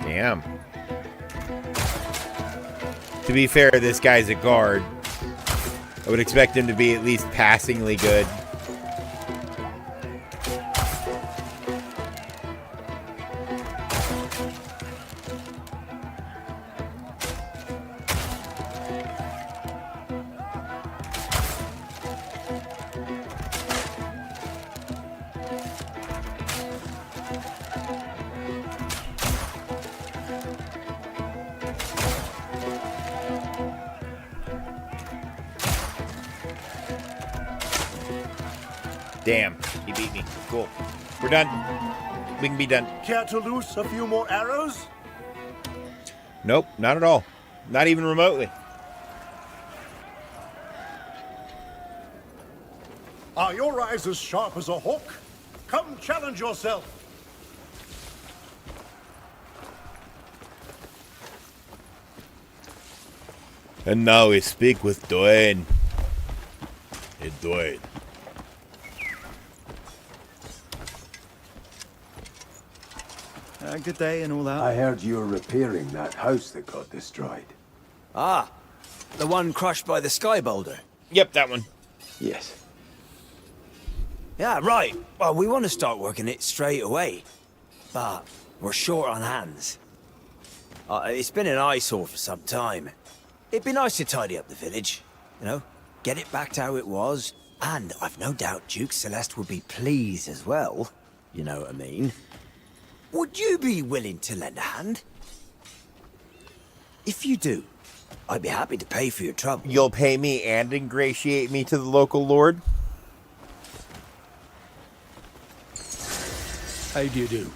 Damn. To be fair, this guy's a guard. I would expect him to be at least passingly good. Damn, he beat me. Cool. We're done. We can be done. Care to loose a few more arrows? Nope, not at all. Not even remotely. Are your eyes as sharp as a hook? Come challenge yourself. And now we speak with Dwayne. Hey, Dwayne. Good day and all that. I heard you were repairing that house that got destroyed. Ah, The one crushed by the sky boulder? Yep, that one. Yes. Yeah, right. Well, we want to start working it straight away. But we're short on hands. It's been an eyesore for some time. It'd be nice to tidy up the village, you know? Get it back to how it was. And I've no doubt Duke Celeste would be pleased as well. You know what I mean? Would you be willing to lend a hand? If you do, I'd be happy to pay for your trouble. You'll pay me and ingratiate me to the local lord? How do you do?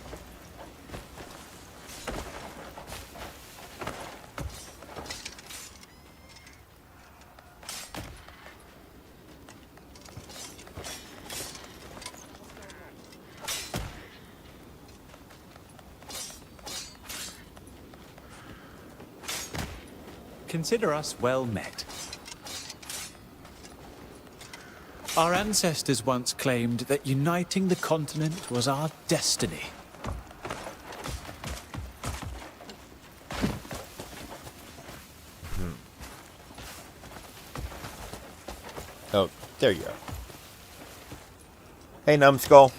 Consider us well met. Our ancestors once claimed that uniting the continent was our destiny. Oh, there you go. Hey, numbskull.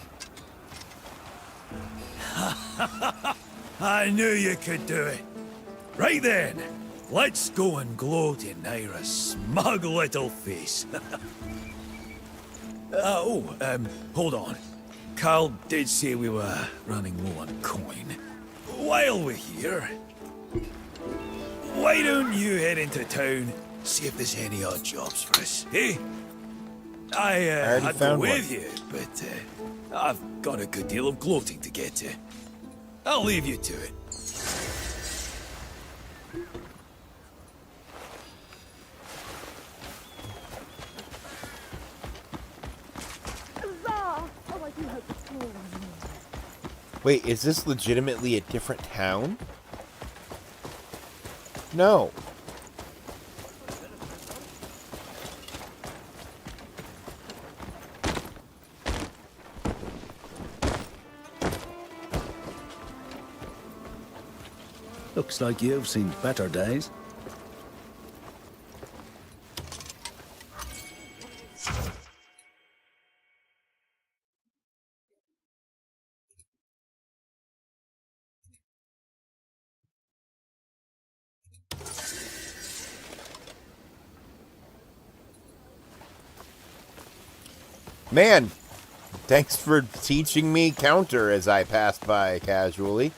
I knew you could do it. Right then, let's go and gloat in Naira's smug little face. Hold on. Carl did say we were running low on coin. While we're here, why don't you head into town, see if there's any odd jobs for us, eh? I'd go with you, but I've got a good deal of gloating to get to. I'll leave you to it. Wait, is this legitimately a different town? No. Looks like you've seen better days. Man, thanks for teaching me counter as I passed by casually.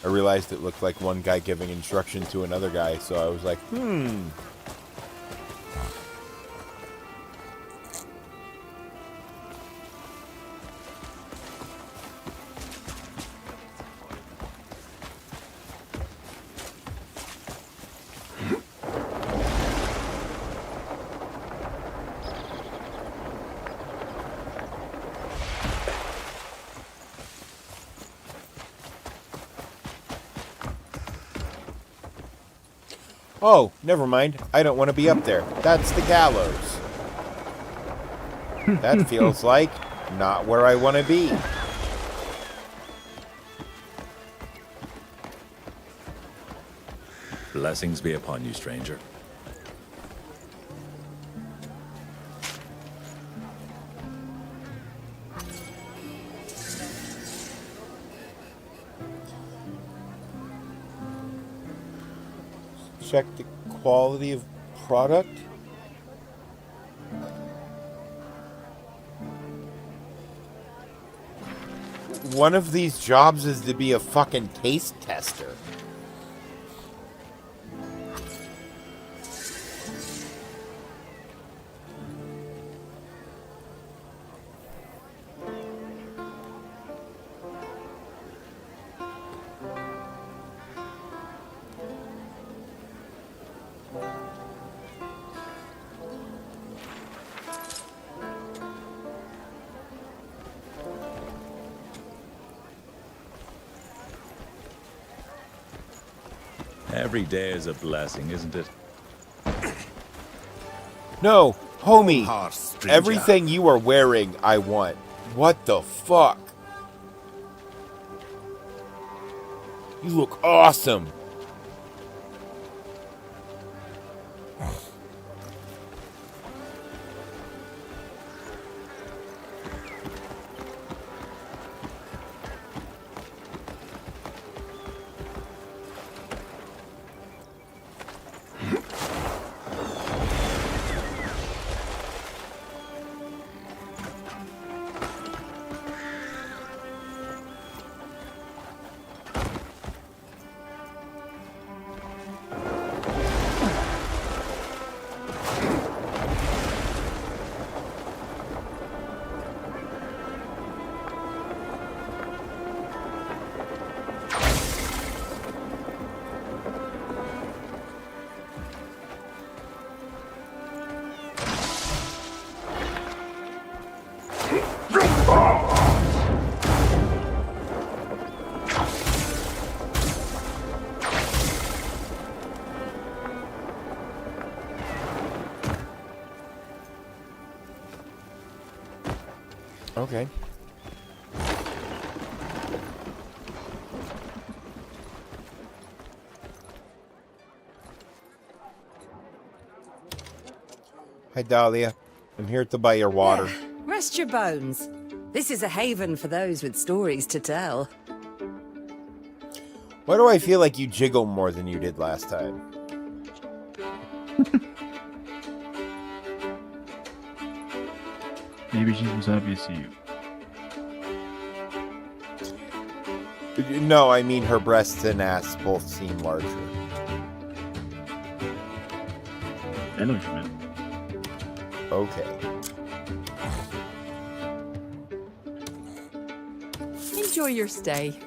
I realized it looked like one guy giving instruction to another guy, so I was like, oh, never mind. I don't want to be up there. That's the gallows. That feels like not where I want to be. Blessings be upon you, stranger. Check the quality of product. One of these jobs is to be a fucking taste tester. Every day is a blessing, isn't it? No, homie. Everything you are wearing, I want. What the fuck? You look awesome. Okay. Hi, Dahlia. I'm here to buy your water. Rest your bones. This is a haven for those with stories to tell. Why do I feel like you jiggle more than you did last time? Maybe she's just happy to see you. No, I mean her breasts and ass both seem larger. I know what you meant. Okay. Enjoy your stay.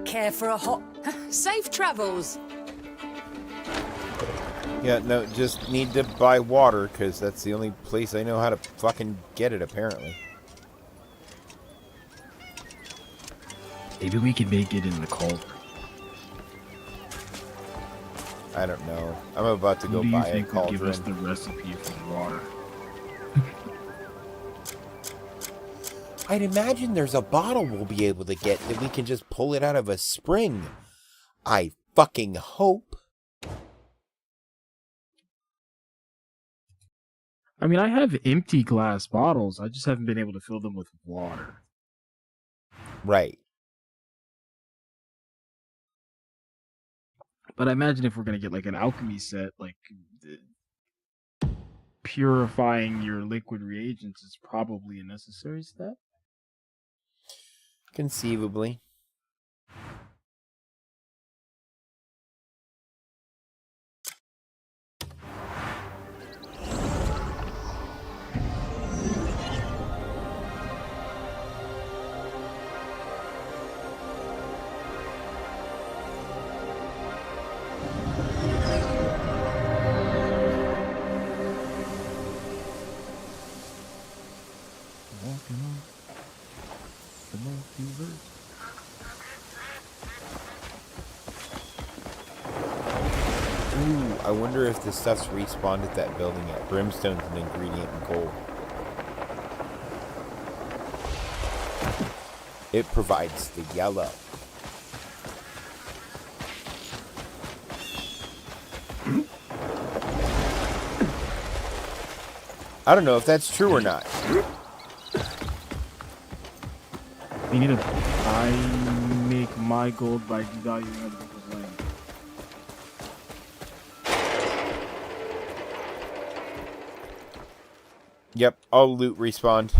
Care for a hot... Safe travels. Yeah, no, just need to buy water, because that's the only place I know how to fucking get it, apparently. Maybe we can make it in the cauldron. I don't know. I'm about to go buy a cauldron. Give us the recipe for the water? I'd imagine there's a bottle we'll be able to get that we can just pull it out of a spring. I fucking hope. I mean, I have empty glass bottles. I just haven't been able to fill them with water. Right. But I imagine if we're going to get like an alchemy set, like purifying your liquid reagents is probably a necessary step. Conceivably. Ooh, I wonder if the stuff's respawned at that building yet. Brimstone's an ingredient in gold. It provides the yellow. I don't know if that's true or not. You need to I make my gold by devaluing other people's land. Yep, all loot respawned.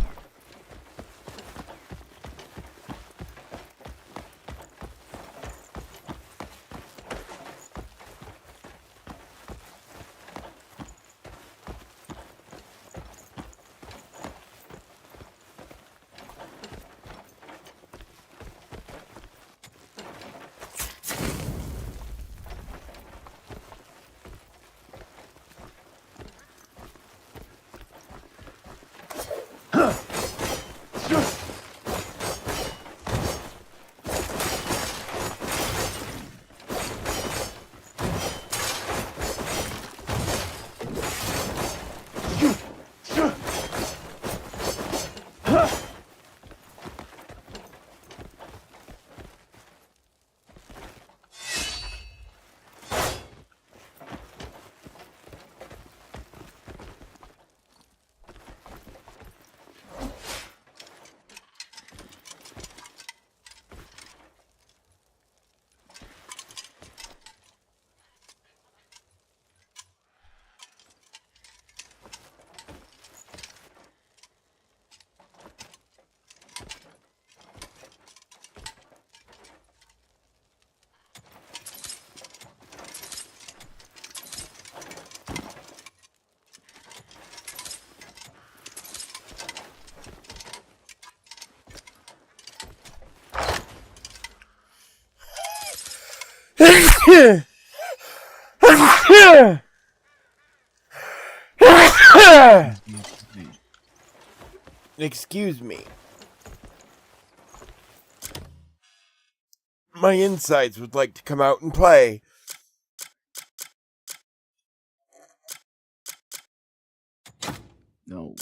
Excuse me. My insides would like to come out and play. No.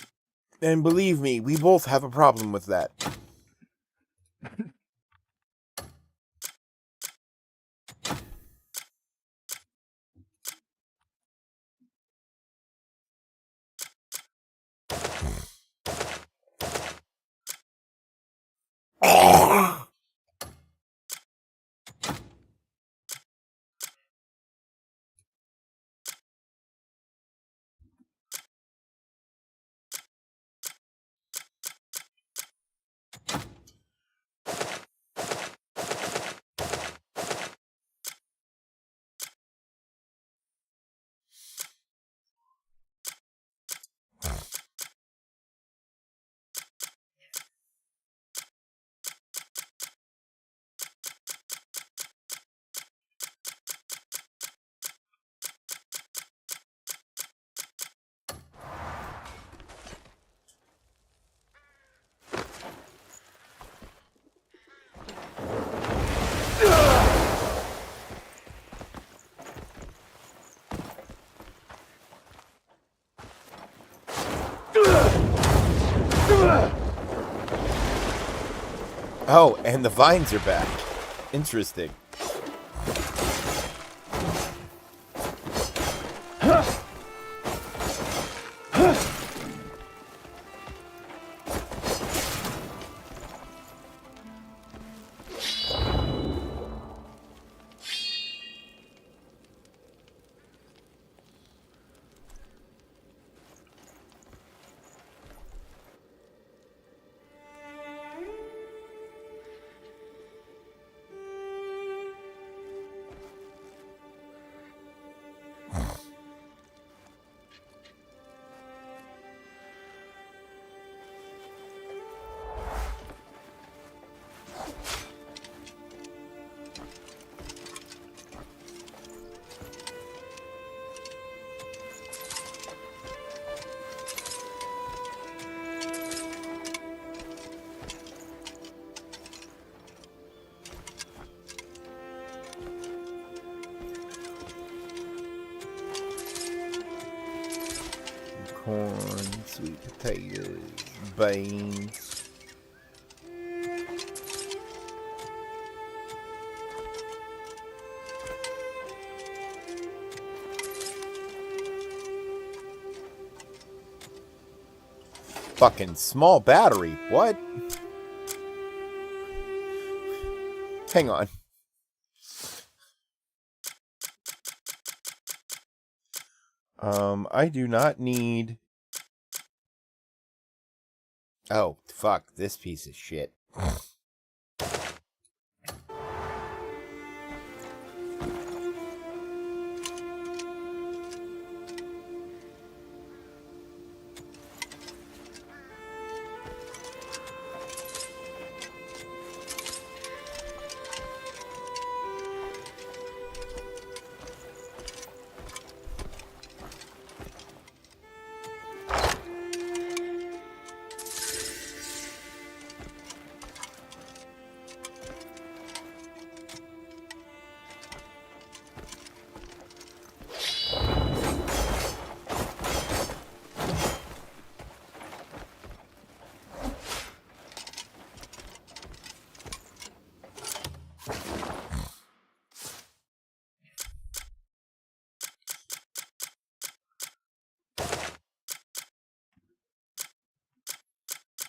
And believe me, we both have a problem with that. Oh, and the vines are back. Interesting. Corn, sweet potatoes, beans. Fucking small battery. What? Hang on. I do not need... Oh, fuck, this piece of shit.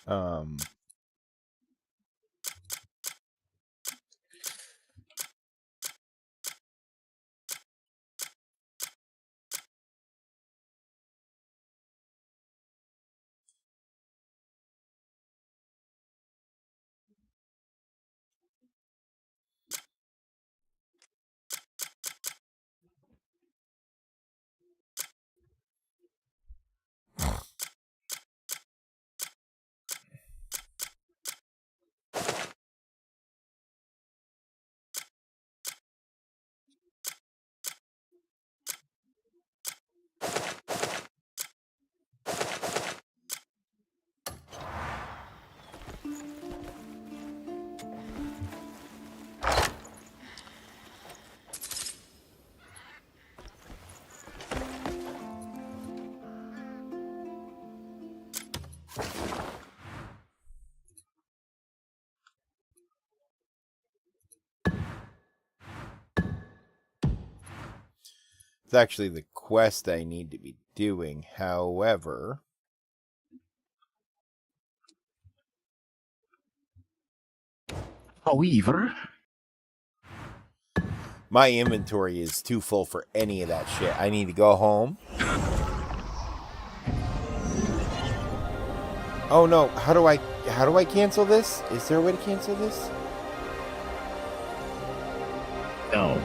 Um... It's actually the quest I need to be doing. However... my inventory is too full for any of that shit. I need to go home. Oh no, how do I cancel this? Is there a way to cancel this? No.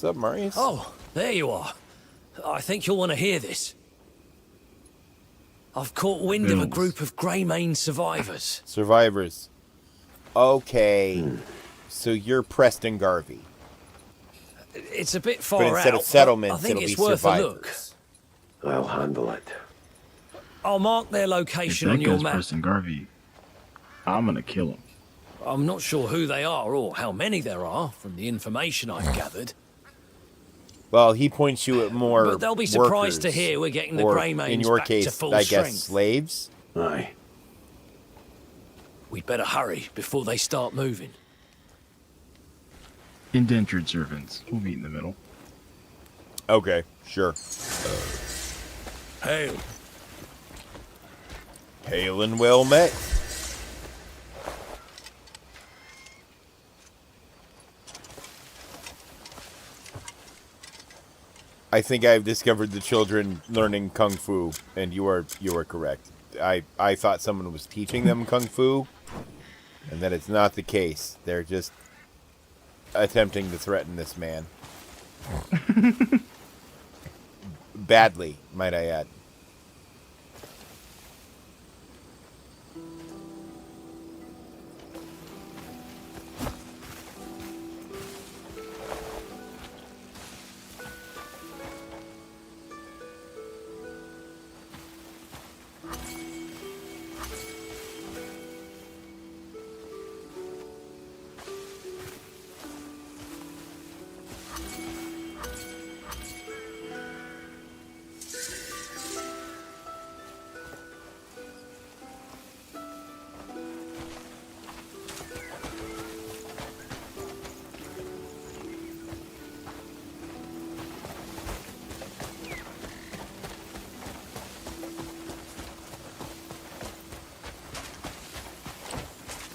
What's up, Marius? Oh, there you are. I think you'll want to hear this. I've caught wind of a group of Greymane survivors. Survivors. Okay. So you're Preston Garvey. It's a bit far but out. instead of settlements, I think it'll it's be worth survivors. a look. I'll handle it. I'll mark their If location that on your guy's map. Preston Garvey, I'm gonna kill him. I'm not sure who they are or how many there are from the information I've gathered. Well, he points you at more But they'll be surprised to workers, hear we're getting the or, Greymanes in your back case, to full I strength. guess slaves? Aye. We'd better hurry before they start moving. Indentured servants. We'll meet in the middle. Okay, sure. Hail. Hail and well met. I think I've discovered the children learning kung fu, and you are correct. I thought someone was teaching them kung fu, and that it's not the case. They're just attempting to threaten this man. Badly, might I add.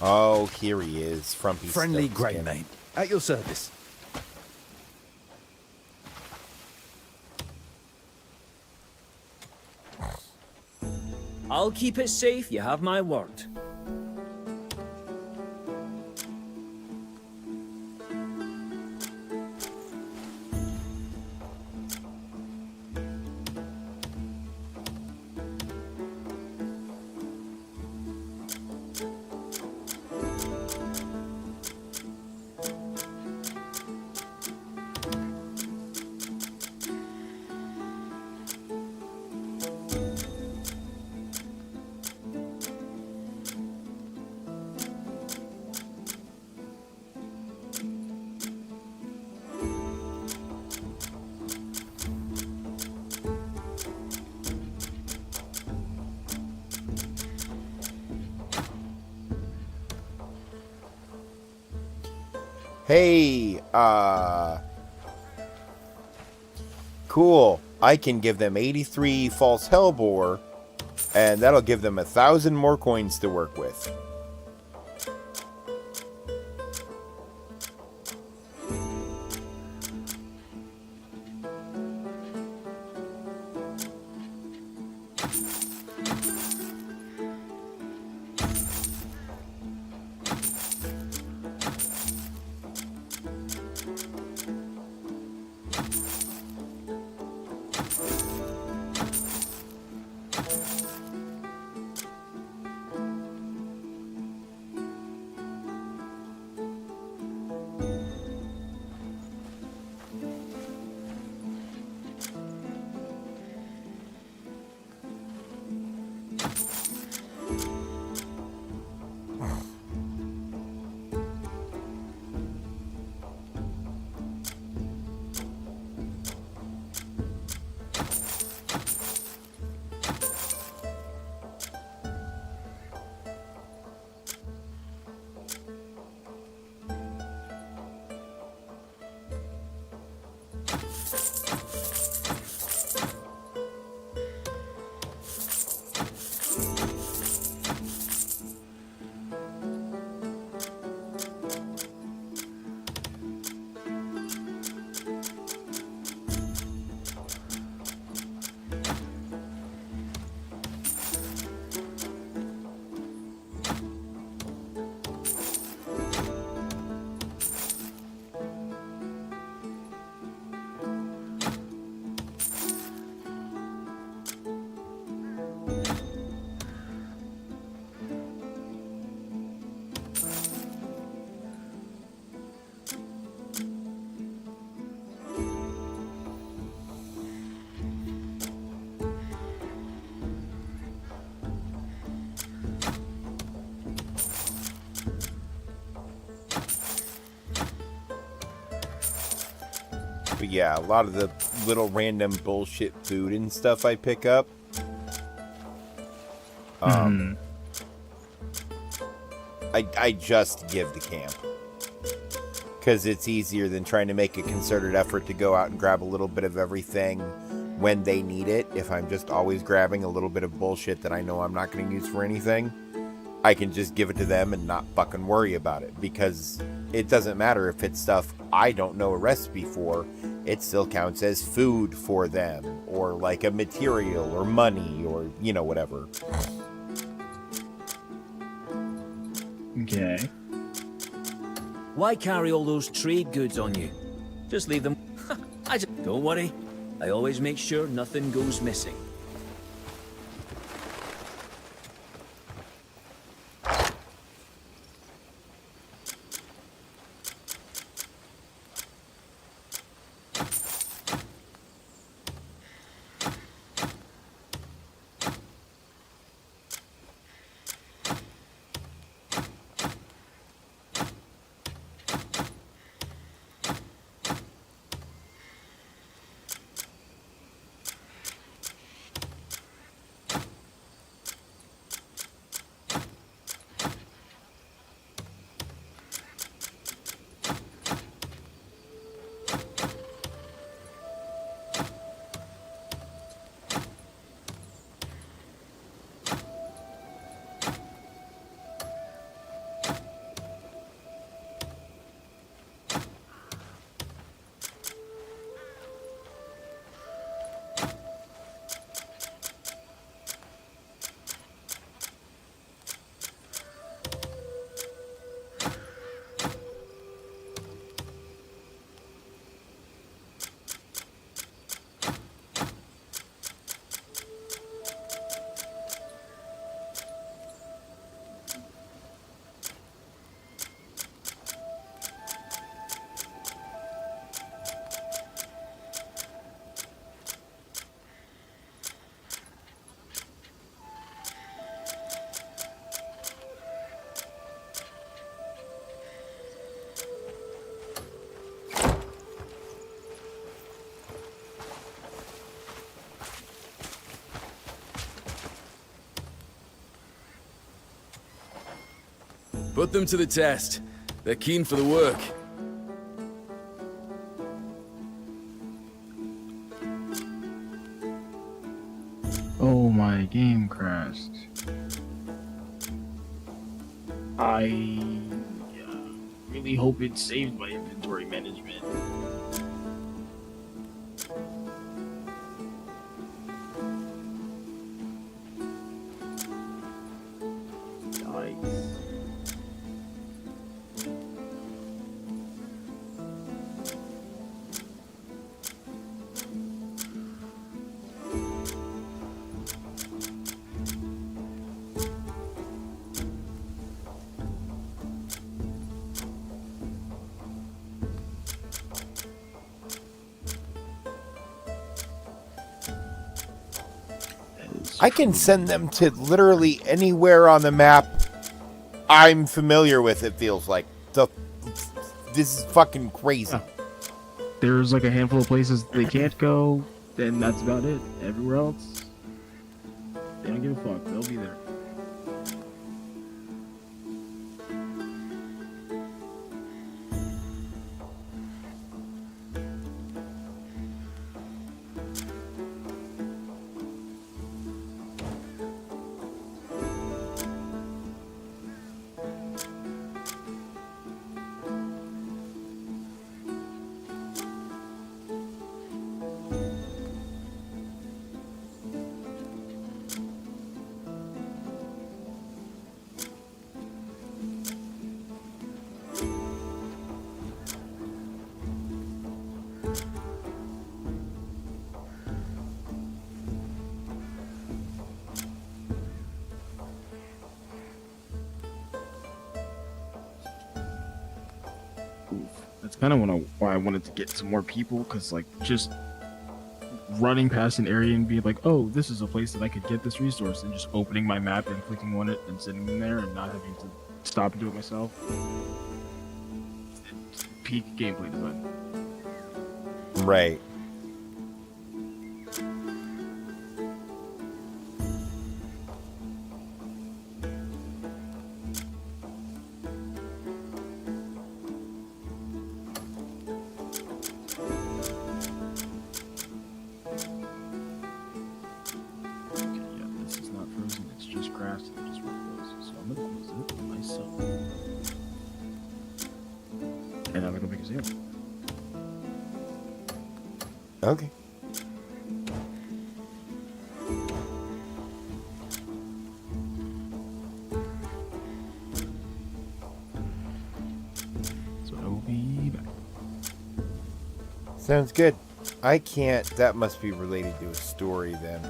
Oh, here he is, Frumpy Friendly Stumpskin. Greymane. At your service. I'll keep it safe, you have my word. Hey, cool. I can give them 83 false hellbore, and that'll give them 1,000 more coins to work with. But yeah, a lot of the little random bullshit food and stuff I pick up. I just give to camp. Because it's easier than trying to make a concerted effort to go out and grab a little bit of everything when they need it. If I'm just always grabbing a little bit of bullshit that I know I'm not going to use for anything, I can just give it to them and not fucking worry about it. Because it doesn't matter if it's stuff I don't know a recipe for, it still counts as food for them. Or like a material or money or, you know, whatever. Okay. Why carry all those trade goods on you? Just leave them. Don't worry. I always make sure nothing goes missing. Put them to the test. They're keen for the work. Oh, my game crashed. I really hope it saved my inventory management. I can send them to literally anywhere on the map I'm familiar with, it feels like. This is fucking crazy. Yeah. There's like a handful of places they can't go, then that's about it. Everywhere else, they don't give a fuck. They'll be there. That's kind of why I wanted to get some more people, because like just running past an area and being like, oh, this is a place that I could get this resource, and just opening my map and clicking on it and sitting in there and not having to stop and do it myself. Peak gameplay design. Right. Yeah, this is not frozen. It's just grass. It just frozen. So I'm gonna close it myself. And I'm gonna go make a sandwich. Okay. So I will be back. Sounds good. I can't. That must be related to a story then.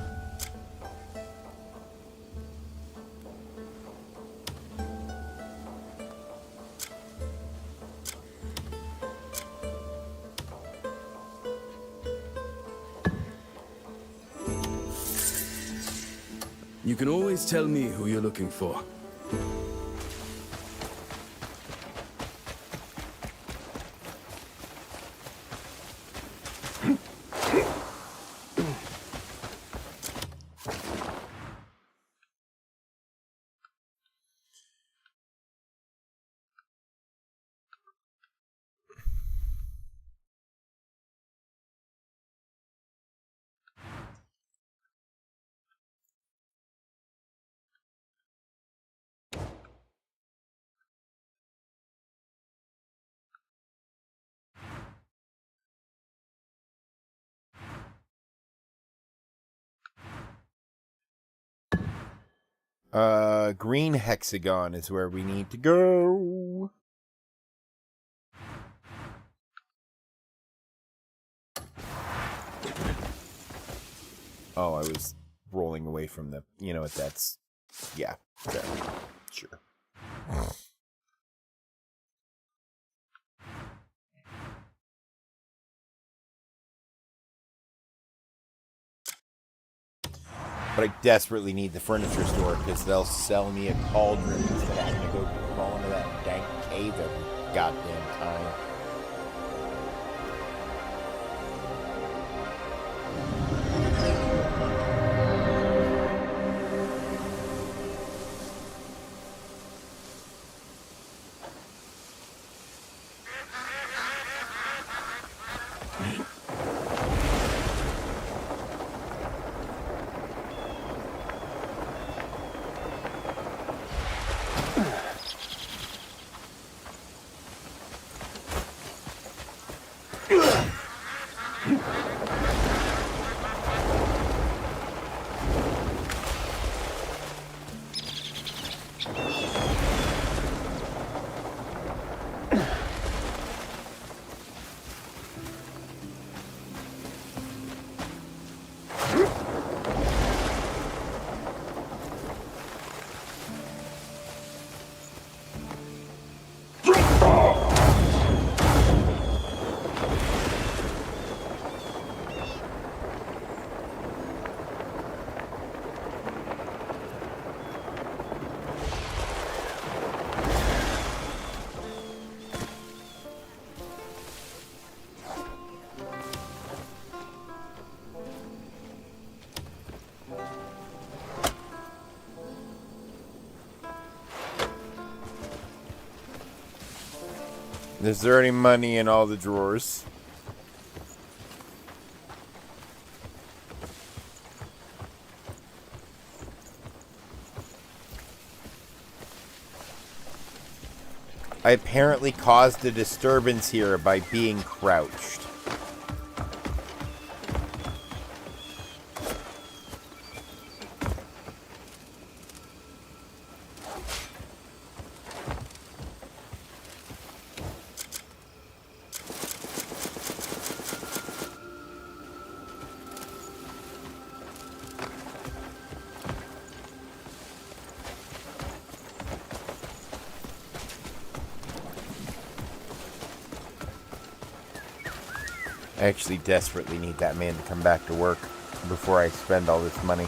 You can always tell me who you're looking for. Green hexagon is where we need to go. Oh, I was rolling away from the, you know what, that's, yeah, there. Sure. But I desperately need the furniture store because they'll sell me a cauldron instead of having to go crawl into that dank cave every goddamn time. Is there any money in all the drawers? I apparently caused a disturbance here by being crouched. I actually desperately need that man to come back to work before I spend all this money.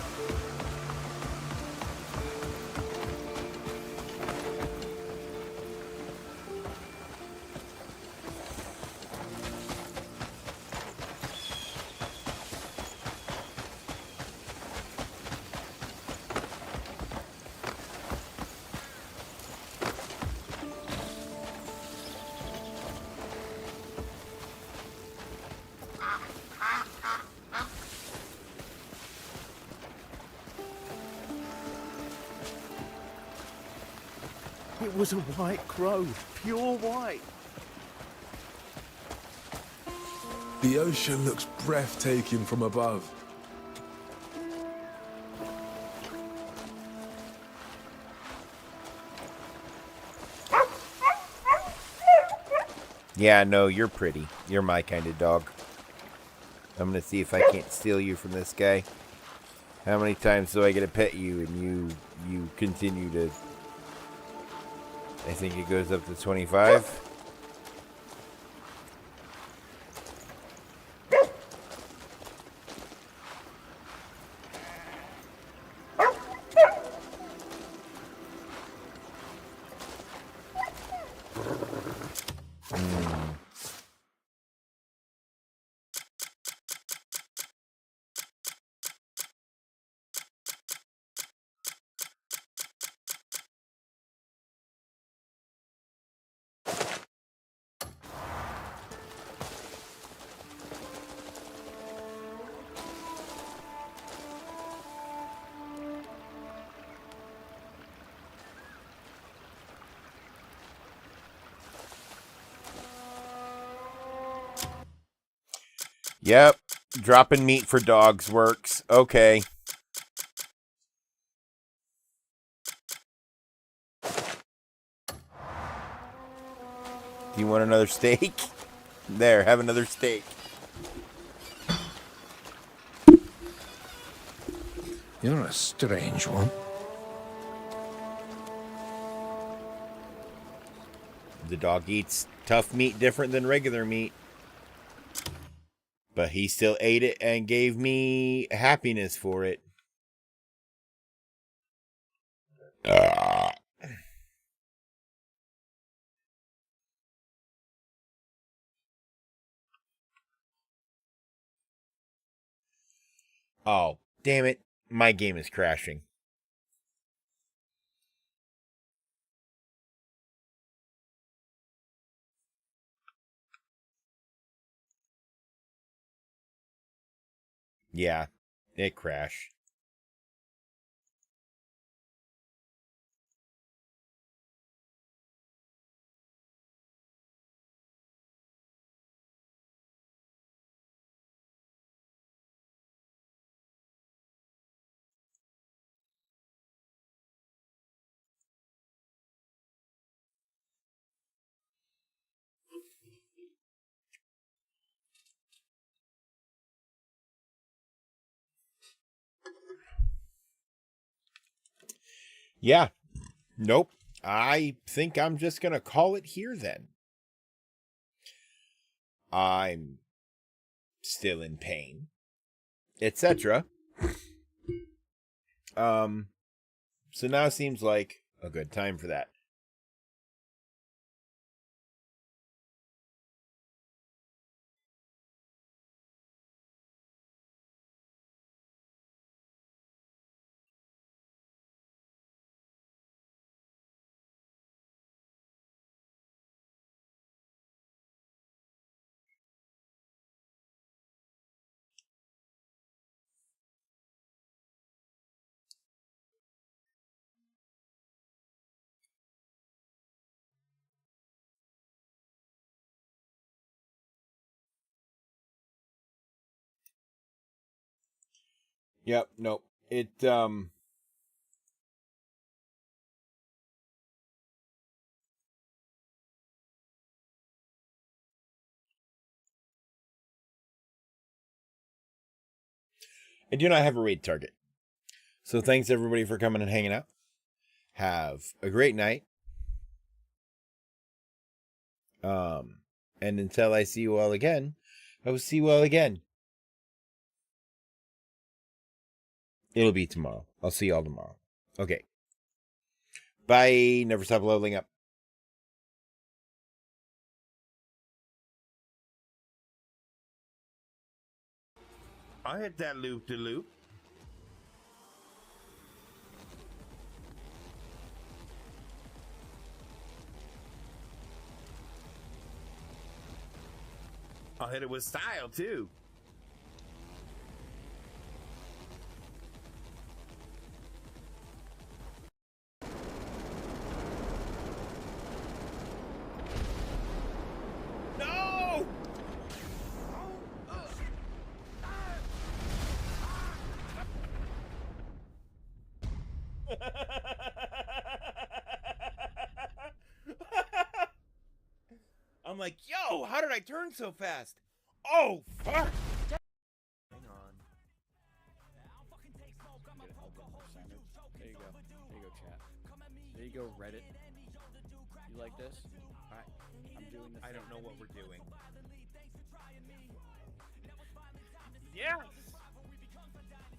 It was a white crow, pure white. The ocean looks breathtaking from above. Yeah, no, you're pretty. You're my kind of dog. I'm gonna see if I can't steal you from this guy. How many times do I get to pet you and you continue to... I think it goes up to 25. Yep, dropping meat for dogs works. Okay. Do you want another steak? There, have another steak. You're a strange one. The dog eats tough meat different than regular meat. But he still ate it and gave me happiness for it. Oh, damn it. My game is crashing. Yeah, it crashed. Yeah. Nope. I think I'm just going to call it here then. I'm still in pain, etc. So now seems like a good time for that. Yep, nope. It I do not have a raid target. So thanks everybody for coming and hanging out. Have a great night. And until I see you all again, I will see you all again. It'll be tomorrow. I'll see you all tomorrow. Okay. Bye. Never stop leveling up. I hit that loop-de-loop. I'll hit it with style, too. I'm like, yo, how did I turn so fast? Oh, fuck! Hang on. There you go. There you go, chat. There you go, Reddit. You like this? I'm doing this. I don't know what we're doing. Yes!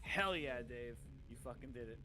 Hell yeah, Dave. You fucking did it.